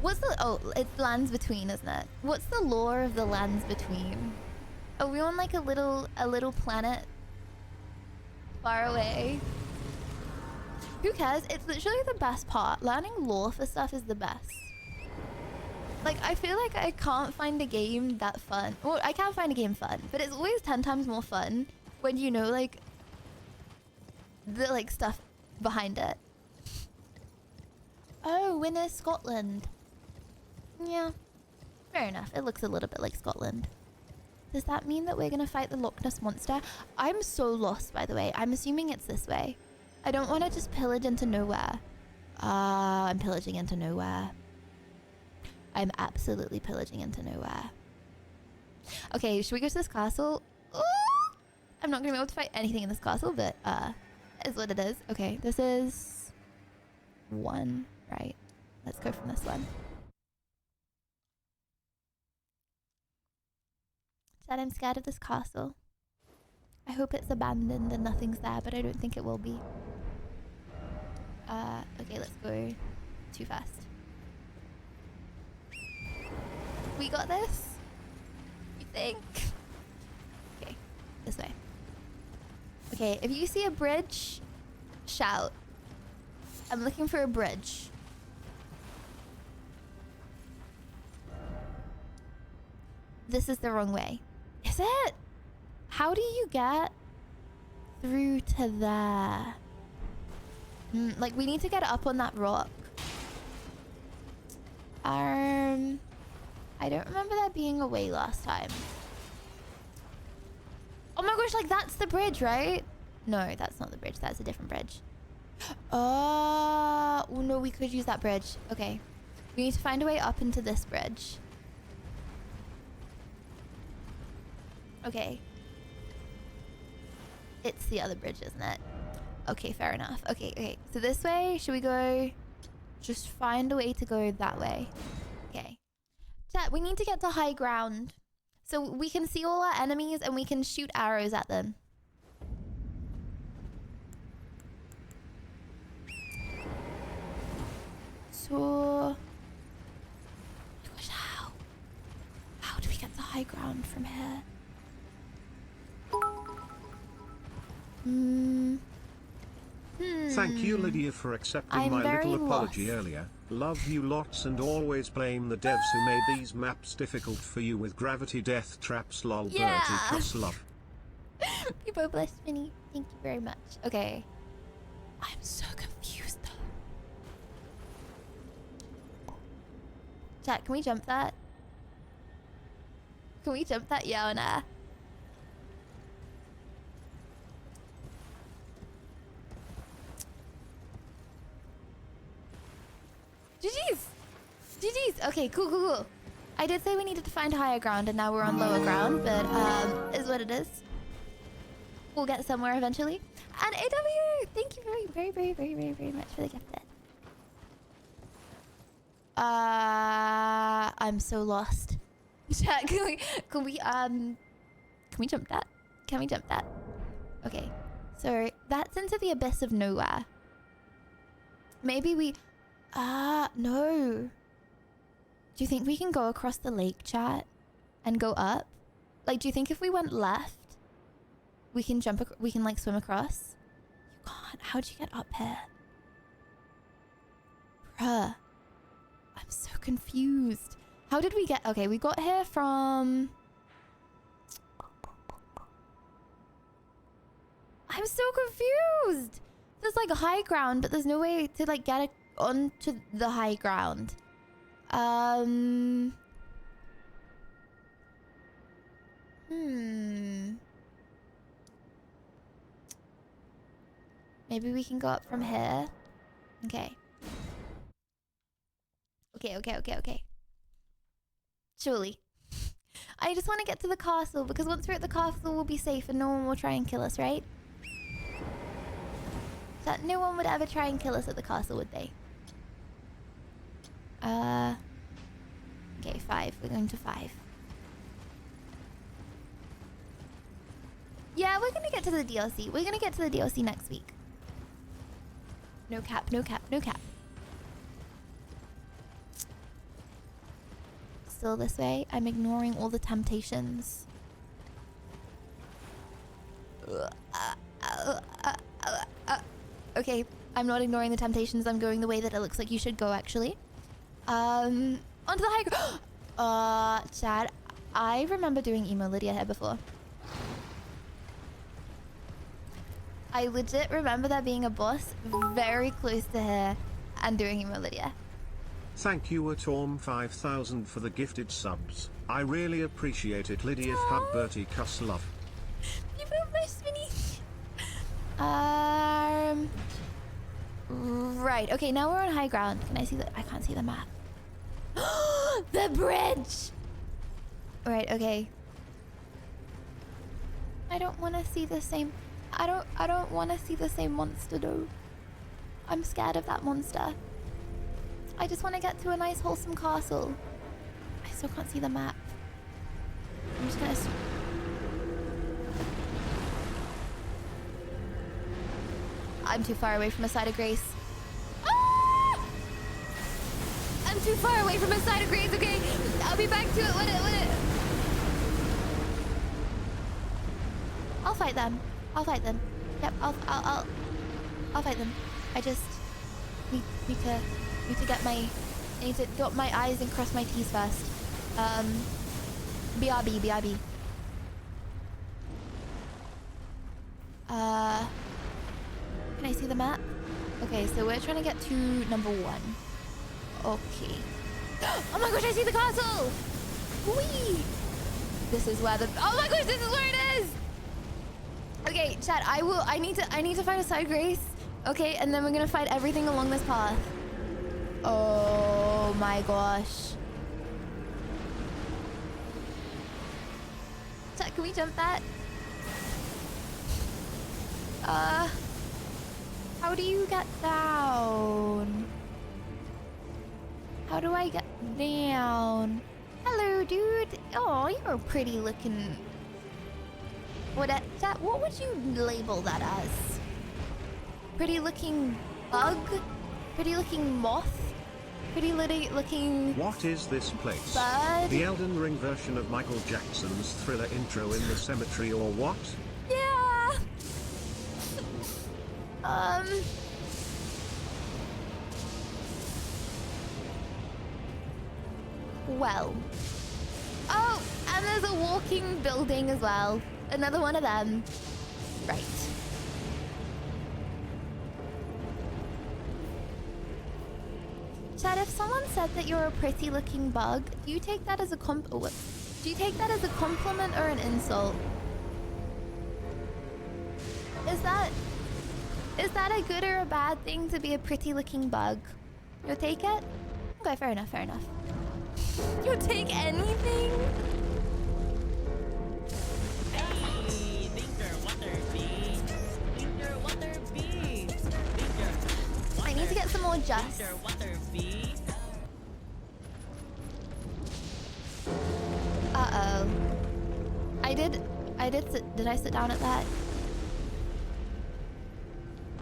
What's the... Oh, it's lands between, isn't it? What's the law of the lands between? Are we on like a little planet far away? Who cares? It's literally the best part. Learning lore for stuff is the best. Like, I feel like I can't find a game that fun. Well, I can find a game fun, but it's always 10 times more fun when you know, like, the, like, stuff behind it. Oh, we're near Scotland. Yeah, fair enough. It looks a little bit like Scotland. Does that mean that we're gonna fight the Loch Ness Monster? I'm so lost, by the way. I'm assuming it's this way. I don't want to just pillage into nowhere. I'm pillaging into nowhere. I'm absolutely pillaging into nowhere. Okay, should we go to this castle? Ooh! I'm not gonna be able to fight anything in this castle, but is what it is. Okay, this is one, right? Let's go from this one. Said I'm scared of this castle. I hope it's abandoned and nothing's there, but I don't think it will be. Okay, let's go too fast. We got this? You think? Okay, this way. Okay, if you see a bridge, shout. I'm looking for a bridge. This is the wrong way. Is it? How do you get through to there? Like, we need to get up on that rock. I don't remember there being a way last time. Oh my gosh, like, that's the bridge, right? No, that's not the bridge. That's a different bridge. Oh, no, we could use that bridge. Okay. We need to find a way up into this bridge. Okay. It's the other bridge, isn't it? Okay, fair enough. Okay, okay. So this way, should we go... Just find a way to go that way. Okay. Chat, we need to get to high ground. So we can see all our enemies and we can shoot arrows at them. So... Gosh, how do we get to high ground from here? Thank you, Lydia, for accepting my little apology earlier. Love you lots and always blame the devs who made these maps difficult for you with gravity death traps. Lol, Yeah. Bertie plus love. People bless Minnie. Thank you very much. Okay. I'm so confused though. Chat, can we jump that? Can we jump that? Yeah or nah? GG's! GG's! Okay, cool, cool, cool. I did say we needed to find higher ground and now we're on lower ground, but is what it is. We'll get somewhere eventually. And AW, thank you very much for the gift. I'm so lost. Chat, can we jump that? Can we jump that? Okay. So that's into the abyss of nowhere. Maybe we no. Do you think we can go across the lake, chat, and go up? Like, do you think if we went left, we can we can like swim across? You can't. How'd you get up here? Bruh. I'm so confused. How did we get... Okay, we got here from... I'm so confused. There's like a high ground, but there's no way to like get onto the high ground. Maybe we can go up from here. Okay. Okay. Surely. I just want to get to the castle because once we're at the castle, we'll be safe and no one will try and kill us, right? That no one would ever try and kill us at the castle, would they? Okay, 5. We're going to 5. Yeah, we're gonna get to the DLC. We're gonna get to the DLC next week. No cap, no cap, no cap. Still this way. I'm ignoring all the temptations. Okay, I'm not ignoring the temptations. I'm going the way that it looks like you should go, actually. Onto the high ground. Chad, I remember doing Emo Lydia here before. I legit remember there being a boss very close to here and doing Emo Lydia. Thank you at Orm 5000 for the gifted subs. I really appreciate it. Lydia Hub Bertie Cuss love. Right. Okay, now we're on high ground. Can I see the? I can't see the map. The bridge. Right. Okay. I don't want to see the same. I don't want to see the same monster though. I'm scared of that monster. I just want to get to a nice wholesome castle. I still can't see the map. I'm just gonna... I'm too far away from a side of grace. Ah! I'm too far away from a side of grace, okay? I'll be back to it when it... I'll fight them. I'll fight them. Yep, I'll fight them. I just need to get my... I need to dot my I's and cross my T's first. BRB. Can I see the map? Okay, so we're trying to get to number 1. Okay. Oh my gosh, I see the castle! Whee! This is where the... Oh my gosh, this is where it is! Okay, chat, I need to find a side grace. Okay, and then we're gonna fight everything along this path. Oh my gosh. Chat, can we jump that? How do you get down? How do I get down? Hello, dude. Oh, you're pretty looking... What would you label that as? Pretty looking bug? Pretty looking moth? Pretty looking... What is this place? Bird? The Elden Ring version of Michael Jackson's Thriller intro in the cemetery or what? Yeah! Well. Oh, and there's a walking building as well. Another one of them. Right. Chad, if someone said that you're a pretty looking bug, do you take that as a compliment or an insult? Is that a good or a bad thing to be a pretty looking bug? You'll take it? Okay, fair enough. You'll take anything? I need to get some more just. Uh-oh. Did I sit down at that?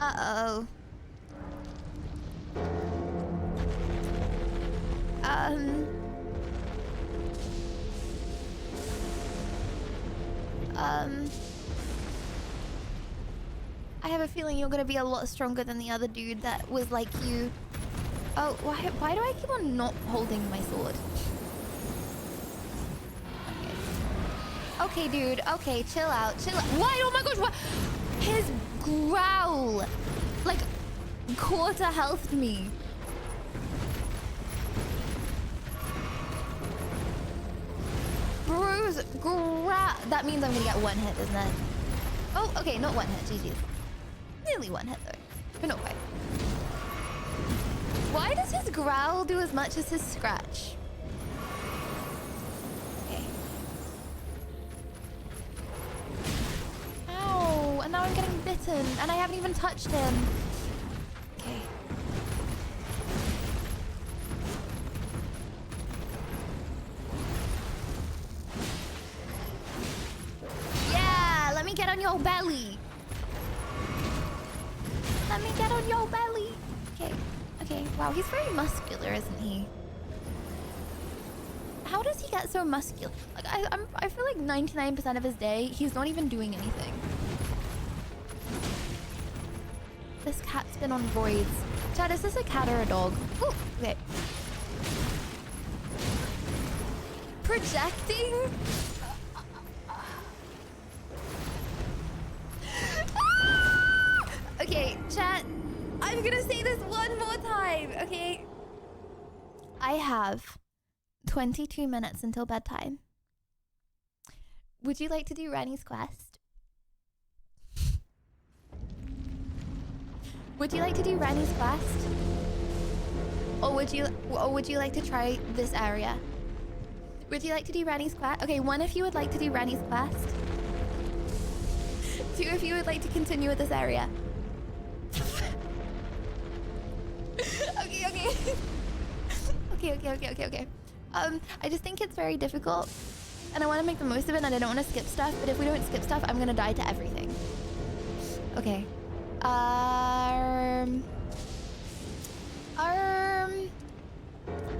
Uh-oh. I have a feeling you're gonna be a lot stronger than the other dude that was like you. Oh, why do I keep on not holding my sword? Okay, dude. Okay, chill out. Why? Oh my gosh, what? His growl, like, quarter healthed me. Bruise, growl. That means I'm gonna get 1 hit, isn't it? Oh, okay, not 1 hit. GG. Nearly 1 hit though, but not quite. Why does his growl do as much as his scratch? Okay. now I'm getting bitten and I haven't even touched him. Okay. Yeah, let me get on your belly. Let me get on your belly. Okay, okay. Wow, he's very muscular, isn't he? How does he get so muscular? Like, I feel like 99% of his day, he's not even doing anything. This cat's been on voids. Chad, is this a cat or a dog? Ooh, okay. Projecting? Ah! Okay, chat. I'm gonna say this one more time, okay? I have 22 minutes until bedtime. Would you like to do Ranny's quest? Would you like to do Ranny's quest? Or would you like to try this area? Would you like to do Ranny's quest? Okay, one if you would like to do Ranny's quest. Two if you would like to continue with this area. Okay. I just think it's very difficult and I want to make the most of it and I don't want to skip stuff, but if we don't skip stuff, I'm gonna die to everything. Okay.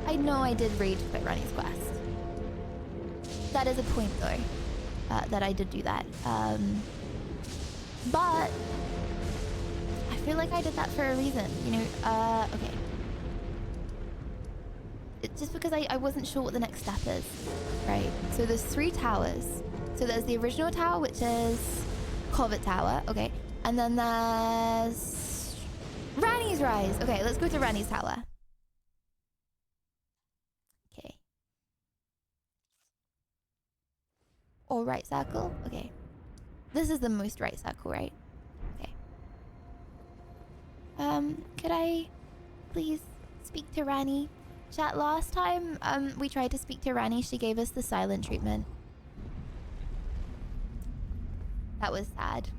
I know I did rage quit Ranny's quest. That is a point though, that I did do that. But I feel like I did that for a reason, you know, okay. It's just because I wasn't sure what the next step is, right? So there's 3 towers. So there's the original tower, which is Covet Tower, okay. And then there's Ranny's Rise. Okay, let's go to Ranny's Tower. Okay. Or right circle, okay. This is the most right circle, right? Okay. Could I please speak to Ranny? Chat, last time we tried to speak to Ranny, she gave us the silent treatment. That was sad.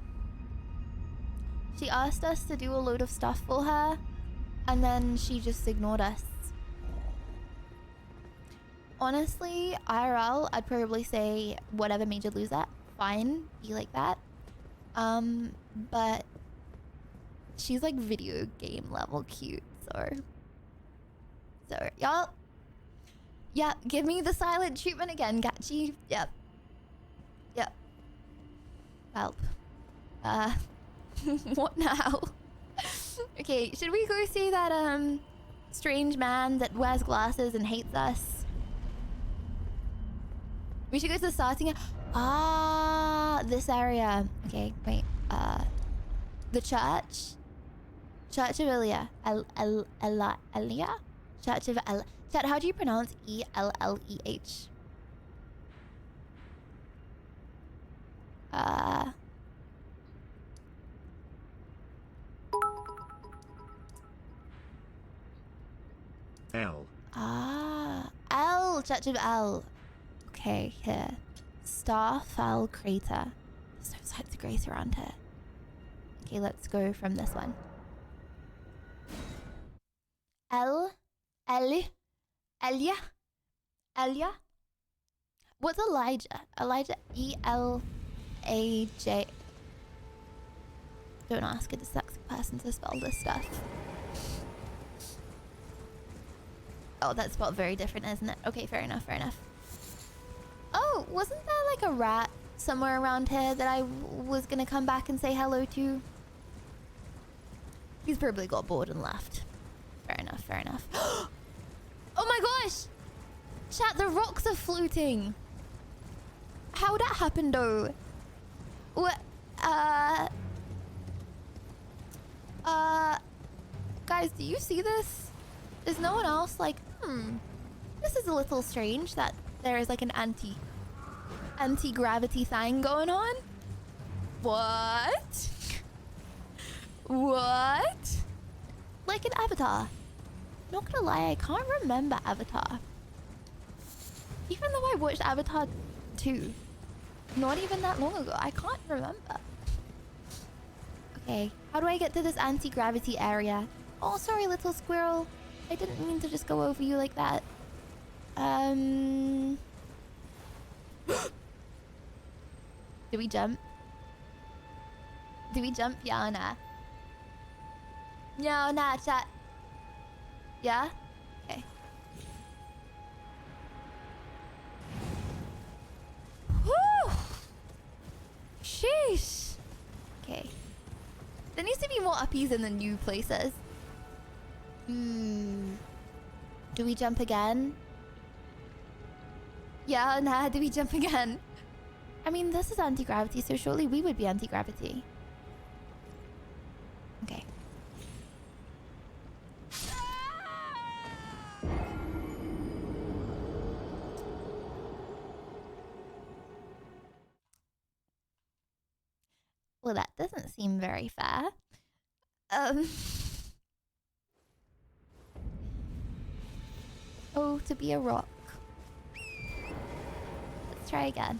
She asked us to do a load of stuff for her, and then she just ignored us. Honestly, IRL, I'd probably say whatever made you lose that, fine, be like that. But she's like video game level cute, so y'all. Yeah, give me the silent treatment again, Gachi. Yep. Help. What now? Okay, should we go see that strange man that wears glasses and hates us? We should go to the starting. This area. Okay, wait. The church. Church of Elia. Elia? Church of El. Chat, how do you pronounce E-L-L-E-H? L. L. Church of L. Okay, here. Starfell Crater. There's no signs of grace around here. Okay, let's go from this one. Elia? What's Elijah? Elijah? E-L-A-J. Don't ask a dyslexic person to spell this stuff. Oh, that's spelled very different, isn't it? Okay, fair enough. Oh, wasn't there like a rat somewhere around here that I was gonna come back and say hello to? He's probably got bored and left. Fair enough. Oh my gosh! Chat, the rocks are floating. How'd that happen though? What? Guys, do you see this? Is no one else like, this is a little strange that there is like an anti-gravity thing going on? What? What? Like an Avatar. Not gonna lie, I can't remember Avatar. Even though I watched Avatar 2 not even that long ago, I can't remember. Okay, how do I get to this anti-gravity area? Oh, sorry, little squirrel. I didn't mean to just go over you like that. Do we jump? Do we jump? Yeah or nah? Yeah or nah, chat? Yeah? Okay. Whew! Sheesh! Okay. There needs to be more uppies in the new places. Do we jump again? Yeah, nah, do we jump again? I mean, this is anti-gravity, so surely we would be anti-gravity. Okay. Well, that doesn't seem very fair. Oh, to be a rock. Let's try again.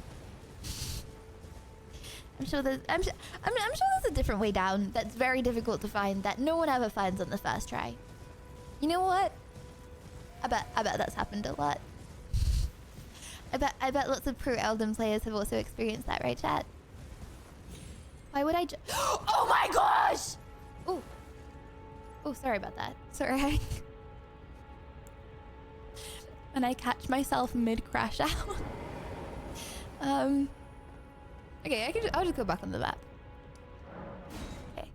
I'm sure there's I'm sure there's a different way down that's very difficult to find that no one ever finds on the first try. You know what? I bet that's happened a lot. I bet lots of pro Elden players have also experienced that, right, chat? Why would I oh my gosh! Oh. Oh, sorry about that. Sorry. And I catch myself mid-crash out. Okay, I'll just go back on the map. Okay.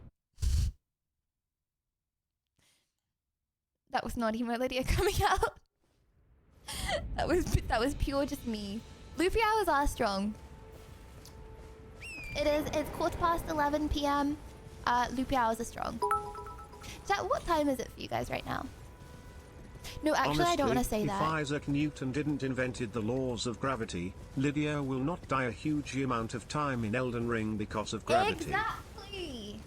That was not emo Lydia coming out. that was pure just me. Loopy hours are strong. It's 11:15 p.m. Loopy hours are strong. Chat, what time is it for you guys right now? No, actually, honestly, I don't want to say if that. Isaac Newton didn't invented the laws of gravity, Lydia will not die a huge amount of time in Elden Ring because of gravity. Exactly.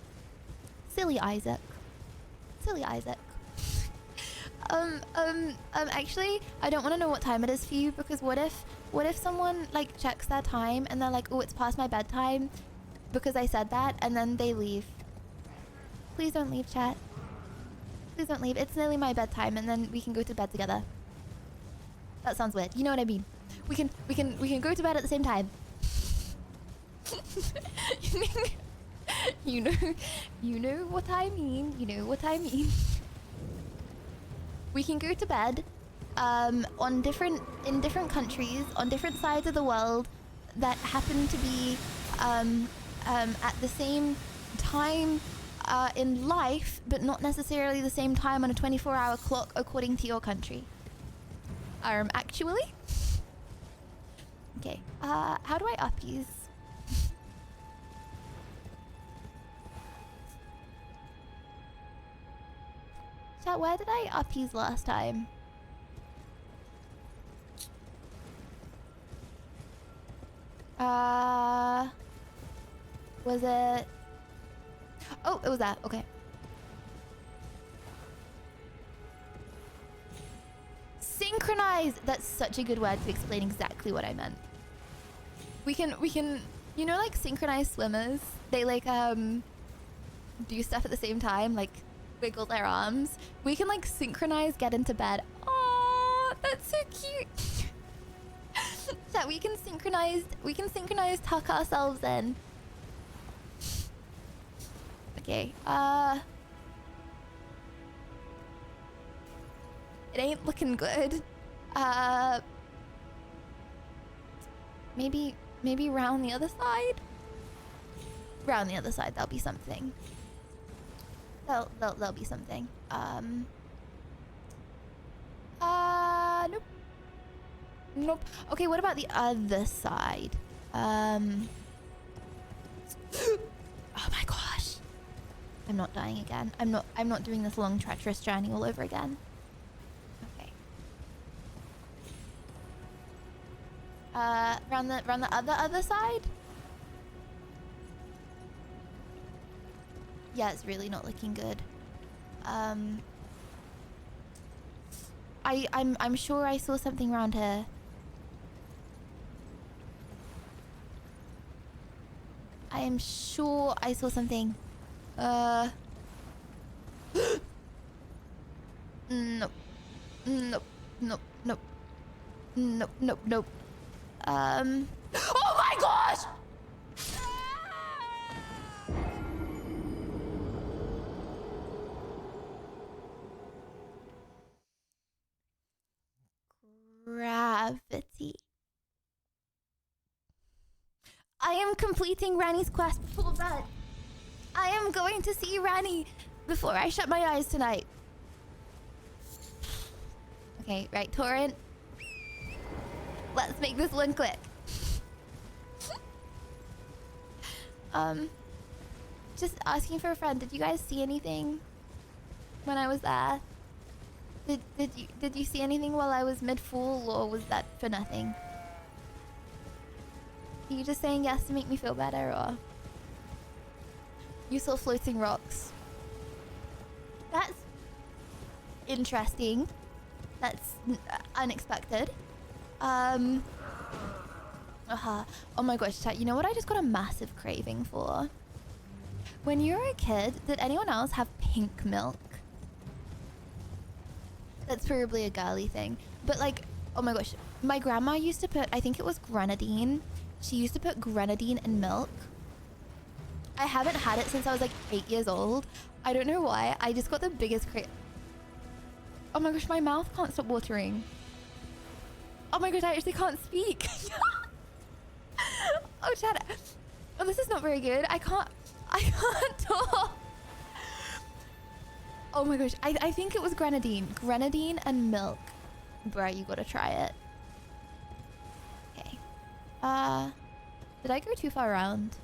Silly Isaac. Silly Isaac. Actually, I don't want to know what time it is for you because what if someone like checks their time and they're like, oh, it's past my bedtime because I said that, and then they leave. Please don't leave, chat. Please don't leave. It's nearly my bedtime, and then we can go to bed together. That sounds weird. You know what I mean? We can go to bed at the same time. You know what I mean. You know what I mean. We can go to bed, in different countries, on different sides of the world that happen to be, at the same time. In life, but not necessarily the same time on a 24-hour clock according to your country. Actually? Okay, how do I uppies? Chat, where did I uppies last time? Was it... Oh, it was that. Okay. Synchronize! That's such a good word to explain exactly what I meant. We can, you know, like synchronized swimmers? They like, do stuff at the same time, like wiggle their arms. We can like synchronize get into bed. Oh, that's so cute. That we can synchronize tuck ourselves in. Okay, it ain't looking good. Maybe round the other side? Round the other side, there'll be something. There'll be something. Nope. Nope. Okay, what about the other side? Oh my gosh. I'm not dying again. I'm not doing this long treacherous journey all over again. Okay. Round the other side? Yeah, it's really not looking good. I'm sure I saw something around here. I am sure I saw something. Nope. Nope. Nope. Nope. Nope. Nope. Nope. Oh my gosh! Gravity. I am completing Ranny's quest before bed. I am going to see Ranny before I shut my eyes tonight. Okay, right, Torrent. Let's make this one quick. Just asking for a friend. Did you guys see anything when I was there? Did you see anything while I was mid-fall, or was that for nothing? Are you just saying yes to make me feel better, or you saw floating rocks? That's interesting. That's unexpected. Oh my gosh, chat, you know what I just got a massive craving for? When you were a kid, did anyone else have pink milk? That's probably a girly thing. But like, oh my gosh, my grandma used to put, I think it was grenadine. She used to put grenadine in milk. I haven't had it since I was like 8 years old. I don't know why. I just got the biggest oh my gosh, my mouth can't stop watering. Oh my gosh, I actually can't speak. Oh, chat. Oh, this is not very good. I can't talk. Oh my gosh, I think it was grenadine. Grenadine and milk. Bruh, you gotta try it. Okay. Did I go too far around?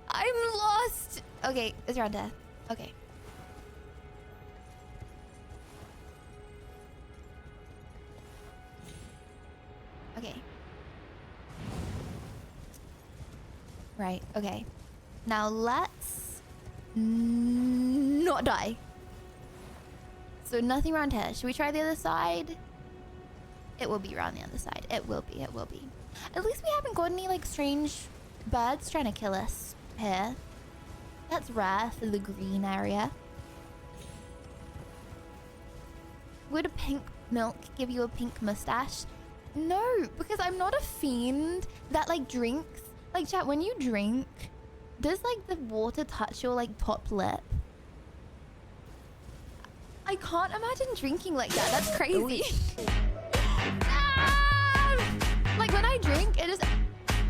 I'm lost. Okay, it's around there. Okay. Okay. Right, okay. Now let's not die. So nothing around here. Should we try the other side? It will be around the other side. It will be, it will be. At least we haven't got any like strange birds trying to kill us here. That's rare for the green area. Would a pink milk give you a pink mustache? No, because I'm not a fiend that like drinks. Like, chat, when you drink, does like the water touch your like top lip? I can't imagine drinking like that. That's crazy. Like when I drink, it just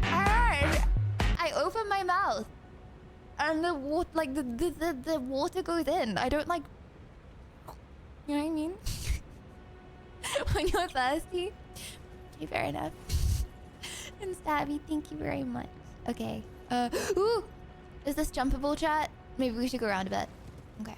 I open my mouth and the water, like the water goes in. I don't like, you know what I mean? When you're thirsty. Okay, fair enough. And Stabby, thank you very much. Okay. Ooh! Is this jumpable, chat? Maybe we should go around a bit. Okay.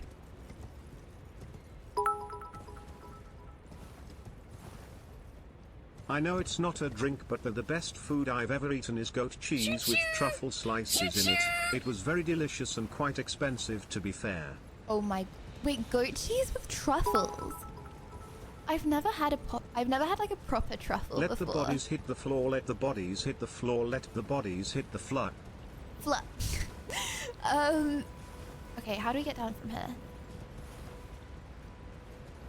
I know it's not a drink, but the best food I've ever eaten is goat cheese with truffle slices in it. It was very delicious and quite expensive, to be fair. Oh my... Wait, goat cheese with truffles? I've never had like a proper truffle Let before. the bodies hit the floor, let the bodies hit the floor, let the bodies hit the floor. Okay, how do we get down from here?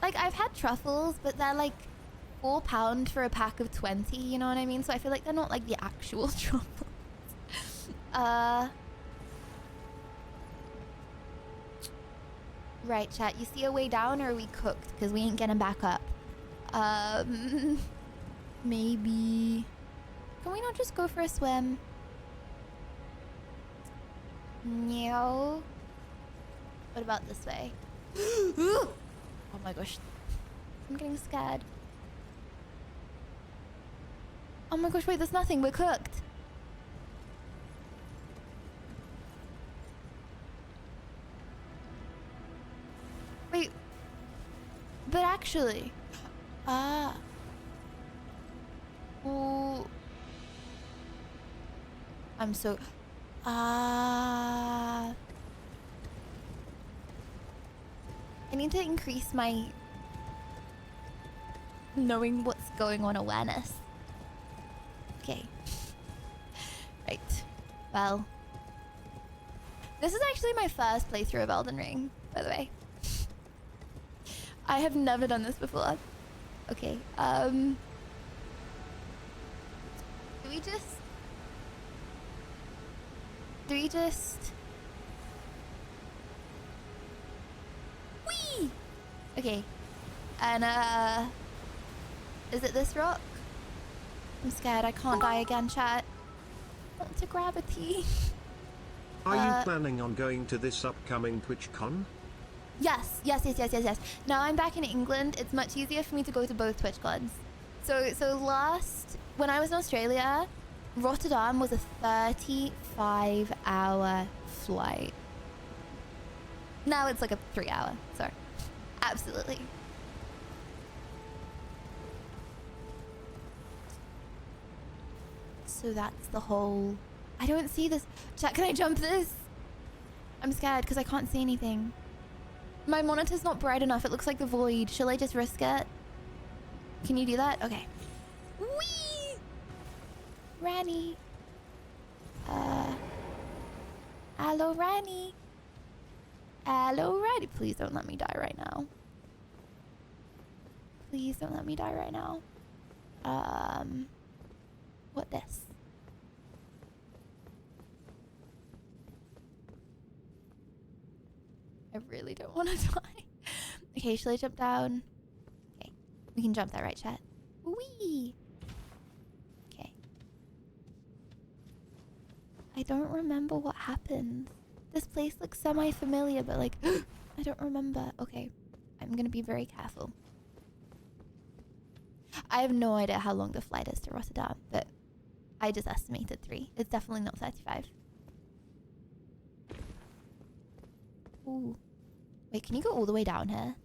Like, I've had truffles, but they're like £4 for a pack of 20, you know what I mean? So I feel like they're not like the actual truffles. Right, chat, you see a way down, or are we cooked? Because we ain't getting back up. Maybe... Can we not just go for a swim? No. What about this way? Oh my gosh. I'm getting scared. Oh my gosh, wait, there's nothing. We're cooked. Wait. But actually... Ooh. I'm so... I need to increase my... knowing what's going on awareness. Okay. Right. Well. This is actually my first playthrough of Elden Ring, by the way. I have never done this before. Okay, do we just... Whee! Okay. And, is it this rock? I'm scared I can't die again, chat. I want to grab a tea. Are you planning on going to this upcoming TwitchCon? Yes. Now I'm back in England. It's much easier for me to go to both TwitchCons. So when I was in Australia, Rotterdam was a 35-hour flight. Now it's like a 3-hour. Sorry. Absolutely. So that's the whole... I don't see this. Chat, can I jump this? I'm scared because I can't see anything. My monitor's not bright enough. It looks like the void. Shall I just risk it? Can you do that? Okay. Whee! Ranny. Hello, Ranny. Hello, Ranny. Please don't let me die right now. Please don't let me die right now. What this? I really don't want to die. Okay, shall I jump down? Okay, we can jump that, right, chat? Whee! Okay. I don't remember what happened. This place looks semi-familiar, but like, I don't remember. Okay, I'm gonna be very careful. I have no idea how long the flight is to Rotterdam, but I just estimated 3. It's definitely not 35. Ooh. Wait, can you go all the way down here?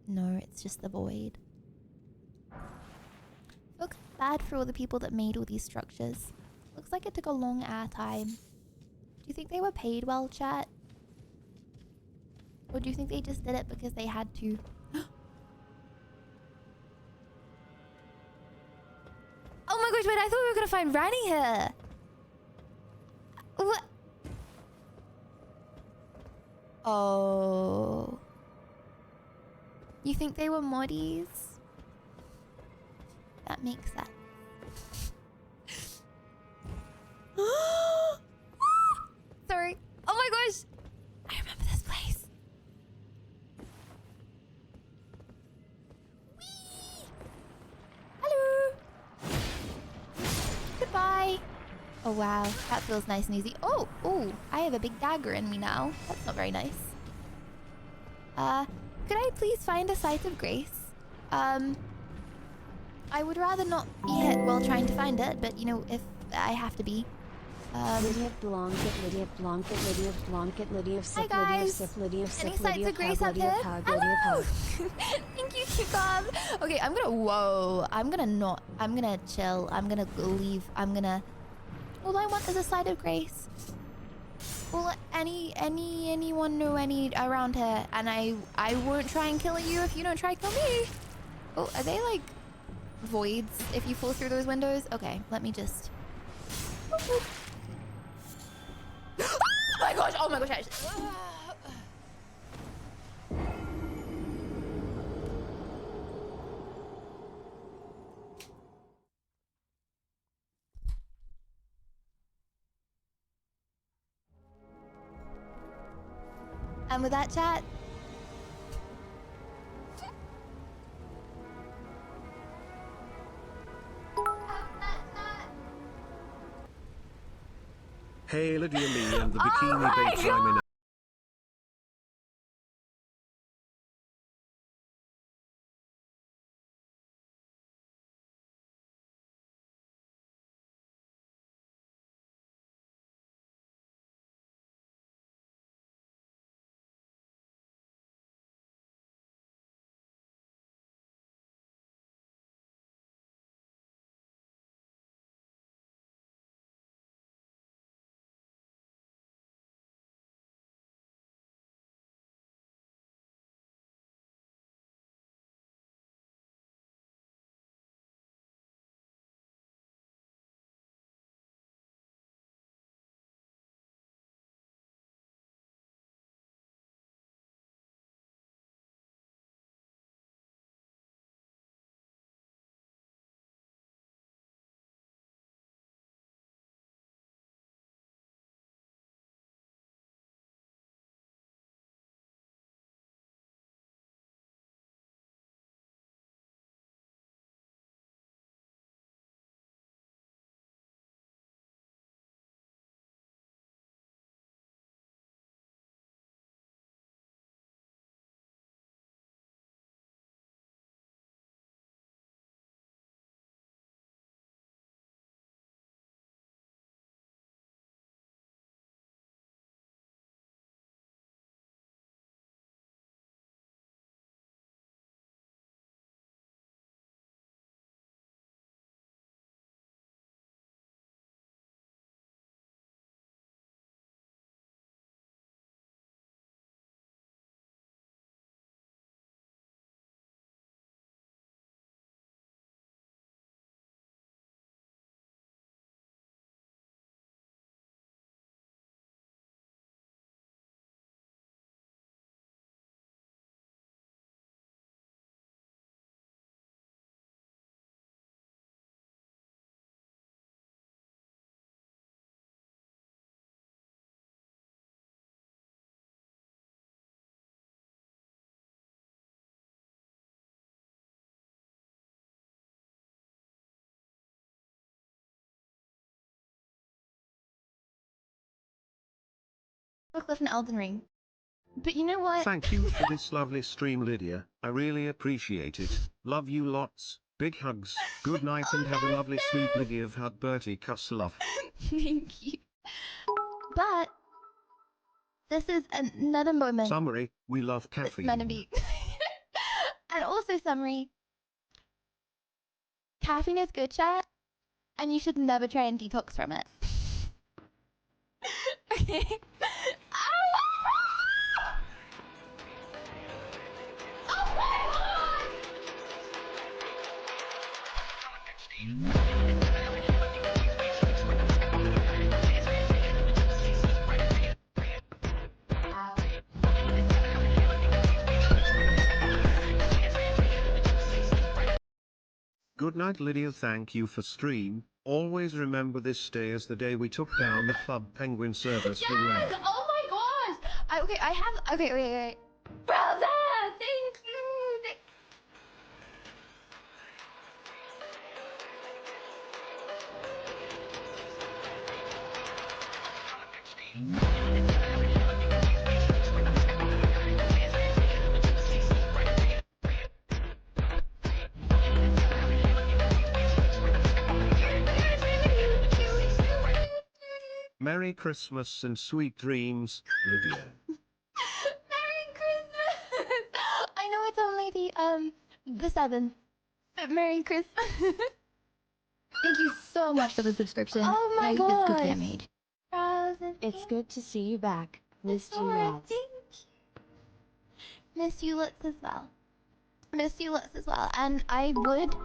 No, it's just the void. I feel bad for all the people that made all these structures. Looks like it took a long time. Do you think they were paid well, chat? Or do you think they just did it because they had to? Oh my gosh, wait, I thought we were gonna find Ranny here. What? Oh. You think they were moddies? That makes sense. Sorry. Oh my gosh. I remember this place. Whee! Hello. Goodbye. Oh wow, that feels nice and easy. Oh, I have a big dagger in me now. That's not very nice. Could I please find a site of grace? I would rather not be hit while trying to find it, but you know, if I have to be. Lydia Blanket, Lydia Blanket, Lydia Blanket, Lydia Sip, Lydia Sip, Lydia Sip, Any sites Lydia of grace Pug, up Lydia here? Pug, Hello! Lydia Pug. Thank you, Kikov. Okay, I'm gonna chill. I'm gonna leave. All I want is a site of grace. Will anyone know any around here? And I won't try and kill you if you don't try and kill me. Oh, are they like voids if you fall through those windows? Okay, let me just... Oh my gosh, actually. And with that, chat, Hey Lydia, me and the bikini babes, I'm in a Cliff and Elden Ring. But you know what? Thank you for this lovely stream, Lydia. I really appreciate it. Love you lots. Big hugs. Good night and have a lovely sleep, Lydia of Hug Bertie Cuss Love. Thank you. But this is another moment. Summary, we love caffeine. Meant to be. And also summary. Caffeine is good, chat, and you should never try and detox from it. Okay. Good night, Lydia. Thank you for stream. Always remember this day as the day we took down the Club Penguin service. Yes! Oh my gosh! Okay, wait. Brother! Thank you! Merry Christmas and sweet dreams, Lydia. Merry Christmas! I know it's only the 7th, but Merry Christmas. Thank you so much for the subscription. Oh my It's god. cookie I made. It's good to see you back. Missed you lots. Miss you lots as well. Miss you lots as well. And I would,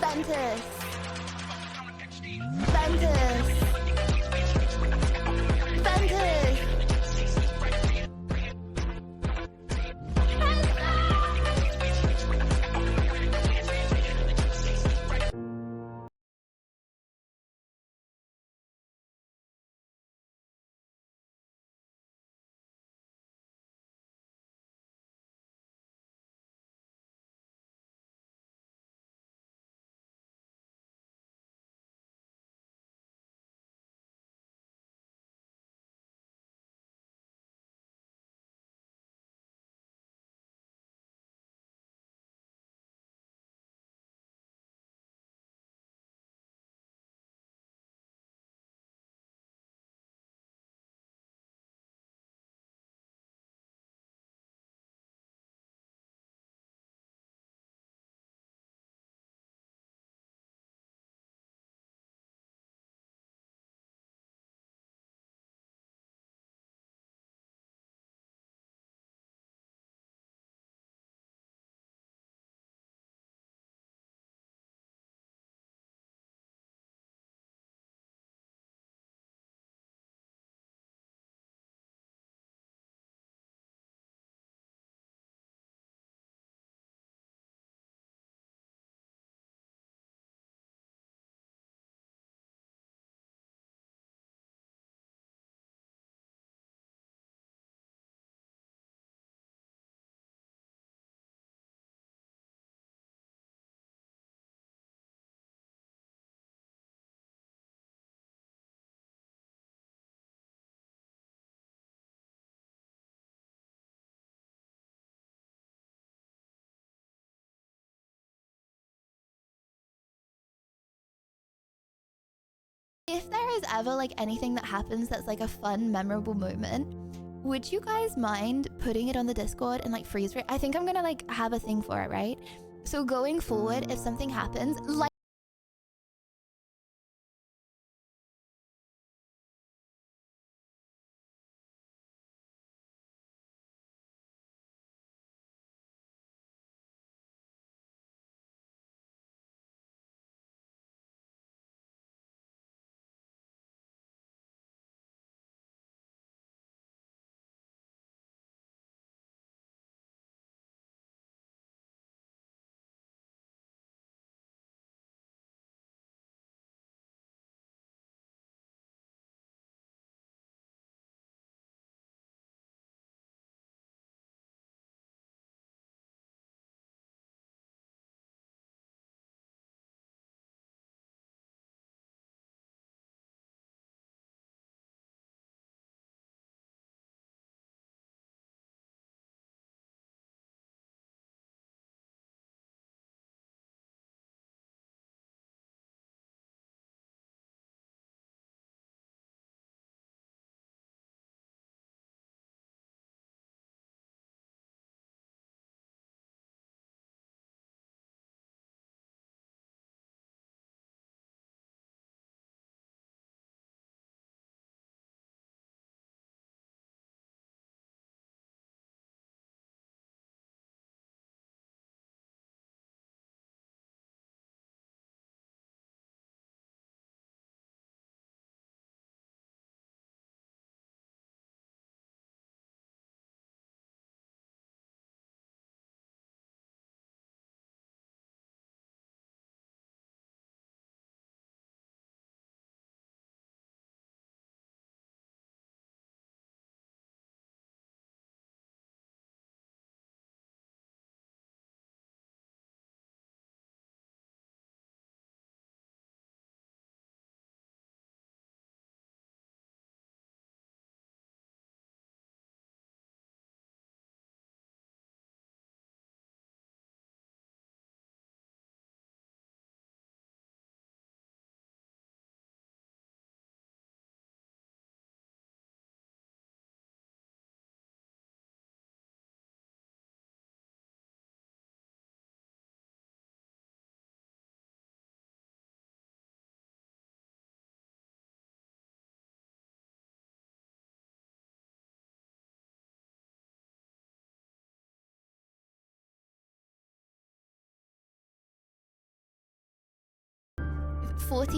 Ventus. Ventus. if there is ever like anything that happens that's like a fun, memorable moment, would you guys mind putting it on the Discord and like freeze it? I think I'm gonna like have a thing for it, right? So going forward, if something happens, like